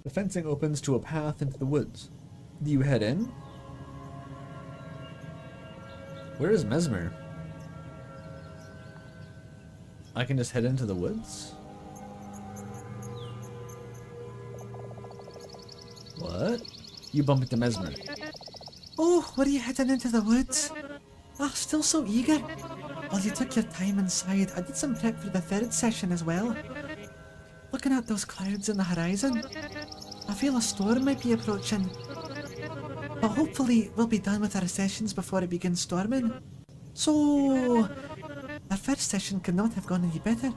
The fencing opens to a path into the woods. Do you head in? Where is Mesmer? I can just head into the woods? What? You bump into Mesmer. Oh, were you heading into the woods? Ah, still so eager. While you took your time inside, I did some prep for the third session as well. Looking at those clouds in the horizon, I feel a storm might be approaching. But hopefully we'll be done with our sessions before it begins storming. So, our first session could not have gone any better.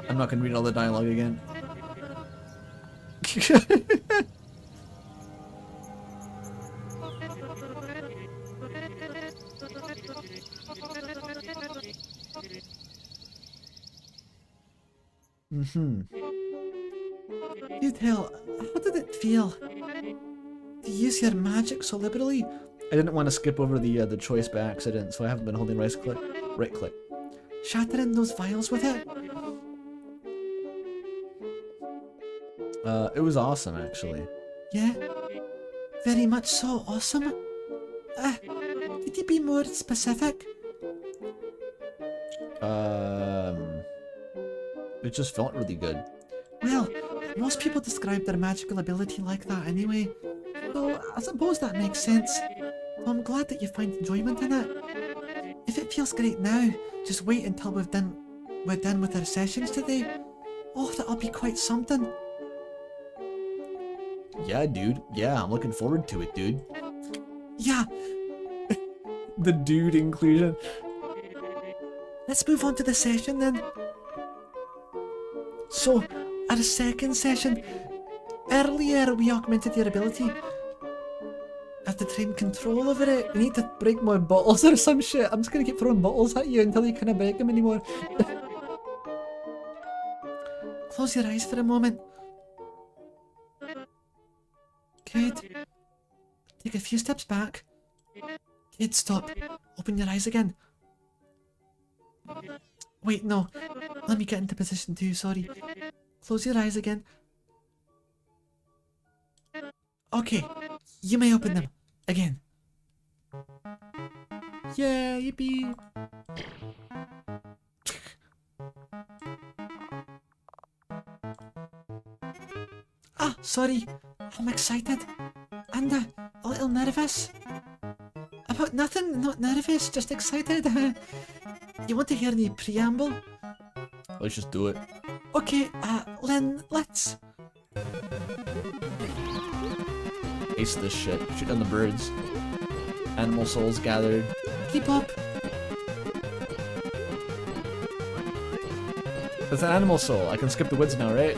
I'm not gonna read all the dialogue again. You tell, how did it feel to use your magic so liberally? I didn't want to skip over the choice by accident, so I haven't been holding right click. Shattering those vials with it? It was awesome, actually. Yeah, very much so awesome. Could you be more specific? It just felt really good. Well, most people describe their magical ability like that anyway, so I suppose that makes sense. So I'm glad that you find enjoyment in it. If it feels great now, just wait until we're done with our sessions today. Oh, that'll be quite something. Yeah, dude. Yeah, I'm looking forward to it, dude. Yeah, The dude inclusion. let's move on to the session then. So, our second session. Earlier we augmented your ability. Have to train control over it. We need to break more bottles or some shit. I'm just gonna keep throwing bottles at you until you can't break them anymore. Close your eyes for a moment. Good. Take a few steps back. Good, stop. Open your eyes again. Wait, no. Let me get into position too, sorry. Close your eyes again. Okay, you may open them. Again. Yeah, yippee. Ah, sorry. I'm excited. And a little nervous. About nothing, not nervous, just excited. You want to hear the preamble? Let's just do it. Okay, Len, let's. Ace this shit. Shoot down the birds. Animal souls gathered. Keep up. That's an animal soul. I can skip the woods now, right?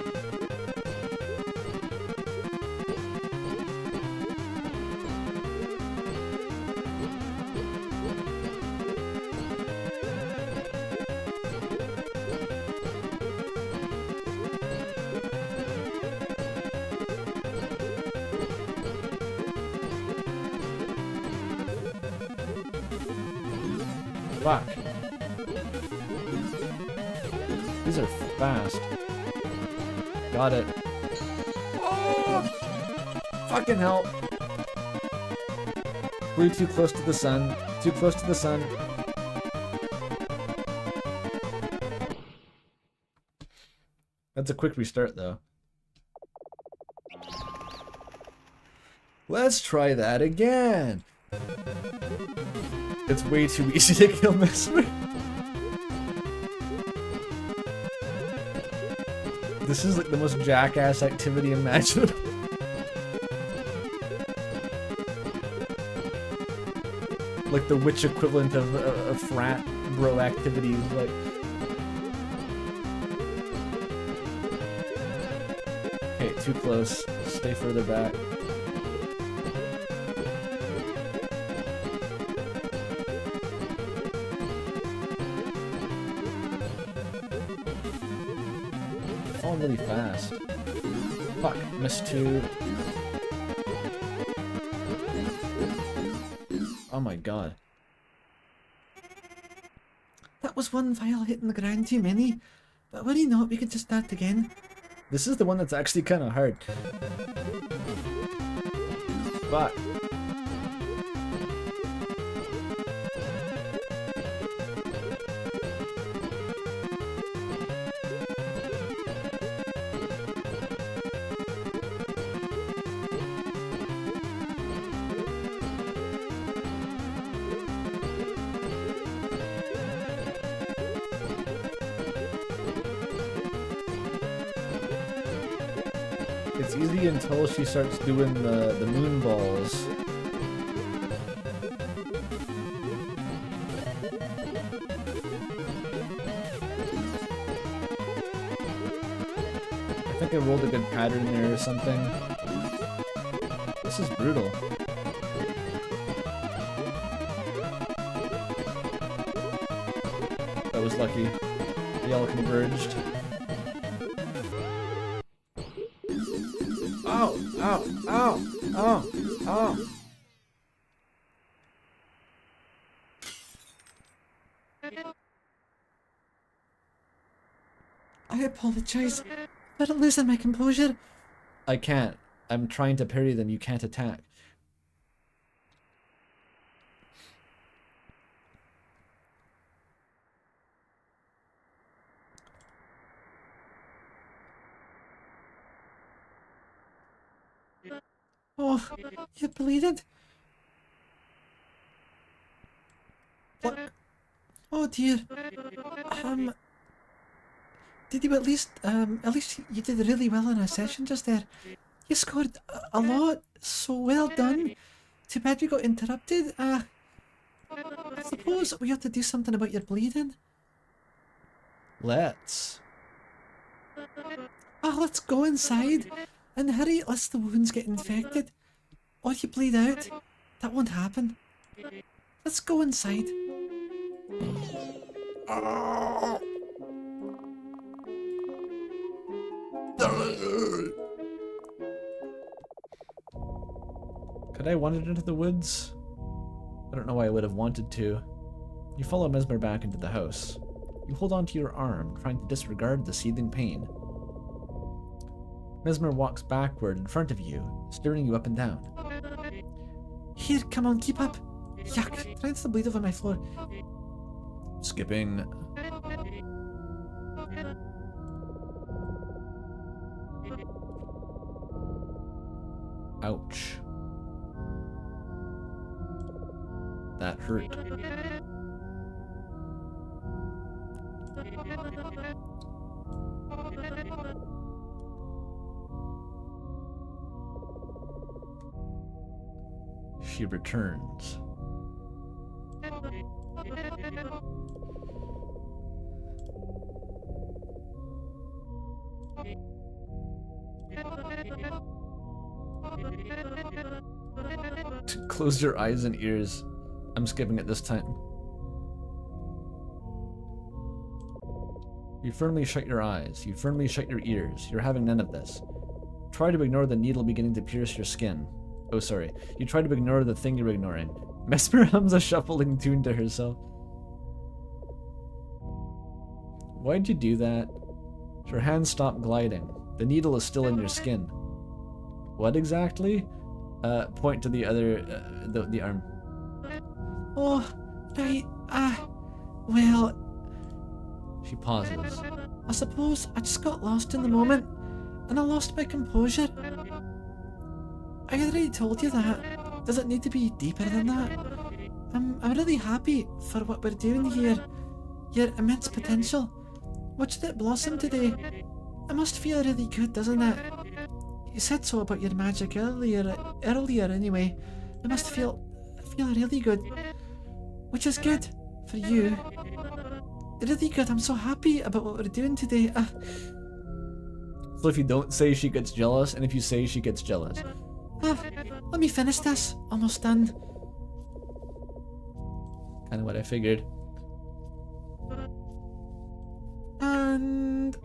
Fuck. These are fast. Got it. Oh! Fucking hell. Flew too close to the sun. Too close to the sun. That's a quick restart though. Let's try that again. It's way too easy to kill Mesmer. This is like the most jackass activity imaginable. Like the witch equivalent of a frat bro activities, like. Okay, too close. Stay further back. Falling really fast. Fuck, missed two. Oh my god. That was one vial hitting the ground too many. But worry not, we can just start again. This is the one that's actually kind of hard. But it's easy until she starts doing the moon balls. I think I rolled a good pattern there or something. This is brutal. That was lucky. They all converged. Ow! Ow! Ow! Ow! Ow! I apologize for losing my composure. I can't. I'm trying to parry them. You can't attack. Oh, you're bleeding. What? Oh dear. Did you at least you did really well in our session just there. You scored a lot, so well done. Too bad you got interrupted. I suppose we have to do something about your bleeding. Let's. Let's go inside. And hurry, lest the wounds get infected. Or you bleed out. That won't happen. Let's go inside. Could I wandered into the woods? I don't know why I would have wanted to. You follow Mesmer back into the house. You hold onto your arm, trying to disregard the seething pain. Mesmer walks backward in front of you, staring you up and down. Here, come on, keep up. Yuck, trying to bleed over my floor. Skipping. Ouch. That hurt. She returns. Close your eyes and ears. I'm skipping it this time. You firmly shut your eyes. You firmly shut your ears. You're having none of this. Try to ignore the needle beginning to pierce your skin. Oh, sorry. You try to ignore the thing you're ignoring. Mesmer hums a shuffling tune to herself. Why'd you do that? Her hands stop gliding. The needle is still in your skin. What exactly? Point to the other, the arm. Oh, right. Well... She pauses. I suppose I just got lost in the moment, and I lost my composure. I already told you that. Does it need to be deeper than that? I'm really happy for what we're doing here. Your immense potential. Watching it blossom today. It must feel really good, doesn't it? You said so about your magic earlier anyway. It must feel really good. Which is good for you. Really good. I'm so happy about what we're doing today. So if you don't say, she gets jealous, and if you say, she gets jealous. Let me finish this. Almost done. Kind of what I figured. And...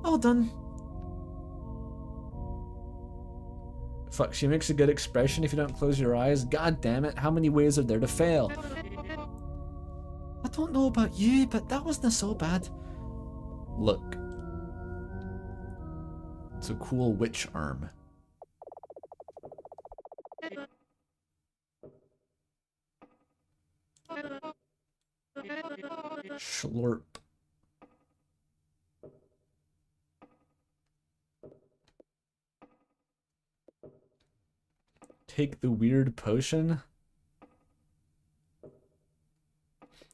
all done. Fuck, she makes a good expression if you don't close your eyes. God damn it, how many ways are there to fail? I don't know about you, but that wasn't so bad. Look. It's a cool witch arm. Schlurp. Take the weird potion?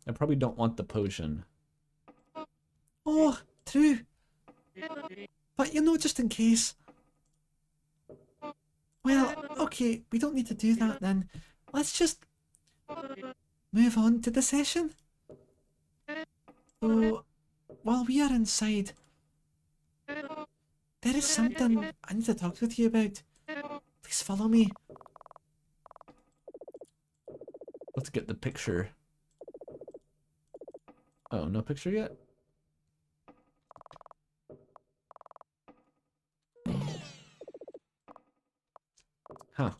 I probably don't want the potion. Oh, true. But you know, just in case. Well, okay, we don't need to do that then. Let's just move on to the session. So, while we are inside, there is something I need to talk with you about. Please follow me. Let's get the picture. Oh, no picture yet? Huh.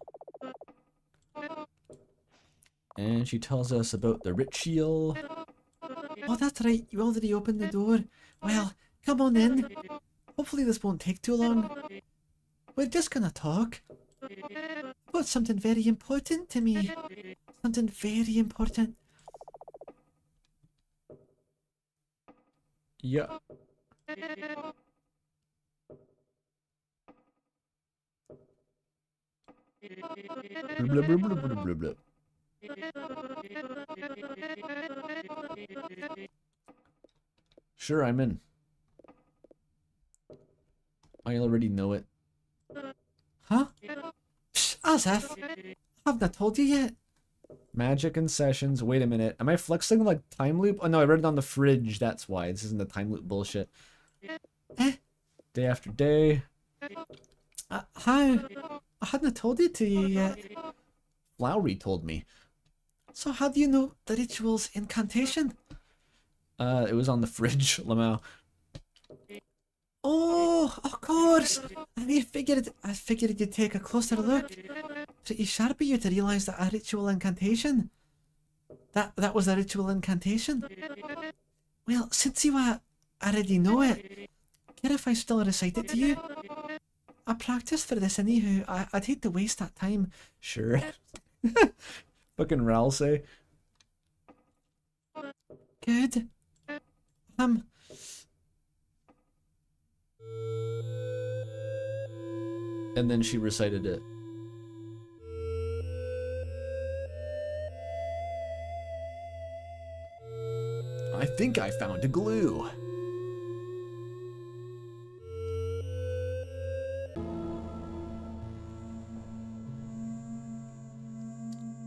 And she tells us about the ritual. Oh, that's right, you already opened the door. Well, come on in. Hopefully this won't take too long. We're just gonna talk about something very important to me. Something very important. Yeah. Blah, blah, blah, blah, blah, blah. Sure, I'm in. I already know it. Huh? Psh, as if. Haven't I told you yet? Magic and sessions. Wait a minute. Am I flexing like time loop? Oh no, I read it on the fridge. That's why. This isn't the time loop bullshit. Eh? Day after day. How? I hadn't told it to you yet. Flowery told me. So how do you know the ritual's incantation? It was on the fridge, Lamau. Oh, of course. I figured you'd take a closer look. Pretty sharp of you to realise that a ritual incantation. That was a ritual incantation. Well, since you already know it, care if I still recite it to you? I practiced for this anywho. I'd hate to waste that time. Sure. Fucking Ral say. Good. And then she recited it. I think I found a glue.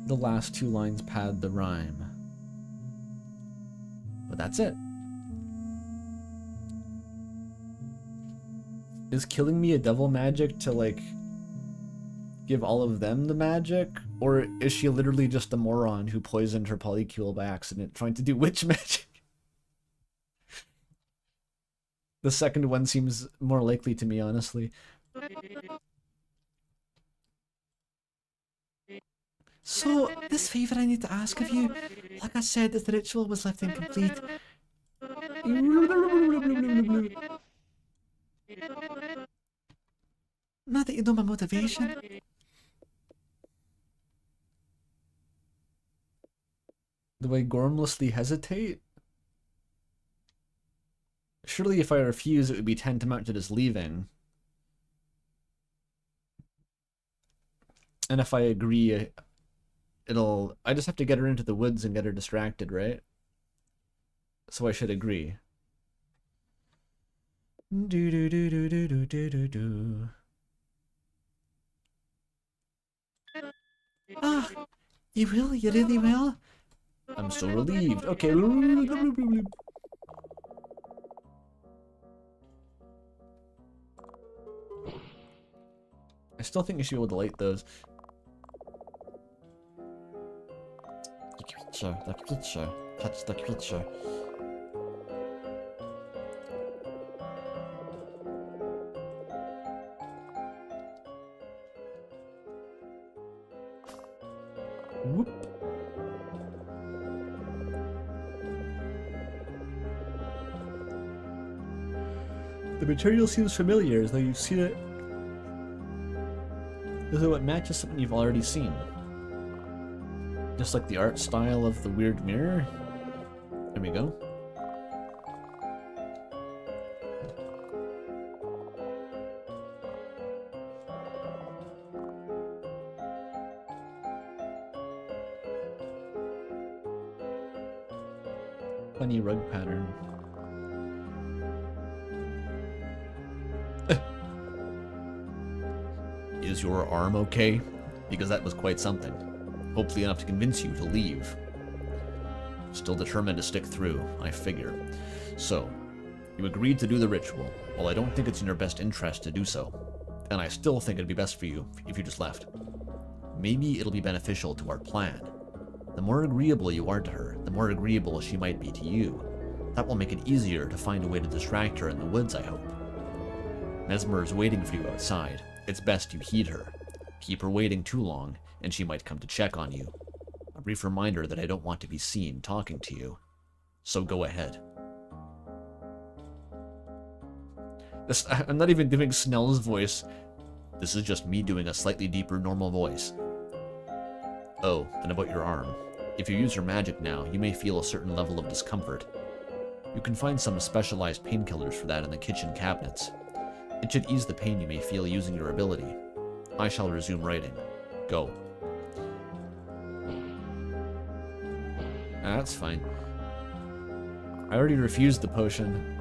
The last two lines pad the rhyme. But that's it. Is killing me a devil magic to, like, give all of them the magic? Or is she literally just a moron who poisoned her polycule by accident trying to do witch magic? The second one seems more likely to me, honestly. So, this favour I need to ask of you, like I said, as the ritual was left incomplete. Now that you know my motivation. Do I gormlessly hesitate? Surely if I refuse, it would be tantamount to just leaving. And if I agree, I just have to get her into the woods and get her distracted, right? So I should agree. Do do do do do do do do do. Ah, you will? You really will? I'm so relieved. Okay. I still think you should be able to light those. The creature, touch the creature. Whoop. The material seems familiar, as though you've seen it. As though it matches something you've already seen. Just like the art style of the weird mirror. There we go. Funny rug pattern. Is your arm okay? Because that was quite something. Hopefully enough to convince you to leave. Still determined to stick through, I figure. So, you agreed to do the ritual. Well, I don't think it's in your best interest to do so. And I still think it'd be best for you if you just left. Maybe it'll be beneficial to our plan. The more agreeable you are to her, the more agreeable she might be to you. That will make it easier to find a way to distract her in the woods, I hope. Mesmer is waiting for you outside. It's best you heed her. Keep her waiting too long, and she might come to check on you. A brief reminder that I don't want to be seen talking to you. So go ahead. I'm not even doing Snell's voice. This is just me doing a slightly deeper normal voice. Oh, and about your arm. If you use your magic now, you may feel a certain level of discomfort. You can find some specialized painkillers for that in the kitchen cabinets. It should ease the pain you may feel using your ability. I shall resume writing. Go. That's fine. I already refused the potion.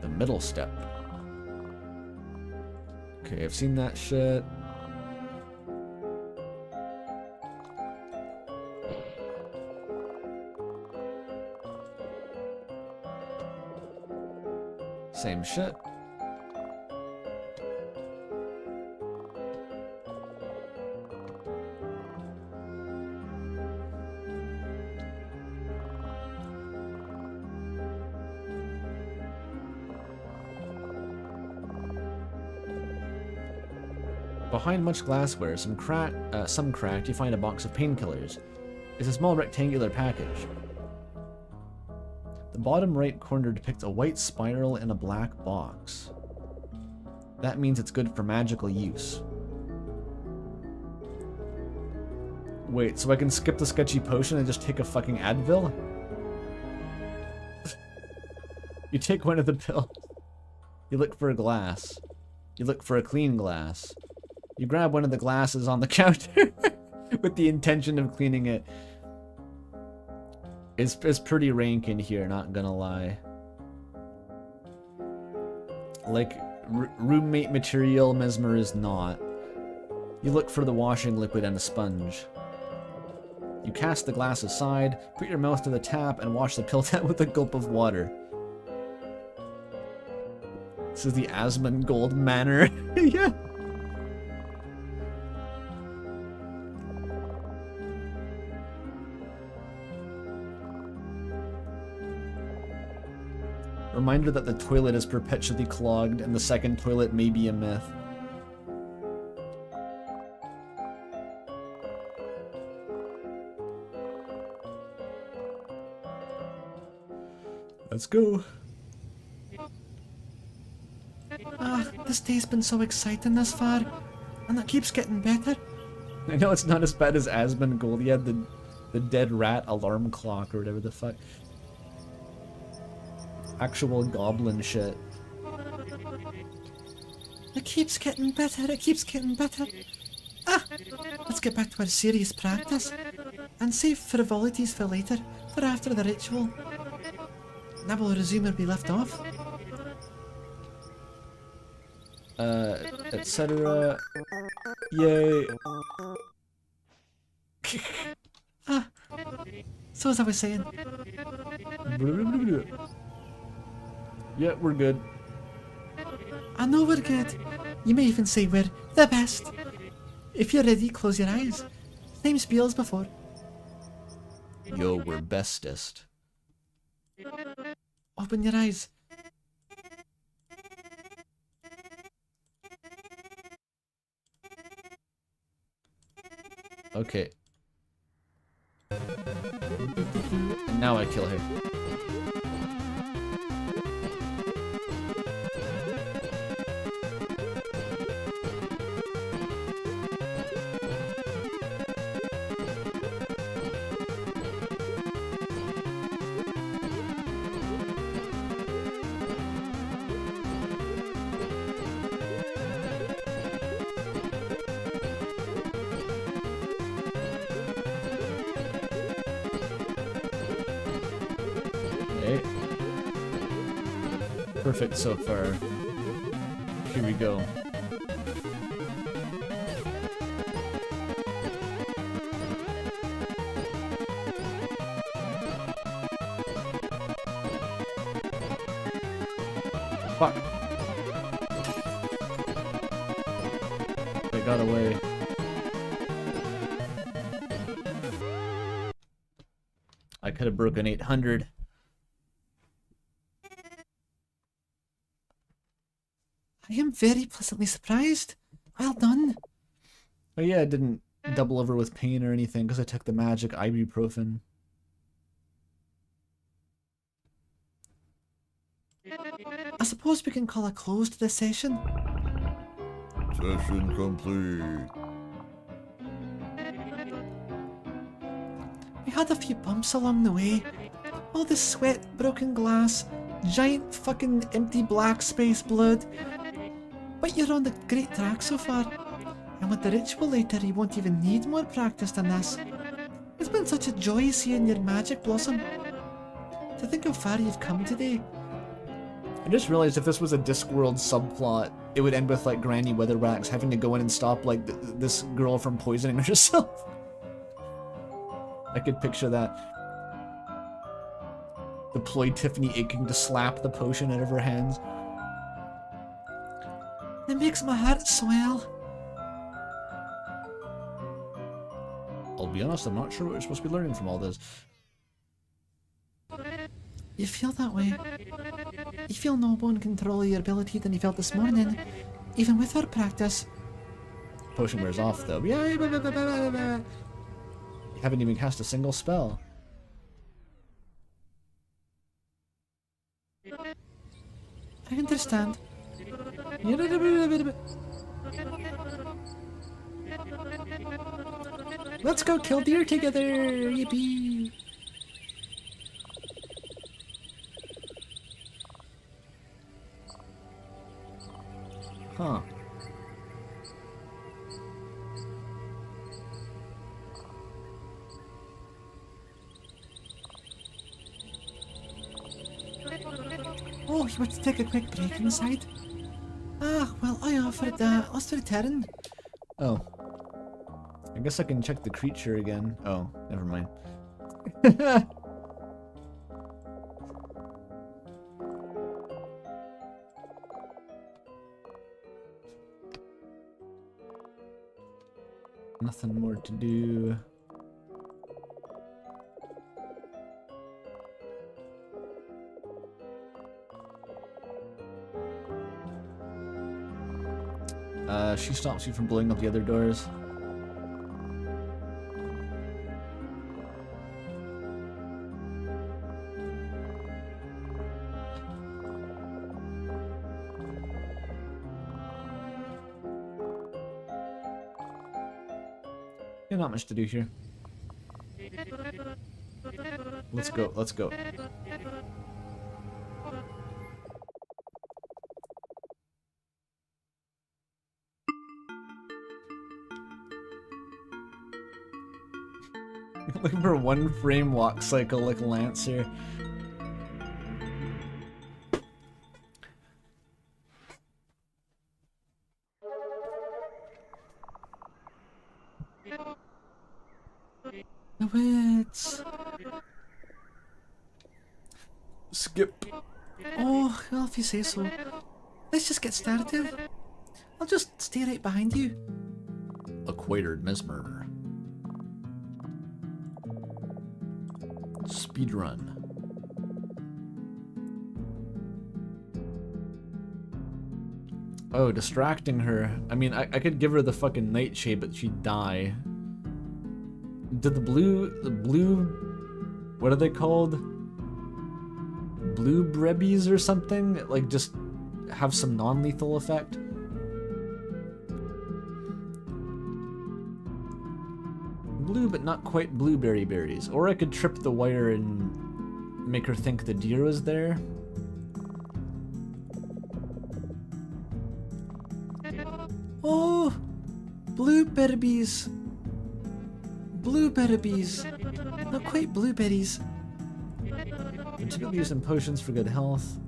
The middle step. Okay, I've seen that shit. Same shit. Behind much glassware, some cracked, you find a box of painkillers. It's a small rectangular package. The bottom right corner depicts a white spiral in a black box. That means it's good for magical use. Wait, so I can skip the sketchy potion and just take a fucking Advil? You take one of the pills. You look for a glass. You look for a clean glass. You grab one of the glasses on the counter with the intention of cleaning it. It's pretty rank in here, not gonna lie. Like, roommate material, Mesmer is not. You look for the washing liquid and a sponge. You cast the glass aside, put your mouth to the tap, and wash the pill down with a gulp of water. This is the Asmongold Manor. Yeah. Reminder that the toilet is perpetually clogged and the second toilet may be a myth. Let's go. This day's been so exciting thus far, and it keeps getting better. I know it's not as bad as Asmongold. He had the dead rat alarm clock or whatever the fuck. Actual goblin shit. It keeps getting better, it keeps getting better. Let's get back to our serious practice, and save frivolities for later, for after the ritual. Now we'll resume where we left off. Etc. Yay. So as I was saying, Yeah, we're good. I know we're good. You may even say we're the best. If you're ready, close your eyes. Same spiel as before. Yo, we're bestest. Open your eyes. Okay. Now I kill her. perfect so far. Here we go. Fuck. They got away. I could have broken 800. I am very pleasantly surprised. Well done. Oh yeah, I didn't double over with pain or anything because I took the magic ibuprofen. I suppose we can call a close to this session. Session complete. We had a few bumps along the way. All the sweat, broken glass, giant fucking empty black space blood. But you're on the great track so far. And with the ritual later, you won't even need more practice than this. It's been such a joy seeing your magic blossom. To think how far you've come today. I just realized if this was a Discworld subplot, it would end with like Granny Weatherwax having to go in and stop like this girl from poisoning herself. I could picture that. Deploy Tiffany aching to slap the potion out of her hands. It makes my heart swell. I'll be honest, I'm not sure what we're supposed to be learning from all this. You feel that way. You feel no more in control of your ability than you felt this morning, even with our practice. Potion wears off though. Yeah, you haven't even cast a single spell. I understand. Let's go kill deer together! Yippee! Huh. Oh, you want to take a quick break inside? Ah, well, I offered that. Let's return. Oh. I guess I can check the creature again. Oh, never mind. Nothing more to do. She stops you from blowing up the other doors. Yeah, not much to do here. Let's go, let's go. Looking for one frame walk cycle like Lance here. The wits. Skip. Oh, well, if you say so. Let's just get started. I'll just stay right behind you. Acquired Mesmer. Speedrun. Oh, distracting her. I mean, I could give her the fucking nightshade, but she'd die. Did the blue, what are they called? Blue brebbies or something? Like, just have some non-lethal effect? Blue, but not quite blueberry berries. Or I could trip the wire and make her think the deer was there. Oh, blueberries. Blueberries. Not quite blueberries. Typically used in potions for good health.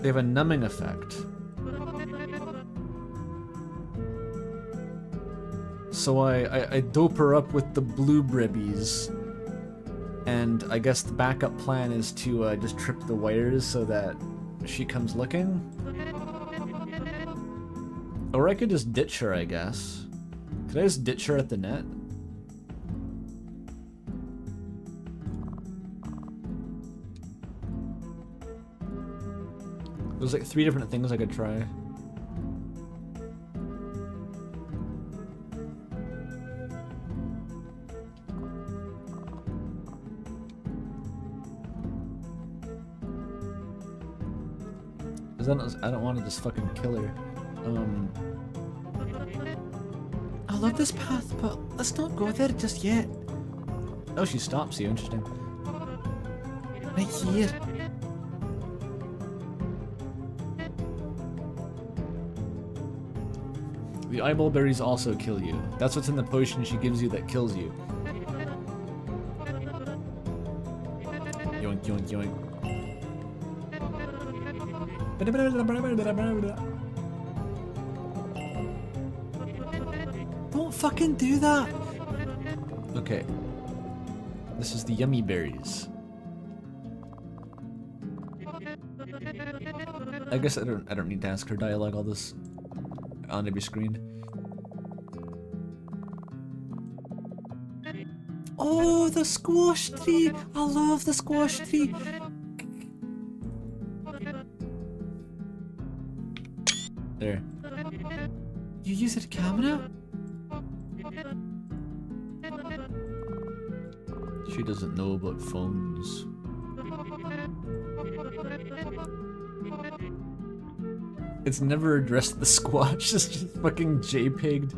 They have a numbing effect. So I dope her up with the blue bribbies. And I guess the backup plan is to just trip the wires so that she comes looking. Or I could just ditch her, I guess. Could I just ditch her at the net? There's like 3 different things I could try. I don't want to just fucking kill her. I love this path, but let's not go there just yet. Oh, she stops you. Interesting. Right here. The eyeball berries also kill you. That's what's in the potion she gives you that kills you. Yoink, yoink, yoink. Don't fucking do that. Okay. This is the yummy berries. I guess I don't need to ask her dialogue all this on every screen. Oh, the squash tree. I love the squash tree. There. You use a camera? She doesn't know about phones. It's never addressed the squash, it's just fucking JPEG'd.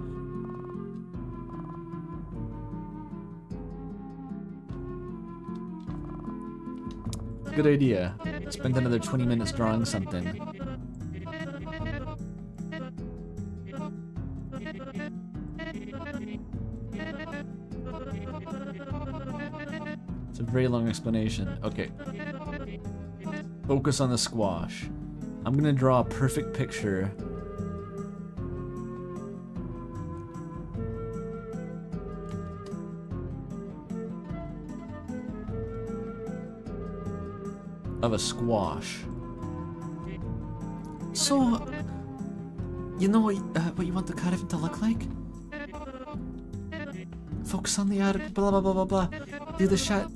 Good idea. Spend another 20 minutes drawing something. It's a very long explanation. Okay. Focus on the squash. I'm gonna draw a perfect picture. Of a squash. So, you know what you want the carving to look like? Focus on the art, blah blah blah blah blah. Do the shot.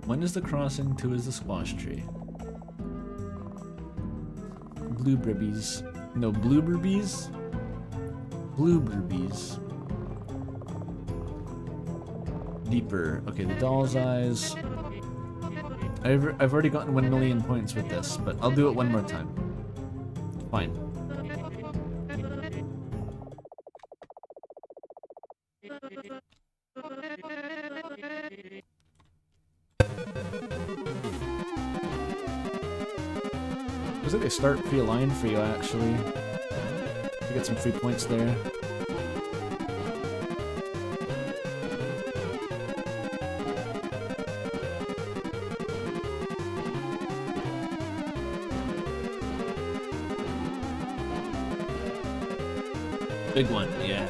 One is the crossing, 2 is the squash tree. Blueberries. No, blueberries? Blueberries. Deeper. Okay, the doll's eyes. I've already gotten 1 million points with this, but I'll do it one more time. Fine. Looks like they start pre-aligned for you, actually. You get some free points there. Big one, yeah.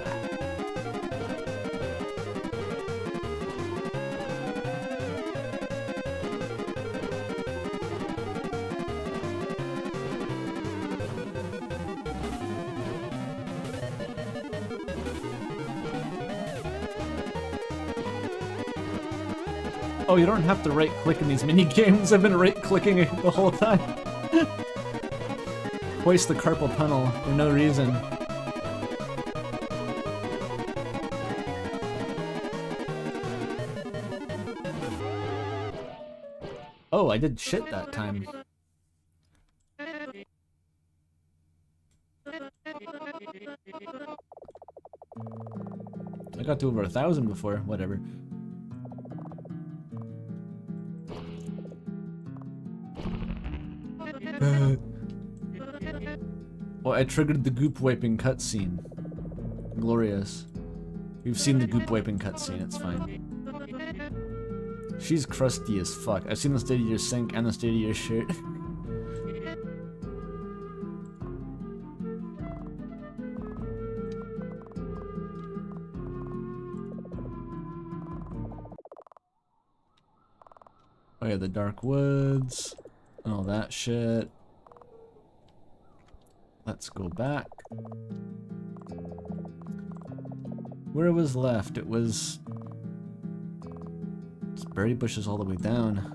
Oh, you don't have to right-click in these mini-games. I've been right-clicking the whole time. Twice the carpal tunnel for no reason. Oh, I did shit that time. I got to over 1,000 before, whatever. Well, I triggered the goop wiping cutscene. Glorious. We've seen the goop wiping cutscene, it's fine. She's crusty as fuck. I've seen the state of your sink and the state of your shirt. Oh yeah, the dark woods. And all that shit. Let's go back. Where it was left, it was... It's berry bushes all the way down.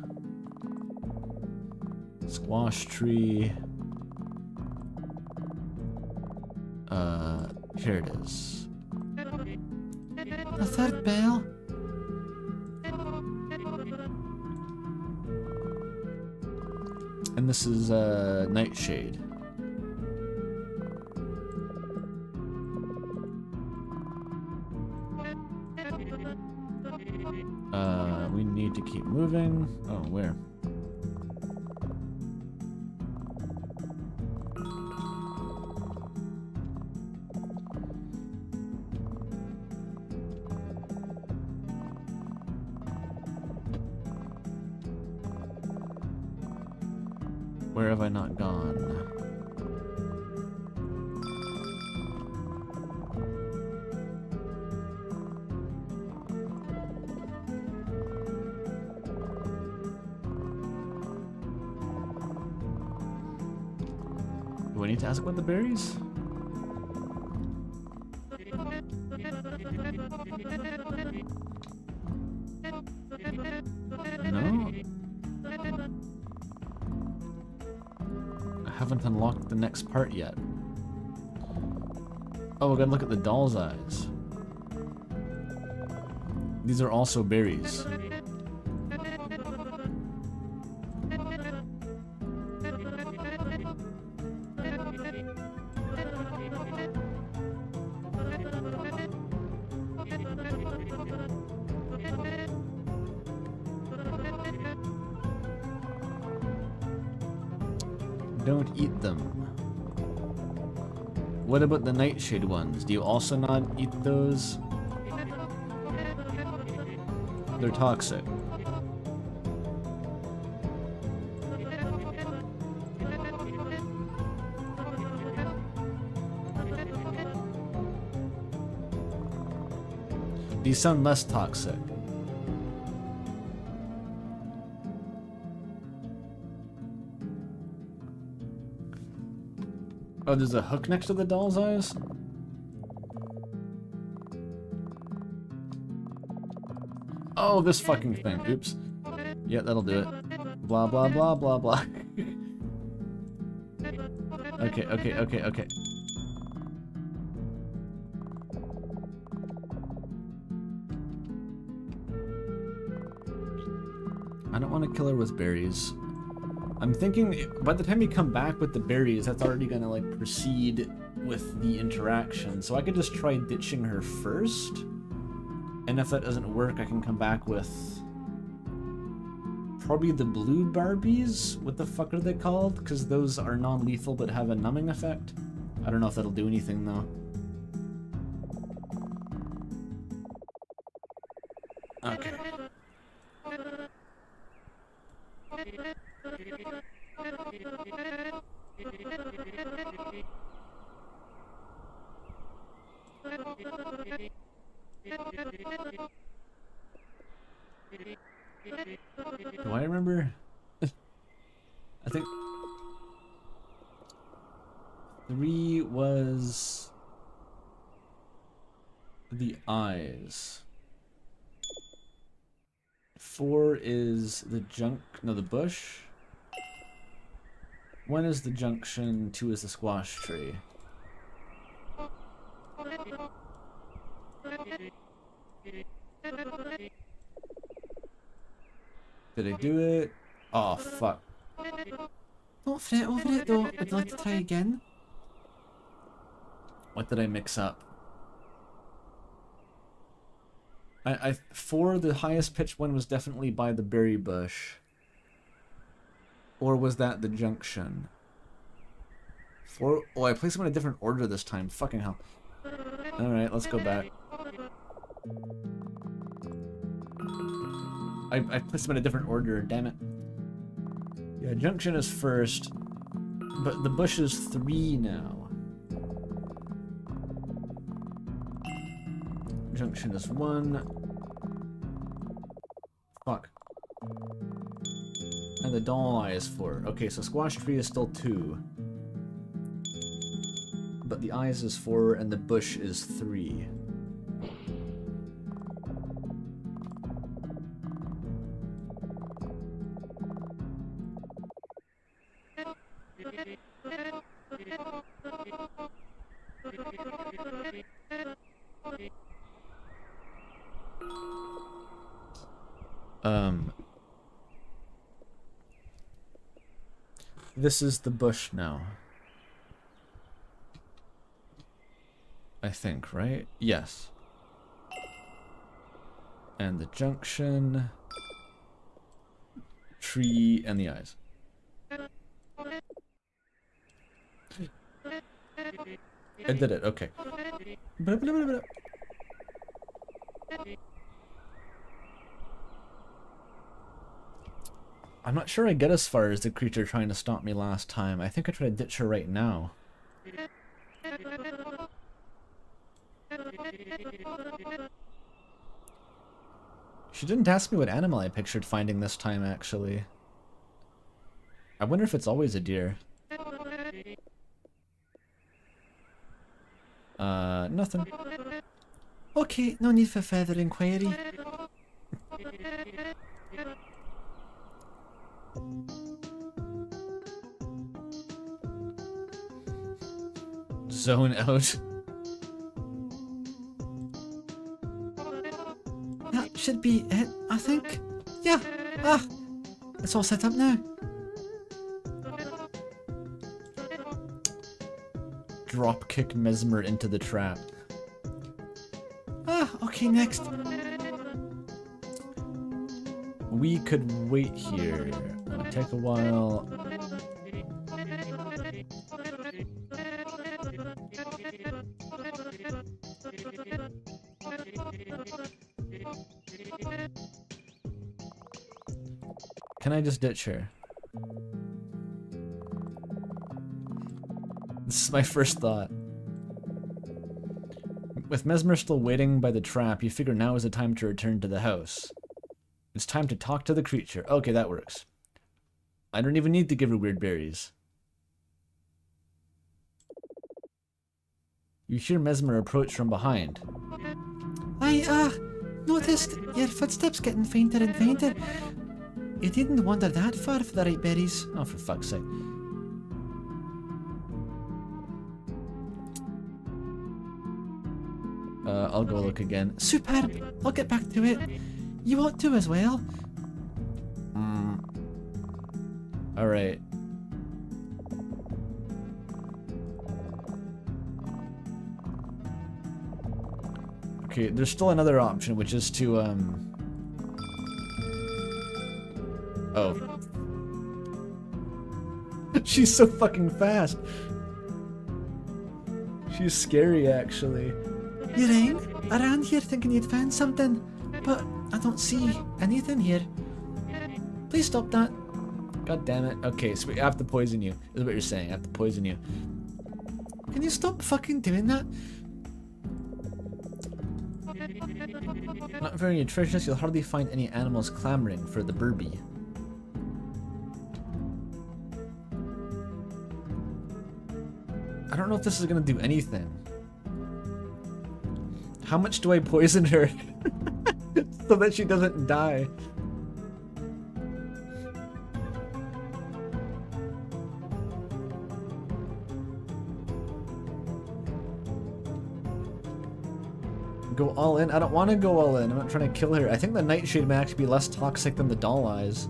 Squash tree. Here it is. The third bell. And this is, Nightshade. We need to keep moving. Oh, where? Where have I not gone? Do I need to ask about the berries? No? I haven't unlocked the next part yet. Oh, we gotta look at the doll's eyes. These are also berries. Don't eat them. What about the nightshade ones? Do you also not eat those? They're toxic. These sound less toxic. Oh, there's a hook next to the doll's eyes? Oh, this fucking thing. Oops. Yeah, that'll do it. Blah, blah, blah, blah, blah. Okay. I don't want to kill her with berries. I'm thinking by the time you come back with the berries, that's already gonna like proceed with the interaction. So I could just try ditching her first. And if that doesn't work, I can come back with probably the blue Barbies. What the fuck are they called? Because those are non-lethal but have a numbing effect. I don't know if that'll do anything though. Okay. Do I remember? I think 3 was the eyes. 4 is the the bush. 1 is the junction, 2 is the squash tree. Did I do it? Oh, fuck. Don't fret over it though, would you like to try again? What did I mix up? 4, the highest pitched one was definitely by the berry bush. Or was that the junction? Oh, I placed them in a different order this time. Fucking hell. Alright, let's go back. I placed them in a different order, damn it. Yeah, junction is first, but the bush is 3 now. Junction is 1. Fuck. And the doll eye is 4. Okay, so squash tree is still 2. But the eyes is 4 and the bush is 3. This is the bush now. I think, right? Yes. And the junction, tree, and the eyes. I did it, okay. I'm not sure I get as far as the creature trying to stop me last time. I think I try to ditch her right now. She didn't ask me what animal I pictured finding this time, actually. I wonder if it's always a deer. Nothing. Okay, no need for further inquiry. Zone out. That should be it, I think. Yeah. Ah, it's all set up now. Drop kick Mesmer into the trap. Ah, okay, next. We could wait here. It'll take a while. Can I just ditch her? This is my first thought. With Mesmer still waiting by the trap, you figure now is the time to return to the house. It's time to talk to the creature. Okay, that works. I don't even need to give her weird berries. You hear Mesmer approach from behind. I noticed your footsteps getting fainter and fainter. You didn't wander that far for the right berries. Oh, for fuck's sake. I'll go look again. Superb. I'll get back to it. You ought to as well. Alright. Okay, there's still another option, which is to, Oh. She's so fucking fast. She's scary, actually. You rang? I ran here thinking you'd found something, but I don't see anything here. Please stop that. God damn it. Okay, so I have to poison you. Is what you're saying. I have to poison you. Can you stop fucking doing that? Not very nutritious, you'll hardly find any animals clamoring for the burby. I don't know if this is gonna do anything. How much do I poison her so that she doesn't die? Go all in? I don't want to go all in. I'm not trying to kill her. I think the nightshade may actually be less toxic than the doll eyes.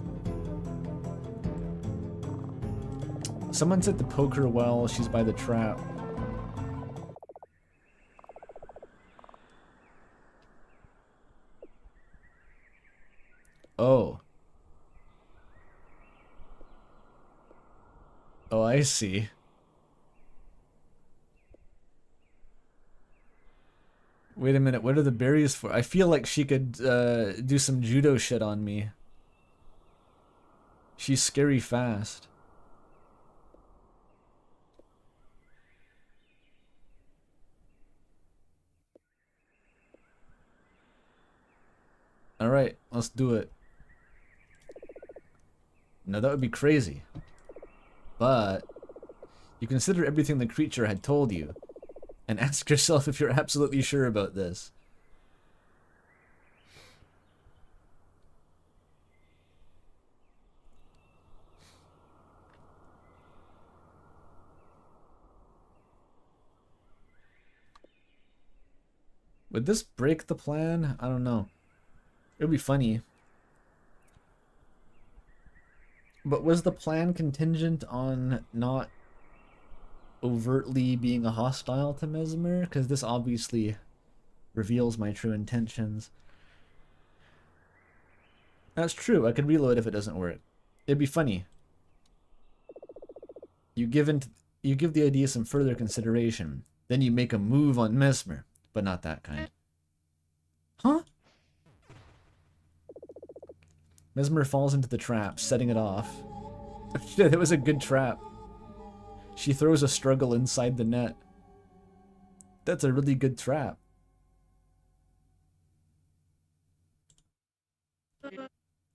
Someone said to poke her while she's by the trap. Oh. Oh, I see. Wait a minute, what are the berries for? I feel like she could do some judo shit on me. She's scary fast. Alright, let's do it. Now that would be crazy. But you consider everything the creature had told you and ask yourself if you're absolutely sure about this. Would this break the plan? I don't know. It would be funny. But was the plan contingent on not overtly being a hostile to Mesmer? Because this obviously reveals my true intentions. That's true. I could reload if it doesn't work. It'd be funny. You give the idea some further consideration. Then you make a move on Mesmer. But not that kind. Huh? Mesmer falls into the trap, setting it off. Shit, it was a good trap. She throws a struggle inside the net. That's a really good trap.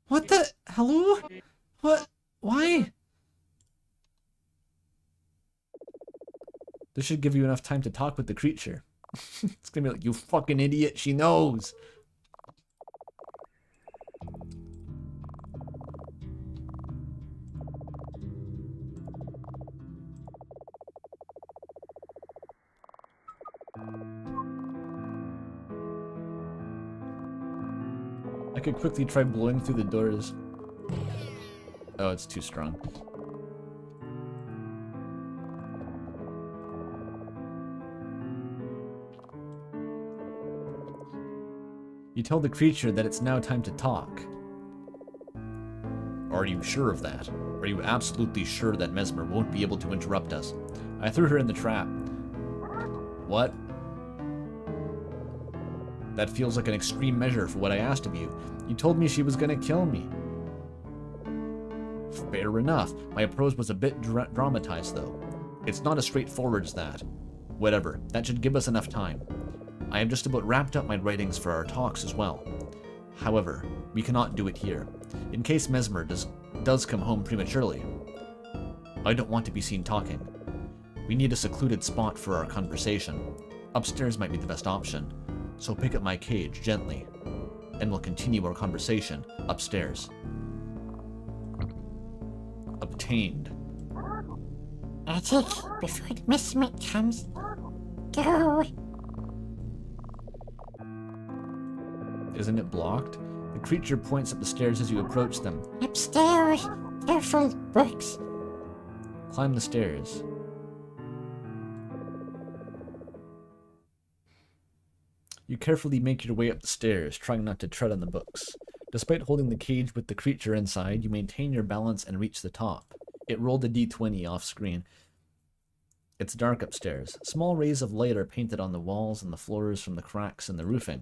What the? Hello? What? Why? This should give you enough time to talk with the creature. It's gonna be like, you fucking idiot, she knows. I could quickly try blowing through the doors. Oh, it's too strong. You tell the creature that it's now time to talk. Are you sure of that? Are you absolutely sure that Mesmer won't be able to interrupt us? I threw her in the trap. What? That feels like an extreme measure for what I asked of you. You told me she was gonna kill me. Fair enough. My approach was a bit dramatized, though. It's not as straightforward as that. Whatever, that should give us enough time. I have just about wrapped up my writings for our talks as well. However, we cannot do it here. In case Mesmer does come home prematurely, I don't want to be seen talking. We need a secluded spot for our conversation. Upstairs might be the best option, so pick up my cage gently, and we'll continue our conversation upstairs. Obtained. Attic, before the Mesmer comes. Go. Isn't it blocked? The creature points up the stairs as you approach them. Upstairs. Careful, books. Climb the stairs. You carefully make your way up the stairs, trying not to tread on the books. Despite holding the cage with the creature inside, you maintain your balance and reach the top. It rolled a d20 off screen. It's dark upstairs. Small rays of light are painted on the walls and the floors from the cracks in the roofing.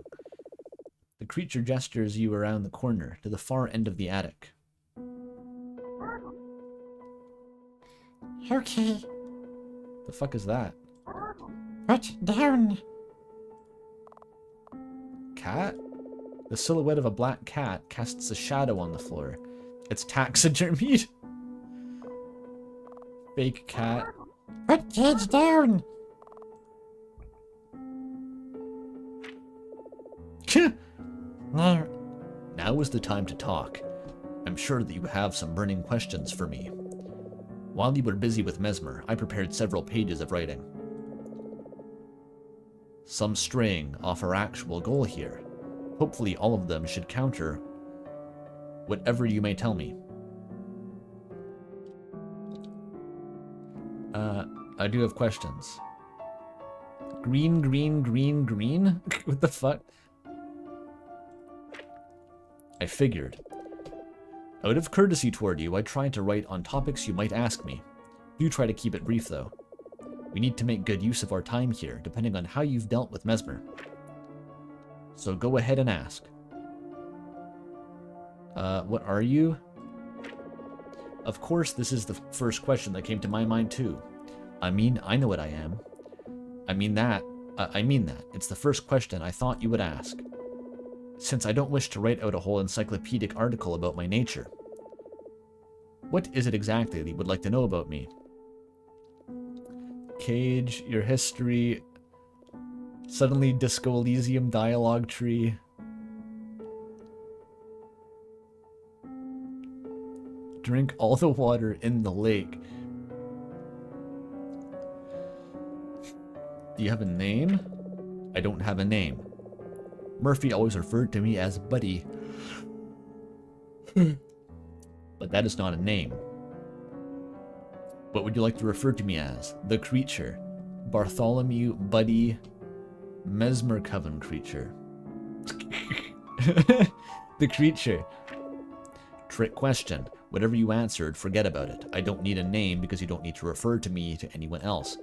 The creature gestures you around the corner, to the far end of the attic. Okay. The fuck is that? Put down. Cat? The silhouette of a black cat casts a shadow on the floor. It's taxidermied. Fake cat. Put cage down. Now. Now is the time to talk. I'm sure that you have some burning questions for me. While you were busy with Mesmer, I prepared several pages of writing. Some straying off our actual goal here. Hopefully all of them should counter whatever you may tell me. I do have questions. Green, green, green, green? What the fuck? I figured. Out of courtesy toward you, I tried to write on topics you might ask me. Do try to keep it brief, though. We need to make good use of our time here, depending on how you've dealt with Mesmer. So go ahead and ask. What are you? Of course, this is the first question that came to my mind, too. I mean, I know what I am. I mean that. It's the first question I thought you would ask. Since I don't wish to write out a whole encyclopedic article about my nature. What is it exactly that you would like to know about me? Cage, your history, suddenly Disco Elysium dialogue tree. Drink all the water in the lake. Do you have a name? I don't have a name. Murphy always referred to me as Buddy. But that is not a name. What would you like to refer to me as? The creature. Bartholomew, Buddy, Mesmer Coven creature. The creature. Trick question. Whatever you answered, forget about it. I don't need a name because you don't need to refer to me to anyone else.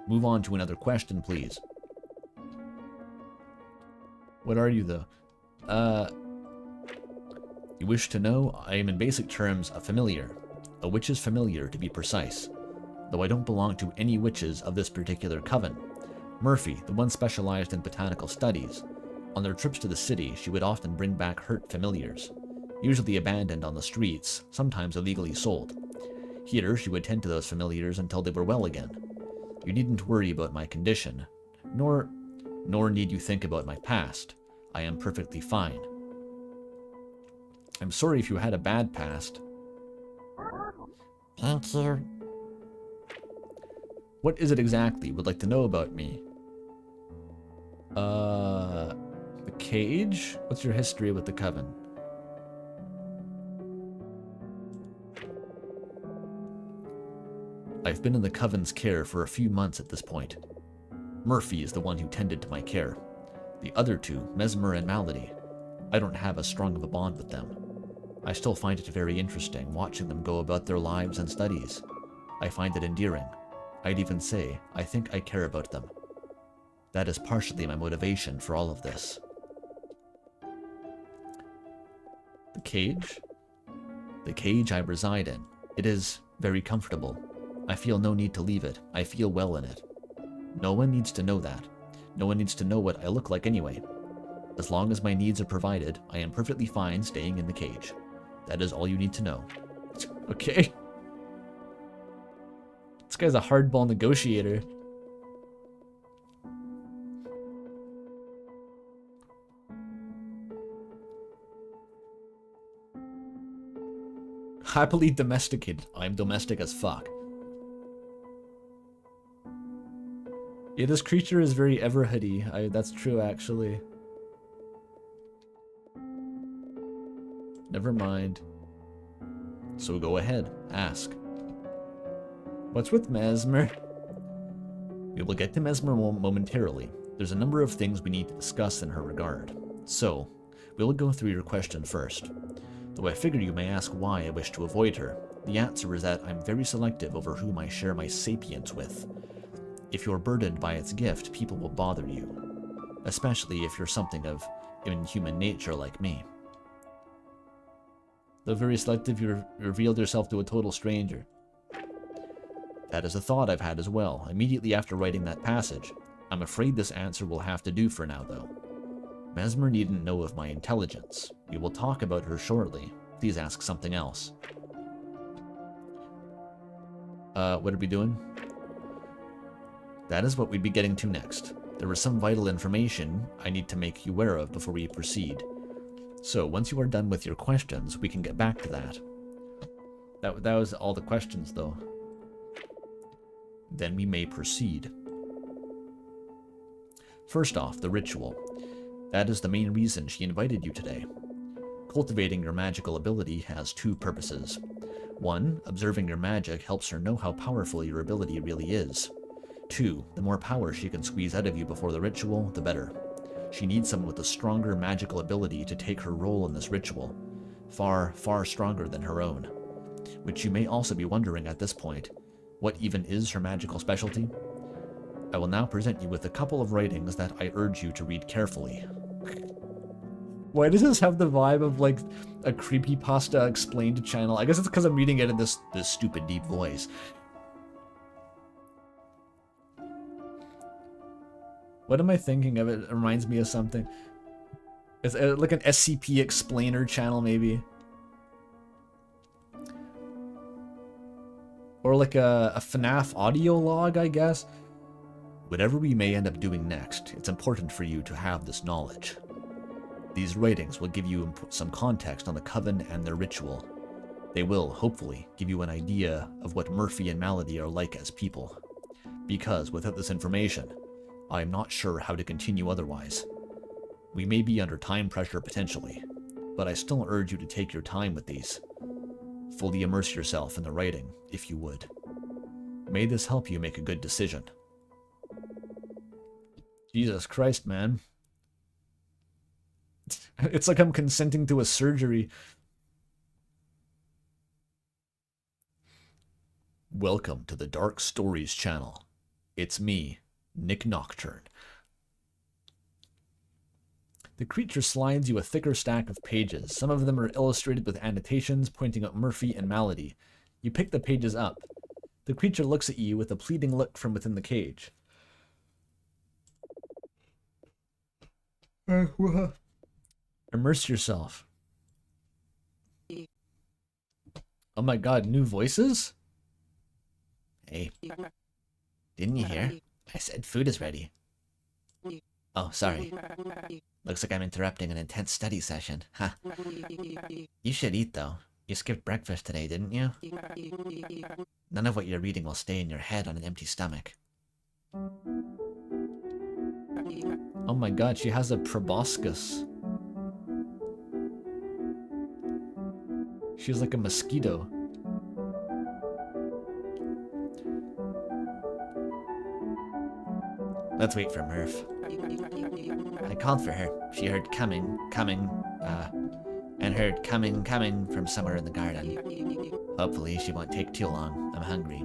Move on to another question, please. What are you, though? You wish to know? I am in basic terms a familiar. A witch's familiar, to be precise. Though I don't belong to any witches of this particular coven. Murphy, the one specialized in botanical studies. On their trips to the city, she would often bring back hurt familiars. Usually abandoned on the streets, sometimes illegally sold. Here, she would tend to those familiars until they were well again. You needn't worry about my condition, nor need you think about my past. I am perfectly fine. I'm sorry if you had a bad past. Thank you. What is it exactly you would like to know about me? The cage? What's your history with the coven? I've been in the coven's care for a few months at this point. Murphy is the one who tended to my care. The other two, Mesmer and Malady, I don't have as strong of a bond with them. I still find it very interesting watching them go about their lives and studies. I find it endearing. I'd even say, I think I care about them. That is partially my motivation for all of this. The cage? The cage I reside in. It is very comfortable. I feel no need to leave it. I feel well in it. No one needs to know that. No one needs to know what I look like anyway. As long as my needs are provided, I am perfectly fine staying in the cage. That is all you need to know. Okay. This guy's a hardball negotiator. Happily domesticated. I'm domestic as fuck. Yeah, this creature is very Everhoody. That's true, actually. Never mind. So go ahead, ask. What's with Mesmer? We will get to Mesmer momentarily. There's a number of things we need to discuss in her regard. So, we'll go through your question first. Though I figure you may ask why I wish to avoid her, the answer is that I'm very selective over whom I share my sapience with. If you're burdened by its gift, people will bother you. Especially if you're something of inhuman nature like me. Though very selective, you revealed yourself to a total stranger. That is a thought I've had as well, immediately after writing that passage. I'm afraid this answer will have to do for now, though. Mesmer needn't know of my intelligence. We will talk about her shortly. Please ask something else. What are we doing? That is what we'd be getting to next. There is some vital information I need to make you aware of before we proceed. So, once you are done with your questions, we can get back to that. That was all the questions, though. Then we may proceed. First off, the ritual. That is the main reason she invited you today. Cultivating your magical ability has two purposes. One, observing your magic helps her know how powerful your ability really is. 2, the more power she can squeeze out of you before the ritual, the better. She needs someone with a stronger magical ability to take her role in this ritual. Far, far stronger than her own. Which you may also be wondering at this point. What even is her magical specialty? I will now present you with a couple of writings that I urge you to read carefully. Why does this have the vibe of like a creepypasta explained channel? I guess it's because I'm reading it in this stupid deep voice. What am I thinking of? It reminds me of something. It's like an SCP explainer channel, maybe. Or like a FNAF audio log, I guess. Whatever we may end up doing next, it's important for you to have this knowledge. These writings will give you some context on the Coven and their ritual. They will, hopefully, give you an idea of what Murphy and Malady are like as people. Because without this information, I am not sure how to continue otherwise. We may be under time pressure potentially, but I still urge you to take your time with these. Fully immerse yourself in the writing, if you would. May this help you make a good decision. Jesus Christ, man. It's like I'm consenting to a surgery. Welcome to the Dark Stories channel. It's me, Nick Nocturne. The creature slides you a thicker stack of pages. Some of them are illustrated with annotations pointing out Murphy and Malady. You pick the pages up. The creature looks at you with a pleading look from within the cage. Immerse yourself. Oh my god, new voices? Hey, didn't you hear? I said food is ready. Oh, sorry. Looks like I'm interrupting an intense study session. Huh. You should eat, though. You skipped breakfast today, didn't you? None of what you're reading will stay in your head on an empty stomach. Oh my god, she has a proboscis. She's like a mosquito. Let's wait for Murph. I called for her. She heard coming from somewhere in the garden. Hopefully she won't take too long. I'm hungry.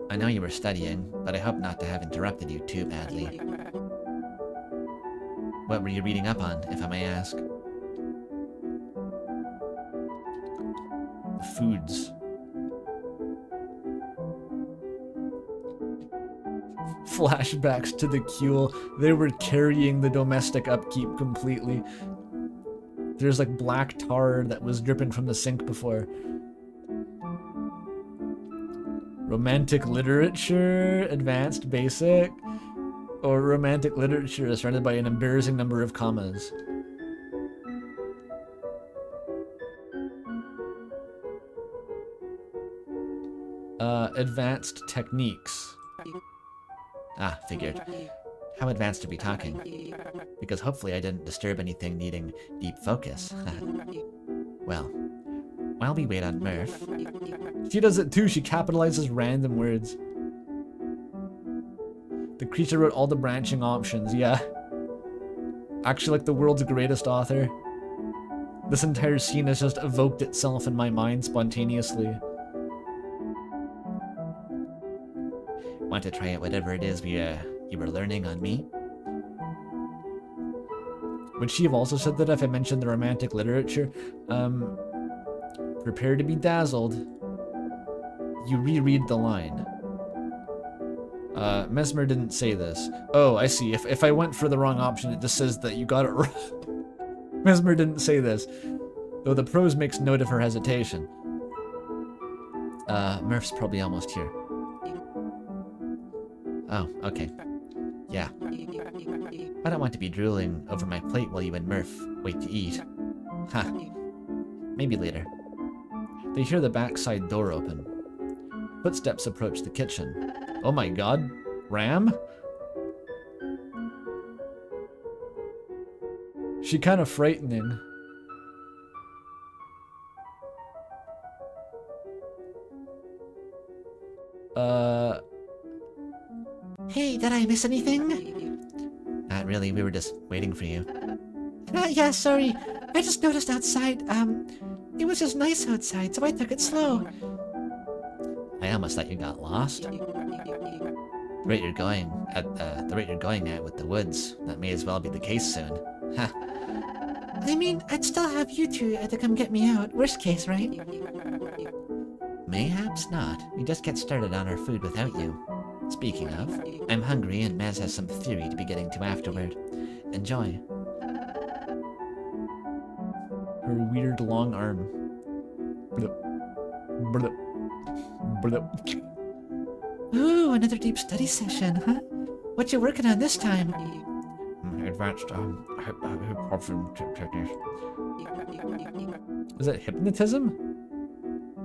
I know you were studying, but I hope not to have interrupted you too badly. What were you reading up on, if I may ask? Foods. Flashbacks to the Kuehl. They were carrying the domestic upkeep completely. There's like black tar that was dripping from the sink before. Romantic literature, advanced basic, or romantic literature is surrounded by an embarrassing number of commas. Advanced techniques. Ah, figured. How advanced are we talking? Because hopefully I didn't disturb anything needing deep focus. Well, while we wait on Murph... She does it too, she capitalizes random words. The creature wrote all the branching options, yeah. Actually, like the world's greatest author. This entire scene has just evoked itself in my mind spontaneously. Want to try out whatever it is you were learning on me? Would she have also said that if I mentioned the romantic literature? Prepare to be dazzled. You reread the line. Mesmer didn't say this. Oh, I see. If I went for the wrong option, it just says that you got it wrong. Mesmer didn't say this. Though the prose makes note of her hesitation. Murph's probably almost here. Oh, okay. Yeah. I don't want to be drooling over my plate while you and Murph wait to eat. Ha. Maybe later. They hear the backside door open. Footsteps approach the kitchen. Oh my god. Ram? She kind of frightening. Hey, did I miss anything? Not really, we were just waiting for you. Yeah, sorry. I just noticed outside, It was just nice outside, so I took it slow. I almost thought you got lost. The rate you're going at with the woods, that may as well be the case soon. Ha. I mean, I'd still have you two to come get me out. Worst case, right? Mayhaps not. We just get started on our food without you. Speaking of, I'm hungry and Mez has some theory to be getting to afterward. Enjoy. Her weird long arm. Blip. Blip. Blip. Ooh, another deep study session, huh? What you working on this time? Advanced hip-hop techniques. Is that hypnotism?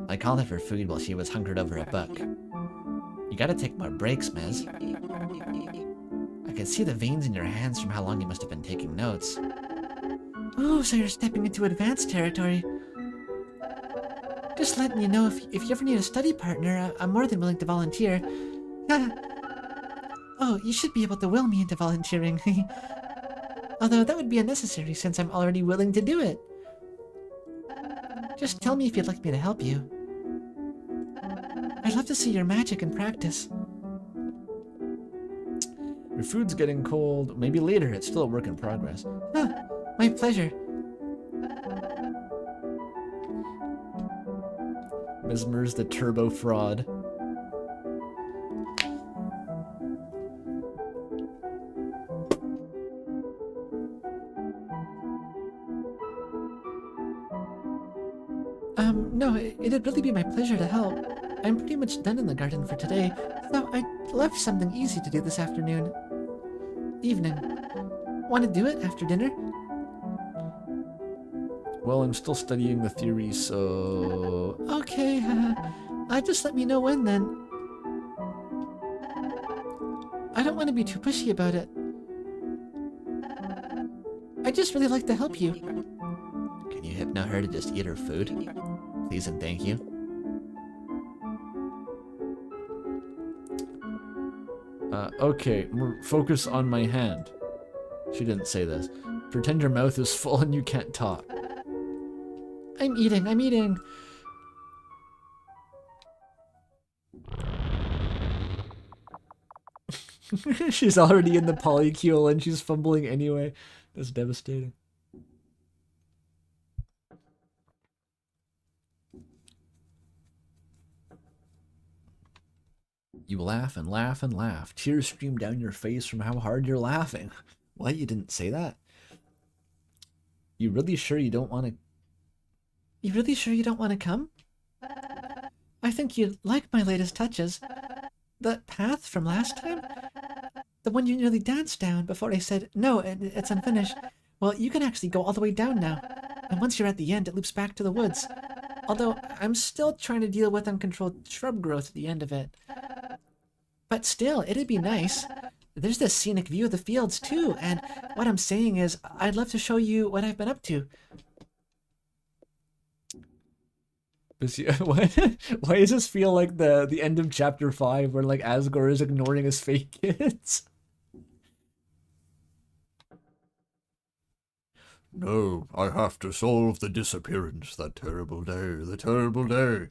I called her for food while she was hunkered over a book. You gotta take more breaks, Mez. I can see the veins in your hands from how long you must have been taking notes. Ooh, so you're stepping into advanced territory. Just letting you know, if you ever need a study partner, I'm more than willing to volunteer. Oh, you should be able to will me into volunteering. Although that would be unnecessary since I'm already willing to do it. Just tell me if you'd like me to help you. I'd love to see your magic in practice. Your food's getting cold. Maybe later. It's still a work in progress. My pleasure. Mesmer's the turbo fraud. No, it'd really be my pleasure to help. I'm pretty much done in the garden for today, so I'd love something easy to do this afternoon. Evening. Want to do it after dinner? Well, I'm still studying the theory, so... Okay, just let me know when then. I don't want to be too pushy about it. I'd just really like to help you. Can you hypno her to just eat her food? Please and thank you. Okay, focus on my hand. She didn't say this. Pretend your mouth is full and you can't talk. I'm eating. She's already in the polycule and she's fumbling anyway. That's devastating. You laugh and laugh and laugh. Tears stream down your face from how hard you're laughing. What? You didn't say that? You really sure you don't want to... You really sure you don't want to come? I think you'd like my latest touches. That path from last time? The one you nearly danced down before I said, no, it's unfinished. Well, you can actually go all the way down now. And once you're at the end, it loops back to the woods. Although, I'm still trying to deal with uncontrolled shrub growth at the end of it. But still, it'd be nice. There's this scenic view of the fields, too, and what I'm saying is, I'd love to show you what I've been up to. Why does this feel like the end of chapter 5 where like Asgore is ignoring his fake kids? No, I have to solve the disappearance. That terrible day, the terrible day.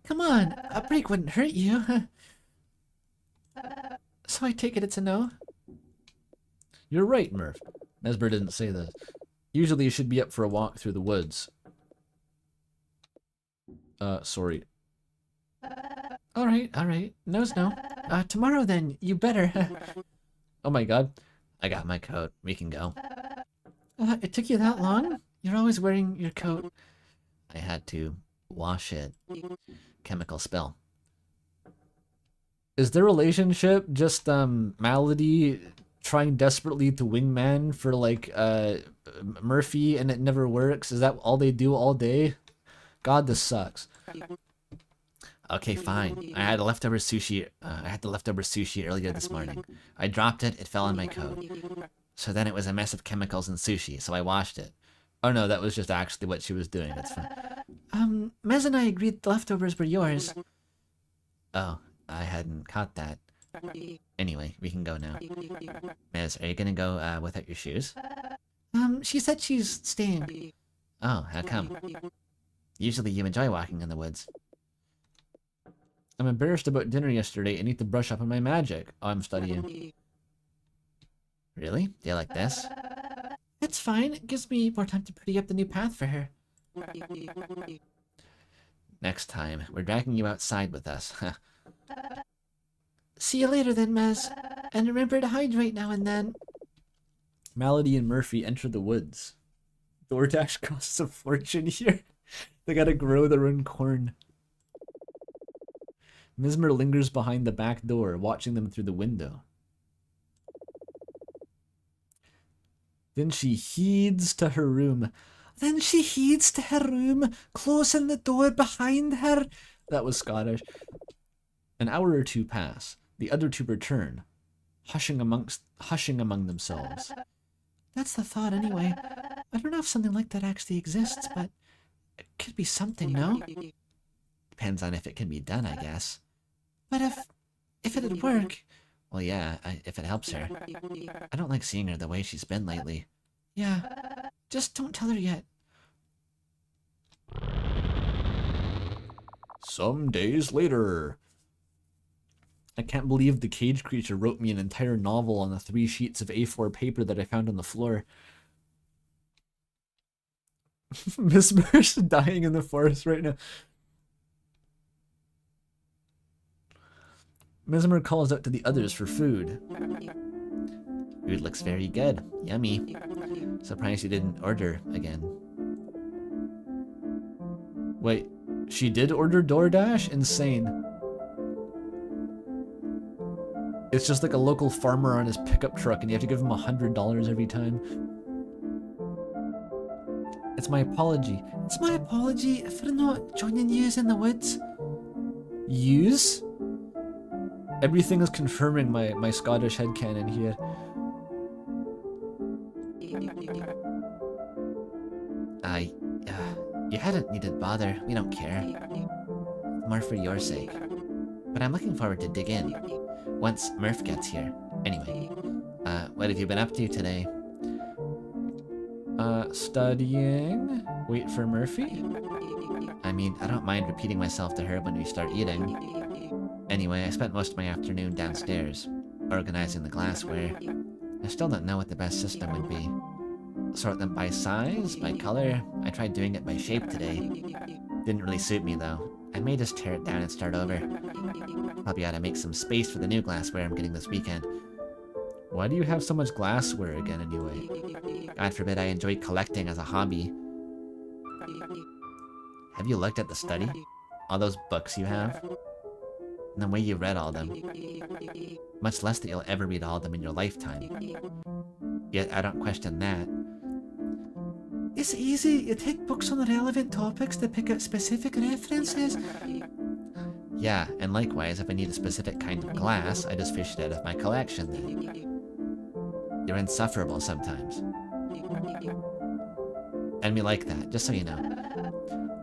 Come on, a break wouldn't hurt you. So I take it it's a no? You're right, Murph. Mesmer didn't say this. Usually you should be up for a walk through the woods. Sorry. Alright. No's no. Tomorrow then, you better. Oh my god. I got my coat. We can go. It took you that long? You're always wearing your coat. I had to wash it. Chemical spill. Is their relationship just Malady trying desperately to wingman for like Murphy and it never works? Is that all they do all day? God, this sucks. Okay, fine. I had leftover sushi earlier this morning. I dropped it, it fell on my coat. So then it was a mess of chemicals and sushi, so I washed it. Oh no, that was just actually what she was doing. That's fine. Mez and I agreed the leftovers were yours. Oh, I hadn't caught that. Anyway, we can go now. Mez, are you gonna go without your shoes? She said she's staying. Oh, how come? Usually you enjoy walking in the woods. I'm embarrassed about dinner yesterday and need to brush up on my magic. Oh, I'm studying. Really? Do you like this? It's fine. It gives me more time to pretty up the new path for her. Next time, we're dragging you outside with us. See you later then, Mez. And remember to hydrate now and then. Malady and Murphy enter the woods. DoorDash costs a fortune here. They gotta grow their own corn. Mesmer lingers behind the back door, watching them through the window. Then she heeds to her room. Then she heeds to her room, closing the door behind her. That was Scottish. An hour or two pass. The other two return, hushing among themselves. That's the thought anyway. I don't know if something like that actually exists, but it could be something, no? Depends on if it can be done, I guess. But if it'd work... Well, yeah, if it helps her. I don't like seeing her the way she's been lately. Yeah, just don't tell her yet. Some days later. I can't believe the cage creature wrote me an entire novel on the 3 sheets of A4 paper that I found on the floor. Mesmer's dying in the forest right now. Mesmer calls out to the others for food. Food looks very good. Yummy. Surprised you didn't order again. Wait, she did order DoorDash? Insane. It's just like a local farmer on his pickup truck and you have to give him $100 every time. It's my apology. It's my apology for not joining yous in the woods. Yous? Everything is confirming my Scottish headcanon here. You hadn't needed bother. We don't care. More for your sake. But I'm looking forward to dig in. Once Murph gets here. Anyway, what have you been up to today? Studying. Wait for Murphy? I mean, I don't mind repeating myself to her when we start eating. Anyway, I spent most of my afternoon downstairs, organizing the glassware. I still don't know what the best system would be. Sort them by size, by color. I tried doing it by shape today. Didn't really suit me though. I may just tear it down and start over. Probably ought to make some space for the new glassware I'm getting this weekend. Why do you have so much glassware again anyway? God forbid I enjoy collecting as a hobby. Have you looked at the study? All those books you have? And the way you read all them. Much less that you'll ever read all of them in your lifetime. Yet I don't question that. It's easy. You take books on the relevant topics to pick out specific references. Yeah, and likewise, if I need a specific kind of glass, I just fish it out of my collection then. You're insufferable sometimes. And me like that, just so you know.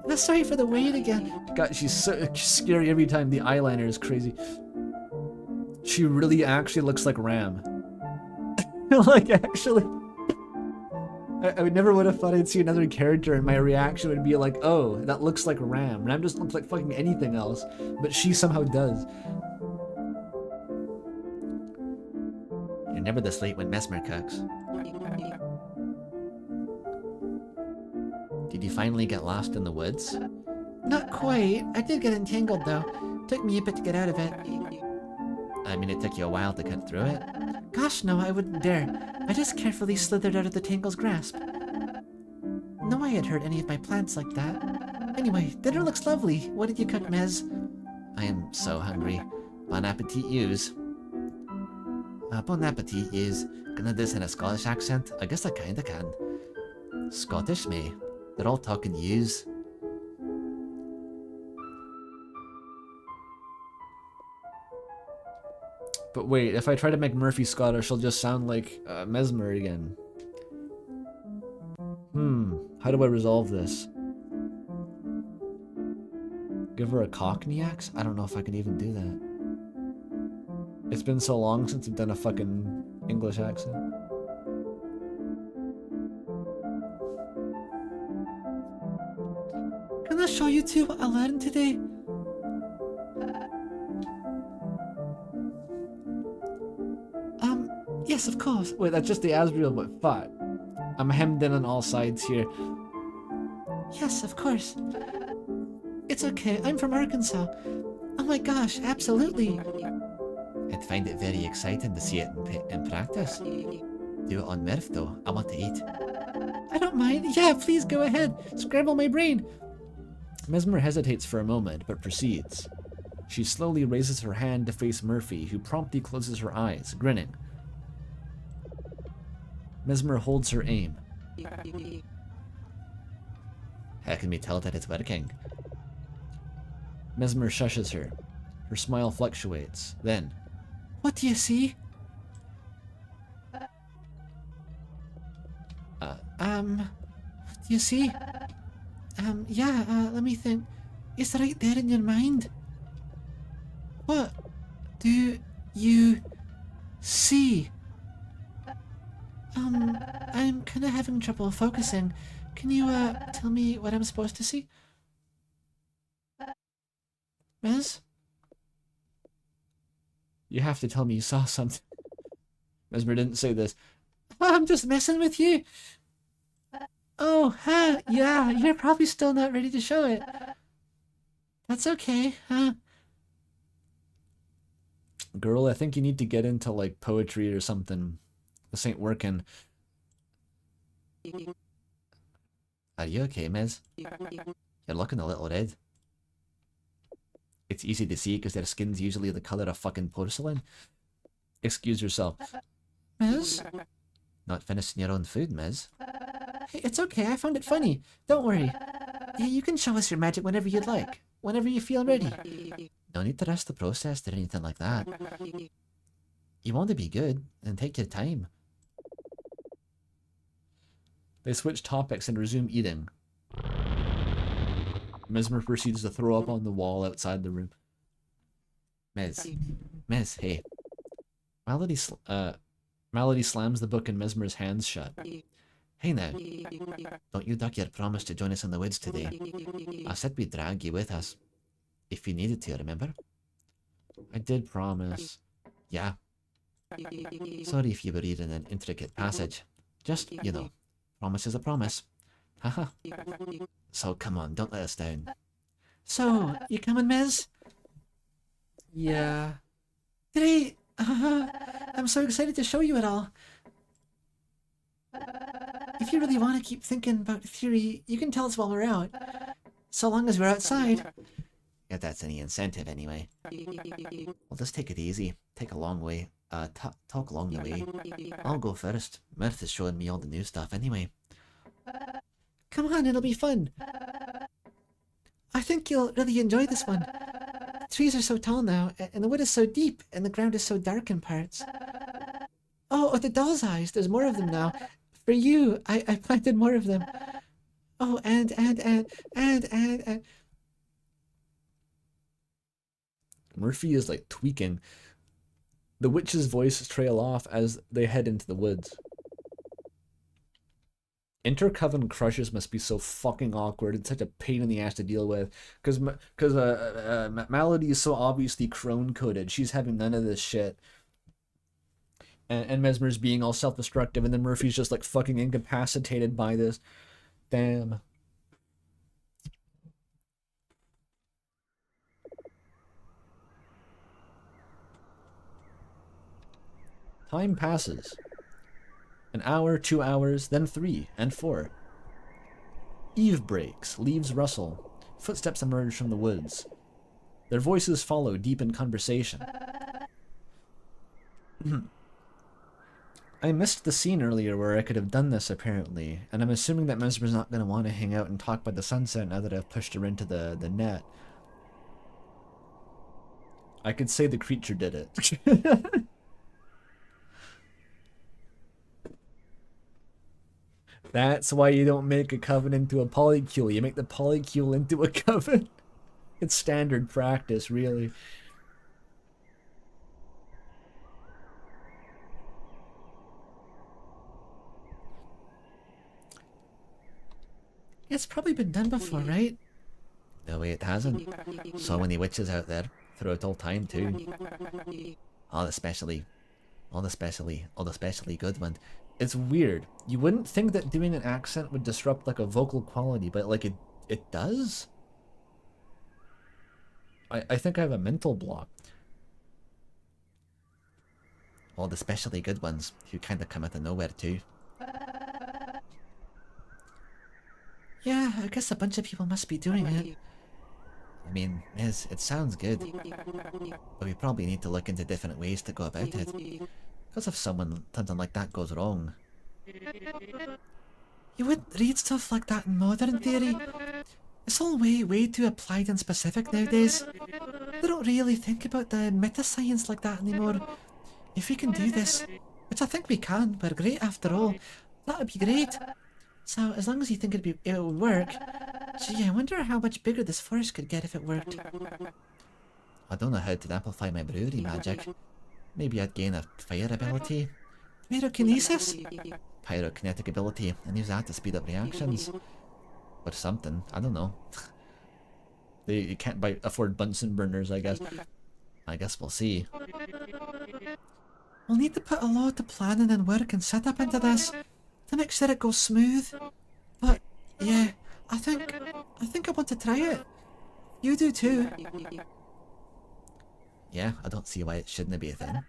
I'm sorry for the wait again. God, she's so scary every time. The eyeliner is crazy. She really actually looks like Ram. Like, actually. I would never would have thought I'd see another character and my reaction would be like, oh, that looks like Ram. Ram just looks like fucking anything else. But she somehow does. You're never this late when Mesmer cooks. Did you finally get lost in the woods? Not quite. I did get entangled though. Took me a bit to get out of it. I mean, it took you a while to cut through it. Gosh, no, I wouldn't dare. I just carefully slithered out of the tangle's grasp. No way I'd hurt any of my plants like that. Anyway, dinner looks lovely. What did you cook, Mez? I am so hungry. Bon appetit, yous. Bon appetit, yous. Can I do this in a Scottish accent? I guess I kinda can. Scottish, me. They're all talking yous. But wait, if I try to make Murphy Scottish, she'll just sound like Mesmer again. How do I resolve this? Give her a Cockney accent? I don't know if I can even do that. It's been so long since I've done a fucking English accent. show you two what I learned today? Yes, of course. Wait, that's just the Asriel, but fuck. I'm hemmed in on all sides here. Yes, of course. It's okay, I'm from Arkansas. Oh my gosh, absolutely. I'd find it very exciting to see it in practice. Do it on Mirth though, I want to eat. I don't mind. Yeah, please go ahead. Scramble my brain. Mesmer hesitates for a moment, but proceeds. She slowly raises her hand to face Murphy, who promptly closes her eyes, grinning. Mesmer holds her aim. How can we tell that it's working? Mesmer shushes her. Her smile fluctuates. Then, What do you see? What do you see? Yeah, let me think. It's right there in your mind. What do you see? I'm kind of having trouble focusing. Can you, tell me what I'm supposed to see? Mez? you have to tell me you saw something. Mesmer didn't say this. Oh, I'm just messing with you. Oh, huh, yeah, you're probably still not ready to show it. That's okay, huh? Girl, I think you need to get into, like, poetry or something. This ain't working. Are you okay, Mez? You're looking a little red. It's easy to see because their skin's usually the color of fucking porcelain. Excuse yourself. Mez? Not finishing your own food, Mez. Hey, it's okay, I found it funny. Don't worry. Yeah, you can show us your magic whenever you'd like. Whenever you feel ready. No need to rush the process or anything like that. You want to be good, and take your time. They switch topics and resume eating. Mesmer proceeds to throw up on the wall outside the room. Mez, hey. Malady slams the book in Mesmer's hands shut. Hey now, don't you duck your promise to join us in the woods today. I said we'd drag you with us. If you needed to, remember? I did promise. Yeah. Sorry if you were reading an intricate passage. Just, you know, promise is a promise. Haha. So come on, don't let us down. So, you coming, Mez? Yeah. Great! I'm so excited to show you it all. If you really want to keep thinking about theory, you can tell us while we're out. So long as we're outside. If that's any incentive, anyway. Well, just take it easy. Take a long way. Talk along the way. I'll go first. Mirth is showing me all the new stuff anyway. Come on, it'll be fun. I think you'll really enjoy this one. The trees are so tall now, and the wood is so deep, and the ground is so dark in parts. Oh, the doll's eyes. There's more of them now. For you, I planted more of them. Oh, and. Murphy is like tweaking. The witch's voices trail off as they head into the woods. Intercoven crushes must be so fucking awkward and such a pain in the ass to deal with, because Malady is so obviously crone-coded. She's having none of this shit. And Mesmer's being all self-destructive, and then Murphy's just like fucking incapacitated by this. Damn. Time passes. An hour, 2 hours, then 3 and 4. Eve breaks, leaves rustle, footsteps emerge from the woods. Their voices follow deep in conversation. I missed the scene earlier where I could have done this, apparently, and I'm assuming that Mesmer's not going to want to hang out and talk by the sunset now that I've pushed her into the net. I could say the creature did it. That's why you don't make a coven into a polycule. You make the polycule into a coven. It's standard practice, really. It's probably been done before, right? No way it hasn't. So many witches out there throughout all time too. All especially good ones. It's weird. You wouldn't think that doing an accent would disrupt like a vocal quality, but like it does. I think I have a mental block. All the especially good ones who kind of come out of nowhere too. Yeah, I guess a bunch of people must be doing it. I mean, Miz, it sounds good, but we probably need to look into different ways to go about it. Because if something like that goes wrong... You wouldn't read stuff like that in modern theory. It's all way too applied and specific nowadays. They don't really think about the meta-science like that anymore. If we can do this, which I think we can, we're great after all, that would be great. So, as long as you think it would work... Gee, I wonder how much bigger this forest could get if it worked. I don't know how to amplify my brewery magic. Maybe I'd gain a fire ability. Pyrokinesis? Pyrokinetic ability, and use that to speed up reactions. Or something, I don't know. You can't afford Bunsen burners, I guess. I guess we'll see. We'll need to put a lot of planning and work and setup into this to make sure it goes smooth. But yeah, I think I want to try it. You do too. Yeah, I don't see why it shouldn't be a thing.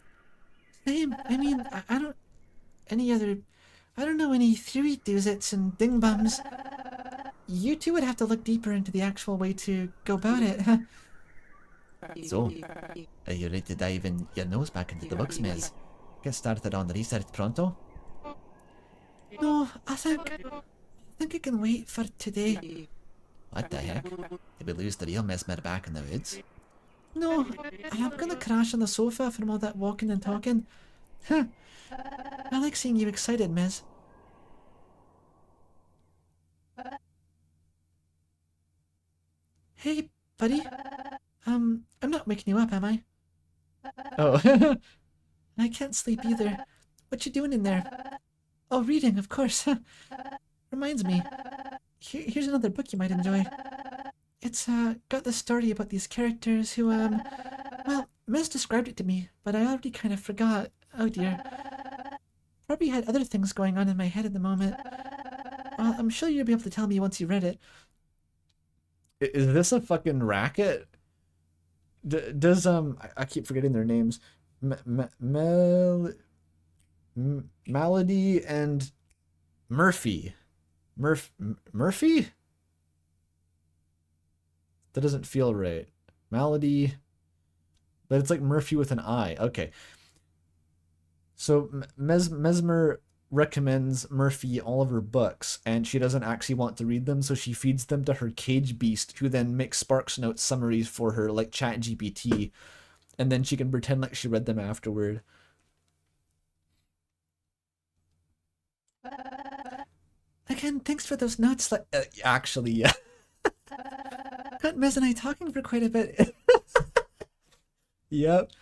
Same. I mean, I don't know any theory doozits and dingbums. You two would have to look deeper into the actual way to go about it. So, are you ready to dive in your nose back into the books, Miz? Get started on the research pronto? No, I think it can wait for today. What the heck? Did we lose the real Mesmer back in the woods? No, I'm gonna crash on the sofa from all that walking and talking. Huh. I like seeing you excited, Miz. Hey, buddy. I'm not waking you up, am I? Oh. I can't sleep either. What you doing in there? Oh, reading, of course. Reminds me. Here's another book you might enjoy. It's got the story about these characters who well, Miz described it to me, but I already kind of forgot. Oh dear. Probably had other things going on in my head at the moment. Well, I'm sure you'll be able to tell me once you read it. Is this a fucking racket? Does I keep forgetting their names. Malady and Murphy. Murphy? That doesn't feel right. Malady, but it's like Murphy with an I. Okay. So Mesmer recommends Murphy all of her books, and she doesn't actually want to read them, so she feeds them to her cage beast, who then makes Sparks Note summaries for her, like ChatGPT, and then she can pretend like she read them afterward. Again, thanks for those notes. Actually, yeah. Got Miz and I talking for quite a bit. Yep.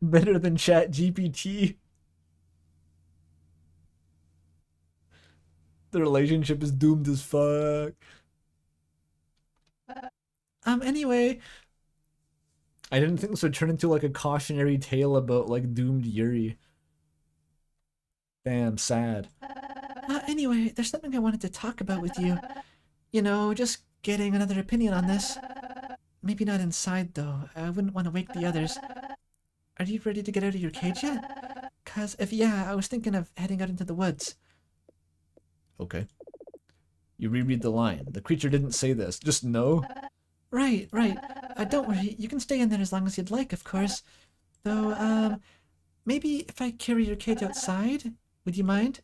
Better than ChatGPT. The relationship is doomed as fuck. Anyway. I didn't think this would turn into like a cautionary tale about like doomed Yuri. Damn, sad. Anyway, there's something I wanted to talk about with you. You know, just getting another opinion on this. Maybe not inside, though. I wouldn't want to wake the others. Are you ready to get out of your cage yet? 'Cause if yeah, I was thinking of heading out into the woods. Okay. You reread the line. The creature didn't say this. Just no. Right. Don't worry. You can stay in there as long as you'd like, of course. Though, maybe if I carry your cage outside, would you mind?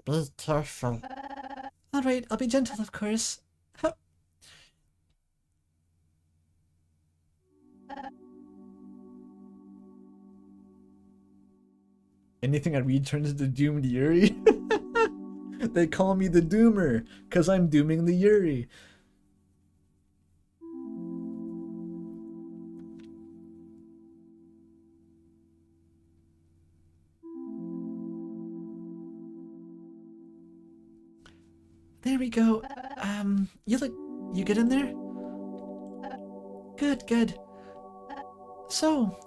Be careful. Alright, I'll be gentle, of course. Anything I read turns into doomed Yuri. They call me the Doomer, because I'm dooming the Yuri. There we go. You good in there? Good. So,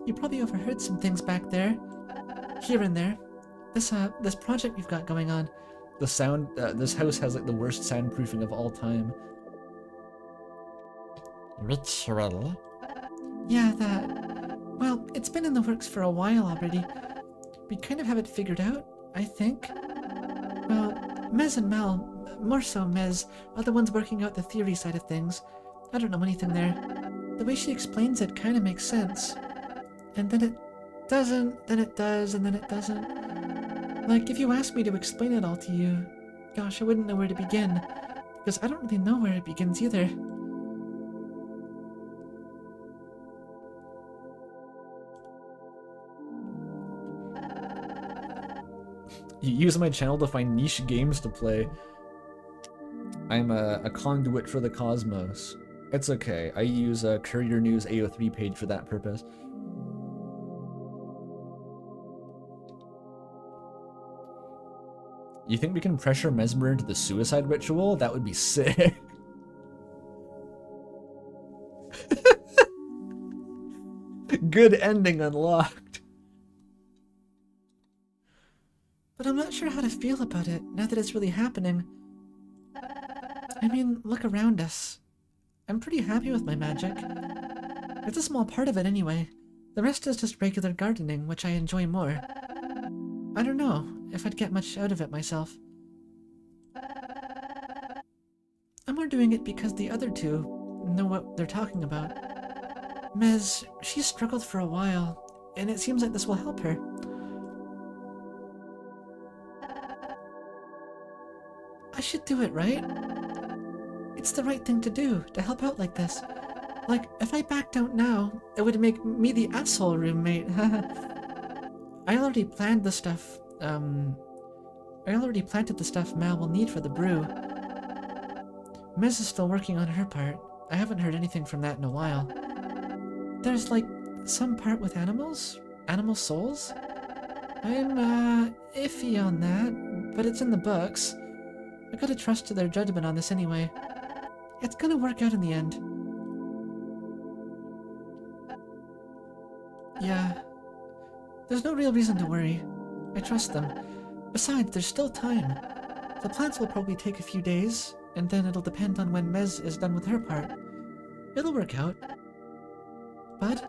you probably overheard some things back there. Here and there. This project we've got going on. The sound, this house has like the worst soundproofing of all time. Ritual? Yeah, that. Well, it's been in the works for a while already. We kind of have it figured out, I think. Well, Mez and Mal, more so Mez, are the ones working out the theory side of things. I don't know anything there. The way she explains it kind of makes sense. And then it doesn't, then it does, and then it doesn't. Like, if you asked me to explain it all to you, gosh, I wouldn't know where to begin. Because I don't really know where it begins either. You use my channel to find niche games to play. I'm a conduit for the cosmos. It's okay. I use a Courier News AO3 page for that purpose. You think we can pressure Mesmer into the suicide ritual? That would be sick. Good ending unlocked. But I'm not sure how to feel about it, now that it's really happening. I mean, look around us. I'm pretty happy with my magic. It's a small part of it anyway. The rest is just regular gardening, which I enjoy more. I don't know if I'd get much out of it myself. I'm more doing it because the other two know what they're talking about. Mez, she's struggled for a while, and it seems like this will help her. I should do it, right? It's the right thing to do, to help out like this. Like, if I backed out now, it would make me the asshole roommate. I already planned the stuff, I already planted the stuff Mal will need for the brew. Mez is still working on her part. I haven't heard anything from that in a while. There's, like, some part with animals? Animal souls? I'm, iffy on that, but it's in the books. I gotta trust to their judgment on this anyway. It's gonna work out in the end. Yeah. There's no real reason to worry. I trust them. Besides, there's still time. The plants will probably take a few days, and then it'll depend on when Mez is done with her part. It'll work out. Bud?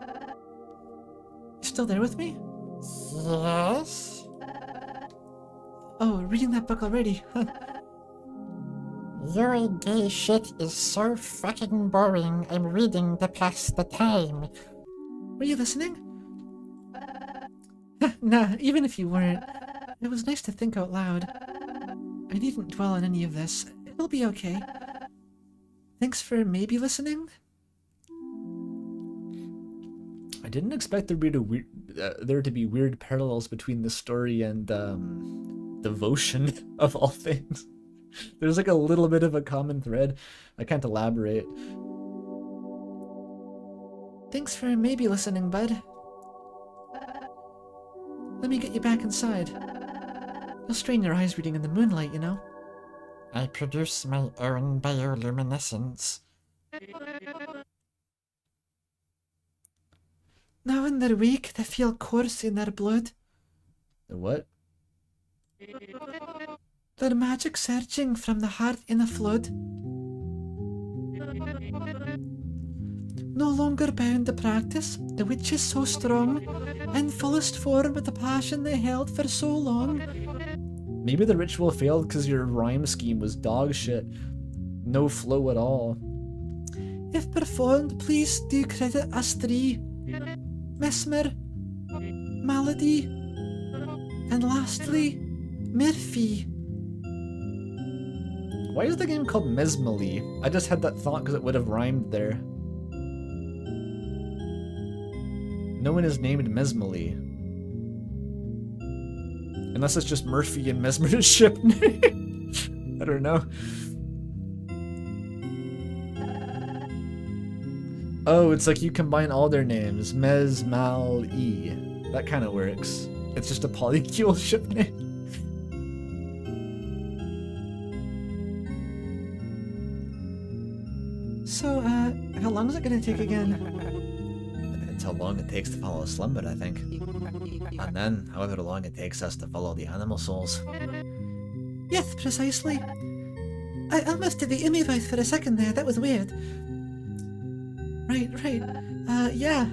You still there with me? Yes? Oh, reading that book already, huh? Your gay shit is so fucking boring, I'm reading to pass the time. Were you listening? Nah, even if you weren't. It was nice to think out loud. I needn't dwell on any of this. It'll be okay. Thanks for maybe listening? I didn't expect there to be weird parallels between the story and devotion of all things. There's like a little bit of a common thread. I can't elaborate. Thanks for maybe listening, bud. Let me get you back inside. You'll strain your eyes reading in the moonlight, you know? I produce my own bioluminescence. Now when they're weak, they feel coarse in their blood. The what? Their magic surging from the heart in a flood. No longer bound to practice, the witch is so strong, in fullest form with the passion they held for so long. Maybe the ritual failed because your rhyme scheme was dog shit. No flow at all. If performed, please do credit us three. Mesmer, Malady, and lastly, Murphy. Why is the game called Mesmalie? I just had that thought because it would have rhymed there. No one is named Mesmalie. Unless it's just Murphy and Mesmer's ship name. I don't know. Oh, it's like you combine all their names. Mesmalie. That kind of works. It's just a polycule ship name. So, how long is it gonna take again? Depends how long it takes to follow a slumber, I think. And then, however long it takes us to follow the animal souls. Yes, precisely. I almost did the Umi voice for a second there, that was weird. Right. Yeah.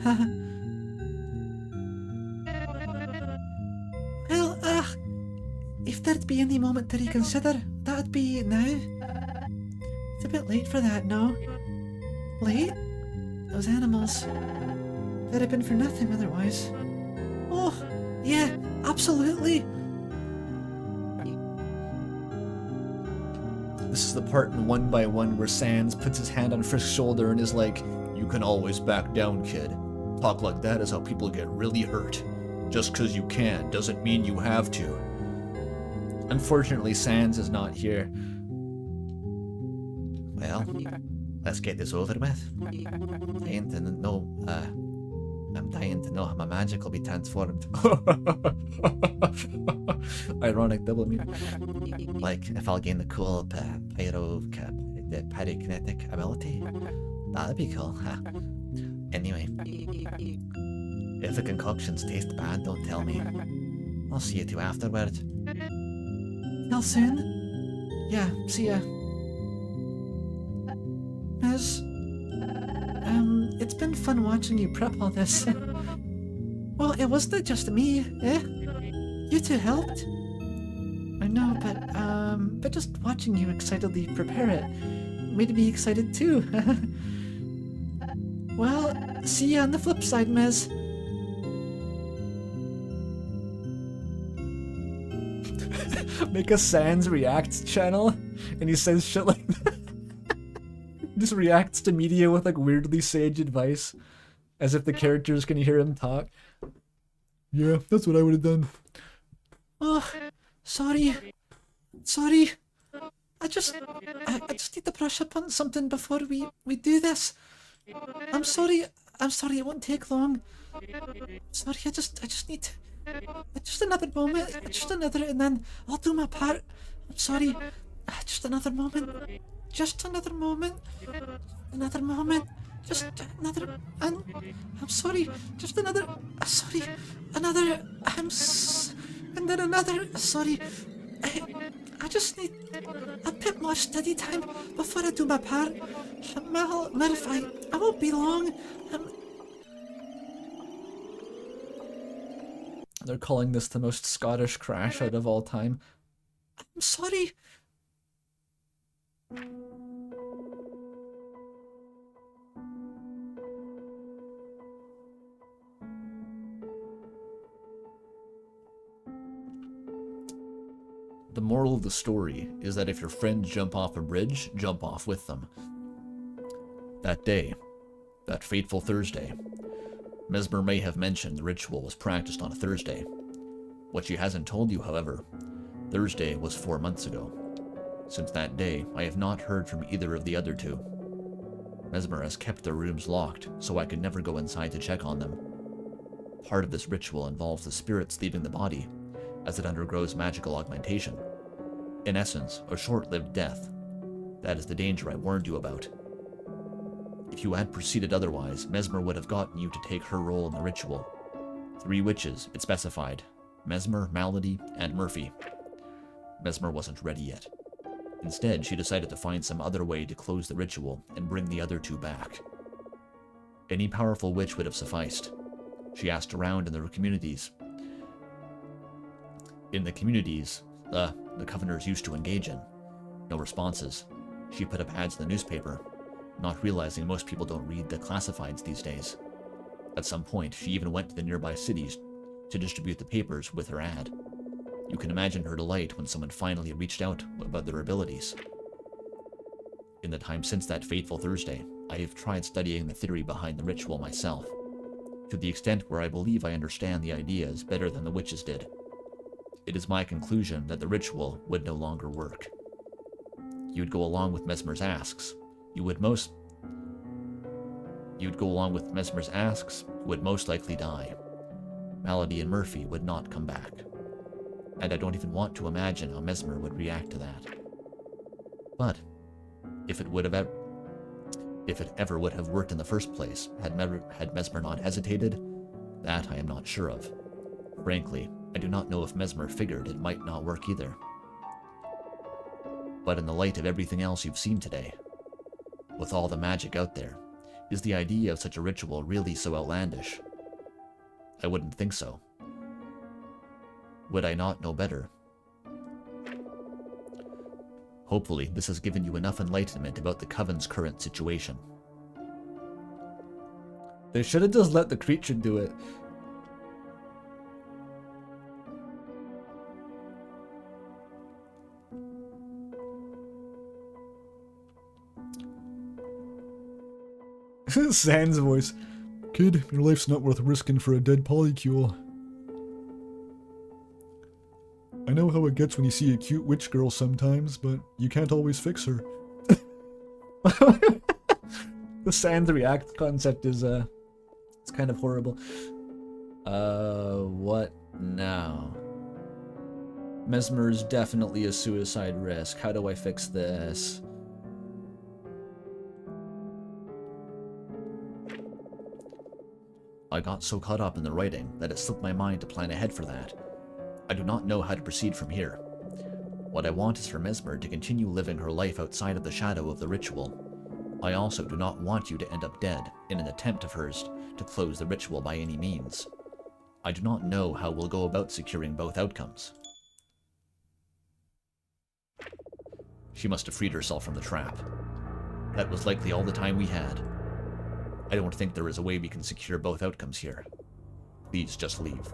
Well, if there'd be any moment to reconsider, that'd be now. It's a bit late for that, no? Late? Those animals. They'd have been for nothing otherwise. Oh, yeah, absolutely. This is the part in 1 by 1 where Sans puts his hand on Frisk's shoulder and is like, "You can always back down, kid. Talk like that is how people get really hurt. Just 'cause you can doesn't mean you have to." Unfortunately, Sans is not here. Well, let's get this over with. I'm dying to know how my magic will be transformed. Ironic double meaning. Like, if I'll gain the cool pyrokinetic ability. That'd be cool, huh? Anyway, if the concoctions taste bad, don't tell me. I'll see you two afterward. Till soon? Yeah, see ya. Miss, it's been fun watching you prep all this. Well, it wasn't just me, eh? You two helped. I know, but just watching you excitedly prepare it made me excited too. Well, see ya on the flip side, Miz. Make a Sans Reacts channel, and he says shit like that. Just reacts to media with like weirdly sage advice, as if the characters can hear him talk. Yeah, that's what I would have done. Oh, sorry. I just need to brush up on something before we do this. I'm sorry, it won't take long. Sorry, I just need just another moment, and then I'll do my part. I'm sorry, just another moment, and I'm sorry, just another, and then another, sorry. I just need a bit more study time before I do my part. Mel, I won't be long. They're calling this the most Scottish crash out of all time. I'm sorry. The moral of the story is that if your friends jump off a bridge, jump off with them. That day, that fateful Thursday, Mesmer may have mentioned the ritual was practiced on a Thursday. What she hasn't told you, however, Thursday was 4 months ago. Since that day, I have not heard from either of the other two. Mesmer has kept their rooms locked, so I could never go inside to check on them. Part of this ritual involves the spirits leaving the body, as it undergoes magical augmentation. In essence, a short-lived death. That is the danger I warned you about. If you had proceeded otherwise, Mesmer would have gotten you to take her role in the ritual. 3 witches, it specified. Mesmer, Malady, and Murphy. Mesmer wasn't ready yet. Instead, she decided to find some other way to close the ritual and bring the other 2 back. Any powerful witch would have sufficed. She asked around in the communities. The Covenanters used to engage in. No responses. She put up ads in the newspaper, not realizing most people don't read the classifieds these days. At some point, she even went to the nearby cities to distribute the papers with her ad. You can imagine her delight when someone finally reached out about their abilities. In the time since that fateful Thursday, I have tried studying the theory behind the ritual myself, to the extent where I believe I understand the ideas better than the witches did. It is my conclusion that the ritual would no longer work. You'd go along with Mesmer's asks. You would most likely die. Malady and Murphy would not come back. And I don't even want to imagine how Mesmer would react to that. But if it would If it ever would have worked in the first place, had Mesmer not hesitated, that I am not sure of. Frankly, I do not know if Mesmer figured it might not work either. But in the light of everything else you've seen today, with all the magic out there, is the idea of such a ritual really so outlandish? I wouldn't think so. Would I not know better? Hopefully, this has given you enough enlightenment about the Coven's current situation. They should have just let the creature do it. Sans voice. Kid, your life's not worth risking for a dead polycule. I know how it gets when you see a cute witch girl sometimes, but you can't always fix her. The Sans react concept is it's kind of horrible. What now? Mesmer's definitely a suicide risk. How do I fix this? I got so caught up in the writing that it slipped my mind to plan ahead for that. I do not know how to proceed from here. What I want is for Mesmer to continue living her life outside of the shadow of the ritual. I also do not want you to end up dead in an attempt of hers to close the ritual by any means. I do not know how we'll go about securing both outcomes. She must have freed herself from the trap. That was likely all the time we had. I don't think there is a way we can secure both outcomes here. Please just leave.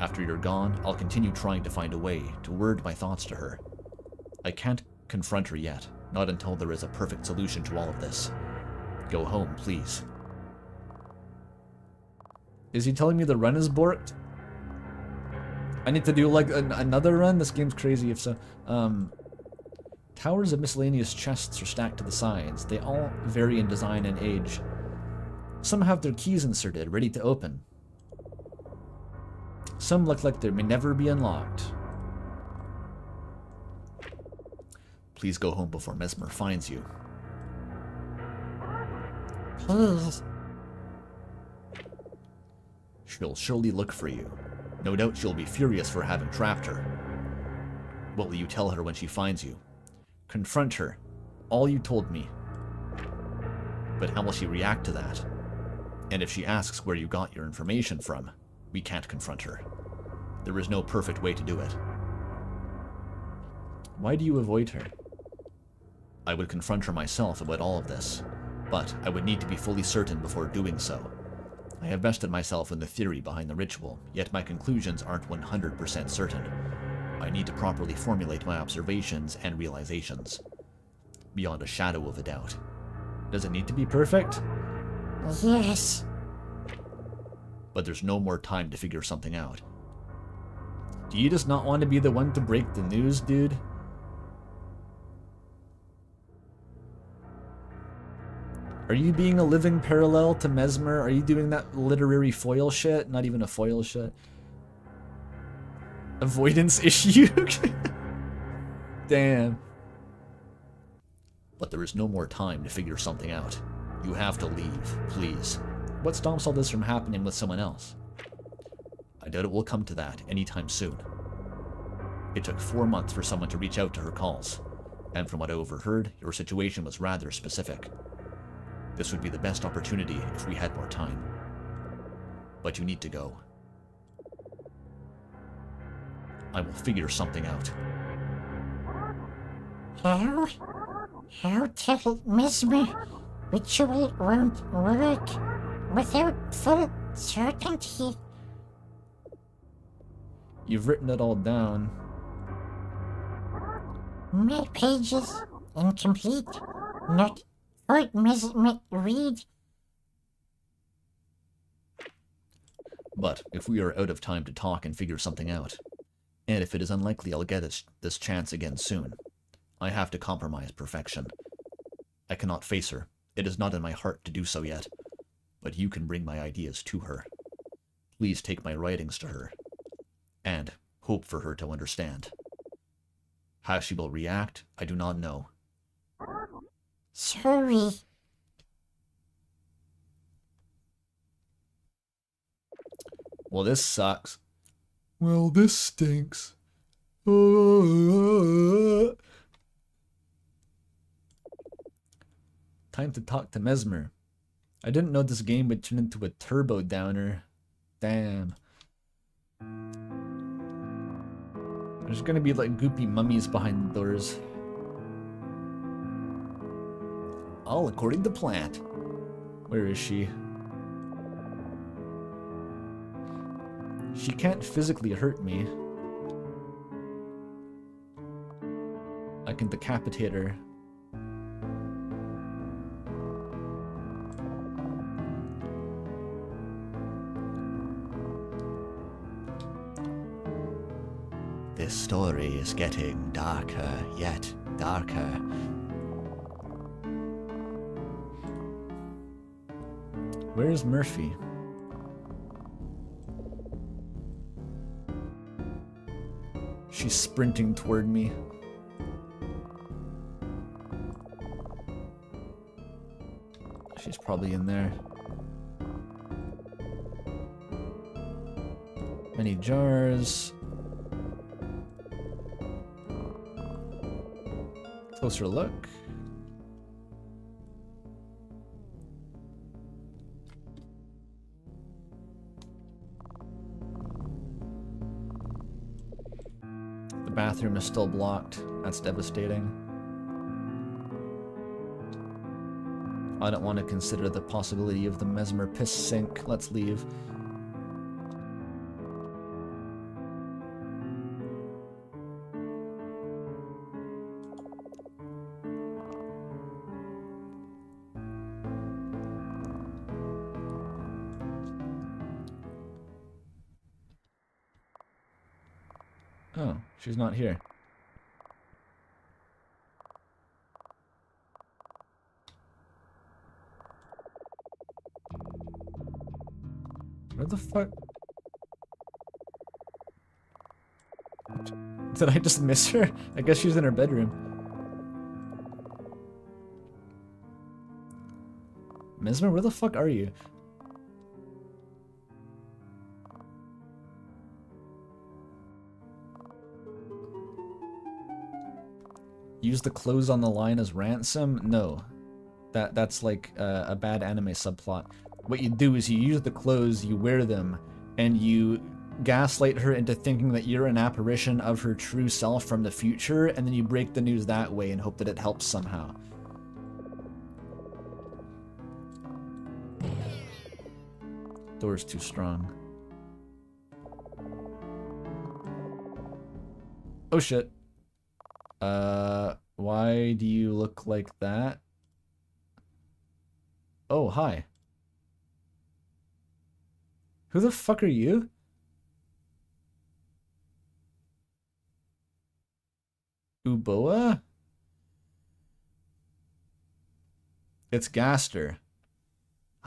After you're gone, I'll continue trying to find a way to word my thoughts to her. I can't confront her yet, not until there is a perfect solution to all of this. Go home, please. Is he telling me the run is borked? I need to do like another run? This game's crazy if so. Towers of miscellaneous chests are stacked to the sides. They all vary in design and age. Some have their keys inserted, ready to open. Some look like they may never be unlocked. Please go home before Mesmer finds you. Please. She'll surely look for you. No doubt she'll be furious for having trapped her. What will you tell her when she finds you? Confront her. All you told me. But how will she react to that? And if she asks where you got your information from, we can't confront her. There is no perfect way to do it. Why do you avoid her? I would confront her myself about all of this, but I would need to be fully certain before doing so. I have vested myself in the theory behind the ritual, yet my conclusions aren't 100% certain. I need to properly formulate my observations and realizations. Beyond a shadow of a doubt. Does it need to be perfect? Yes. But there's no more time to figure something out. Do you just not want to be the one to break the news, dude? Are you being a living parallel to Mesmer? Are you doing that literary foil shit? Not even a foil shit. Avoidance issue? Damn. But there is no more time to figure something out. You have to leave, please. What stops all this from happening with someone else? I doubt it will come to that anytime soon. It took 4 months for someone to reach out to her calls, and from what I overheard, your situation was rather specific. This would be the best opportunity if we had more time. But you need to go. I will figure something out. How tell Mesmer ritual won't work without full certainty. You've written it all down. My pages incomplete, not for Mesmer read. But if we are out of time to talk and figure something out, and if it is unlikely I'll get this chance again soon, I have to compromise perfection. I cannot face her. It is not in my heart to do so yet. But you can bring my ideas to her. Please take my writings to her. And hope for her to understand. How she will react, I do not know. Sorry. Well, this sucks. Well, this stinks. Time to talk to Mesmer. I didn't know this game would turn into a turbo downer. Damn. There's gonna be like goopy mummies behind the doors. All according to plan. Where is she? She can't physically hurt me. I can decapitate her. This story is getting darker, yet darker. Where's Murphy? She's sprinting toward me. She's probably in there. Many jars. Closer look. The bathroom is still blocked. That's devastating. I don't want to consider the possibility of the Mesmer piss sink. Let's leave. Oh, she's not here. Where the fuck? Did I just miss her? I guess she's in her bedroom. Mesmer, where the fuck are you? Use the clothes on the line as ransom? No. That's like a bad anime subplot. What you do is you use the clothes, you wear them, and you gaslight her into thinking that you're an apparition of her true self from the future, and then you break the news that way and hope that it helps somehow. Door's too strong. Oh shit. Why do you look like that? Oh, hi. Who the fuck are you? Uboa? It's Gaster.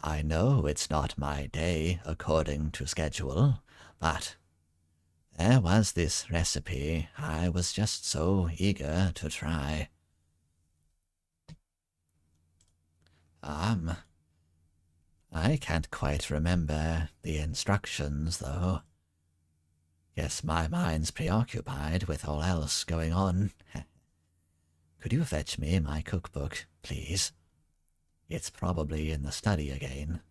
I know it's not my day according to schedule, but there was this recipe I was just so eager to try. I can't quite remember the instructions, though. Guess my mind's preoccupied with all else going on. Could you fetch me my cookbook, please? It's probably in the study again.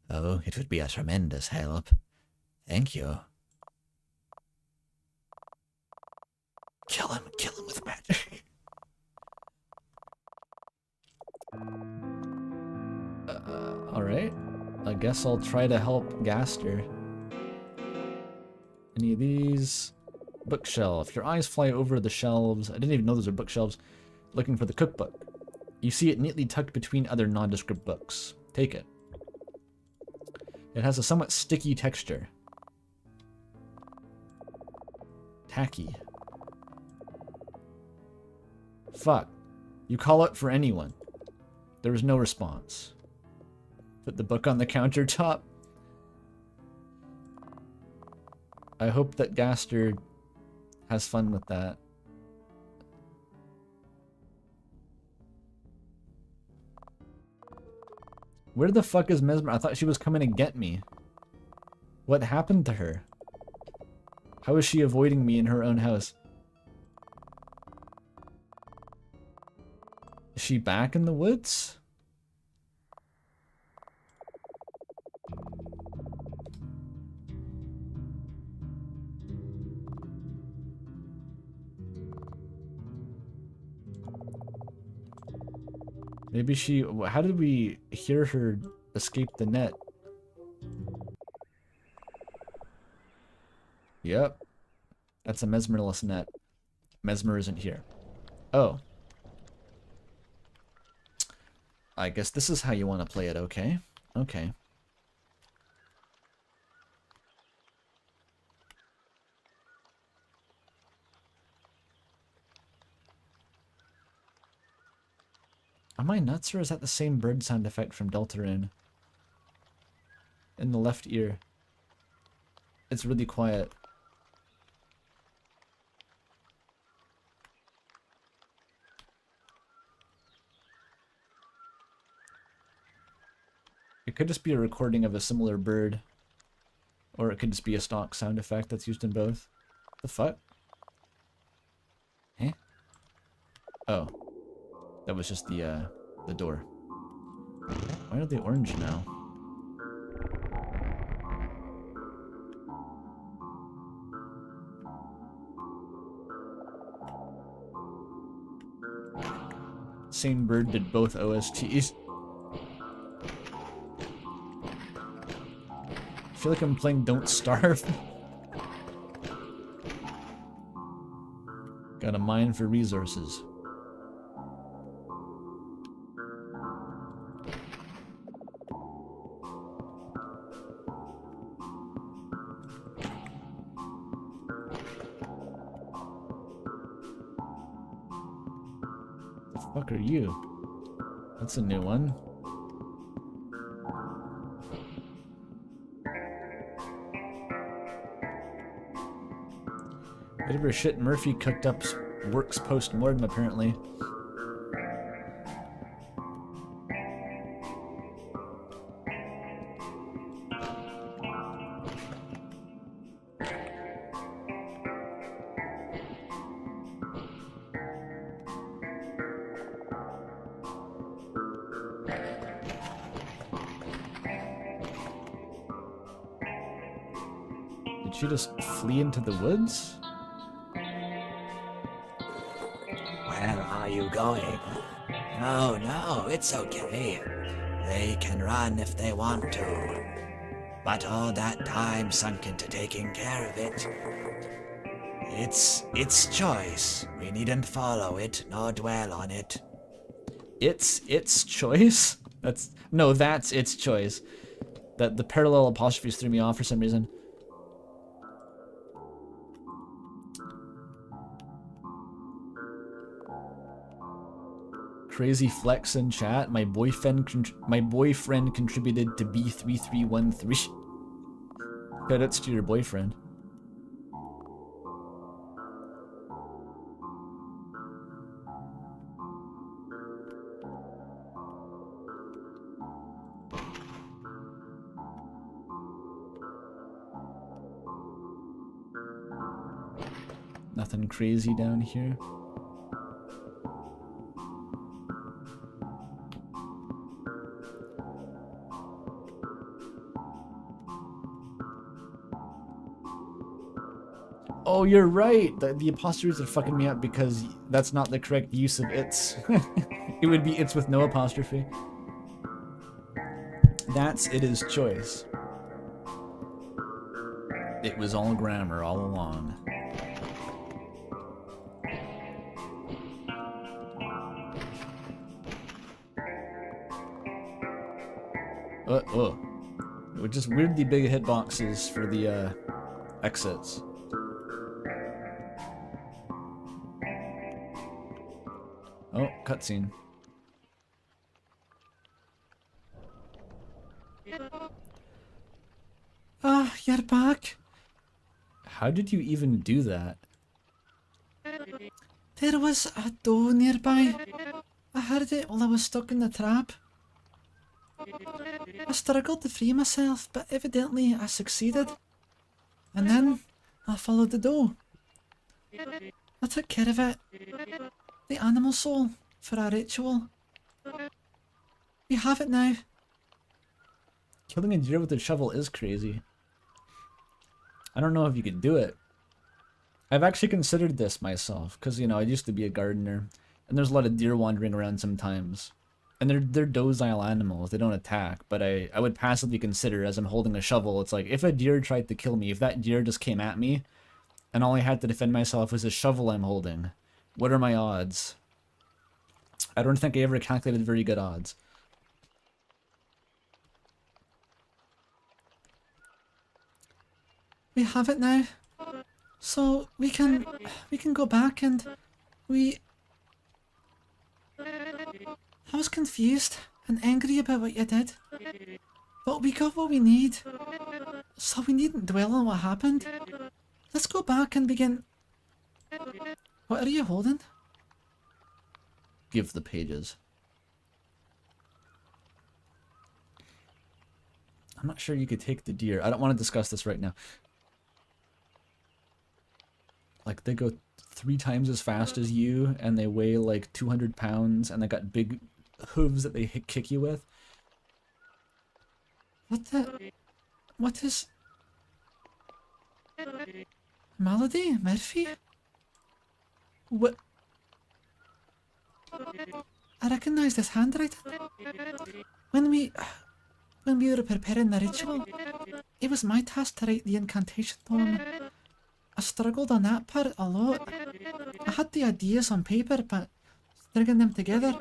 Oh, it would be a tremendous help. Thank you. Kill him with magic. Alright. I guess I'll try to help Gaster. Any of these? Bookshelf. Your eyes fly over the shelves. I didn't even know those are bookshelves. Looking for the cookbook. You see it neatly tucked between other nondescript books. Take it. It has a somewhat sticky texture. Tacky. Fuck. You call out for anyone. There was no response. Put the book on the countertop. I hope that Gaster has fun with that. Where the fuck is Mesmer? I thought she was coming to get me. What happened to her? How is she avoiding me in her own house? Is she back in the woods? Maybe she... How did we hear her escape the net? Yep. That's a mesmerless net. Mesmer isn't here. Oh. I guess this is how you want to play it, okay? Okay. Am I nuts, or is that the same bird sound effect from Deltarune? In the left ear. It's really quiet. It could just be a recording of a similar bird. Or it could just be a stock sound effect that's used in both. The fuck? Eh? Oh. That was just the door. Why are they orange now? Same bird did both OSTs. I feel like I'm playing Don't Starve. Got a mine for resources. The fuck are you? That's a new one. Whatever shit Murphy cooked up works post-mortem, apparently. Did she just flee into the woods? Where are you going? No, no, it's okay. They can run if they want to. But all that time sunk into taking care of it. It's its choice. We needn't follow it, nor dwell on it. It's its choice? That's its choice. That the parallel apostrophes threw me off for some reason. Crazy flex in chat. My boyfriend contributed to B3313. Credits to your boyfriend. Nothing crazy down here. Oh, you're right. The apostrophes are fucking me up because that's not the correct use of its. It would be its with no apostrophe. That's it is choice. It was all grammar all along. With just weirdly big hitboxes for the exits. Oh, cutscene. Ah, you're back. How did you even do that? There was a door nearby. I heard it while I was stuck in the trap. I struggled to free myself, but evidently I succeeded. And then I followed the dough. I took care of it. The animal soul for our ritual. We have it now. Killing a deer with a shovel is crazy. I don't know if you could do it. I've actually considered this myself, because, you know, I used to be a gardener, and there's a lot of deer wandering around sometimes. And they're docile animals, they don't attack, but I would passively consider, as I'm holding a shovel, it's like, if a deer tried to kill me, if that deer just came at me, and all I had to defend myself was a shovel I'm holding, what are my odds? I don't think I ever calculated very good odds. We have it now. So we can go back and I was confused and angry about what you did. But we got what we need. So we needn't dwell on what happened. Let's go back and begin. What are you holding? Give the pages. I'm not sure you could take the deer. I don't want to discuss this right now. Like, they go 3 times as fast as you, and they weigh like 200 pounds, and they got big hooves that they kick you with. What is... Melody? Murphy? What? I recognize this handwriting. When we were preparing the ritual, it was my task to write the incantation poem. I struggled on that part a lot. I had the ideas on paper, but stringing them together,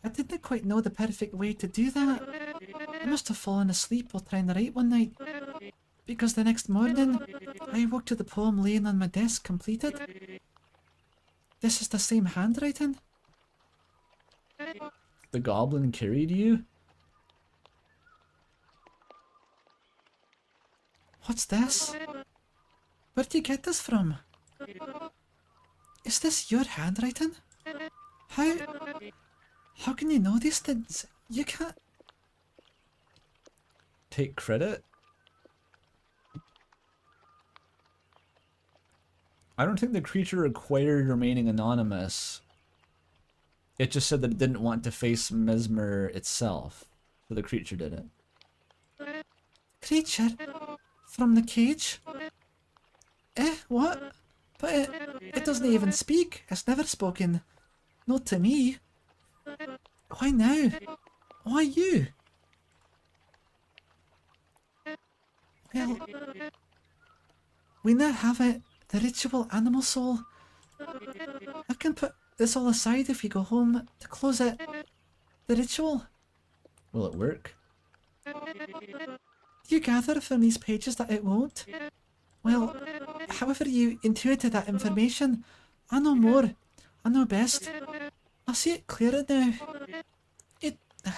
I didn't quite know the perfect way to do that. I must have fallen asleep while trying to write one night, because the next morning, I woke to the poem laying on my desk completed. This is the same handwriting. The goblin carried you? What's this? Where did you get this from? Is this your handwriting? How can you know these things? You can't... Take credit? I don't think the creature required remaining anonymous. It just said that it didn't want to face Mesmer itself. So the creature did it. Creature? From the cage? What? But it doesn't even speak. It's never spoken. Not to me. Why now? Why you? Well, we now have it. The ritual animal soul. I can put this all aside if you go home to close it. The ritual. Will it work? Do you gather from these pages that it won't? Well, however you intuited that information, I know more. I know best. I see it clearer now.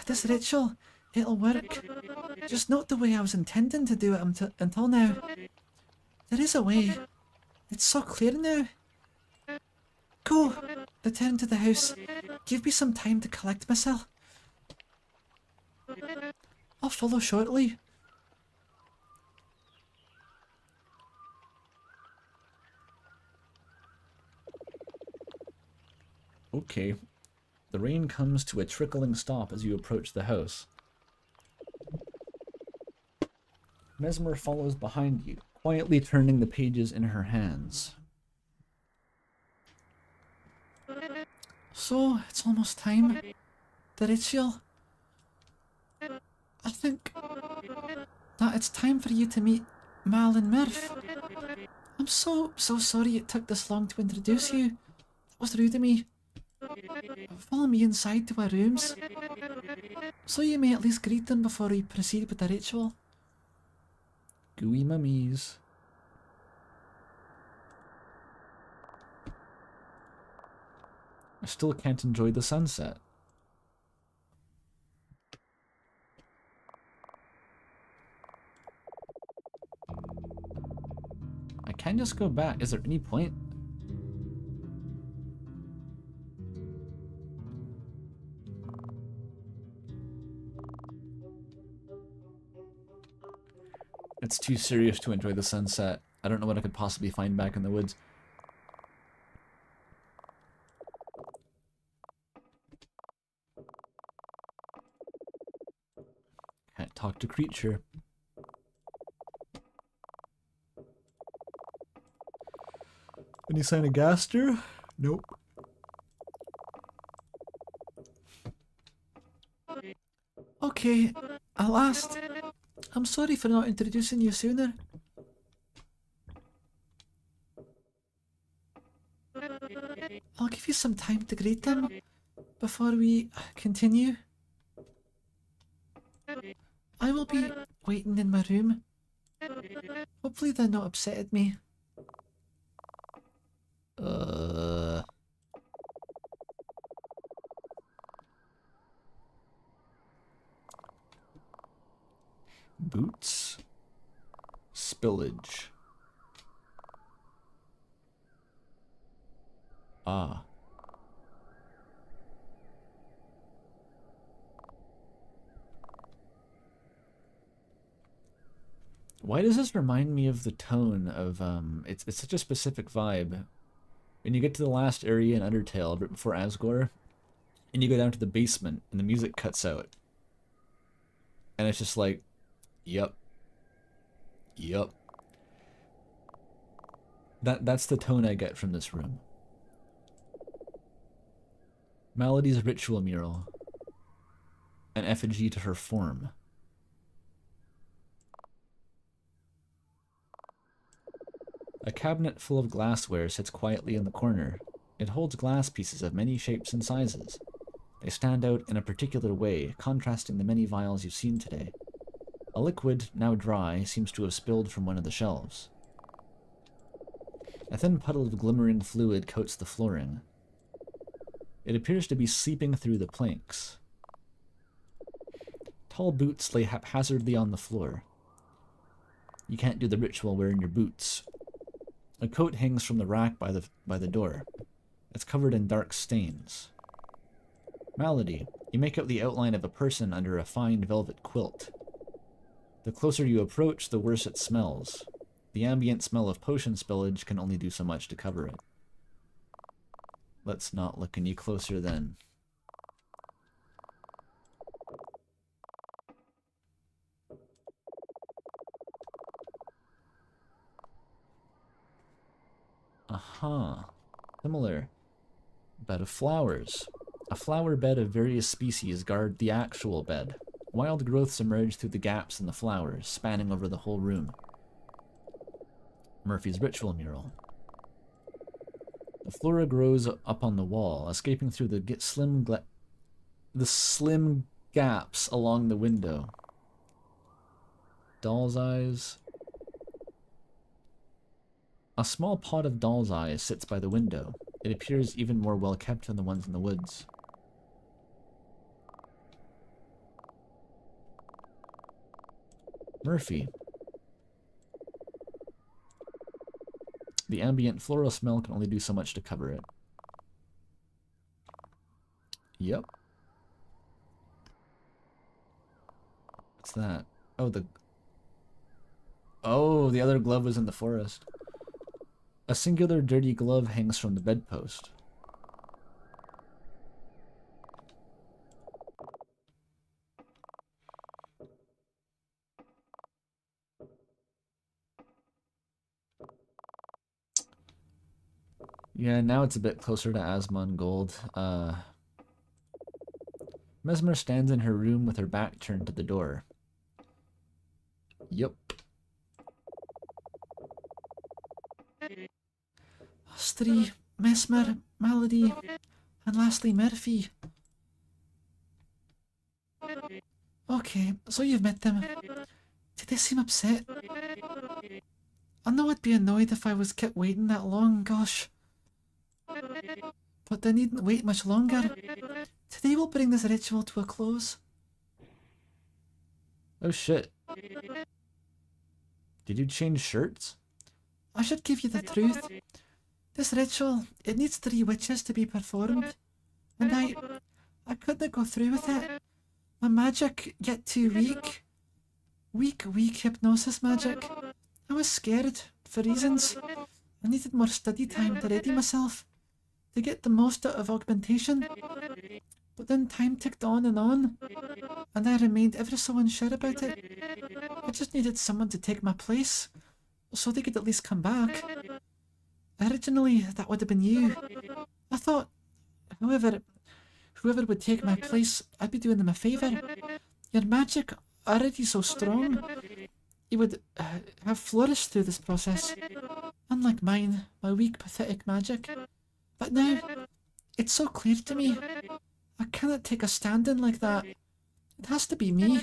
This ritual, it'll work. Just not the way I was intending to do it until now. There is a way. It's so clear now. Go, return to the house. Give me some time to collect myself. I'll follow shortly. Okay. The rain comes to a trickling stop as you approach the house. Mesmer follows behind you, quietly turning the pages in her hands. So, it's almost time. The ritual. I think that it's time for you to meet Mal and Murph. I'm so sorry it took this long to introduce you. That was rude of me. Follow me inside to our rooms, so you may at least greet them before we proceed with the ritual. Gooey mummies. I still can't enjoy the sunset. I can just go back. Is there any point? It's too serious to enjoy the sunset. I don't know what I could possibly find back in the woods. Can't talk to creature. Any sign of Gaster? Nope. Okay, at last. I'm sorry for not introducing you sooner. I'll give you some time to greet them before we continue. I will be waiting in my room. Hopefully they're not upset at me. Boots. Spillage. Ah. Why does this remind me of the tone of, it's such a specific vibe. When you get to the last area in Undertale, right before Asgore, and you go down to the basement, and the music cuts out. And it's just like, yep. Yep. That's the tone I get from this room. Melody's ritual mural. An effigy to her form. A cabinet full of glassware sits quietly in the corner. It holds glass pieces of many shapes and sizes. They stand out in a particular way, contrasting the many vials you've seen today. A liquid, now dry, seems to have spilled from one of the shelves. A thin puddle of glimmering fluid coats the flooring. It appears to be seeping through the planks. Tall boots lay haphazardly on the floor. You can't do the ritual wearing your boots. A coat hangs from the rack by the door. It's covered in dark stains. Malady, you make out the outline of a person under a fine velvet quilt. The closer you approach, the worse it smells. The ambient smell of potion spillage can only do so much to cover it. Let's not look any closer then. Aha. Similar. Bed of flowers. A flower bed of various species guard the actual bed. Wild growths emerge through the gaps in the flowers, spanning over the whole room. Murphy's ritual mural. The flora grows up on the wall, escaping through the slim gaps along the window. Doll's eyes. A small pot of doll's eyes sits by the window. It appears even more well kept than the ones in the woods. Murphy. The ambient floral smell can only do so much to cover it. Yep. What's that? Oh, the other glove was in the forest. A singular dirty glove hangs from the bedpost. Yeah, now it's a bit closer to Asmongold. Mesmer stands in her room with her back turned to the door. Yup. Astri, Mesmer, Malady, and lastly Murphy. Okay, so you've met them. Did they seem upset? I know I'd be annoyed if I was kept waiting that long, gosh. But they needn't wait much longer. Today we'll bring this ritual to a close. Oh shit. Did you change shirts? I should give you the truth. This ritual, it needs 3 witches to be performed. And I couldn't go through with it. My magic get too weak. weak hypnosis magic. I was scared, for reasons. I needed more study time to ready myself, to get the most out of augmentation. But then time ticked on, and I remained ever so unsure about it. I just needed someone to take my place, so they could at least come back. Originally, that would have been you. I thought, whoever would take my place, I'd be doing them a favour. Your magic, already so strong, you would have flourished through this process. Unlike mine, my weak, pathetic magic. But now, it's so clear to me. I cannot take a stand-in like that. It has to be me.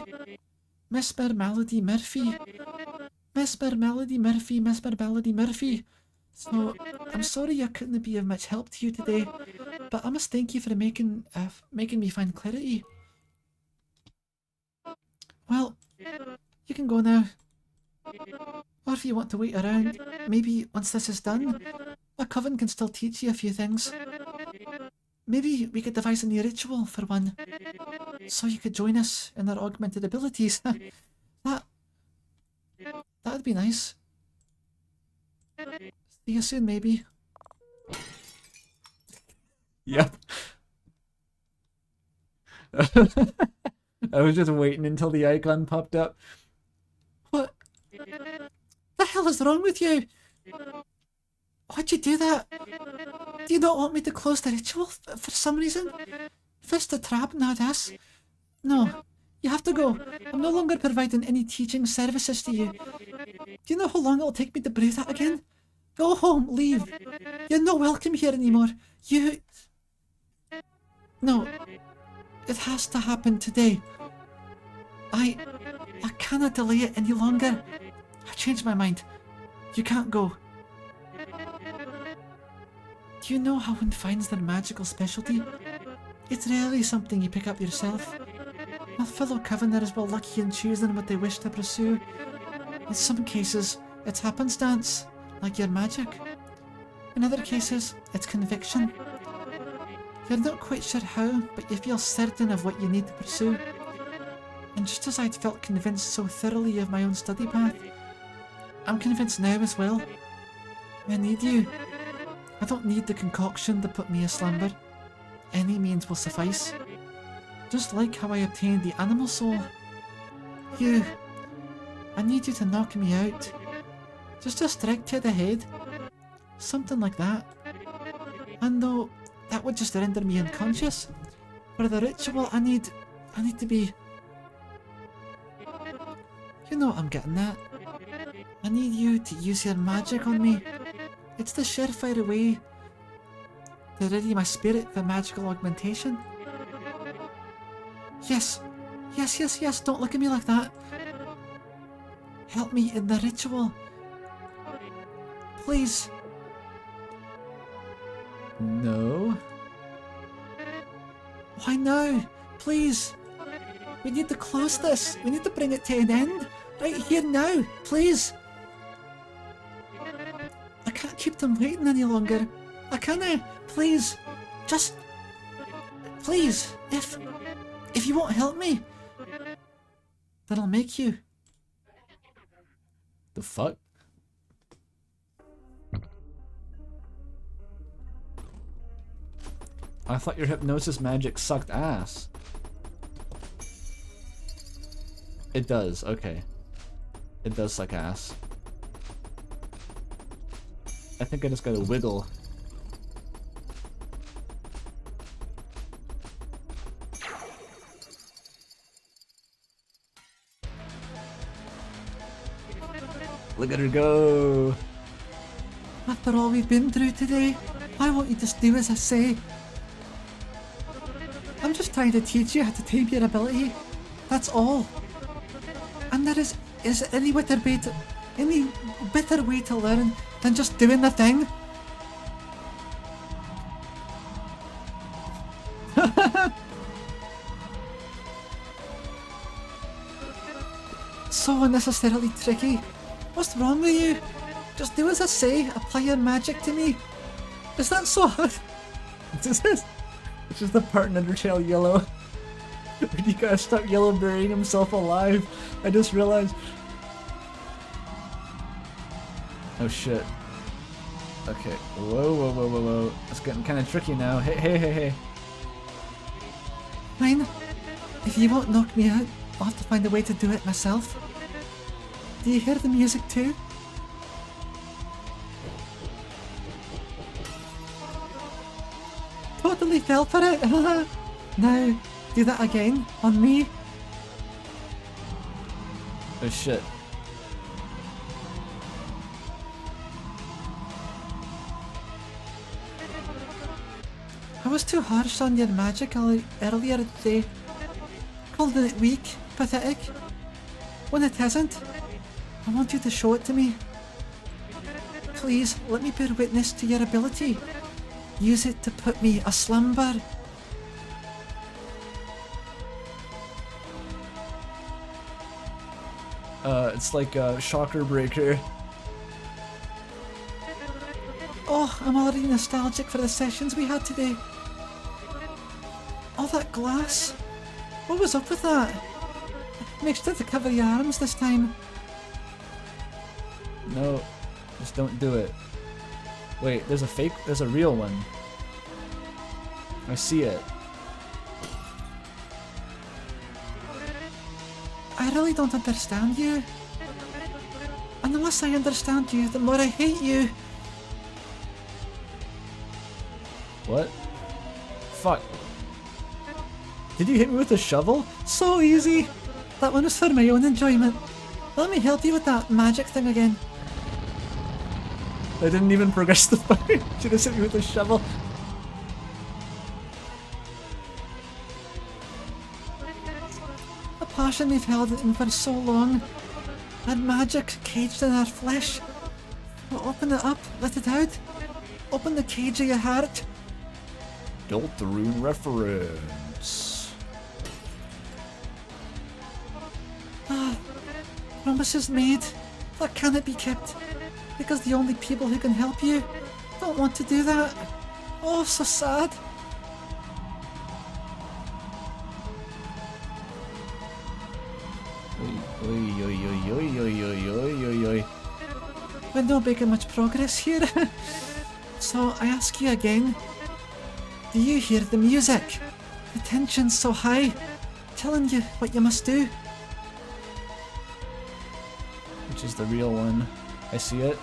Mesmalie Murphy. Mesmalie Murphy. So, I'm sorry I couldn't be of much help to you today, but I must thank you for making me find clarity. Well, you can go now. Or if you want to wait around, maybe once this is done, my coven can still teach you a few things. Maybe we could devise a new ritual for one, so you could join us in our augmented abilities. That'd be nice. See you soon, maybe. Yep. I was just waiting until the icon popped up. What the hell is wrong with you? Why'd you do that? Do you not want me to close the ritual for some reason? Fist a trap, now this. No, you have to go. I'm no longer providing any teaching services to you. Do you know how long it'll take me to brew that again? Go home, leave. You're not welcome here anymore. No, it has to happen today. I cannot delay it any longer. I changed my mind. You can't go. Do you know how one finds their magical specialty? It's rarely something you pick up yourself. My fellow Coveners were lucky in choosing what they wish to pursue. In some cases, it's happenstance, like your magic. In other cases, it's conviction. You're not quite sure how, but you feel certain of what you need to pursue. And just as I'd felt convinced so thoroughly of my own study path, I'm convinced now as well. I need you. I don't need the concoction to put me aslumber. Any means will suffice. Just like how I obtained the animal soul. I need you to knock me out. Just a strike to the head. Something like that. And though that would just render me unconscious, for the ritual I need to be... You know what I'm getting at. I need you to use your magic on me. It's the surefire way to ready my spirit for magical augmentation. Yes, don't look at me like that. Help me in the ritual. Please. No. Why now? Please. We need to close this. We need to bring it to an end. Right here now. Please. I can't keep them waiting any longer. I can't. Please. Just... Please. If you won't help me, then I'll make you. The fuck? I thought your hypnosis magic sucked ass. It does, okay. It does suck ass. I think I just gotta wiggle. Look at her go! After all we've been through today, why won't you just do as I say? I'm just trying to teach you how to tame your ability. That's all. And there is any better way to learn than just doing the thing? So unnecessarily tricky. What's wrong with you? Just do as I say, apply your magic to me. Is that so hard? This is the part in Undertale Yellow. You gotta stop yellow burying himself alive. I just realized. Oh shit. Okay. Whoa. It's getting kind of tricky now. Hey. Fine. If you won't knock me out, I'll have to find a way to do it myself. Do you hear the music too? Totally fell for it. Now, do that again on me. Oh shit. I was too harsh on your magic earlier today. Calling it weak, pathetic. When it isn't, I want you to show it to me. Please, let me bear witness to your ability. Use it to put me aslumber. It's like a shocker breaker. Oh, I'm already nostalgic for the sessions we had today. All that glass. What was up with that? Make sure to cover your arms this time. No, just don't do it. Wait, there's a real one. I see it. I really don't understand you. And the less I understand you, the more I hate you. What? Fuck. Did you hit me with a shovel? So easy. That one was for my own enjoyment. Let me help you with that magic thing again. I didn't even progress the fight. Should have hit me with a shovel. A passion we've held in for so long. That magic caged in our flesh. Well, open it up, let it out. Open the cage of your heart. Deltarune reference. Promises made. That cannot be kept. Because the only people who can help you don't want to do that. Oh, so sad. We're not making much progress here. So I ask you again. Do you hear the music? The tension's so high. Telling you what you must do. Which is the real one. I see it.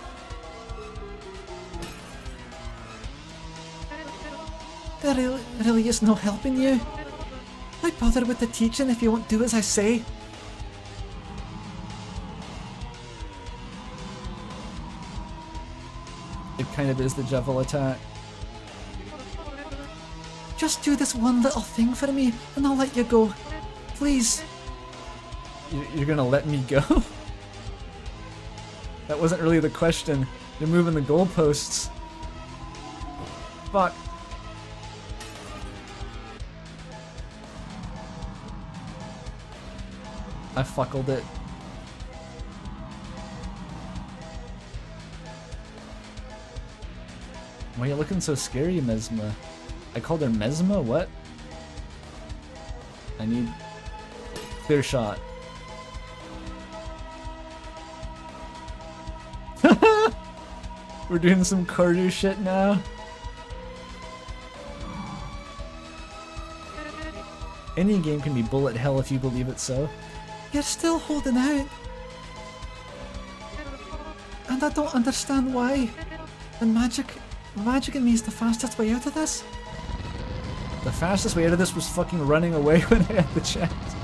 There really is no helping you. Why bother with the teaching if you won't do as I say? It kind of is the Javel attack. Just do this one little thing for me and I'll let you go. Please. You're gonna let me go? That wasn't really the question. You're moving the goalposts. Fuck. I fuckled it. Why are you looking so scary, Mesma? I called her Mesma? What? I need clear shot. We're doing some Carter shit now. Any game can be bullet hell if you believe it so. You're still holding out. And I don't understand why. And magic in me is the fastest way out of this. The fastest way out of this was fucking running away when I had the chance.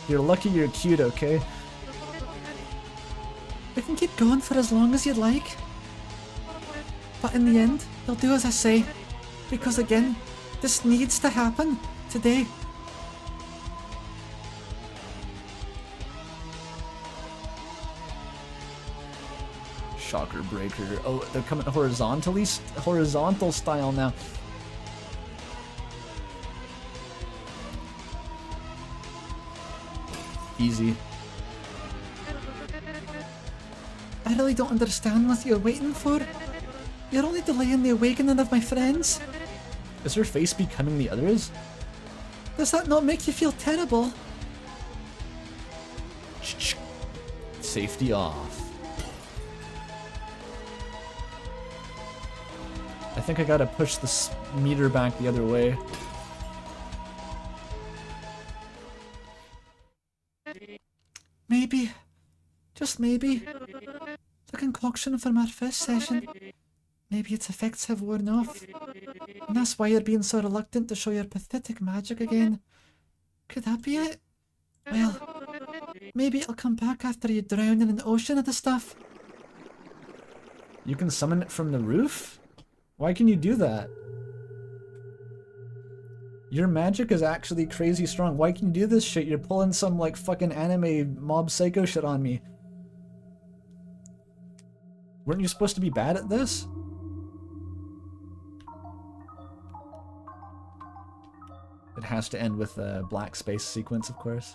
You're lucky you're cute, okay? We can keep going for as long as you'd like. But in the end, you'll do as I say. Because again, this needs to happen today. Shocker breaker. Oh, they're coming horizontal style now. Easy. I really don't understand what you're waiting for. You're only delaying the awakening of my friends. Is her face becoming the others? Does that not make you feel terrible? Safety off. I think I gotta push this meter back the other way. Maybe, just maybe, the concoction from our first session, maybe its effects have worn off, and that's why you're being so reluctant to show your pathetic magic again. Could that be it? Well, maybe it'll come back after you drown in an ocean of the stuff. You can summon it from the roof? Why can you do that? Your magic is actually crazy strong. Why can you do this shit? You're pulling some like fucking anime mob psycho shit on me. Weren't you supposed to be bad at this? It has to end with a black space sequence, of course.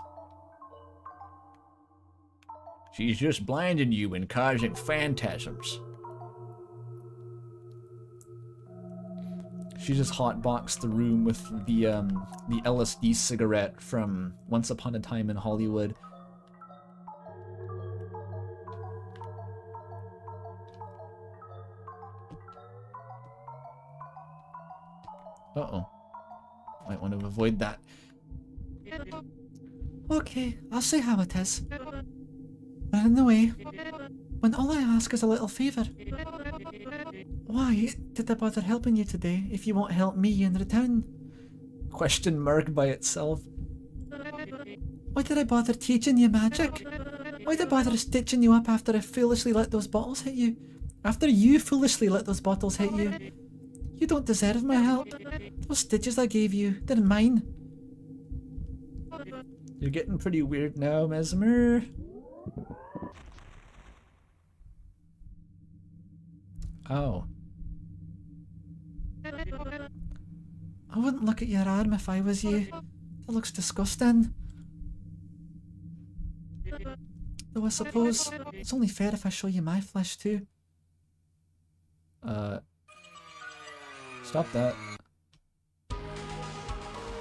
She's just blinding you and causing phantasms. She just hotboxed the room with the LSD cigarette from Once Upon a Time in Hollywood. Uh-oh. Might want to avoid that. Okay, I'll say how it is. But in the way, when all I ask is a little favour. Why did I bother helping you today if you won't help me in return? Question mark by itself. Why did I bother teaching you magic? Why did I bother stitching you up after I foolishly let those bottles hit you? After you foolishly let those bottles hit you? You don't deserve my help. Those stitches I gave you, they're mine. You're getting pretty weird now, Mesmer. Oh. I wouldn't look at your arm if I was you. That looks disgusting. Though I suppose it's only fair if I show you my flesh too. Stop that.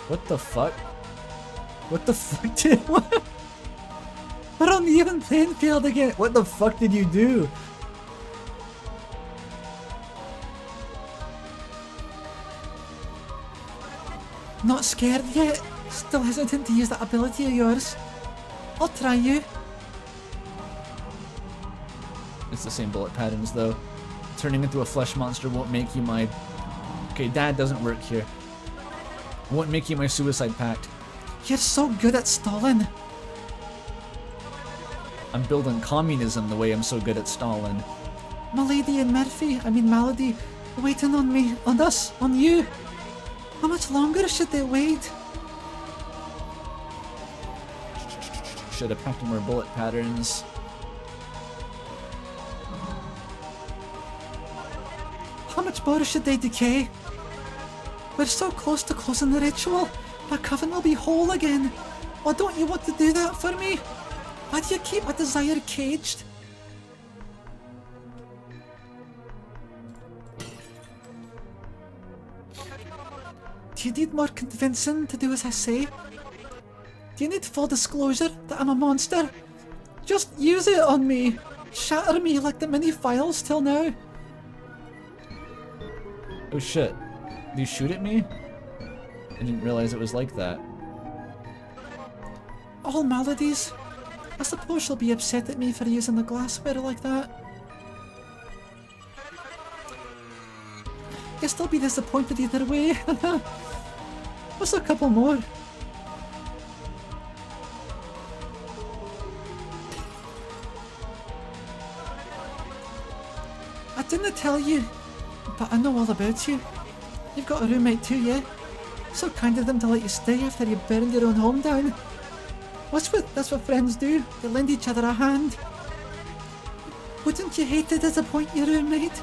What the fuck? What the fuck did We're on the even playing field again. What the fuck did you do? Not scared yet? Still hesitant to use that ability of yours? I'll try you. It's the same bullet patterns though. Turning into a flesh monster won't make you my... Okay, dad doesn't work here. Won't make you my suicide pact. You're so good at stalling. I'm building communism the way I'm so good at Stalin. Malady and Melody, waiting on me, on us, on you. How much longer should they wait? Should have packed more bullet patterns. How much more should they decay? We're so close to closing the ritual. My coven will be whole again. Why don't you want to do that for me? Why do you keep a desire caged? Do you need more convincing to do as I say? Do you need full disclosure that I'm a monster? Just use it on me. Shatter me like the mini files till now. Oh shit. Did you shoot at me? I didn't realize it was like that. All maladies. I suppose she'll be upset at me for using the glassware like that. Guess they'll be disappointed either way. What's a couple more? I didn't tell you, but I know all about you. You've got a roommate too, yeah? So kind of them to let you stay after you burned your own home down. That's what friends do. They lend each other a hand. Wouldn't you hate to disappoint your roommate?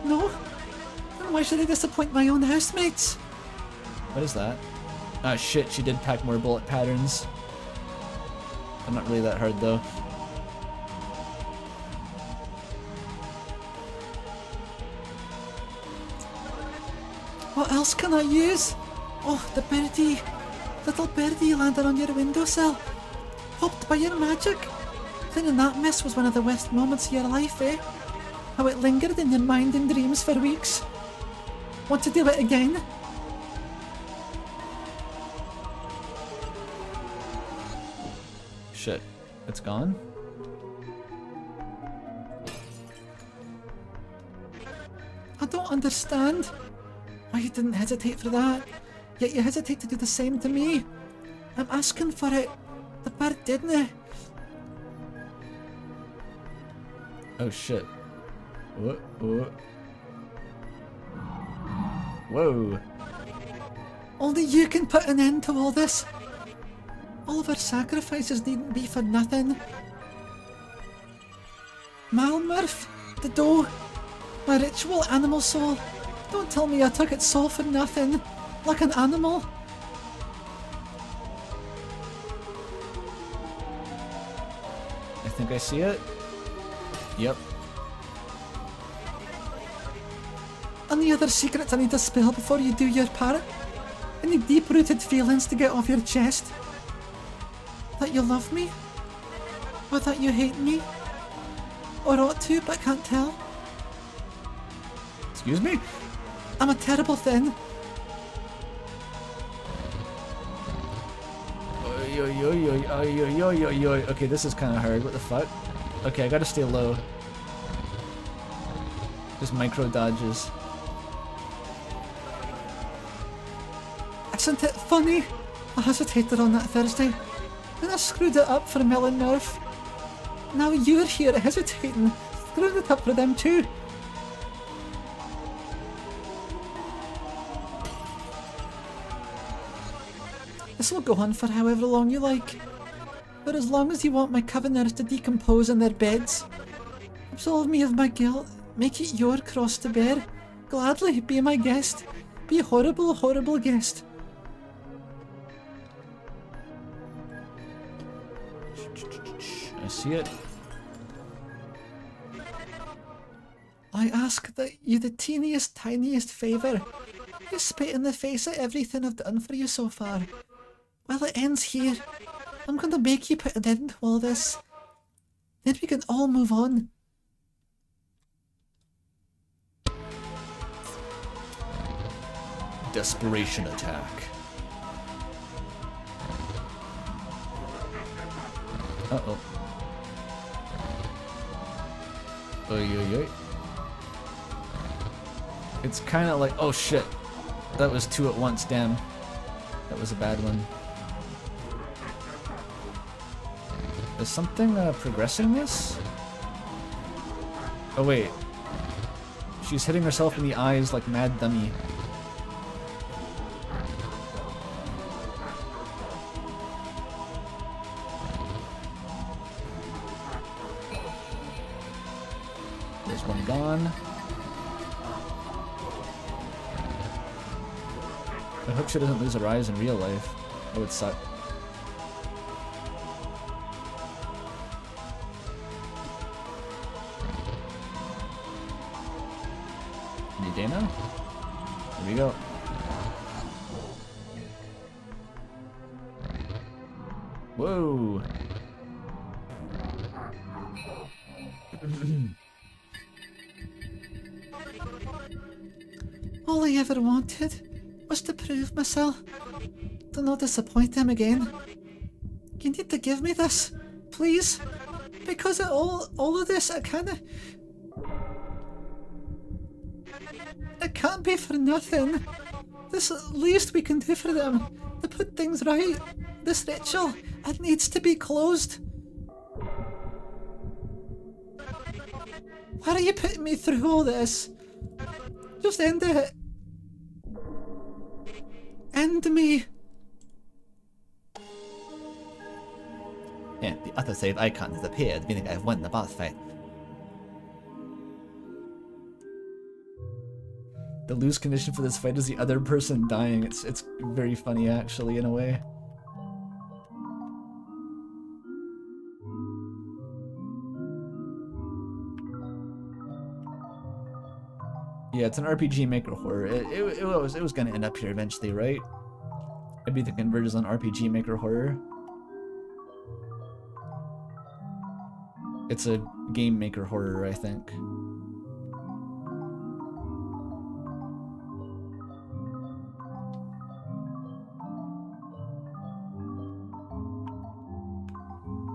No? Then why should I disappoint my own housemates? What is that? Ah shit, she did pack more bullet patterns. I'm not really that hard though. What else can I use? Oh, the birdie. Little birdie landed on your windowsill. Popped by your magic. Cleaning that mess was one of the worst moments of your life, eh? How it lingered in your mind and dreams for weeks. Want to do it again? Shit. It's gone? I don't understand why you didn't hesitate for that, yet you hesitate to do the same to me. I'm asking for it. The bird didn't. Oh shit. What? Whoa. Only you can put an end to all this. All of our sacrifices needn't be for nothing. Malmurf, the doe, my ritual animal soul. Don't tell me I took its soul for nothing, like an animal. I think I see it. Yep. Any other secrets I need to spill before you do your part? Any deep-rooted feelings to get off your chest? That you love me? Or that you hate me? Or ought to, but can't tell? Excuse me? I'm a terrible thing. Okay, this is kind of hard. What the fuck? Okay, I gotta stay low. Just micro dodges. Isn't it funny? I hesitated on that Thursday, and I screwed it up for Mel and Nerf. Now you're here hesitating, screwing it up for them too. This will go on for however long you like, but as long as you want my covenants to decompose in their beds, absolve me of my guilt, make it your cross to bear, gladly be my guest, be a horrible, horrible guest. I see it. I ask that you the teeniest, tiniest favour. You spit in the face at everything I've done for you so far. Well, it ends here. I'm gonna make you put an end to all this. Then we can all move on. Desperation attack. Uh-oh. Oy. It's kind of like, oh shit. That was two at once, damn. That was a bad one. Is something progressing this? Oh wait. She's hitting herself in the eyes like mad dummy. There's one gone. I hope she doesn't lose her eyes in real life. That would suck. Any day now? Here we go. Whoa! All I ever wanted was to prove myself. To not disappoint them again. You need to give me this, please. Because of all of this, it can't be for nothing. This is the least we can do for them. To put things right. This ritual, it needs to be closed. Why are you putting me through all this? Just end it. End me. Yeah, the other save icon has appeared, meaning I've won the boss fight. The lose condition for this fight is the other person dying. It's very funny actually in a way. Yeah, it's an RPG Maker horror. It was gonna end up here eventually, right? Maybe the converters on RPG Maker horror. It's a game maker horror, I think.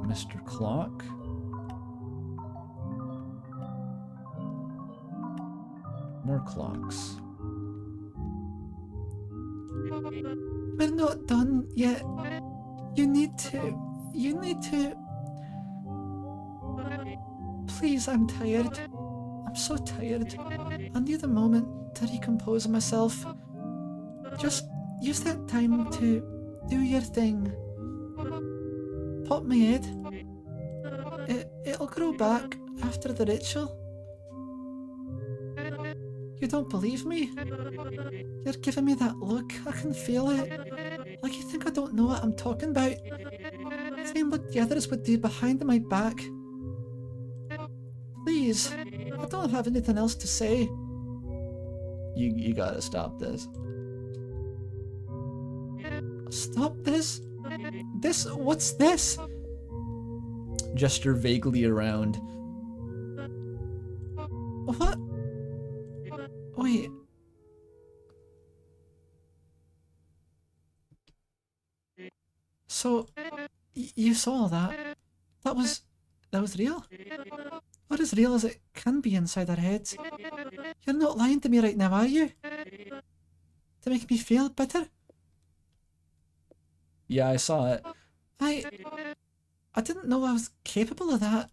Mr. Clock. More clocks. We're not done yet. You need to. Please, I'm tired. I'm so tired. I need a moment to recompose myself. Just use that time to do your thing. Pop my head. It'll grow back after the ritual. You don't believe me? You're giving me that look. I can feel it. Like you think I don't know what I'm talking about. Same look the others would do behind my back. Please, I don't have anything else to say. You gotta stop this. Stop this? What's this? Gesture vaguely around. What? Wait. So, you saw that? That was real? Or as real as it can be inside our heads? You're not lying to me right now, are you? To make me feel better? Yeah, I saw it. I didn't know I was capable of that.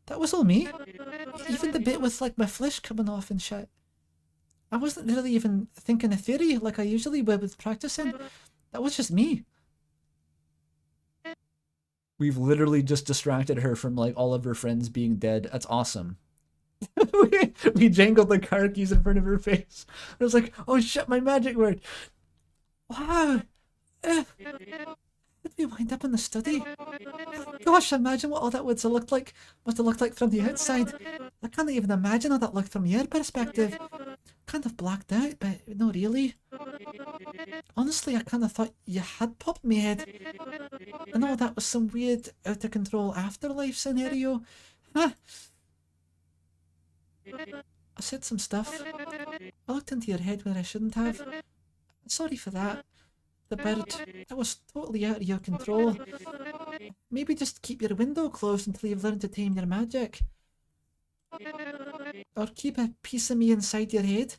That was all me. Even the bit with like my flesh coming off and shit. I wasn't really even thinking a theory like I usually would with practicing. That was just me. We've literally just distracted her from like all of her friends being dead. That's awesome. we jangled the car keys in front of her face. I was like, oh shit, my magic word. Wow. Did we wind up in the study? Gosh, imagine what all that would have looked like. Must have looked like from the outside. I can't even imagine how that looked from your perspective. Kind of blacked out, but no, really. Honestly, I kind of thought you had popped my head. I know that was some weird, out of control afterlife scenario. Huh? I said some stuff. I looked into your head when I shouldn't have. Sorry for that. The bird, that was totally out of your control. Maybe just keep your window closed until you've learned to tame your magic. Or keep a piece of me inside your head.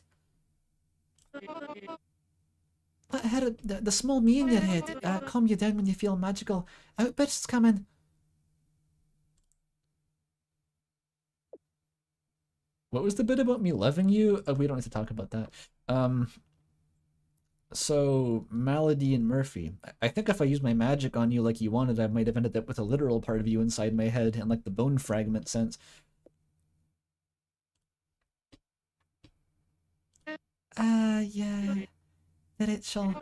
Let her, the small me in your head, calm you down when you feel magical outbursts coming. What was the bit about me loving you? We don't need to talk about that. So, Malady and Murphy. I think if I used my magic on you like you wanted, I might have ended up with a literal part of you inside my head in like the bone fragment sense. Yeah. The ritual.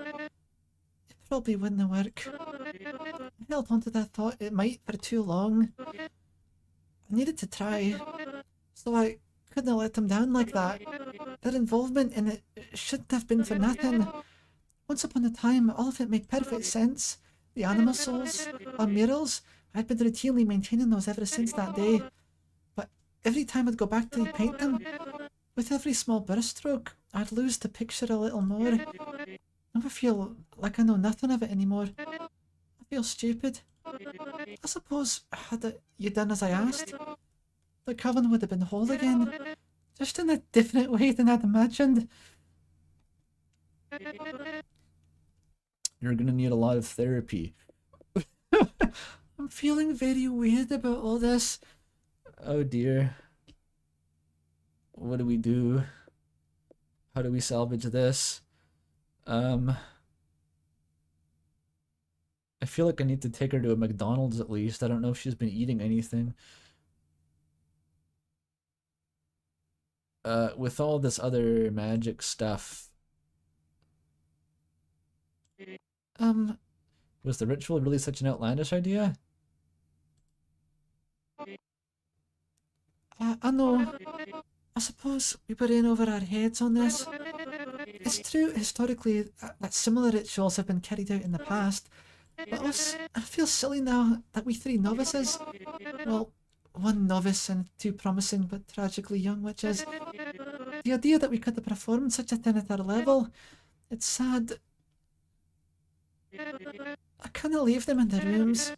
It probably wouldn't work. I held on to that thought it might for too long. I needed to try. So I couldn't let them down like that. Their involvement in it shouldn't have been for nothing. Once upon a time, all of it made perfect sense. The animal souls, our murals, I'd been routinely maintaining those ever since that day. But every time I'd go back to paint them, with every small brushstroke, I'd lose the picture a little more. I never feel like I know nothing of it anymore. I feel stupid. I suppose, had you done as I asked, the coven would have been whole again. Just in a different way than I'd imagined. You're gonna need a lot of therapy. I'm feeling very weird about all this. Oh dear. What do we do? How do we salvage this? I feel like I need to take her to a McDonald's at least. I don't know if she's been eating anything. With all this other magic stuff... Was the ritual really such an outlandish idea? I know. I suppose we were in over our heads on this. It's true, historically, that similar rituals have been carried out in the past, but I feel silly now that we three novices, well, one novice and two promising but tragically young witches, the idea that we could have performed such a thing at our level, it's sad. I can't leave them in the rooms.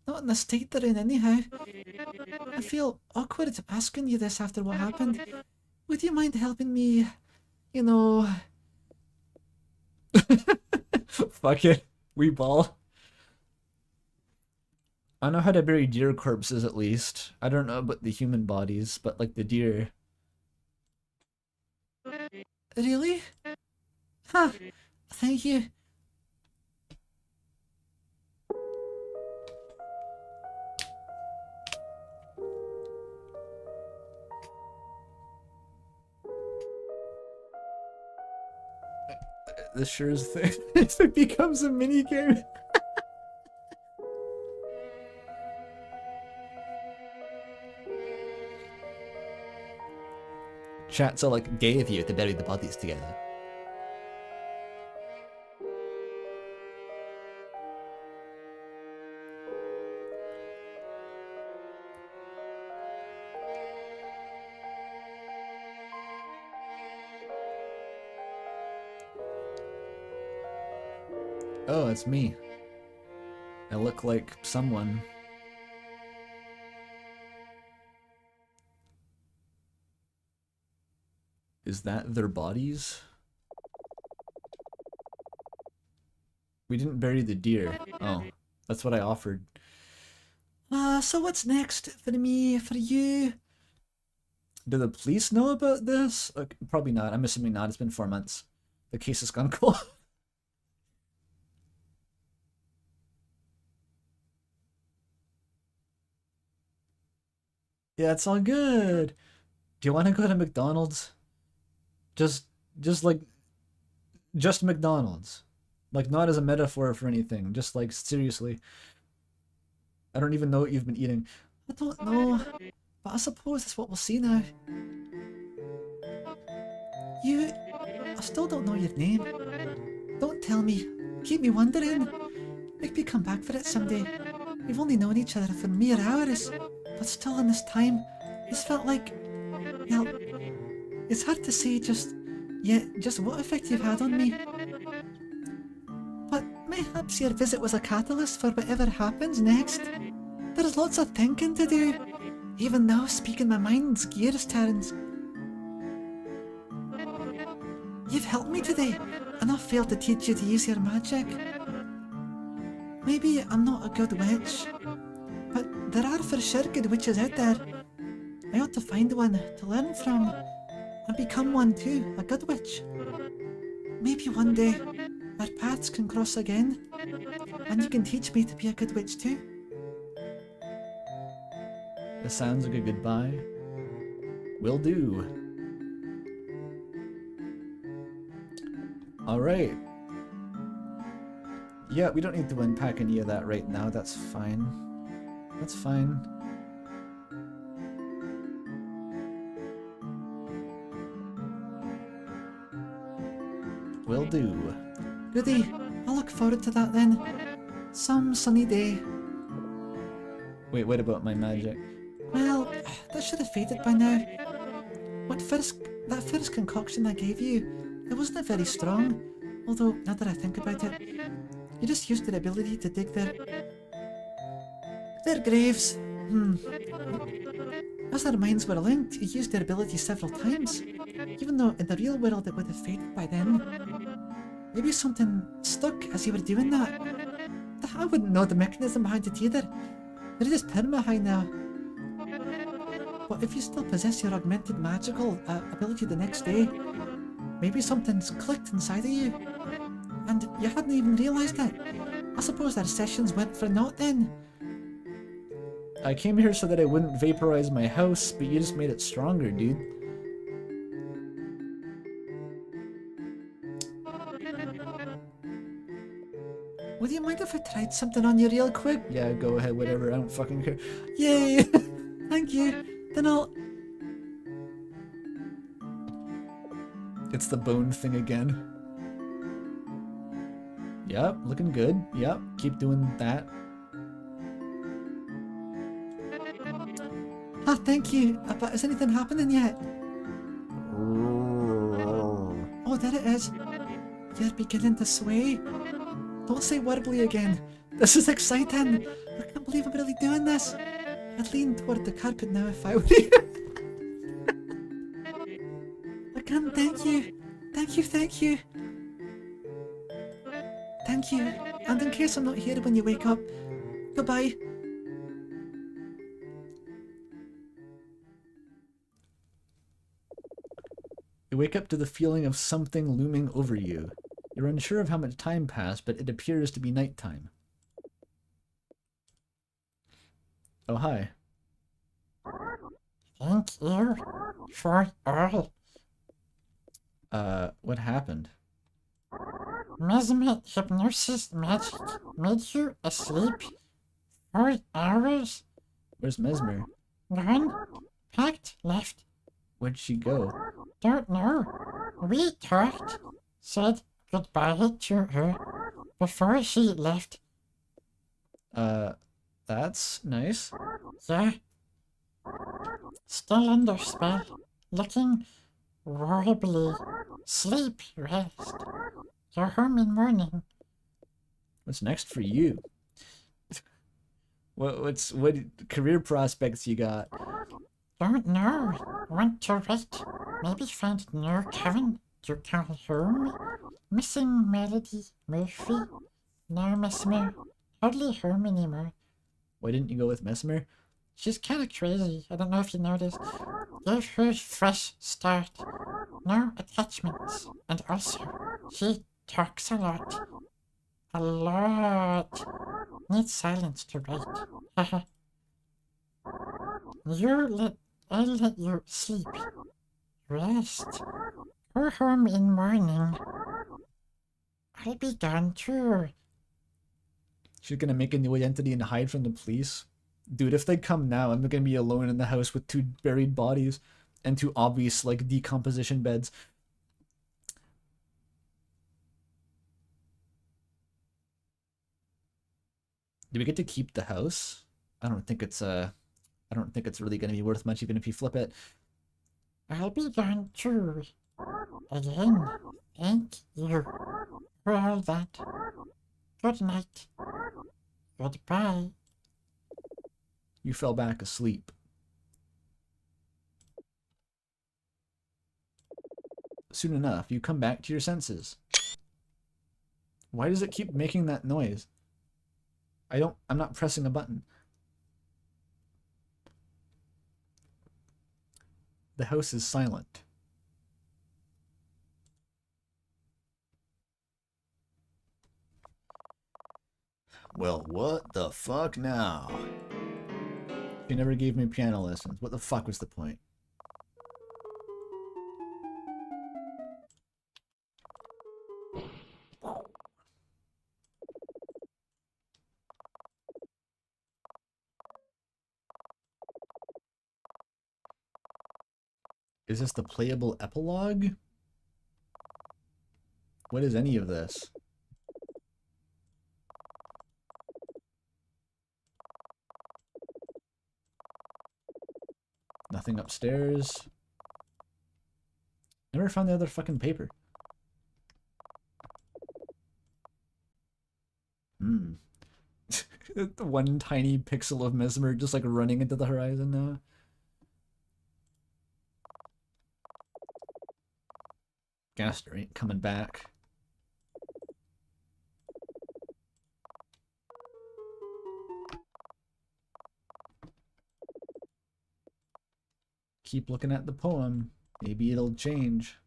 Not in the state they're in anyhow. I feel awkward asking you this after what happened. Would you mind helping me, you know... Fuck it. We ball. I know how to bury deer corpses at least. I don't know about the human bodies, but like the deer. Really? Huh. Thank you. This sure is thing. It becomes a mini game. Chat's all like, gay of you to bury the bodies together. Oh, it's me. I look like someone. Is that their bodies? We didn't bury the deer. Oh, that's what I offered. So what's next for me, for you? Do the police know about this? Probably not. I'm assuming not. It's been 4 months. The case has gone cold. Yeah, it's all good. Do you want to go to McDonald's? Just McDonald's. Like, not as a metaphor for anything. Just like, seriously. I don't even know what you've been eating. I don't know, but I suppose that's what we'll see now. I still don't know your name. Don't tell me. Keep me wondering. Make me come back for it someday. We've only known each other for mere hours, but still in this time, it's felt like, well, it's hard to say just what effect you've had on me. But perhaps your visit was a catalyst for whatever happens next. There's lots of thinking to do. Even now, speaking my mind's gears turns. You've helped me today, and I've failed to teach you to use your magic. Maybe I'm not a good witch, but there are for sure good witches out there. I ought to find one to learn from, and become one too, a good witch. Maybe one day, our paths can cross again, and you can teach me to be a good witch too. This sounds like a goodbye. Will do. Alright. Yeah, we don't need to unpack any of that right now. That's fine. That's fine. Will do. Goody. I'll look forward to that then. Some sunny day. Wait, what about my magic? Well, that should have faded by now. That first concoction I gave you, it wasn't very strong. Although, now that I think about it, you just used their ability to dig their graves. As our minds were linked, you used their ability several times. Even though in the real world it would have faded by then. Maybe something stuck as you were doing that. I wouldn't know the mechanism behind it either. They're just perma-high now. But if you still possess your augmented magical ability the next day, maybe something's clicked inside of you. And you hadn't even realised it. I suppose our sessions went for naught then. I came here so that I wouldn't vaporize my house, but you just made it stronger, dude. Would you mind if I tried something on you real quick? Yeah, go ahead, whatever, I don't fucking care. Yay! Thank you. Then It's the bone thing again. Yep, looking good. Yep, keep doing that. Ah, thank you. But is anything happening yet? Oh, there it is. You're beginning to sway. Don't say warbly again. This is exciting. I can't believe I'm really doing this. I'd lean toward the carpet now if I were you. I can't thank you. Thank you, thank you. Thank you. And in case I'm not here when you wake up, goodbye. You wake up to the feeling of something looming over you. You're unsure of how much time passed, but it appears to be nighttime. Oh, hi. Thank you for all. What happened? Mesmer hypnosis magic made you asleep 4 hours. Where's Mesmer? Gone. Packed. Left. Where'd she go? Don't know. We talked. Said goodbye to her before she left. That's nice. Yeah. Still under spell. Looking wobbly. Sleep. Rest. You're home in morning. What's next for you? What career prospects you got? Don't know. Want to wait. Maybe find new Kevin to call home. Missing Melody Murphy. No Mesmer. Hardly home anymore. Why didn't you go with Mesmer? She's kinda crazy. I don't know if you noticed. Give her a fresh start. No attachments. And also, she talks a lot. A lot. Needs silence to write. Haha. I'll let you sleep. Rest. Go home in morning. I'll be gone too. She's gonna make a new identity and hide from the police? Dude, if they come now, I'm gonna be alone in the house with 2 buried bodies and 2 obvious, like, decomposition beds. Do we get to keep the house? I don't think it's really gonna be worth much even if you flip it. I'll be gone too. Again, thank you for all that. Good night. Goodbye. You fell back asleep. Soon enough, you come back to your senses. Why does it keep making that noise? I'm not pressing a button. The house is silent. Well, what the fuck now? She never gave me piano lessons. What the fuck was the point? Is this the playable epilogue? What is any of this? Nothing upstairs. Never found the other fucking paper. The one tiny pixel of Mesmer just like running into the horizon now. Gaster ain't coming back. Keep looking at the poem. Maybe it'll change.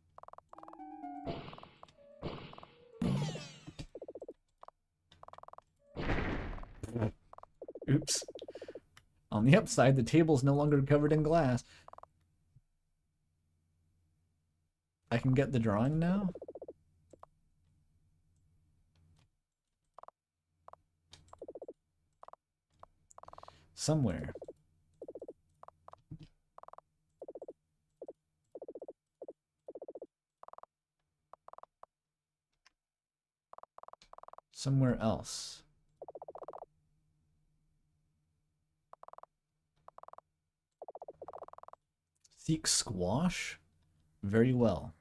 Oops. On the upside, the table's no longer covered in glass. I can get the drawing now? Somewhere. somewhere else. Seek squash? Very well.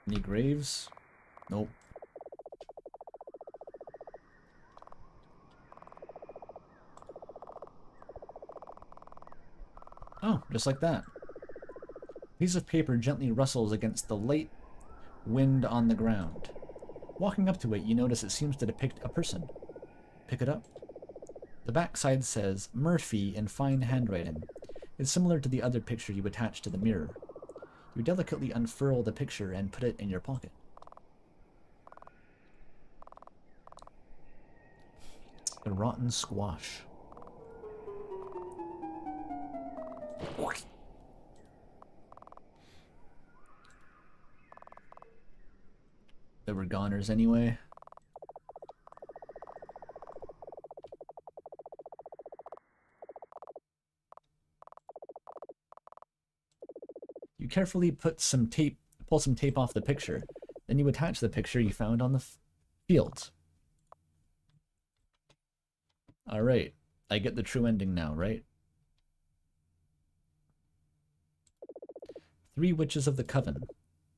Any graves? Nope. Oh, just like that. A piece of paper gently rustles against the light wind on the ground. Walking up to it, you notice it seems to depict a person. Pick it up. The backside says Murphy in fine handwriting. It's similar to the other picture you attached to the mirror. You delicately unfurl the picture and put it in your pocket. A rotten squash. They were goners anyway. You carefully pull some tape off the picture. Then you attach the picture you found on the fields. Alright, I get the true ending now, right? 3 witches of the coven.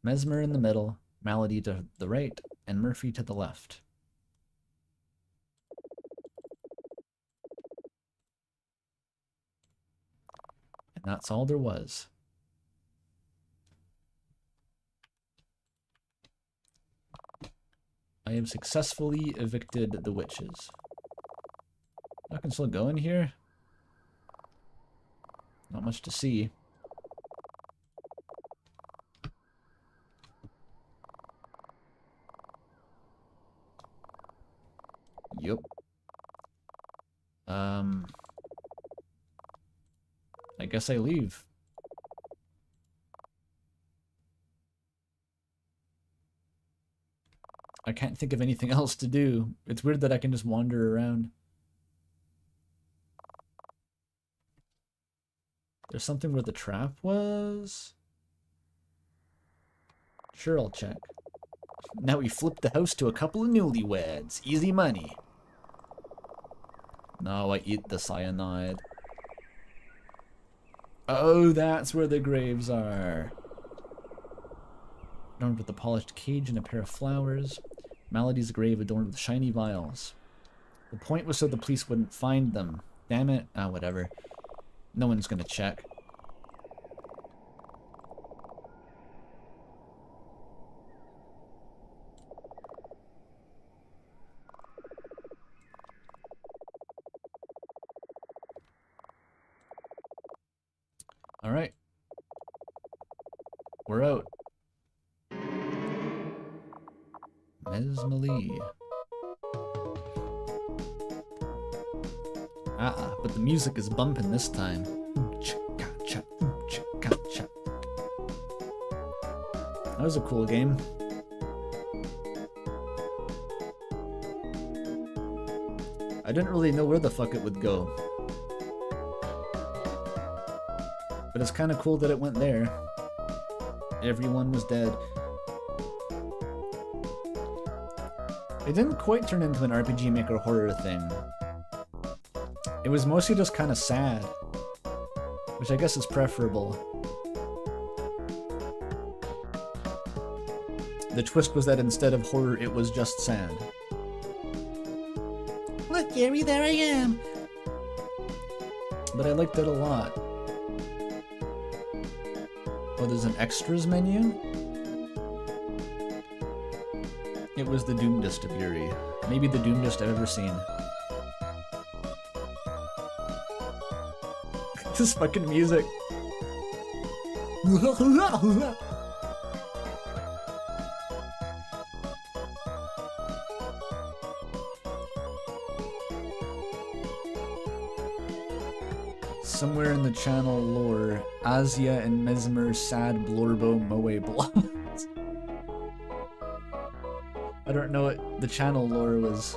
Mesmer in the middle, Malady to the right, and Murphy to the left. And that's all there was. I have successfully evicted the witches. I can still go in here? Not much to see. Yup. I guess I leave. I can't think of anything else to do. It's weird that I can just wander around. There's something where the trap was? Sure, I'll check. Now we flip the house to a couple of newlyweds. Easy money. No, I eat the cyanide. Oh, that's where the graves are. Adorned with a polished cage and a pair of flowers. Malady's grave adorned with shiny vials. The point was so the police wouldn't find them. Damn it. Ah, whatever. No one's gonna check. Alright. We're out. Mesmalie. But the music is bumping this time. That was a cool game. I didn't really know where the fuck it would go. But it's kind of cool that it went there. Everyone was dead. It didn't quite turn into an RPG Maker horror thing. It was mostly just kind of sad. Which I guess is preferable. The twist was that instead of horror, it was just sad. Look, Gary, there I am. But I liked it a lot. Oh, there's an extras menu? It was the Doomdust of Yuri. Maybe the Doomdust I've ever seen. This fucking music. Somewhere in the channel lore, Azia and Mesmer sad Blorbo moe blobs. I don't know what the channel lore was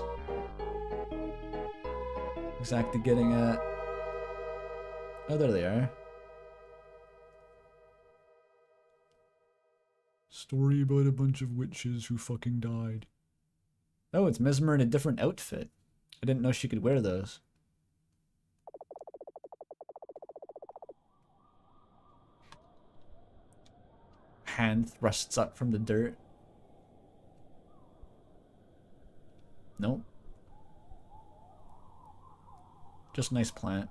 exactly getting at. Oh, there they are. Story about a bunch of witches who fucking died. Oh, it's Mesmer in a different outfit. I didn't know she could wear those. Hand thrusts up from the dirt. Nope. Just nice plant.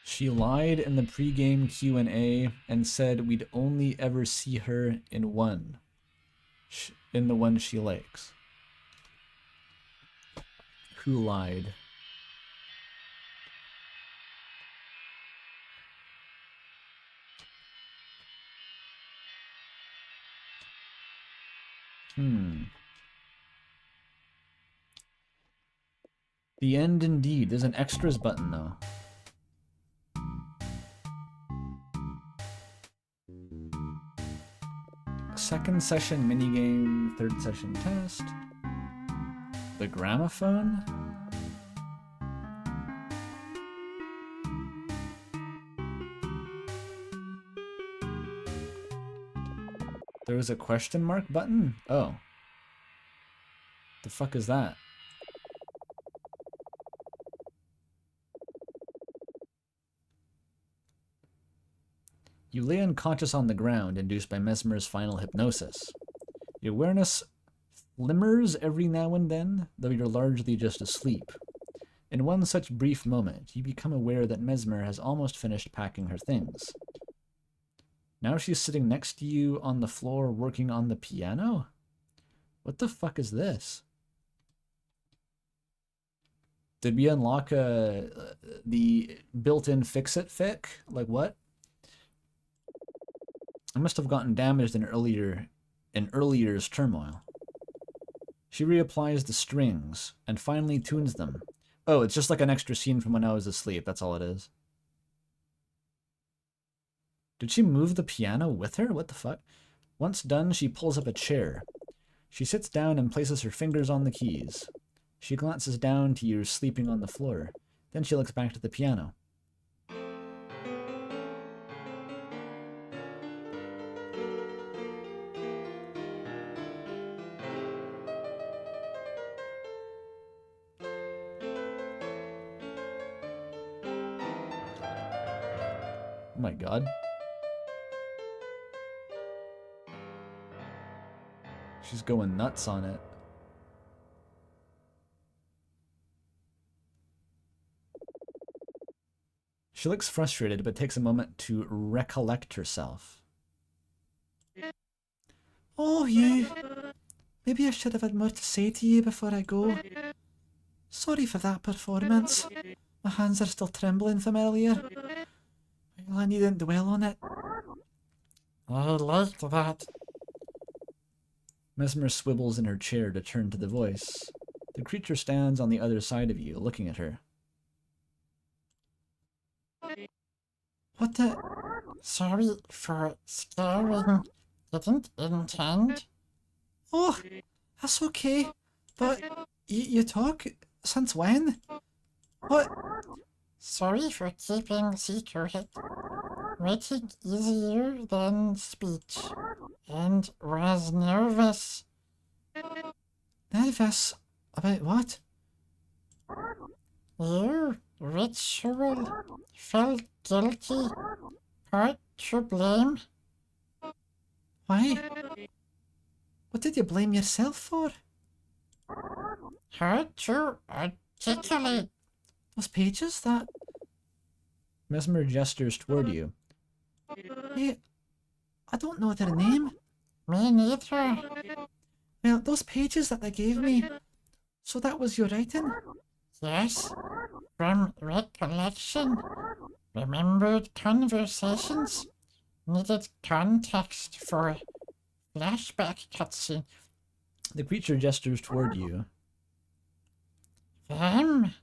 She lied in the pregame Q&A and said we'd only ever see her in one. In the one she likes. Who lied? The end indeed. There's an extras button though. Second session minigame, third session test. The gramophone? There was a question mark button? Oh. The fuck is that? You lay unconscious on the ground, induced by Mesmer's final hypnosis. Your awareness flimmers every now and then, though you're largely just asleep. In one such brief moment, you become aware that Mesmer has almost finished packing her things. Now she's sitting next to you on the floor working on the piano? What the fuck is this? Did we unlock the built-in fix-it fic? Like what? I must have gotten damaged in earlier's turmoil. She reapplies the strings and finally tunes them. Oh, it's just like an extra scene from when I was asleep. That's all it is. Did she move the piano with her? What the fuck? Once done, she pulls up a chair. She sits down and places her fingers on the keys. She glances down to you sleeping on the floor. Then she looks back to the piano. Oh my god. She's going nuts on it. She looks frustrated, but takes a moment to recollect herself. Oh, you. Maybe I should have had more to say to you before I go. Sorry for that performance. My hands are still trembling from earlier. Well, I needn't dwell on it. I like that. Mesmer swivels in her chair to turn to the voice. The creature stands on the other side of you, looking at her. What the? Sorry for scaring. Didn't intend. Oh, that's okay. But you talk? Since when? What? Sorry for keeping secret. Making easier than speech. And was nervous. Nervous? About what? You, ritual, felt guilty. Part to blame. Why? What did you blame yourself for? Hard to articulate. Those pages that... Mesmer gestures toward you. Hey, I don't know their name. Me neither. Well, those pages that they gave me. So that was your writing? Yes. From recollection. Remembered conversations. Needed context for flashback cutscene. The creature gestures toward you. Them.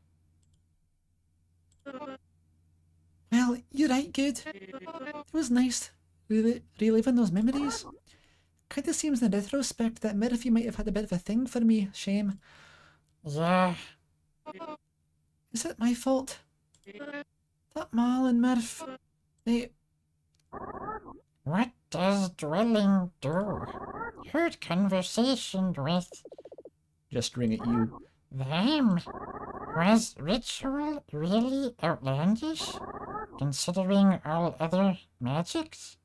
Well, you're right, good. It was nice reliving those memories. Kinda seems in retrospect that Murphy might have had a bit of a thing for me. Shame. Yeah. Is it my fault? That Mal and Murph, they... What does dwelling do? Heard conversation with Gesturing at you. them. Was ritual really outlandish, considering all other magics?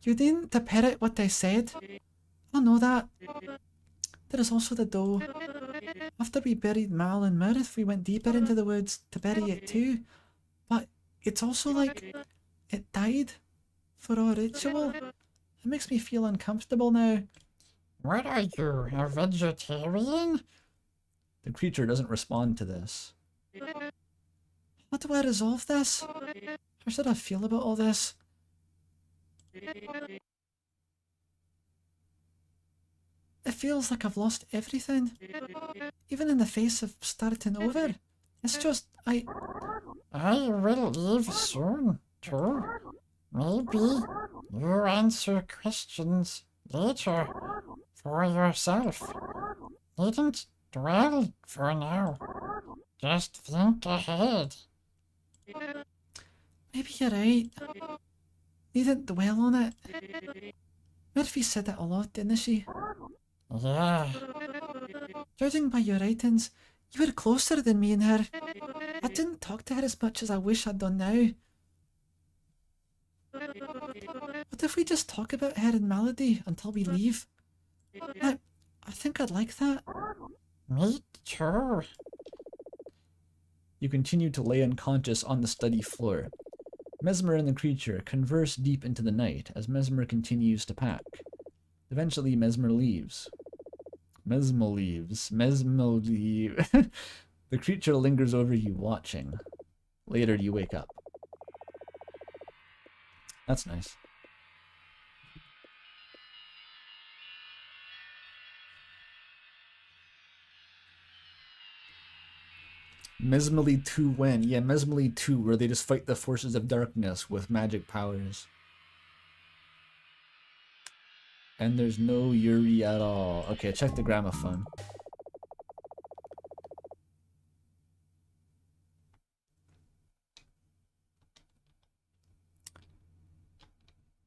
You didn't parrot what I said. I know that. There is also the doe. After we buried Mal and Murph, we went deeper into the woods to bury it too. But it's also like it died for our ritual. It makes me feel uncomfortable now. What are you, a vegetarian? The creature doesn't respond to this. How do I resolve this? How should I feel about all this? It feels like I've lost everything. Even in the face of starting over. It's just, I will leave soon, too. Maybe you answer questions later for yourself. Needn't dwell for now. Just think ahead. Maybe you're right. Needn't dwell on it. Murphy said it a lot, didn't she? Yeah, Judging by your writings, you were closer than me and her. I didn't talk to her as much as I wish I'd done now. What if we just talk about her and Melody until we leave? I think I'd like that. me too. You continue to lay unconscious on the study floor. Mesmer and the creature converse deep into the night as Mesmer continues to pack. Eventually, Mesmer leaves. Mesmalie. The creature lingers over you, watching. Later, you wake up. That's nice. Mesmalie 2 when? Yeah, Mesmalie 2, where they just fight the forces of darkness with magic powers. And there's no Yuri at all. Okay, check the gramophone.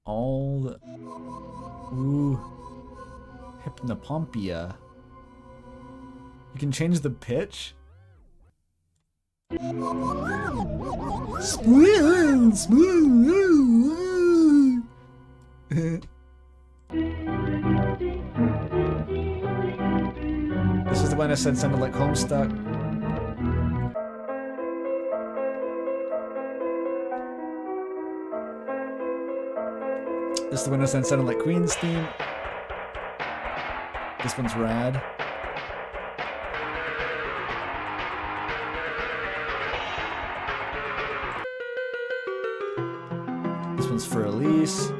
All the... Ooh. Hypnopompia. You can change the pitch? Smooth, smooth. This is the one I said sounded like Homestuck. This is the one I said sounded like Queen's theme. This one's rad. This one's for Elise.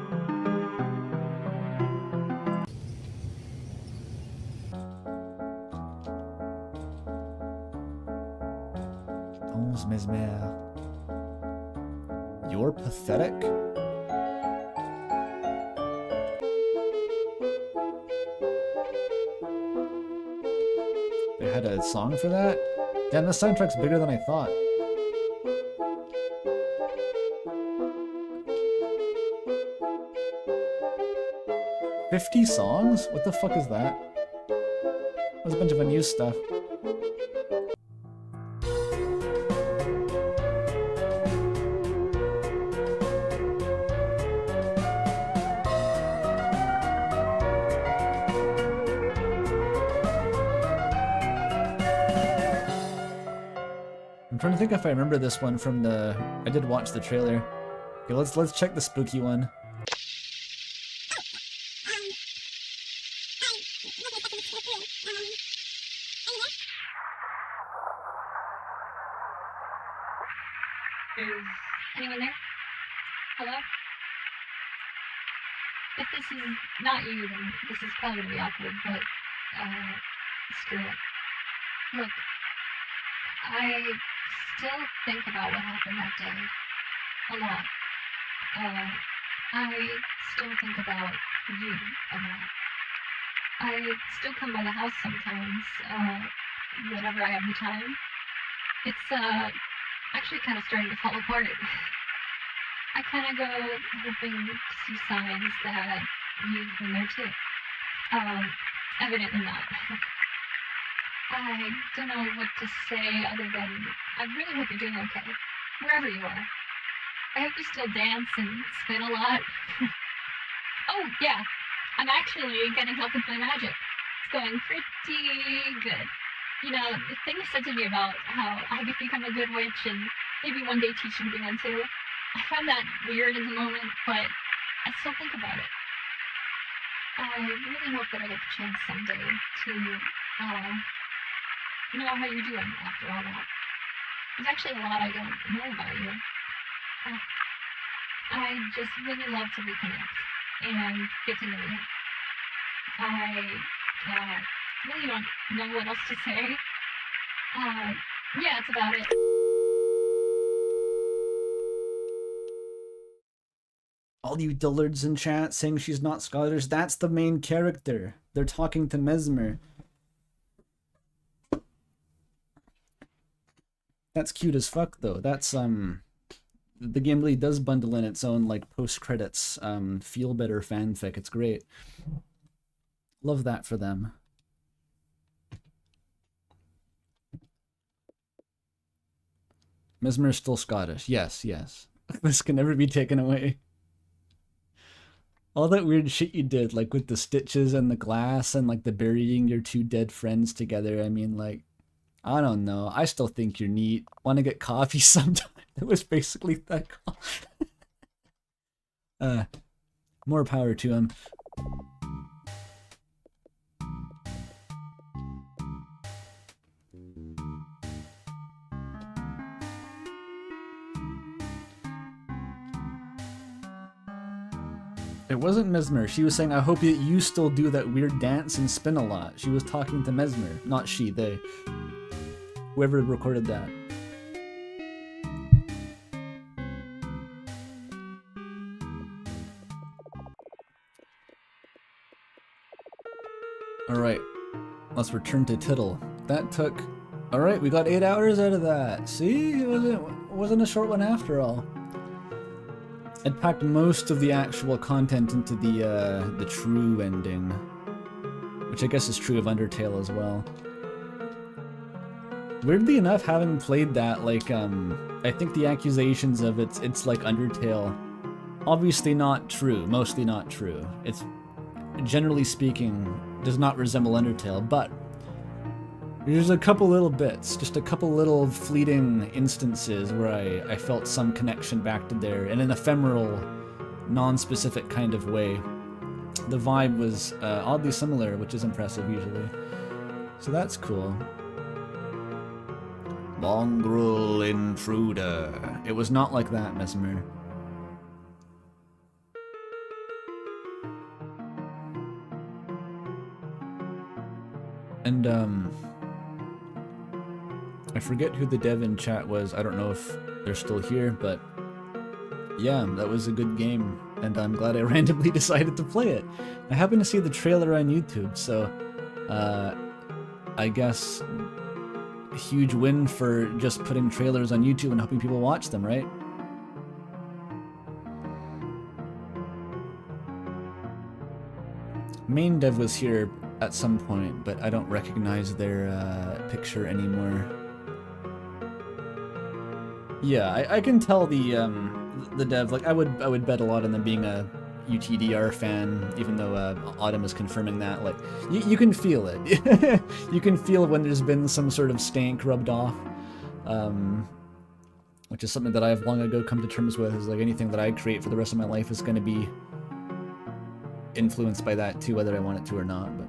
Mesmer. You're pathetic? They had a song for that? Damn, this soundtrack's bigger than I thought. $50 songs? What the fuck is that? There's a bunch of unused stuff. I'm trying to think if I remember this one from the... I did watch the trailer. Okay, let's check the spooky one. Is anyone there? Hello? If this is not you, then this is probably gonna be awkward, but, screw it. Look, I still think about what happened that day. A lot. I still think about you a lot. I still come by the house sometimes, whenever I have the time. It's actually kind of starting to fall apart. I kind of go hoping to see signs that you've been there too. Evidently not. I don't know what to say other than I really hope you're doing okay, wherever you are. I hope you still dance and spin a lot. Oh, yeah, I'm actually getting help with my magic. It's going pretty good. You know, the thing you said to me about how I could become a good witch and maybe one day teach you to be one too, I found that weird in the moment, but I still think about it. I really hope that I get the chance someday to know how you're doing after all that. There's actually a lot I don't know about you. I just really love to reconnect and get to know you. I really don't know what else to say. Yeah, that's about it. All you dullards in chat saying she's not Scottish, that's the main character. They're talking to Mesmer. That's cute as fuck though. That's the game really does bundle in its own like post-credits feel better fanfic. It's great. Love that for them. Mesmer is still Scottish. Yes, yes. This can never be taken away. All that weird shit you did, like with the stitches and the glass and like the burying your two dead friends together. I mean, like, I don't know. I still think you're neat. Want to get coffee sometime? It was basically that call. More power to him. It wasn't Mesmer. She was saying, I hope that you still do that weird dance and spin a lot. She was talking to Mesmer. Not she, they. Whoever recorded that. Alright. Let's return to Tittle. That took... Alright, we got 8 hours out of that. See? It wasn't a short one after all. It packed most of the actual content into the true ending, which I guess is true of Undertale as well. Weirdly enough, having played that, like, I think the accusations of it's like Undertale, obviously not true, mostly not true. It's, generally speaking, does not resemble Undertale, but there's a couple little bits, just a couple little fleeting instances where I felt some connection back to there in an ephemeral, non-specific kind of way. The vibe was oddly similar, which is impressive usually. So that's cool. Mongrel intruder. It was not like that, Mesmer. And I forget who the dev in chat was. I don't know if they're still here, but yeah, that was a good game, and I'm glad I randomly decided to play it. I happened to see the trailer on YouTube, so I guess a huge win for just putting trailers on YouTube and helping people watch them, right? Main dev was here at some point, but I don't recognize their picture anymore. Yeah, I can tell the dev, like I would bet a lot on them being a UTDR fan, even though Autumn is confirming that. Like you can feel it. You can feel when there's been some sort of stank rubbed off, which is something that I've long ago come to terms with. Is like anything that I create for the rest of my life is going to be influenced by that too, whether I want it to or not. But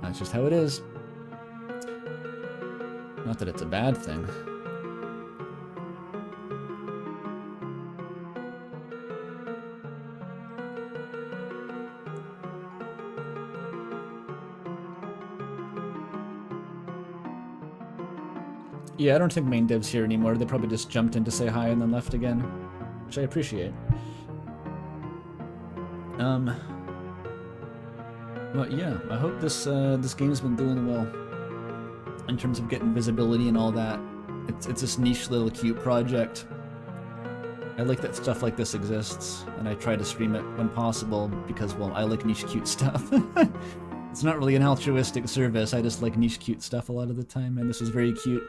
that's just how it is. Not that it's a bad thing. Yeah, I don't think main dev's here anymore. They probably just jumped in to say hi and then left again, which I appreciate. But yeah, I hope this game's been doing well. in terms of getting visibility and all that. It's this niche little cute project. I like that stuff like this exists, and I try to stream it when possible because, well, I like niche cute stuff. It's not really an altruistic service, I just like niche cute stuff a lot of the time, and this is very cute.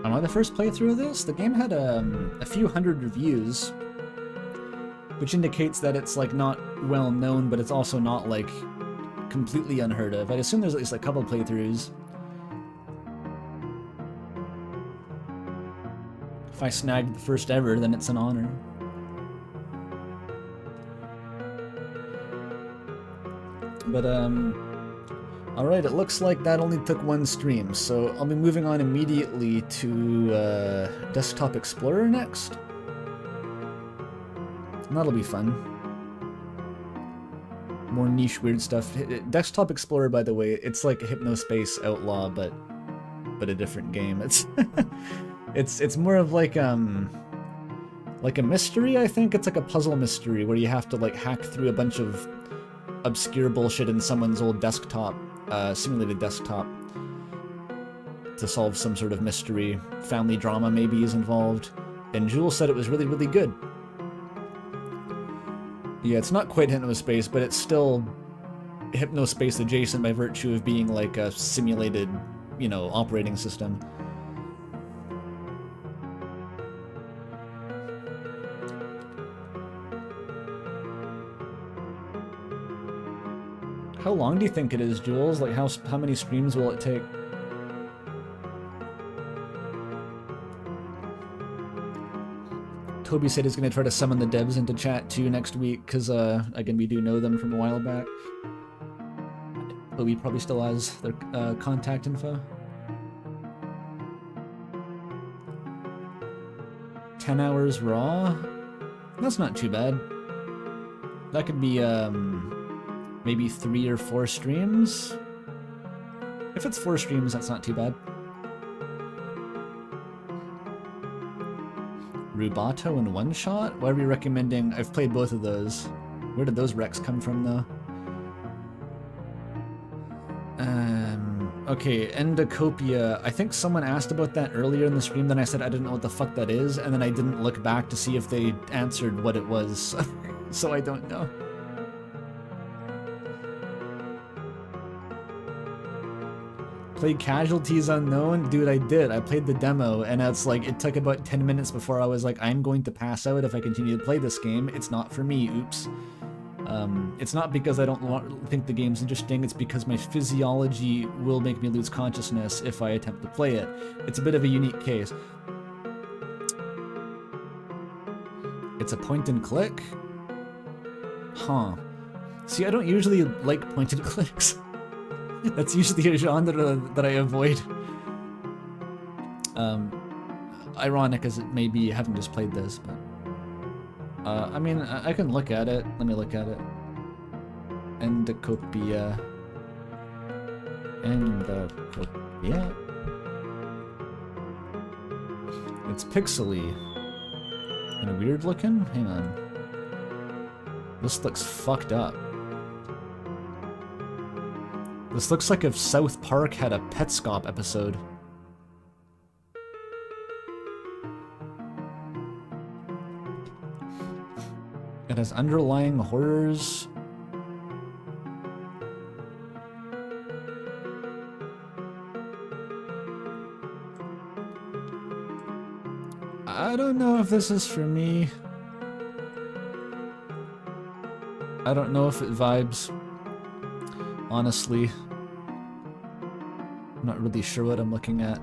On my first playthrough of this, the game had a few hundred reviews, which indicates that it's like not well known, but it's also not like completely unheard of. I'd assume there's at least a couple playthroughs. If I snagged the first ever, then it's an honor. But alright, it looks like that only took one stream, so I'll be moving on immediately to Desktop Explorer next. And that'll be fun. More niche weird stuff. Desktop Explorer, by the way, it's like a Hypnospace Outlaw, but a different game. It's it's more of like a mystery, I think. It's like a puzzle mystery where you have to like hack through a bunch of obscure bullshit in someone's old desktop, simulated desktop, to solve some sort of mystery. Family drama maybe is involved. And Jules said it was really, really good. Yeah, it's not quite Hypnospace, but it's still Hypnospace adjacent by virtue of being like a simulated, you know, operating system. How long do you think it is, Jules? Like, how many streams will it take? Toby said he's going to try to summon the devs into chat too next week, because, again, we do know them from a while back. Toby probably still has their contact info. 10 hours raw? That's not too bad. That could be, maybe 3 or 4 streams? If it's 4 streams, that's not too bad. Rubato and One Shot? Why are we recommending? I've played both of those. Where did those recs come from, though? Okay, Endocopia. I think someone asked about that earlier in the stream, then I said I didn't know what the fuck that is, and then I didn't look back to see if they answered what it was. So I don't know. Played Casualties Unknown? Dude, I did. I played the demo, and it's like, it took about 10 minutes before I was like, I'm going to pass out if I continue to play this game. It's not for me, oops. It's not because I don't think the game's interesting, it's because my physiology will make me lose consciousness if I attempt to play it. It's a bit of a unique case. It's a point and click? Huh. See, I don't usually like point and clicks. That's usually a genre that I avoid. Ironic as it may be, having just played this, but... I mean, I can look at it. Let me look at it. Endocopia. Endocopia. It's pixely. And weird looking? Hang on. This looks fucked up. This looks like if South Park had a Petscop episode. It has underlying horrors. I don't know if this is for me. I don't know if it vibes. Honestly. I'm not really sure what I'm looking at.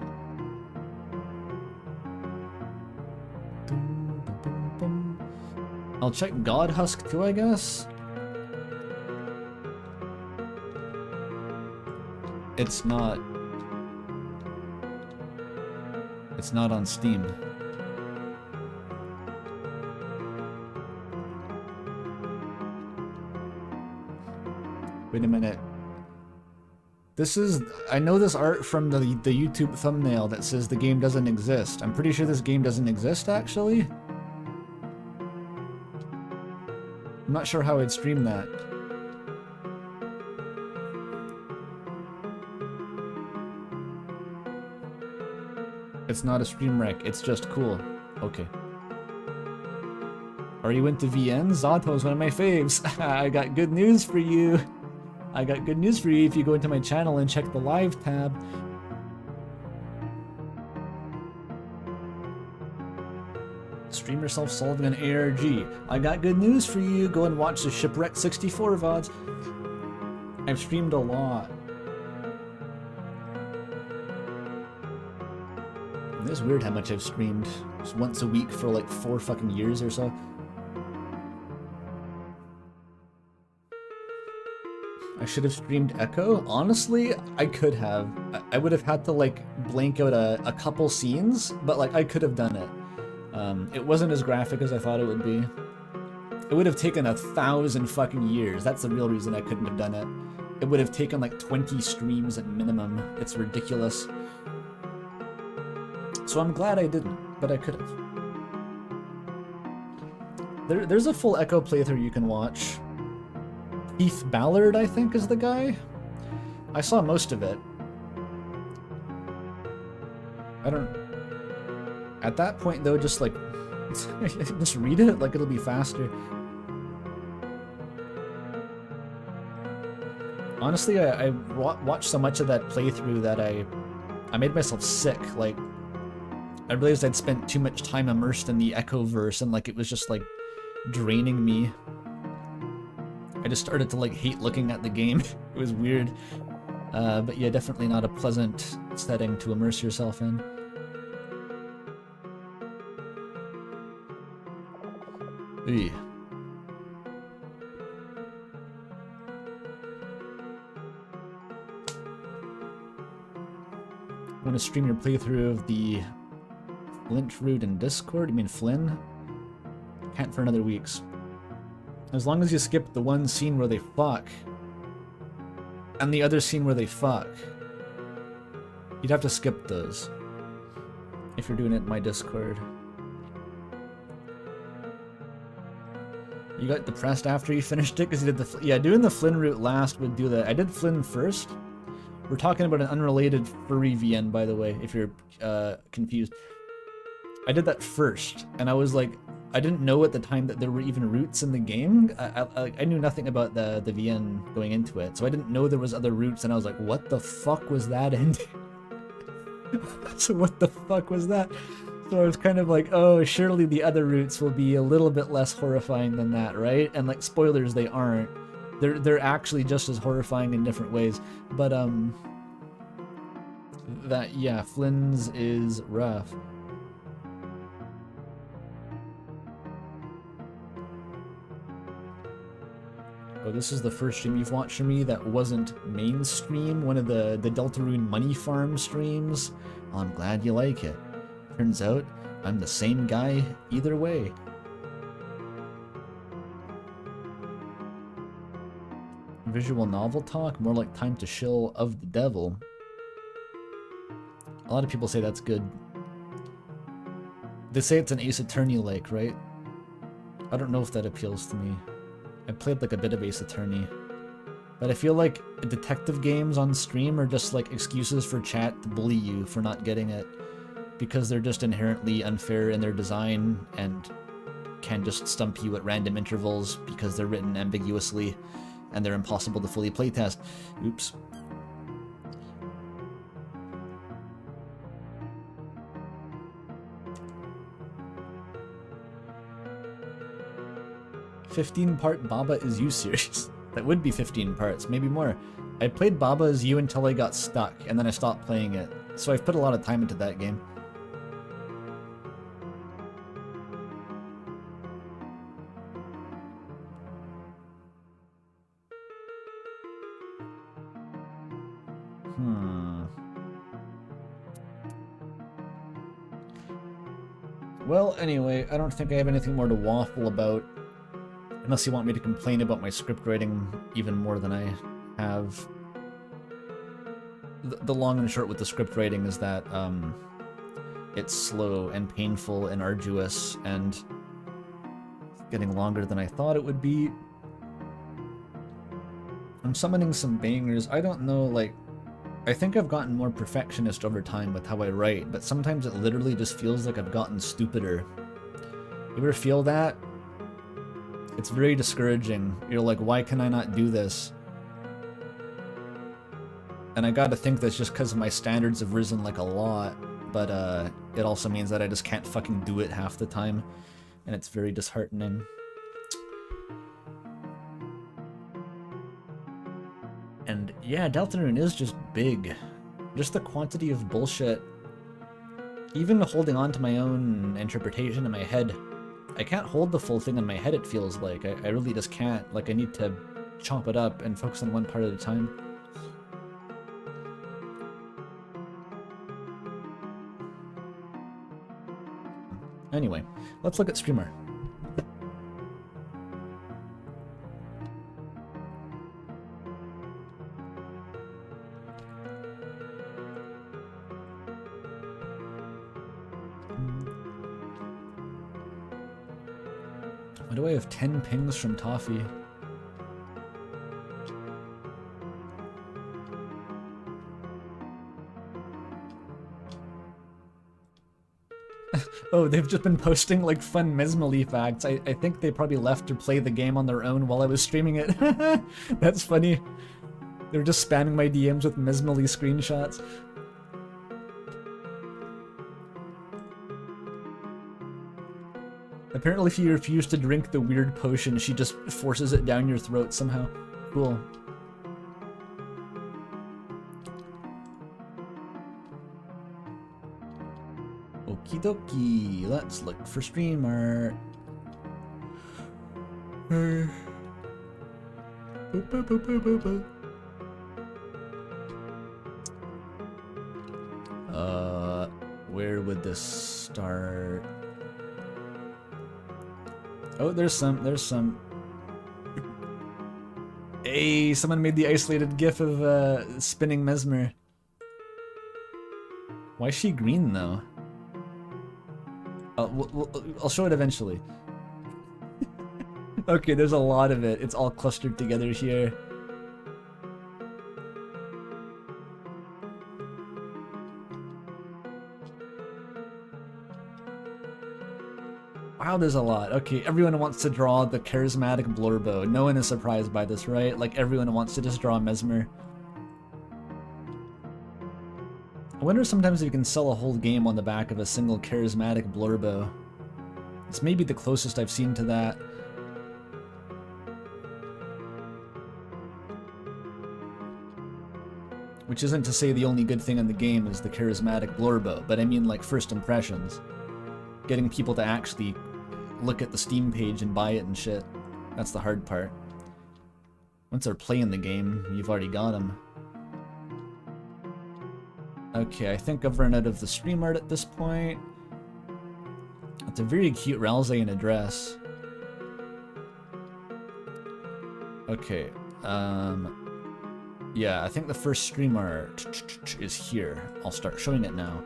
I'll check God Husk too, I guess. It's not on Steam. Wait a minute. This is... I know this art from the YouTube thumbnail that says the game doesn't exist. I'm pretty sure this game doesn't exist, actually. I'm not sure how I'd stream that. It's not a stream wreck, it's just cool. Okay. Are you into VN? Zato is one of my faves. I got good news for you. I got good news for you if you go into my channel and check the live tab. Stream yourself solving an ARG. I got good news for you. Go and watch the Shipwreck 64 VODs. I've streamed a lot. It's weird how much I've streamed. Just once a week for like 4 fucking years or so. I should have streamed Echo. Honestly, I could have. I would have had to like blank out a couple scenes, but like I could have done it. It wasn't as graphic as I thought it would be. It would have taken 1,000 fucking years. That's the real reason I couldn't have done it. It would have taken like 20 streams at minimum. It's ridiculous. So I'm glad I didn't, but I could have. There's a full Echo playthrough you can watch. Keith Ballard, I think, is the guy. I saw most of it. I don't... At that point, though, just like... just read it, like it'll be faster. Honestly, I watched so much of that playthrough that I made myself sick. Like, I realized I'd spent too much time immersed in the Echoverse, and like it was just like draining me. I just started to like hate looking at the game. It was weird. But yeah, definitely not a pleasant setting to immerse yourself in. Eey. Want to stream your playthrough of the Flint route in Discord? You mean Flynn? Can't for another weeks. As long as you skip the one scene where they fuck, and the other scene where they fuck, you'd have to skip those if you're doing it in my Discord. You got depressed after you finished it because you did the... Yeah, doing the Flynn route last would do that. I did Flynn first. We're talking about an unrelated furry VN, by the way, if you're confused. I did that first, and I was like... I didn't know at the time that there were even routes in the game. I knew nothing about the VN going into it, so I didn't know there was other routes, and I was like, what the fuck was that ending? So what the fuck was that? So I was kind of like, oh, surely the other routes will be a little bit less horrifying than that, right? And like, spoilers, they aren't. They're actually just as horrifying in different ways. But that, yeah, Flynn's is rough. Oh, this is the first stream you've watched from me that wasn't mainstream, one of the Deltarune Money Farm streams. Well, I'm glad you like it. Turns out, I'm the same guy either way. Visual novel talk? More like Time to Shill of the Devil. A lot of people say that's good. They say it's an Ace Attorney-like, right? I don't know if that appeals to me. I played like a bit of Ace Attorney, but I feel like detective games on stream are just like excuses for chat to bully you for not getting it, because they're just inherently unfair in their design and can just stump you at random intervals because they're written ambiguously and they're impossible to fully playtest. Oops. "15-part Baba Is You" series. That would be 15 parts, maybe more. I played Baba Is You until I got stuck, and then I stopped playing it. So I've put a lot of time into that game. Well, anyway, I don't think I have anything more to waffle about. Unless you want me to complain about my script writing even more than I have. the long and short with the script writing is that it's slow and painful and arduous and getting longer than I thought it would be. I'm summoning some bangers. I don't know, like, I think I've gotten more perfectionist over time with how I write, but sometimes it literally just feels like I've gotten stupider. You ever feel that? It's very discouraging. You're like, why can I not do this? And I gotta think that's just because my standards have risen like a lot, but it also means that I just can't fucking do it half the time, and it's very disheartening. And yeah, Deltarune is just big. Just the quantity of bullshit. Even holding on to my own interpretation in my head. I can't hold the full thing in my head, it feels like. I really just can't. Like, I need to chop it up and focus on one part at a time. Anyway, let's look at stream art. Why do I have 10 pings from Toffee? Oh, they've just been posting like fun Mesmalie facts. I think they probably left to play the game on their own while I was streaming it. That's funny. They were just spamming my DMs with Mesmalie screenshots. Apparently if you refuse to drink the weird potion, she just forces it down your throat somehow. Cool. Okie dokie, let's look for stream art. Where would this start? Oh, there's some. Hey, someone made the isolated gif of spinning Mesmer. Why is she green though? I'll show it eventually. Okay, there's a lot of it. It's all clustered together here. Wow, there's a lot. Okay, everyone wants to draw the charismatic Blorbo. No one is surprised by this, right? Like, everyone wants to just draw Mesmer. I wonder sometimes if you can sell a whole game on the back of a single charismatic Blorbo. It's maybe the closest I've seen to that. Which isn't to say the only good thing in the game is the charismatic Blorbo, but I mean like first impressions. Getting people to actually look at the Steam page and buy it and shit. That's the hard part. Once they're playing the game, you've already got them. Okay, I think I've run out of the stream art at this point. It's a very cute Ralsei in a dress. Okay, yeah, I think the first stream art is here. I'll start showing it now.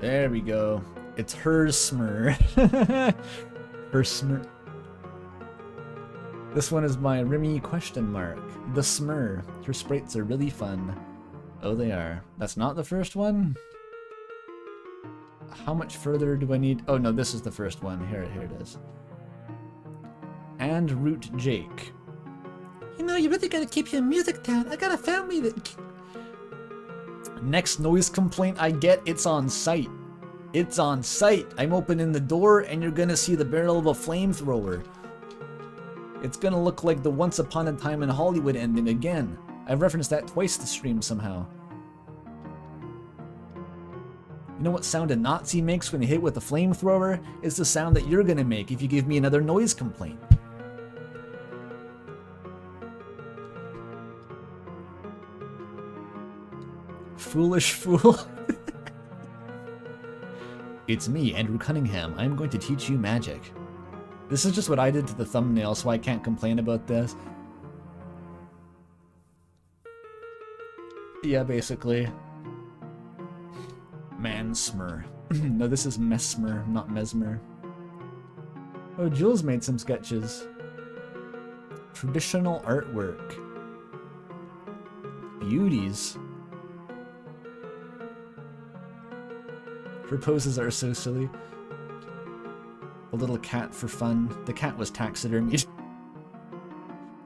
There we go. It's her smur. Her smur. This one is my Remy question mark. The smur. Her sprites are really fun. Oh, they are. That's not the first one? How much further do I need? Oh no, this is the first one. Here it is. And Root Jake. You know, you really gotta keep your music down. I got a family that... Next noise complaint I get, it's on site. It's on site. I'm opening the door and you're gonna see the barrel of a flamethrower. It's gonna look like the Once Upon a Time in Hollywood ending again. I've referenced that twice this stream somehow. You know what sound a Nazi makes when hit with a flamethrower? It's the sound that you're gonna make if you give me another noise complaint. foolish fool. It's me, Andrew Cunningham. I'm going to teach you magic. This is just what I did to the thumbnail, so I can't complain about this. Yeah, basically. Mansmer. No, this is Mesmer, not Mesmer. Oh, Jules made some sketches. Traditional artwork. Beauties. Her poses are so silly. A little cat for fun. The cat was taxidermied.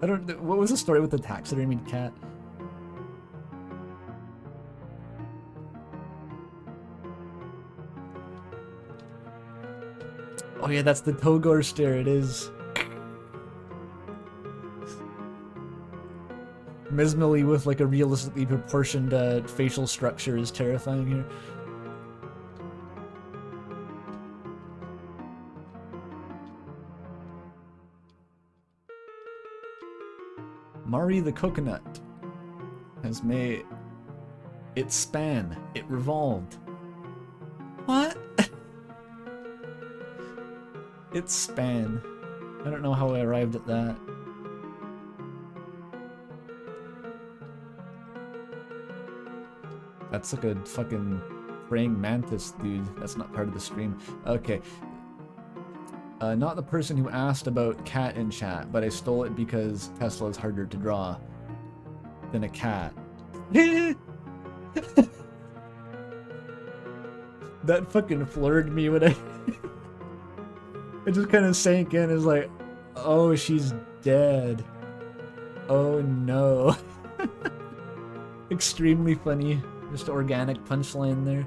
I don't. What was the story with the taxidermied cat? Oh yeah, that's the Togor stare. It is. Mesmalie with like a realistically proportioned facial structure is terrifying here. Mari the coconut has made it span. It revolved. What? It span. I don't know how I arrived at that. That's like a fucking praying mantis, dude. That's not part of the stream. Okay. Not the person who asked about cat in chat, but I stole it because Tesla is harder to draw than a cat. That fucking floored me when I... It just kind of sank in. It's like, oh, she's dead. Oh no. Extremely funny. Just organic punchline there.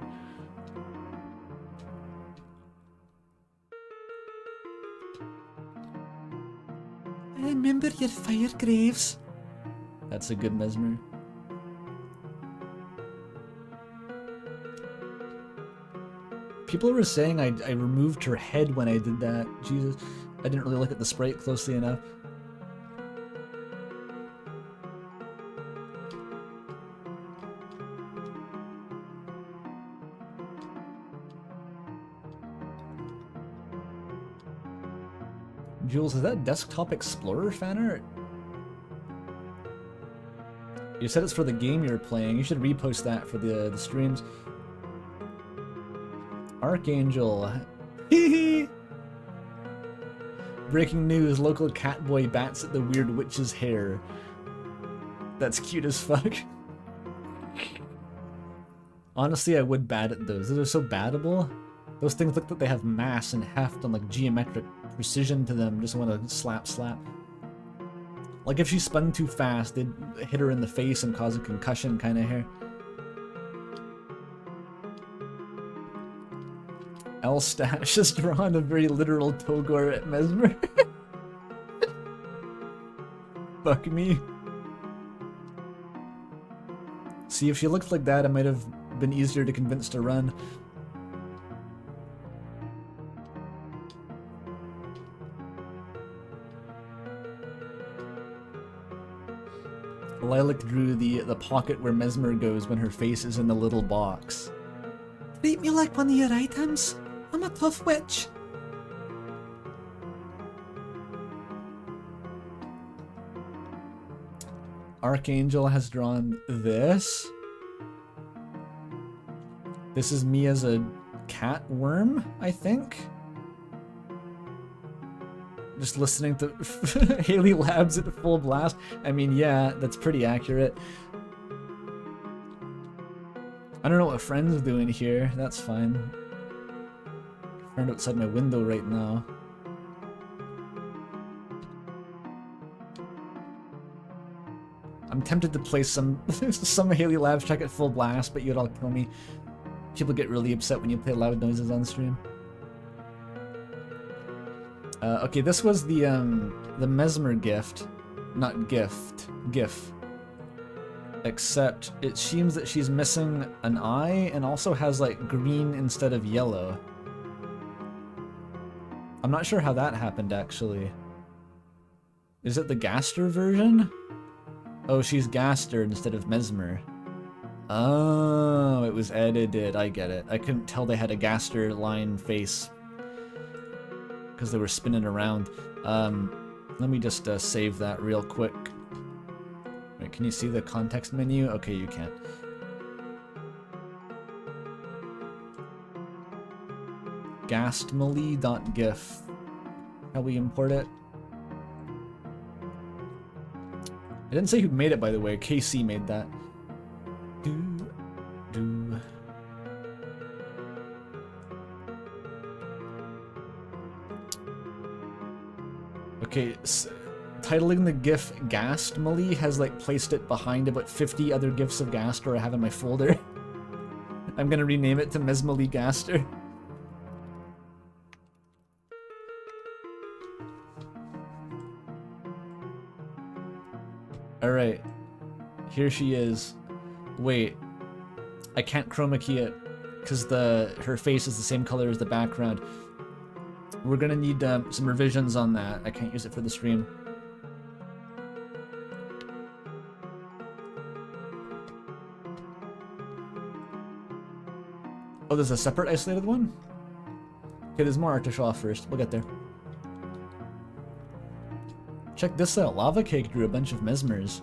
I remember your fire graves. That's a good Mesmer. People were saying I removed her head when I did that. Jesus. I didn't really look at the sprite closely enough. Jules, is that Desktop Explorer fan art? You said it's for the game you're playing. You should repost that for the streams. Archangel. Breaking news, local catboy bats at the weird witch's hair. That's cute as fuck. Honestly, I would bat at those. Those are so battable. Those things look like they have mass and heft and like geometric precision to them. Just want to slap. Like if she spun too fast, they'd hit her in the face and cause a concussion kind of hair. L-Stash has drawn a very literal Togor at Mesmer. Fuck me. See, if she looked like that, it might have been easier to convince to run. Lilac drew the pocket where Mesmer goes when her face is in the little box. Treat me like one of your items. I'm a tough witch. Archangel has drawn this. This is me as a cat worm, I think. Just listening to Haley Labs at full blast. I mean, yeah, that's pretty accurate. I don't know what friend's doing here. That's fine. Friend outside my window right now. I'm tempted to play some Haley Labs track at full blast, but you'd all kill me. People get really upset when you play loud noises on stream. Okay, this was the Mesmer gift, not gift, GIF. Except it seems that she's missing an eye and also has like green instead of yellow. I'm not sure how that happened actually. Is it the Gaster version? Oh, she's Gaster instead of Mesmer. Oh, it was edited. I get it. I couldn't tell they had a Gaster line face because they were spinning around. Let me just save that real quick. Wait, can you see the context menu? Okay, you can't. Gastmally.gif. How we import it? I didn't say who made it, by the way. KC made that. Do. Okay, titling the GIF Gastmally has like placed it behind about 50 other GIFs of Gaster I have in my folder. I'm gonna rename it to Mesmalie Gaster. Alright, here she is. Wait, I can't chroma key it because her face is the same color as the background. We're gonna need some revisions on that. I can't use it for the stream. Oh, there's a separate isolated one? Okay, there's more art to show off first. We'll get there. Check this out. Lava Cake drew a bunch of mesmers.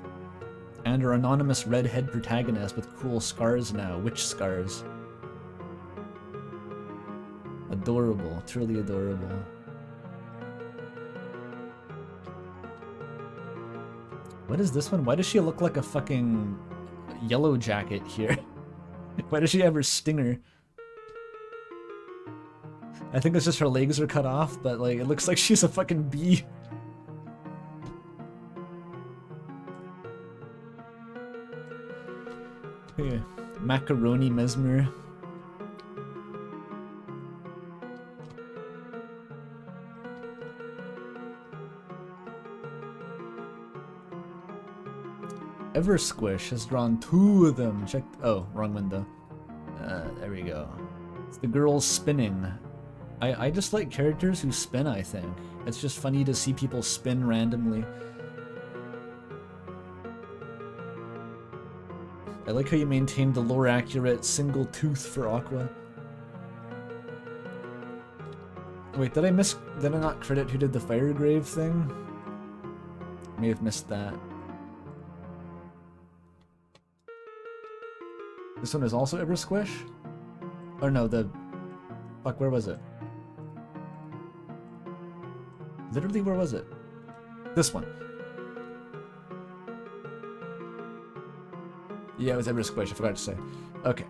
And our anonymous redhead protagonist with cool scars now. Witch scars. Adorable. Truly adorable. What is this one? Why does she look like a fucking yellow jacket here? Why does she have her stinger? I think it's just her legs are cut off, but like it looks like she's a fucking bee. Yeah. Macaroni mesmer. Eversquish has drawn 2 of them. Check. Oh, wrong window. There we go. It's the girls spinning. I just like characters who spin, I think. It's just funny to see people spin randomly. I like how you maintained the lore accurate single tooth for Aqua. Wait, did I not credit who did the Firegrave thing? May have missed that. This one is also Eversquish? Or no, fuck, where was it? Literally, where was it? This one. Yeah, it was Eversquish, I forgot to say. Okay.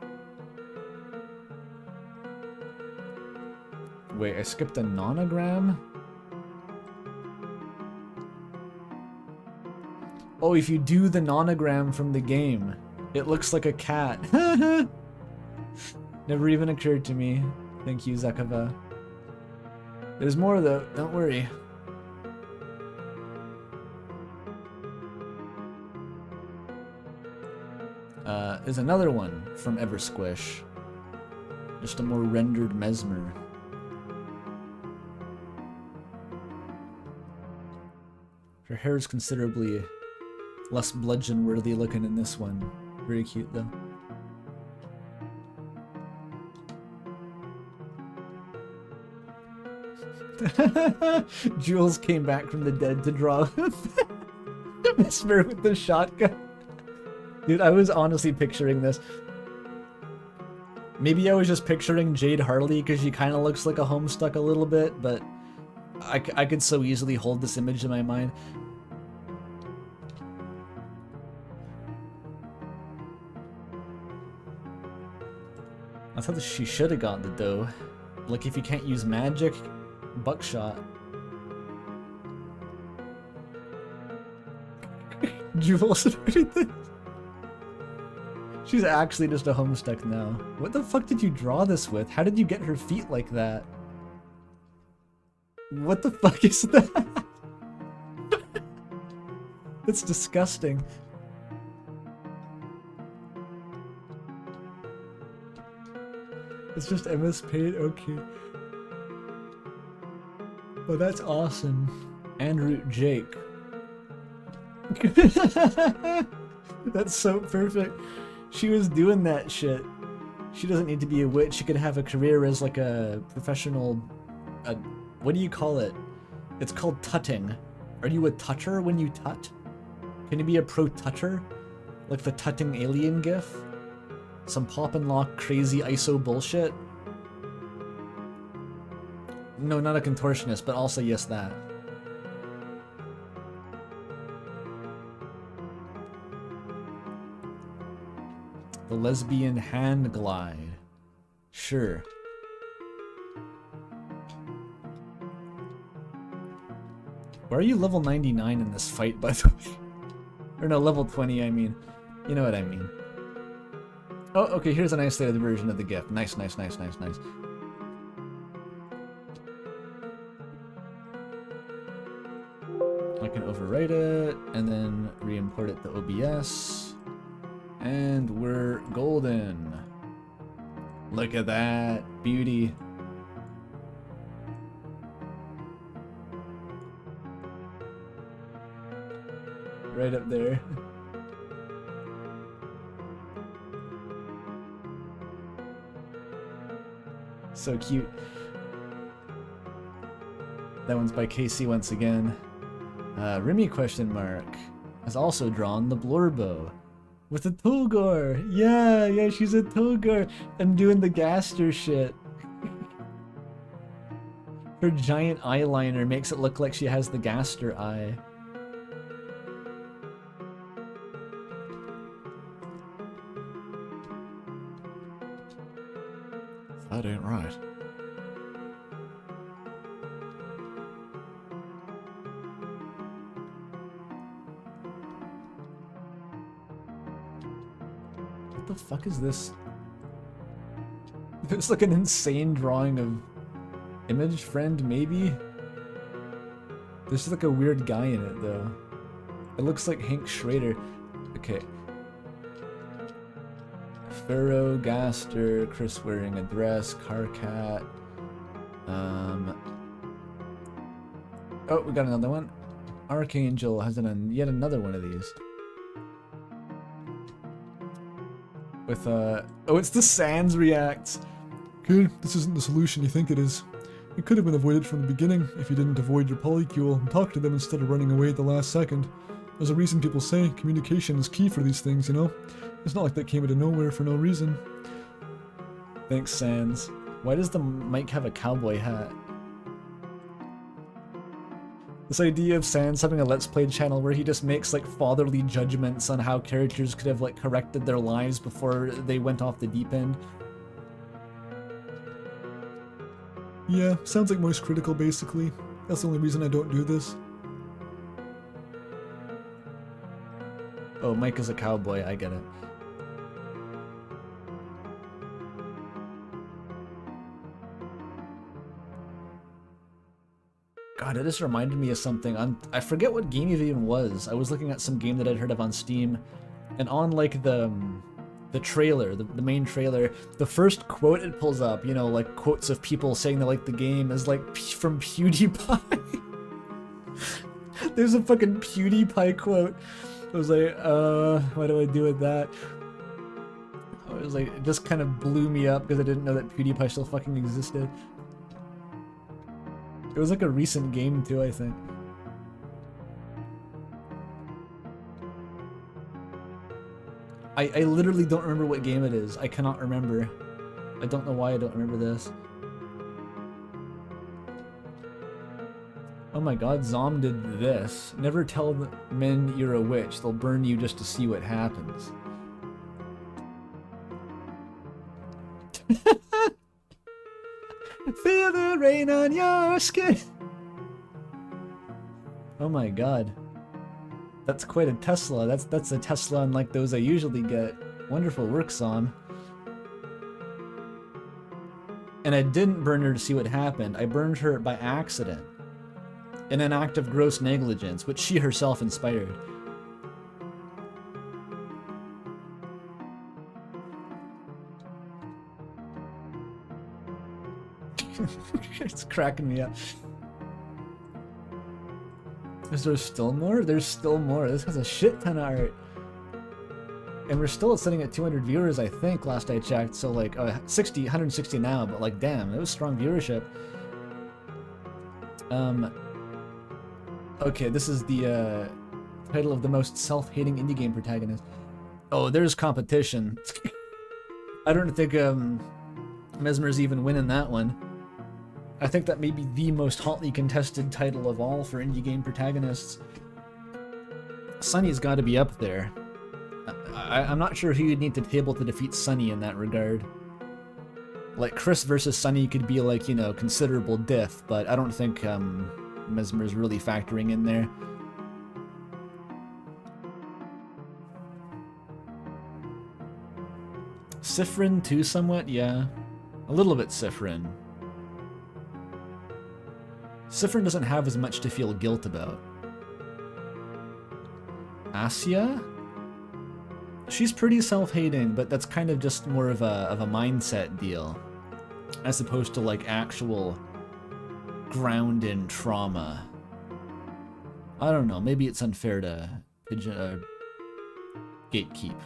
Wait, I skipped a nonogram? Oh, if you do the nonogram from the game, it looks like a cat. Never even occurred to me. Thank you, Zakava. There's more though, don't worry. There's another one from Eversquish. Just a more rendered mesmer. Her hair is considerably less bludgeon-worthy looking in this one. Very cute though. Jules came back from the dead to draw Mesmer with the shotgun. Dude, I was honestly picturing this. Maybe I was just picturing Jade Harley because she kind of looks like a Homestuck a little bit, but I could so easily hold this image in my mind. I thought that she should have gotten the dough. Like, if you can't use magic, buckshot. Jules and everything. She's actually just a Homestuck now. What the fuck did you draw this with? How did you get her feet like that? What the fuck is that? That's disgusting. It's just MS Paint, okay. Oh, that's awesome. Andrew Jake. That's so perfect. She was doing that shit. She doesn't need to be a witch. She could have a career as like a professional. What do you call it? It's called tutting. Are you a tutter when you tut? Can you be a pro tutter? Like the tutting alien gif? Some pop and lock crazy ISO bullshit? No, not a contortionist, but also yes, that. The lesbian hand glide. Sure. Why are you level 99 in this fight, by the way? Or no, level 20, I mean. You know what I mean. Oh, okay, here's a nice version of the gift. Nice, nice, nice, nice, nice. I can overwrite it, and then re-import it to OBS. And we're golden. Look at that. Beauty. Right up there. So cute. That one's by KC once again. Remy question mark has also drawn the Blorbo with a Togor. Yeah, she's a Togor. I'm doing the Gaster shit. Her giant eyeliner makes it look like she has the Gaster eye. That ain't right. What the fuck is this? It's like an insane drawing of Image Friend, maybe? There's like a weird guy in it, though. It looks like Hank Schrader. Okay. Pharaoh, Gaster, Chris wearing a dress, Carcat. Oh, we got another one. Archangel has yet another one of these. With oh, it's the Sans reacts. Kid, this isn't the solution you think it is. It could have been avoided from the beginning if you didn't avoid your polycule and talk to them instead of running away at the last second. There's a reason people say communication is key for these things, you know? It's not like that came out of nowhere for no reason. Thanks, Sans. Why does the mic have a cowboy hat? This idea of Sans having a Let's Play channel where he just makes like fatherly judgments on how characters could have like corrected their lives before they went off the deep end. Yeah, sounds like most critical basically. That's the only reason I don't do this. Oh, Mike is a cowboy, I get it. God, it just reminded me of something. I forget what game it even was. I was looking at some game that I'd heard of on Steam, and on like the trailer, the main trailer, the first quote it pulls up, you know, like quotes of people saying they like the game, is like from PewDiePie. There's a fucking PewDiePie quote. I was like, what do I do with that? I was like, it just kind of blew me up because I didn't know that PewDiePie still fucking existed. It was like a recent game too, I think. I literally don't remember what game it is. I cannot remember. I don't know why I don't remember this. Oh my god, Zom did this. Never tell men you're a witch. They'll burn you just to see what happens. Feel the rain on your skin. Oh my god. That's quite a Tesla. That's a Tesla unlike those I usually get. Wonderful work, Zom. And I didn't burn her to see what happened. I burned her by accident. In an act of gross negligence, which she herself inspired. It's cracking me up. Is there still more? There's still more. This has a shit ton of art. and we're still sitting at 200 viewers, I think, last I checked. So like 160 now, but like damn, it was strong viewership. Okay, this is the title of the most self-hating indie game protagonist. Oh, there's competition. I don't think Mesmer's even winning that one. I think that may be the most hotly contested title of all for indie game protagonists. Sunny's got to be up there. I'm not sure who you'd need to table to defeat Sunny in that regard. Like, Chris versus Sunny could be like, you know, considerable diff, but I don't think Mesmer's really factoring in there. Sifrin too, somewhat, yeah. A little bit Sifrin. Sifrin doesn't have as much to feel guilt about. Asya? She's pretty self-hating, but that's kind of just more of a mindset deal, as opposed to like actual ground in trauma. I don't know, maybe it's unfair to gatekeep.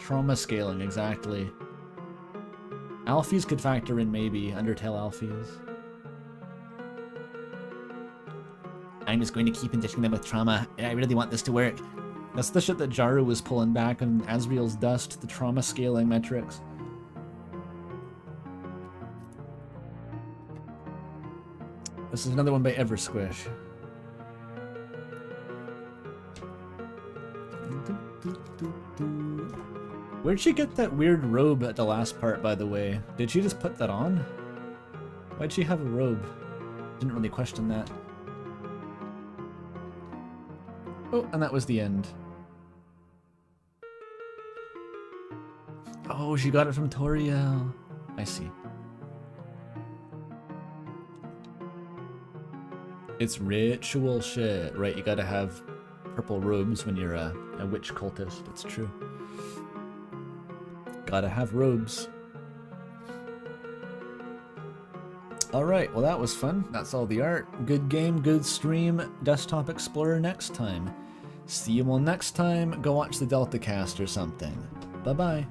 Trauma scaling, exactly. Alphys could factor in, maybe. Undertale Alphys. I'm just going to keep injecting them with trauma. I really want this to work. That's the shit that Jaru was pulling back on Asriel's Dust, the trauma scaling metrics. This is another one by Eversquish. Where'd she get that weird robe at the last part, by the way? Did she just put that on? Why'd she have a robe? Didn't really question that. Oh, and that was the end. Oh, she got it from Toriel. I see. It's ritual shit. Right, you gotta have purple robes when you're a witch cultist. It's true. Gotta have robes. Alright, well that was fun. That's all the art. Good game, good stream. Desktop Explorer next time. See you all next time. Go watch the Delta Cast or something. Bye-bye.